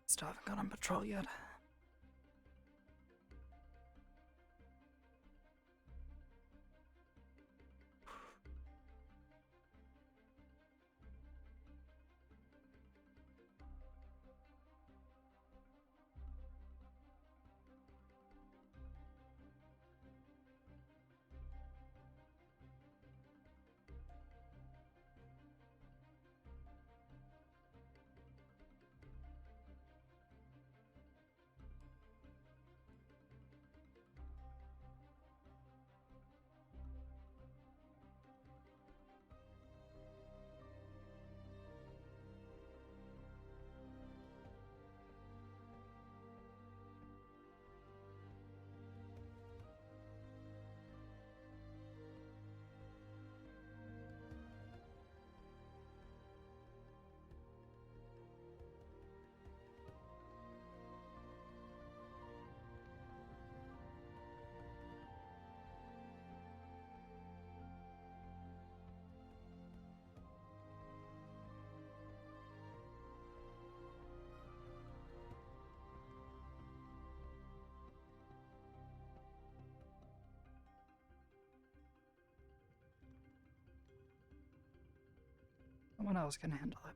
Still haven't got on patrol yet. Someone else can handle it.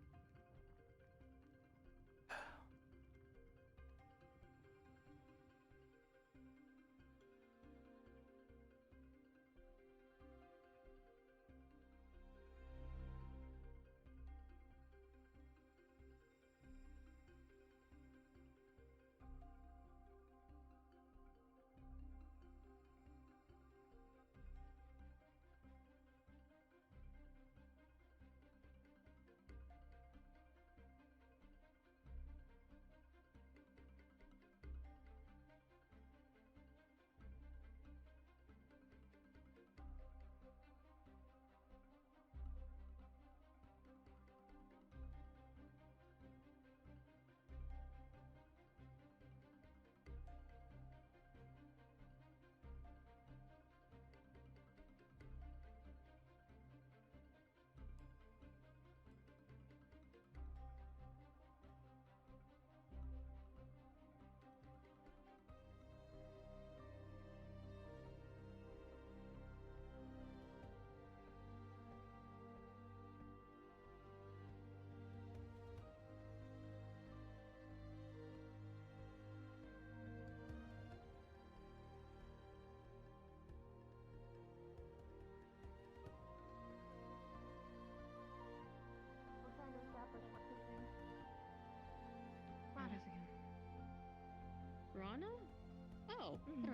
So,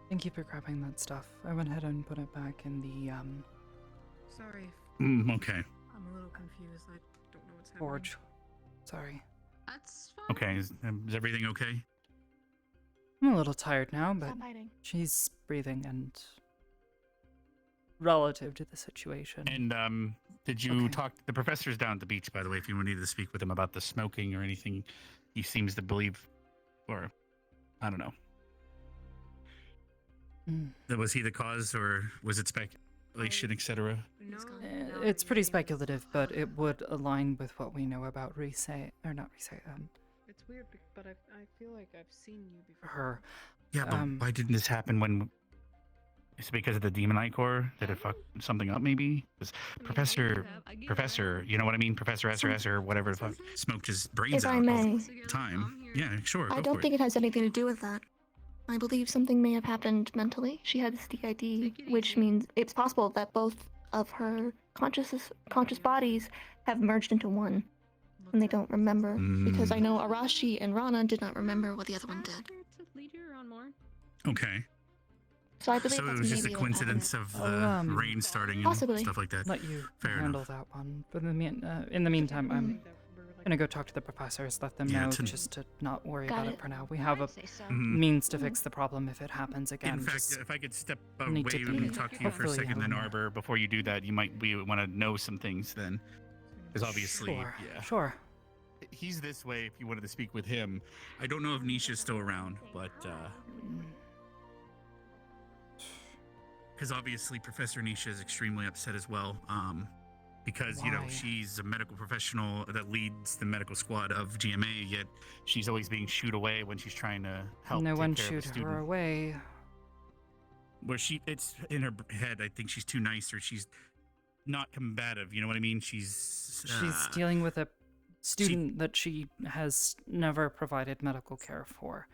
Thank you for grabbing that stuff. I went ahead and put it back in the Sorry. Okay. I'm a little confused. I don't know what's happening. forge. Sorry. That's fine. Okay. Is everything okay? I'm a little tired now, but Stop hiding. she's breathing and relative to the situation. And did you talk to the professors down at the beach, by the way, if you needed to speak with him about the smoking or anything he seems to believe, or I don't know. Was he the cause, or was it speculation, etc.? It's pretty speculative, but it would align with what we know about Rise, or not Rise, It's weird, but I feel like I've seen you before. her. Yeah, but why didn't this happen when... Is it because of the Demonite Core? Did it fuck something up, maybe? Because Professor, you know what I mean? Professor S or whatever the fuck, smoked his brains If I out all may. the time. Yeah, sure, I go don't for think it has anything to do with that. I believe something may have happened mentally. She had this DID, which means it's possible that both of her conscious bodies have merged into one, and they don't remember. Because I know Arashi and Rana did not remember what the other one did. lead you on more. Okay. So I believe So it that's was just a maybe what coincidence of happened. the rain starting and Possibly. stuff like that. Let you Fair handle enough. that one. But in the meantime, I'm gonna go talk to the professors, let them Yeah, know to- just to not worry Got about it it. for now. We have a Mhm. means to fix the problem if it happens again. In fact, Just if I could step need to away be- and talk to you for a hopefully second, have then more. Arbor, before you do that, you might want to know some things then. Because obviously, Sure, yeah. sure. He's this way if you wanted to speak with him. I don't know if Nisha's still around, but... Because obviously Professor Nisha is extremely upset as well. Because, you know, Why? she's a medical professional that leads the medical squad of GMA, yet she's always being shooed away when she's trying to help no take one care of a shoot student. her away. Where it's in her head, I think she's too nice, or she's not combative, you know what I mean? She's Dealing with a student that she has never provided medical care for.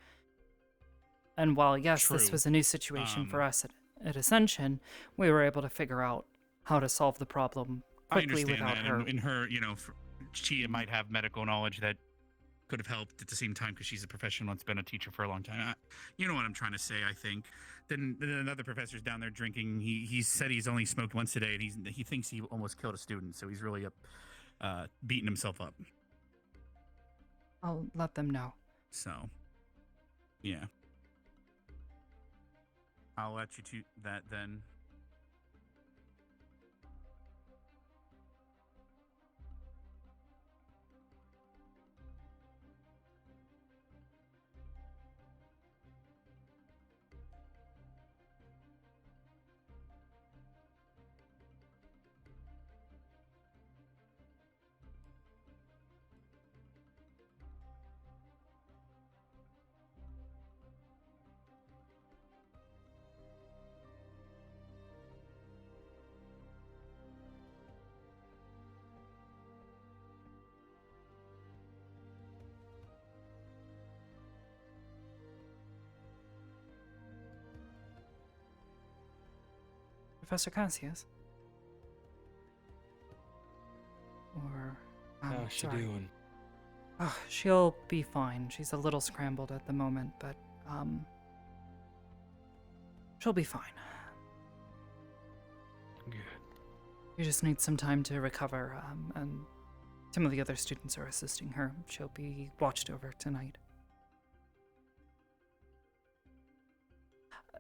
And while, yes, this True. was a new situation for us at Ascension, we were able to figure out how to solve the problem I quickly understand without that. her. And in her, you know, she might have medical knowledge that could have helped at the same time because she's a professional and's been a teacher for a long time. You know what I'm trying to say, I think. Then another professor's down there drinking. He said he's only smoked once a day, and he thinks he almost killed a student, so he's really beating himself up. I'll let them know. So, yeah. I'll let you to that then. Professor Cassius? Or... How's she sorry. doing? Oh, she'll be fine. She's a little scrambled at the moment, but, she'll be fine. Good. You just need some time to recover, and some of the other students are assisting her. She'll be watched over tonight.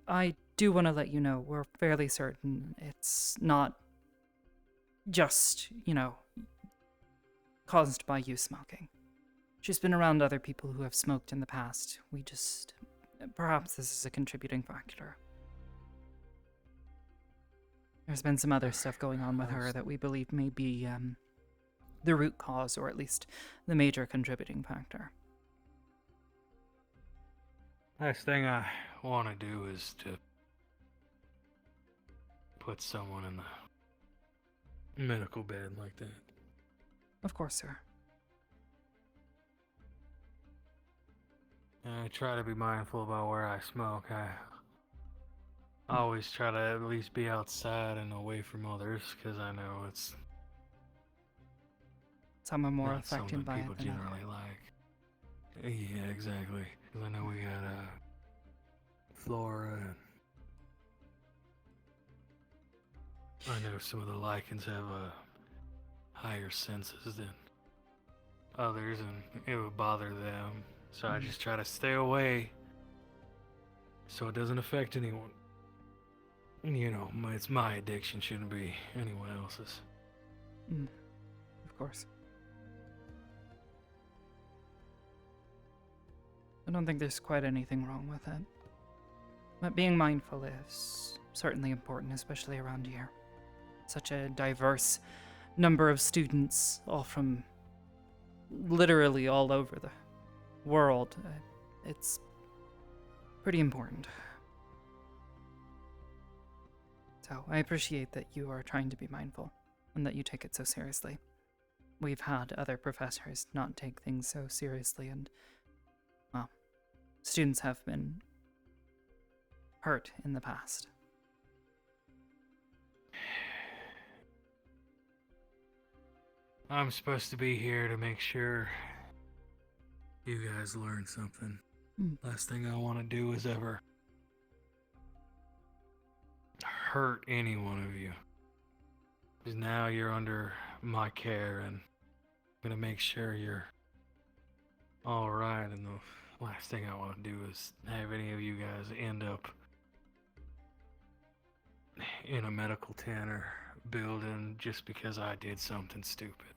I do want to let you know, we're fairly certain it's not just, you know, caused by you smoking. She's been around other people who have smoked in the past. We just... Perhaps this is a contributing factor. There's been some other stuff going on with her that we believe may be, the root cause, or at least the major contributing factor. Last thing I want to do is to put someone in the medical bed like that. Of course, sir. I try to be mindful about where I smoke. I always try to at least be outside and away from others, because I know it's Some are more not affected something by people it than generally others. like. Yeah, exactly. 'Cause I know we got flora, and I know some of the lichens have higher senses than others, and it would bother them. So I just try to stay away so it doesn't affect anyone. You know, it's my addiction, shouldn't be anyone else's. Of course. I don't think there's quite anything wrong with it. But being mindful is certainly important, especially around here. Such a diverse number of students, all from literally all over the world. It's pretty important. So I appreciate that you are trying to be mindful and that you take it so seriously. We've had other professors not take things so seriously, and, well, students have been hurt in the past. I'm supposed to be here to make sure you guys learn something. Last thing I want to do is ever hurt any one of you. Because now you're under my care, and I'm going to make sure you're alright, and the last thing I want to do is have any of you guys end up in a medical tent or building just because I did something stupid.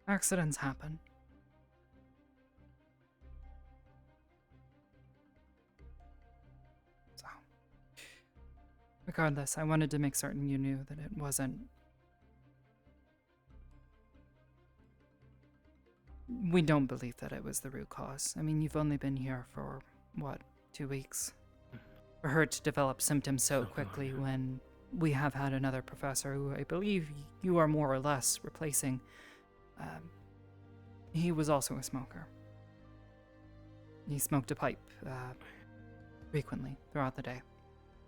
Accidents happen. So, regardless, I wanted to make certain you knew that it wasn't... We don't believe that it was the root cause. I mean, you've only been here for, what, 2 weeks? For her to develop symptoms so quickly when we have had another professor who I believe you are more or less replacing. He was also a smoker. He smoked a pipe frequently throughout the day,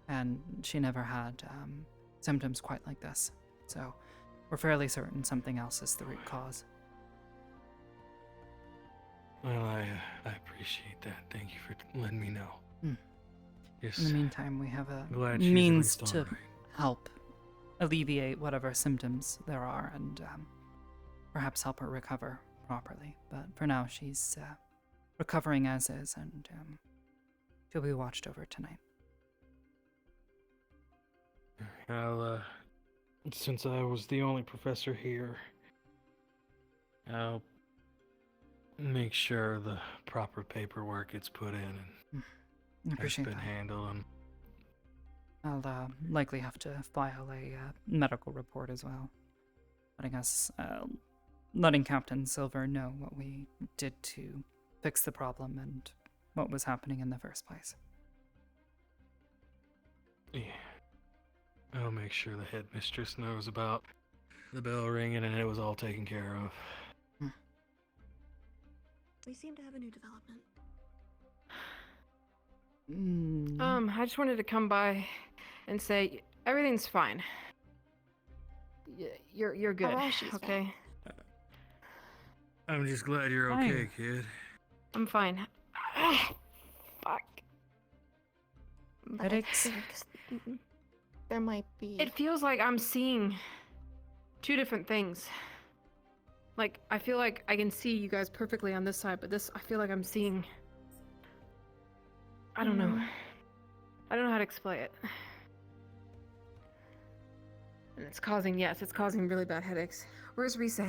and she never had symptoms quite like this. So we're fairly certain something else is the root cause. Well, I appreciate that. Thank you for letting me know. Yes. In the meantime, we have a Glad she's means at least to alright. help alleviate whatever symptoms there are and perhaps help her recover properly. But for now, she's recovering as is, and she'll be watched over tonight. I'll, since I was the only professor here, I'll make sure the proper paperwork gets put in and I appreciate has been that. handled. And I'll likely have to file a medical report as well, letting Captain Silver know what we did to fix the problem and what was happening in the first place. yeah, I'll make sure the headmistress knows about the bell ringing and it was all taken care of. We seem to have a new development. I just wanted to come by and say everything's fine. You're good, Arashi's okay? I'm just glad you're Fine. okay, kid. I'm fine. Fuck. But I think there might be... It feels like I'm seeing two different things. Like, I feel like I can see you guys perfectly on this side, but this, I feel like I'm seeing... I don't know. I don't know how to explain it. And it's causing really bad headaches. Where's Rise?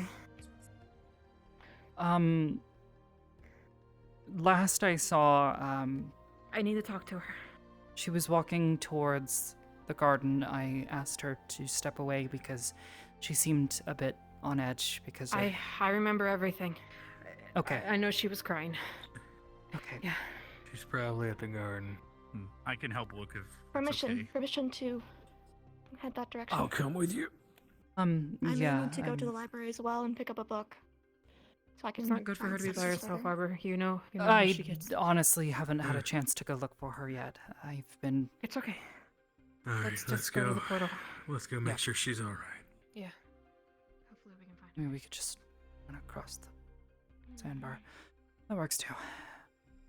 Last I saw, I need to talk to her. she was walking towards the garden. I asked her to step away because she seemed a bit on edge because of... I remember everything. Okay. I know she was crying. Okay. Yeah. She's probably at the garden. I can help look if Permission to head that direction. I'll come with you. I may yeah. want to go to the library as well and pick up a book. So I can. It's not good for her to be by herself, Arbor. You know how I she gets. honestly haven't had a chance to go look for her yet. I've been... It's okay. All right, Let's let's just go to go. the portal. Let's go make Yeah. sure she's all right. Yeah. Hopefully we can find Maybe we could just run across the sandbar. That works too.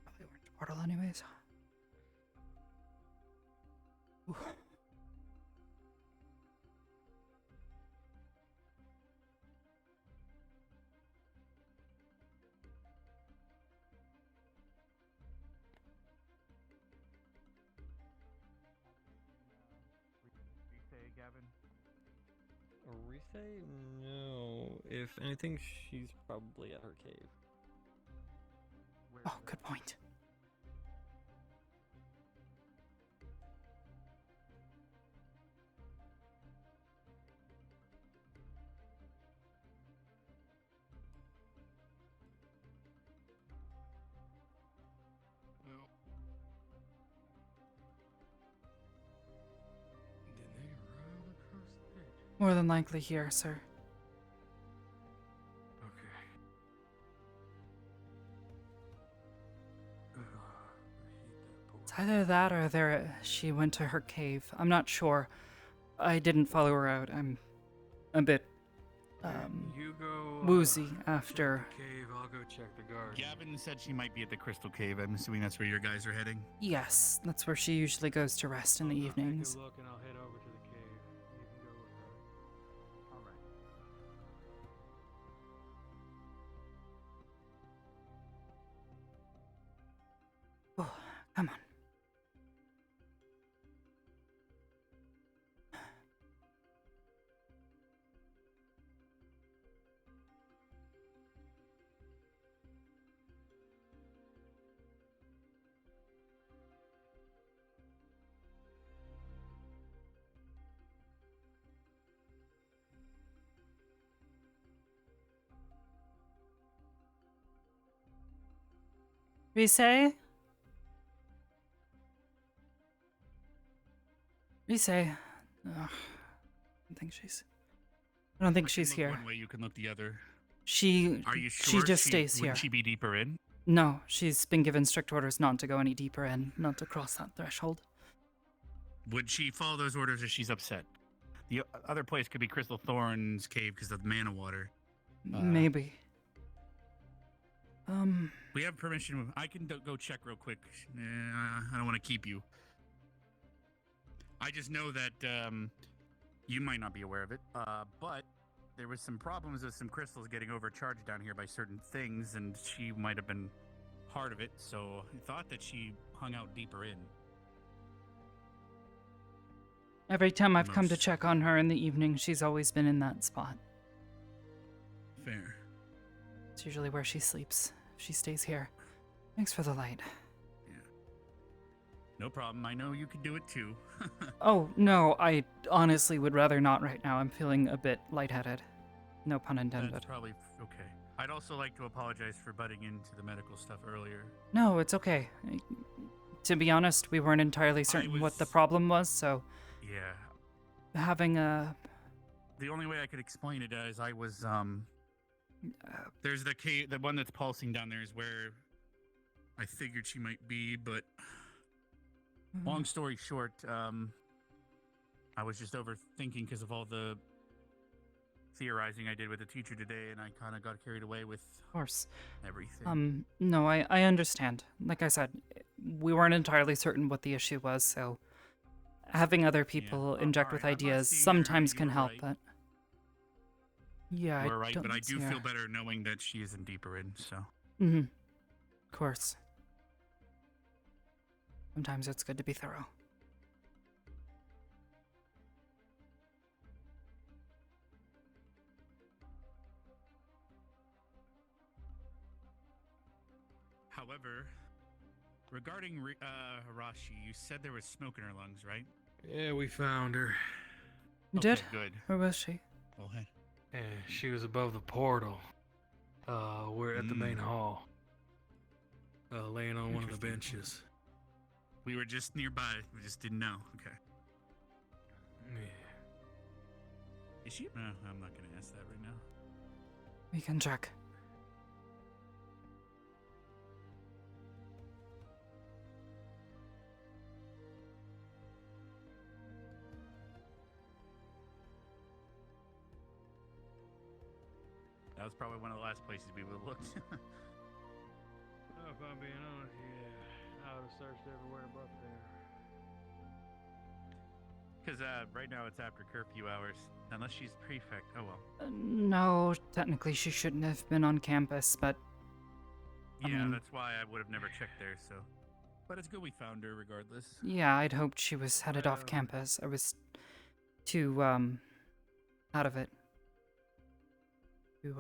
Probably works. portal anyways. Ooh. Gavin? Orise? No. If anything, she's probably at her cave. Oh, good point. More than likely here, sir. It's either that or she went to her cave. I'm not sure. I didn't follow her out. I'm a bit You go woozy after. cave. I'll go check the garden. Gavin said she might be at the Crystal Cave. I'm assuming that's where your guys are heading. Yes, that's where she usually goes to rest in the evenings. Take a look, and I'll head over to the cave. You can go with her. All right. Oh, come on. Rise? Rise? Ugh, I don't think she's Look here. one way, you can look the other. Are you she sure just stays wouldn't here. she be deeper in? No, she's been given strict orders not to go any deeper in, not to cross that threshold. Would she follow those orders if she's upset? The other place could be Crystal Thorn's cave because of the mana water. Maybe. We have permission. I can go check real quick. I don't want to keep you. I just know that you might not be aware of it, but there was some problems with some crystals getting overcharged down here by certain things, and she might have been part of it, so I thought that she hung out deeper in. Every time I've come to check on her in the evening, she's always been in that spot. Fair. It's usually where she sleeps. She stays here. Thanks for the light. No problem. I know you could do it too. Oh, no, I honestly would rather not right now. I'm feeling a bit lightheaded. No pun intended. That's probably okay. I'd also like to apologize for butting into the medical stuff earlier. No, it's okay. To be honest, we weren't entirely certain what the problem was, so Yeah. having a... The only way I could explain it is I was there's the cave, the one that's pulsing down there is where I figured she might be, but long story short, I was just overthinking because of all the theorizing I did with the teacher today, and I kind of got carried away with everything. No, I understand. Like I said, we weren't entirely certain what the issue was, so having other people inject with ideas sometimes can help, but... Yeah, You're I right, don't but I do see her. feel better knowing that she isn't deeper in, so... Mm-hmm. Of course. Sometimes it's good to be thorough. However, regarding Hirashi, you said there was smoke in her lungs, right? Yeah, we found her. You Okay, did? good. Where was she? Well, hey. Yeah, she was above the portal. We're at the main hall. Laying on one of the benches. We were just nearby. We just didn't know. Okay. Yeah. Is she? No, I'm not going to ask that right now. We can check. That was probably one of the last places we would have looked. If I'm being honest, yeah. would have searched everywhere but there. Because right now it's after curfew hours. Unless she's prefect. Oh well. No, technically she shouldn't have been on campus, but I Yeah, mean, that's why I would have never checked there, so. But it's good we found her regardless. yeah, I'd hoped she was headed off campus. I was too, out of it to,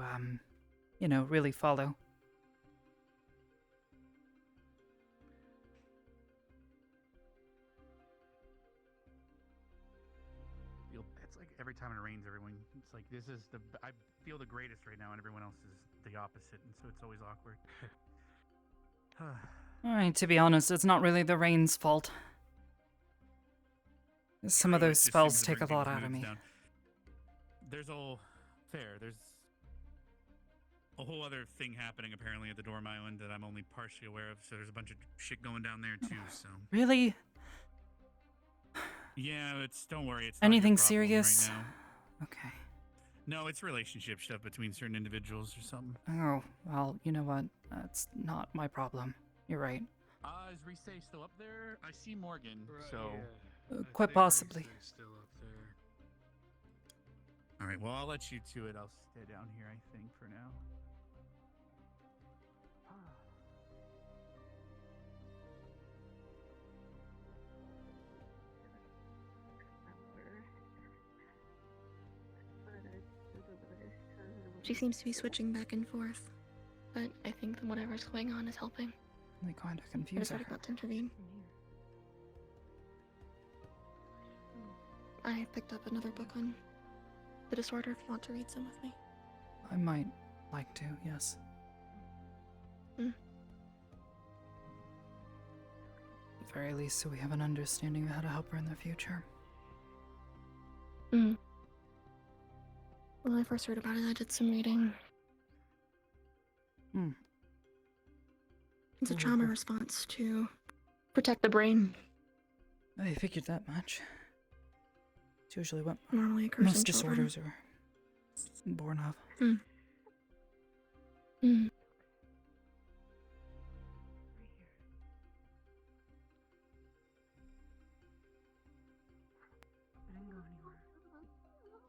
you know, really follow. It's like every time it rains, everyone. It's like this is the. I feel the greatest right now, and everyone else is the opposite, and so it's always awkward. Alright, to be honest, it's not really the rain's fault. Some of True, it those just spells seems to take a bring lot people's out of moods me. down. There's a whole other thing happening apparently at the Dorm Island that I'm only partially aware of. So there's a bunch of shit going down there too. So Really? yeah, don't worry. It's not your Anything problem serious? right now. Okay. No, it's relationship stuff between certain individuals or something. Oh, well, you know what? That's not my problem. You're right. Is Risei still up there? I see Morgan. So Quite possibly. Still up there. all right. Well, I'll let you to it. I'll stay down here. I think for now. She seems to be switching back and forth, but I think that whatever's going on is helping. They kind of I confuse decided her. not to intervene. I picked up another book on the disorder if you want to read some with me. I might like to, yes. Hmm. At the very least, so we have an understanding of how to help her in the future. Mm. When I first heard about it, I did some reading. Hmm. It's a trauma response to protect the brain. I figured that much. It's usually what Normally occurs most in children. disorders are born of. Hmm. Hmm.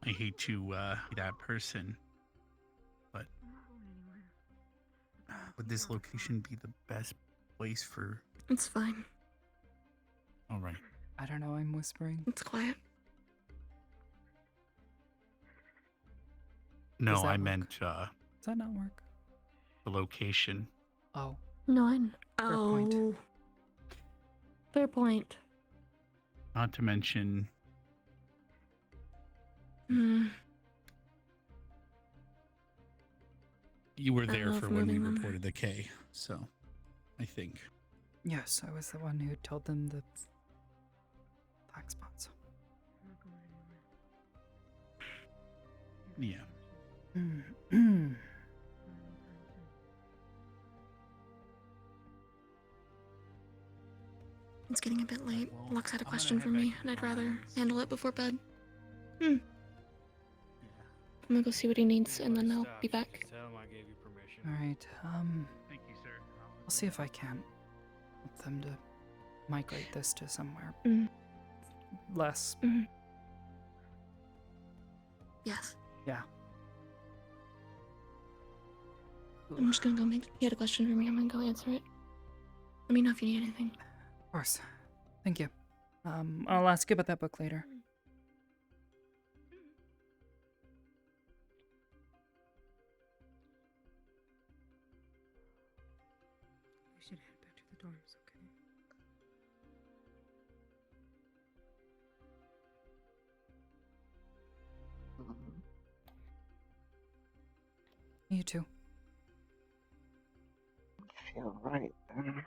I hate to be that person, but would this location be the best place for? It's fine. All right. I don't know, I'm whispering. It's quiet. No, Does that I work? meant Does that not work? the location. Oh. No, Fair point. Oh. Fair point. Not to mention, Hmm. you were I there love for when we moving them. reported the K, so I think. Yes, I was the one who told them the black spots. Yeah. It's getting a bit late. Well, Lux had a I'm question gonna for head me, back and to I'd rather Barnes. handle it before bed. I'm gonna go see what he needs, and then I'll be back. Tell him I gave you permission. Alright, Thank you, sir. I'll see if I can help them to migrate this to somewhere Mm. less. Mhm. Yes. Yeah. I'm just gonna go make. He had a question for me. I'm gonna go answer it. Let me know if you need anything. Of course. Thank you. I'll ask you about that book later. We should head back to the dorms, okay? You too. Feel right then.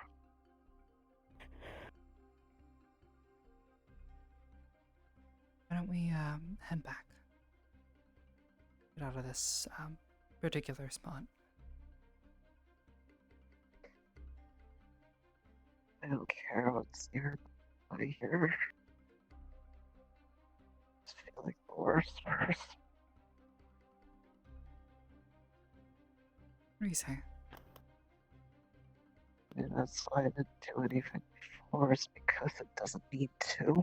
Why don't we head back? Get out of this particular spot. I don't care what's here. Out of here. I feel like the worst first. What do you say? And that's why I didn't do anything before, is because it doesn't need to.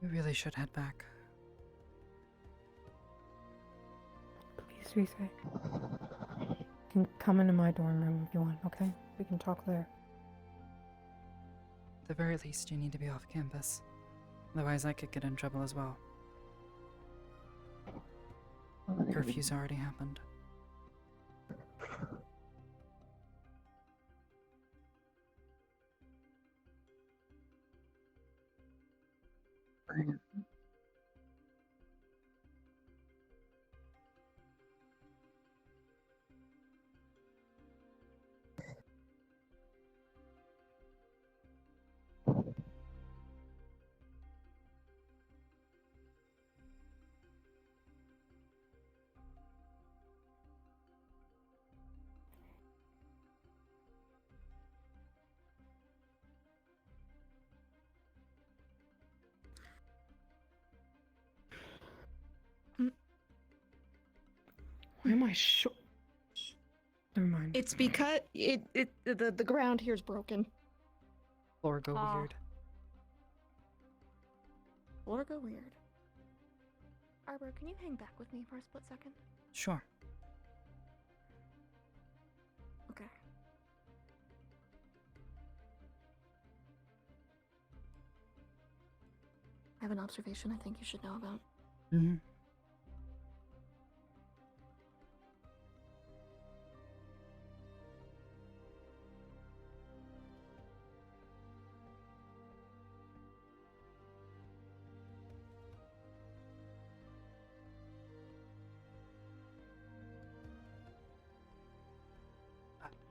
We really should head back. Please, Risa. You can come into my dorm room if you want, okay? We can talk there. At the very least, you need to be off campus. Otherwise, I could get in trouble as well. Curfew's already happened. Why am I sure? Never mind. It's because the ground here is broken. Floor go weird. Floor go weird. Arbor, can you hang back with me for a split second? Sure. Okay. I have an observation I think you should know about. Mm-hmm.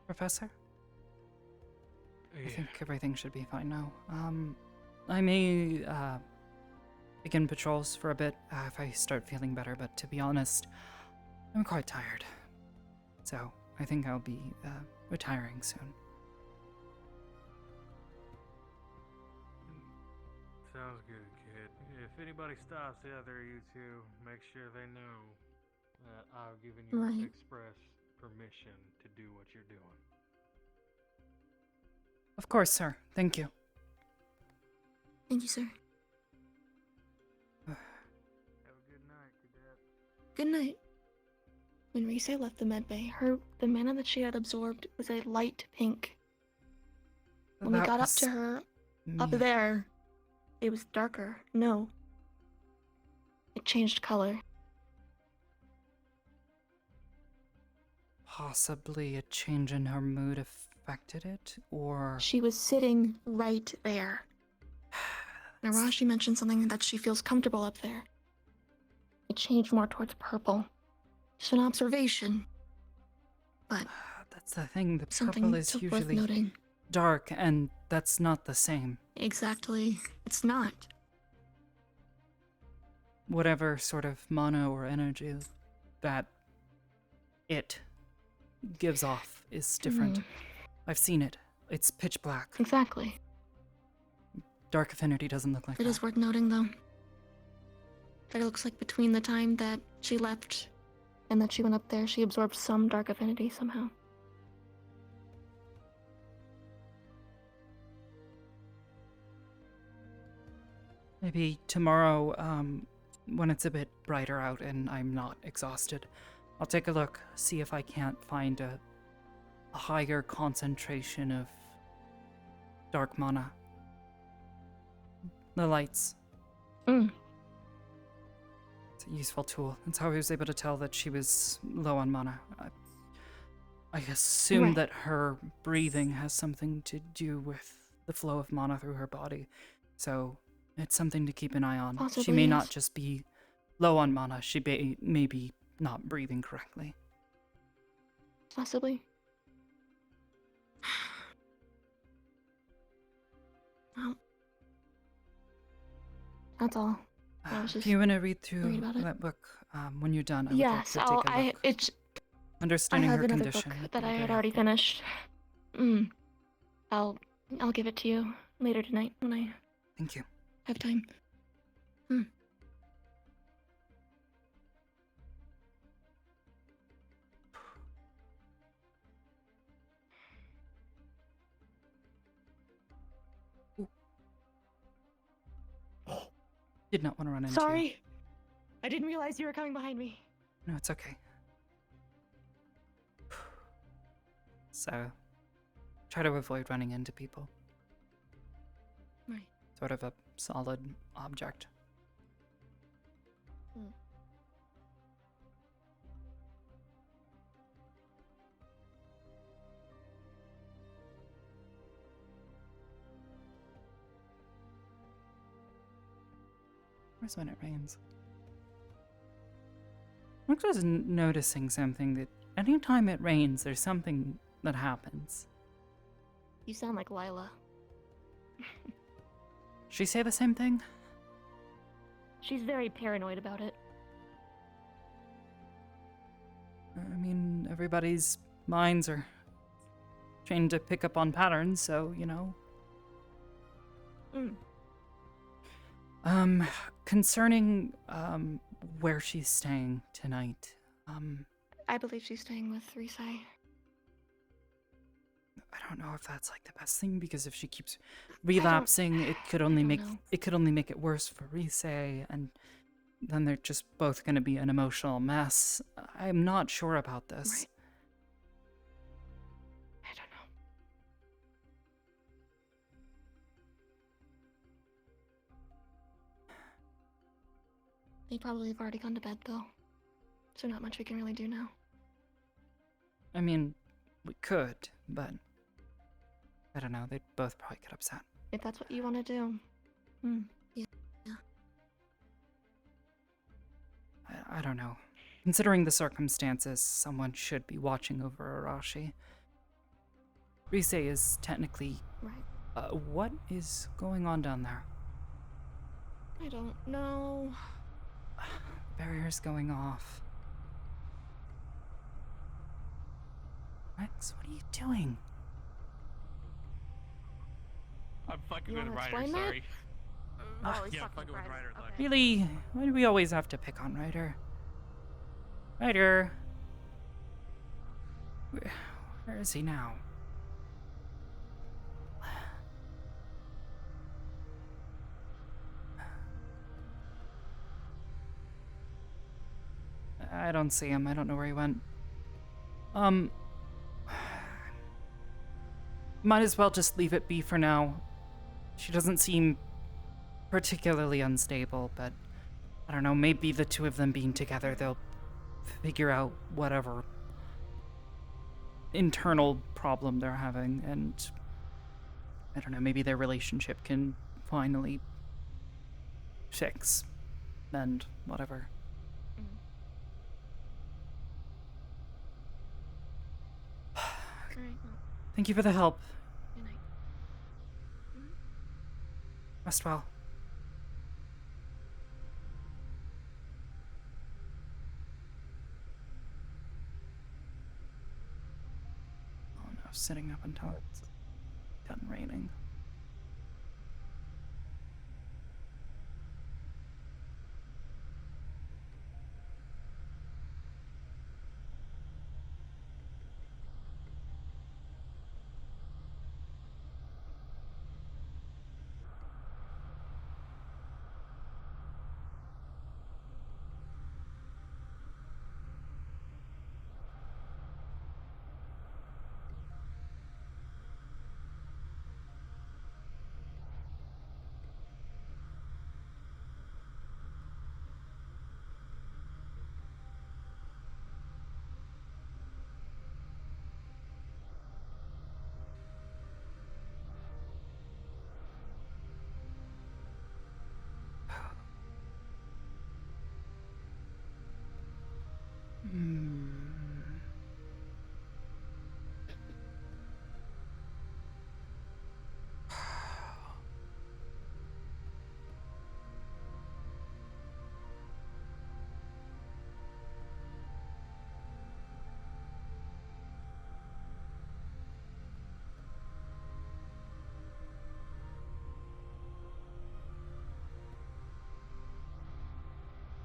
Professor? I think everything should be fine now. I may begin patrols for a bit if I start feeling better, but to be honest, I'm quite tired. So I think I'll be retiring soon. Sounds good, kid. If anybody stops after you two, make sure they know that I've given you Right. express permission to do what you're doing. Of course, sir. Thank you. Thank you, sir. Have a good night, cadet. Good night. When Rise left the medbay, the mana that she had absorbed was a light pink. When we That got up was to her, up me. there, it was darker. No. It changed color. Possibly a change in her mood affected it, or... She was sitting right there. Narashi mentioned something that she feels comfortable up there. It changed more towards purple. Just an observation. But That's the thing, the something purple is worth usually noting. dark, and that's not the same. Exactly. It's not. Whatever sort of mana or energy that it gives off is different. I've seen it. It's pitch black. Exactly. Dark Affinity doesn't look like It that. is worth noting, though, that it looks like between the time that she left and that she went up there, she absorbed some dark affinity somehow. Maybe tomorrow, when it's a bit brighter out and I'm not exhausted, I'll take a look, see if I can't find a higher concentration of dark mana. The lights. Mm. It's a useful tool. That's how I was able to tell that she was low on mana. I assume Right. that her breathing has something to do with the flow of mana through her body. So it's something to keep an eye on. She Possibly, may not yes. just be low on mana, she may be not breathing correctly. Possibly. That's all. I was If just you want to read worried through about it. that book when you're done, I would like Yes, to take I'll. a look. I Understanding have her another condition. book would that be I had very already helpful. finished. I'll give it to you later tonight when I Thank you. have time. Did not want to run into you. Sorry, I didn't realize you were coming behind me. No, it's okay. So, try to avoid running into people. Right. Sort of a solid object. Where's when it rains? I'm just noticing something that anytime it rains, there's something that happens. You sound like Lila. She say the same thing? She's very paranoid about it. I mean, everybody's minds are trained to pick up on patterns, so, you know. Concerning, where she's staying tonight, I believe she's staying with Risai. I don't know if that's like the best thing, because if she keeps relapsing, it could only make it worse for Risei, and then they're just both gonna be an emotional mess. I'm not sure about this. I don't know. They probably have already gone to bed, though. So not much we can really do now. I mean, we could, but I don't know, they'd both probably get upset. If that's what you want to do. Yeah. I don't know. Considering the circumstances, someone should be watching over Arashi. Risei is technically... Right. What is going on down there? I don't know. Barrier's going off. Rex, what are you doing? I'm fucking You with wanna Ryder, explain that? sorry. Oh, he's Yeah, fucking fucking with Ryder. Okay. Really? Why do we always have to pick on Ryder? Ryder! Where is he now? I don't see him. I don't know where he went. Might as well just leave it be for now. She doesn't seem particularly unstable, but I don't know, maybe the two of them being together, they'll figure out whatever internal problem they're having, and I don't know, maybe their relationship can finally fix and whatever. Alright, well, Thank you for the help. good night. Rest well. Oh no, sitting up until it's done raining.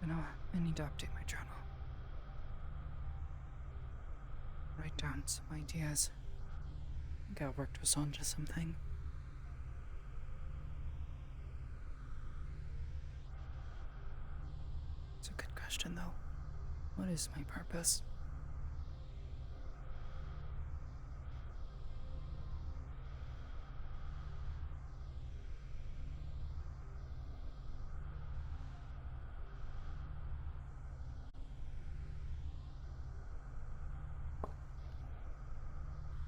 know, I need to update my journal. Write down some ideas. I think I worked us onto something. It's a good question, though. What is my purpose?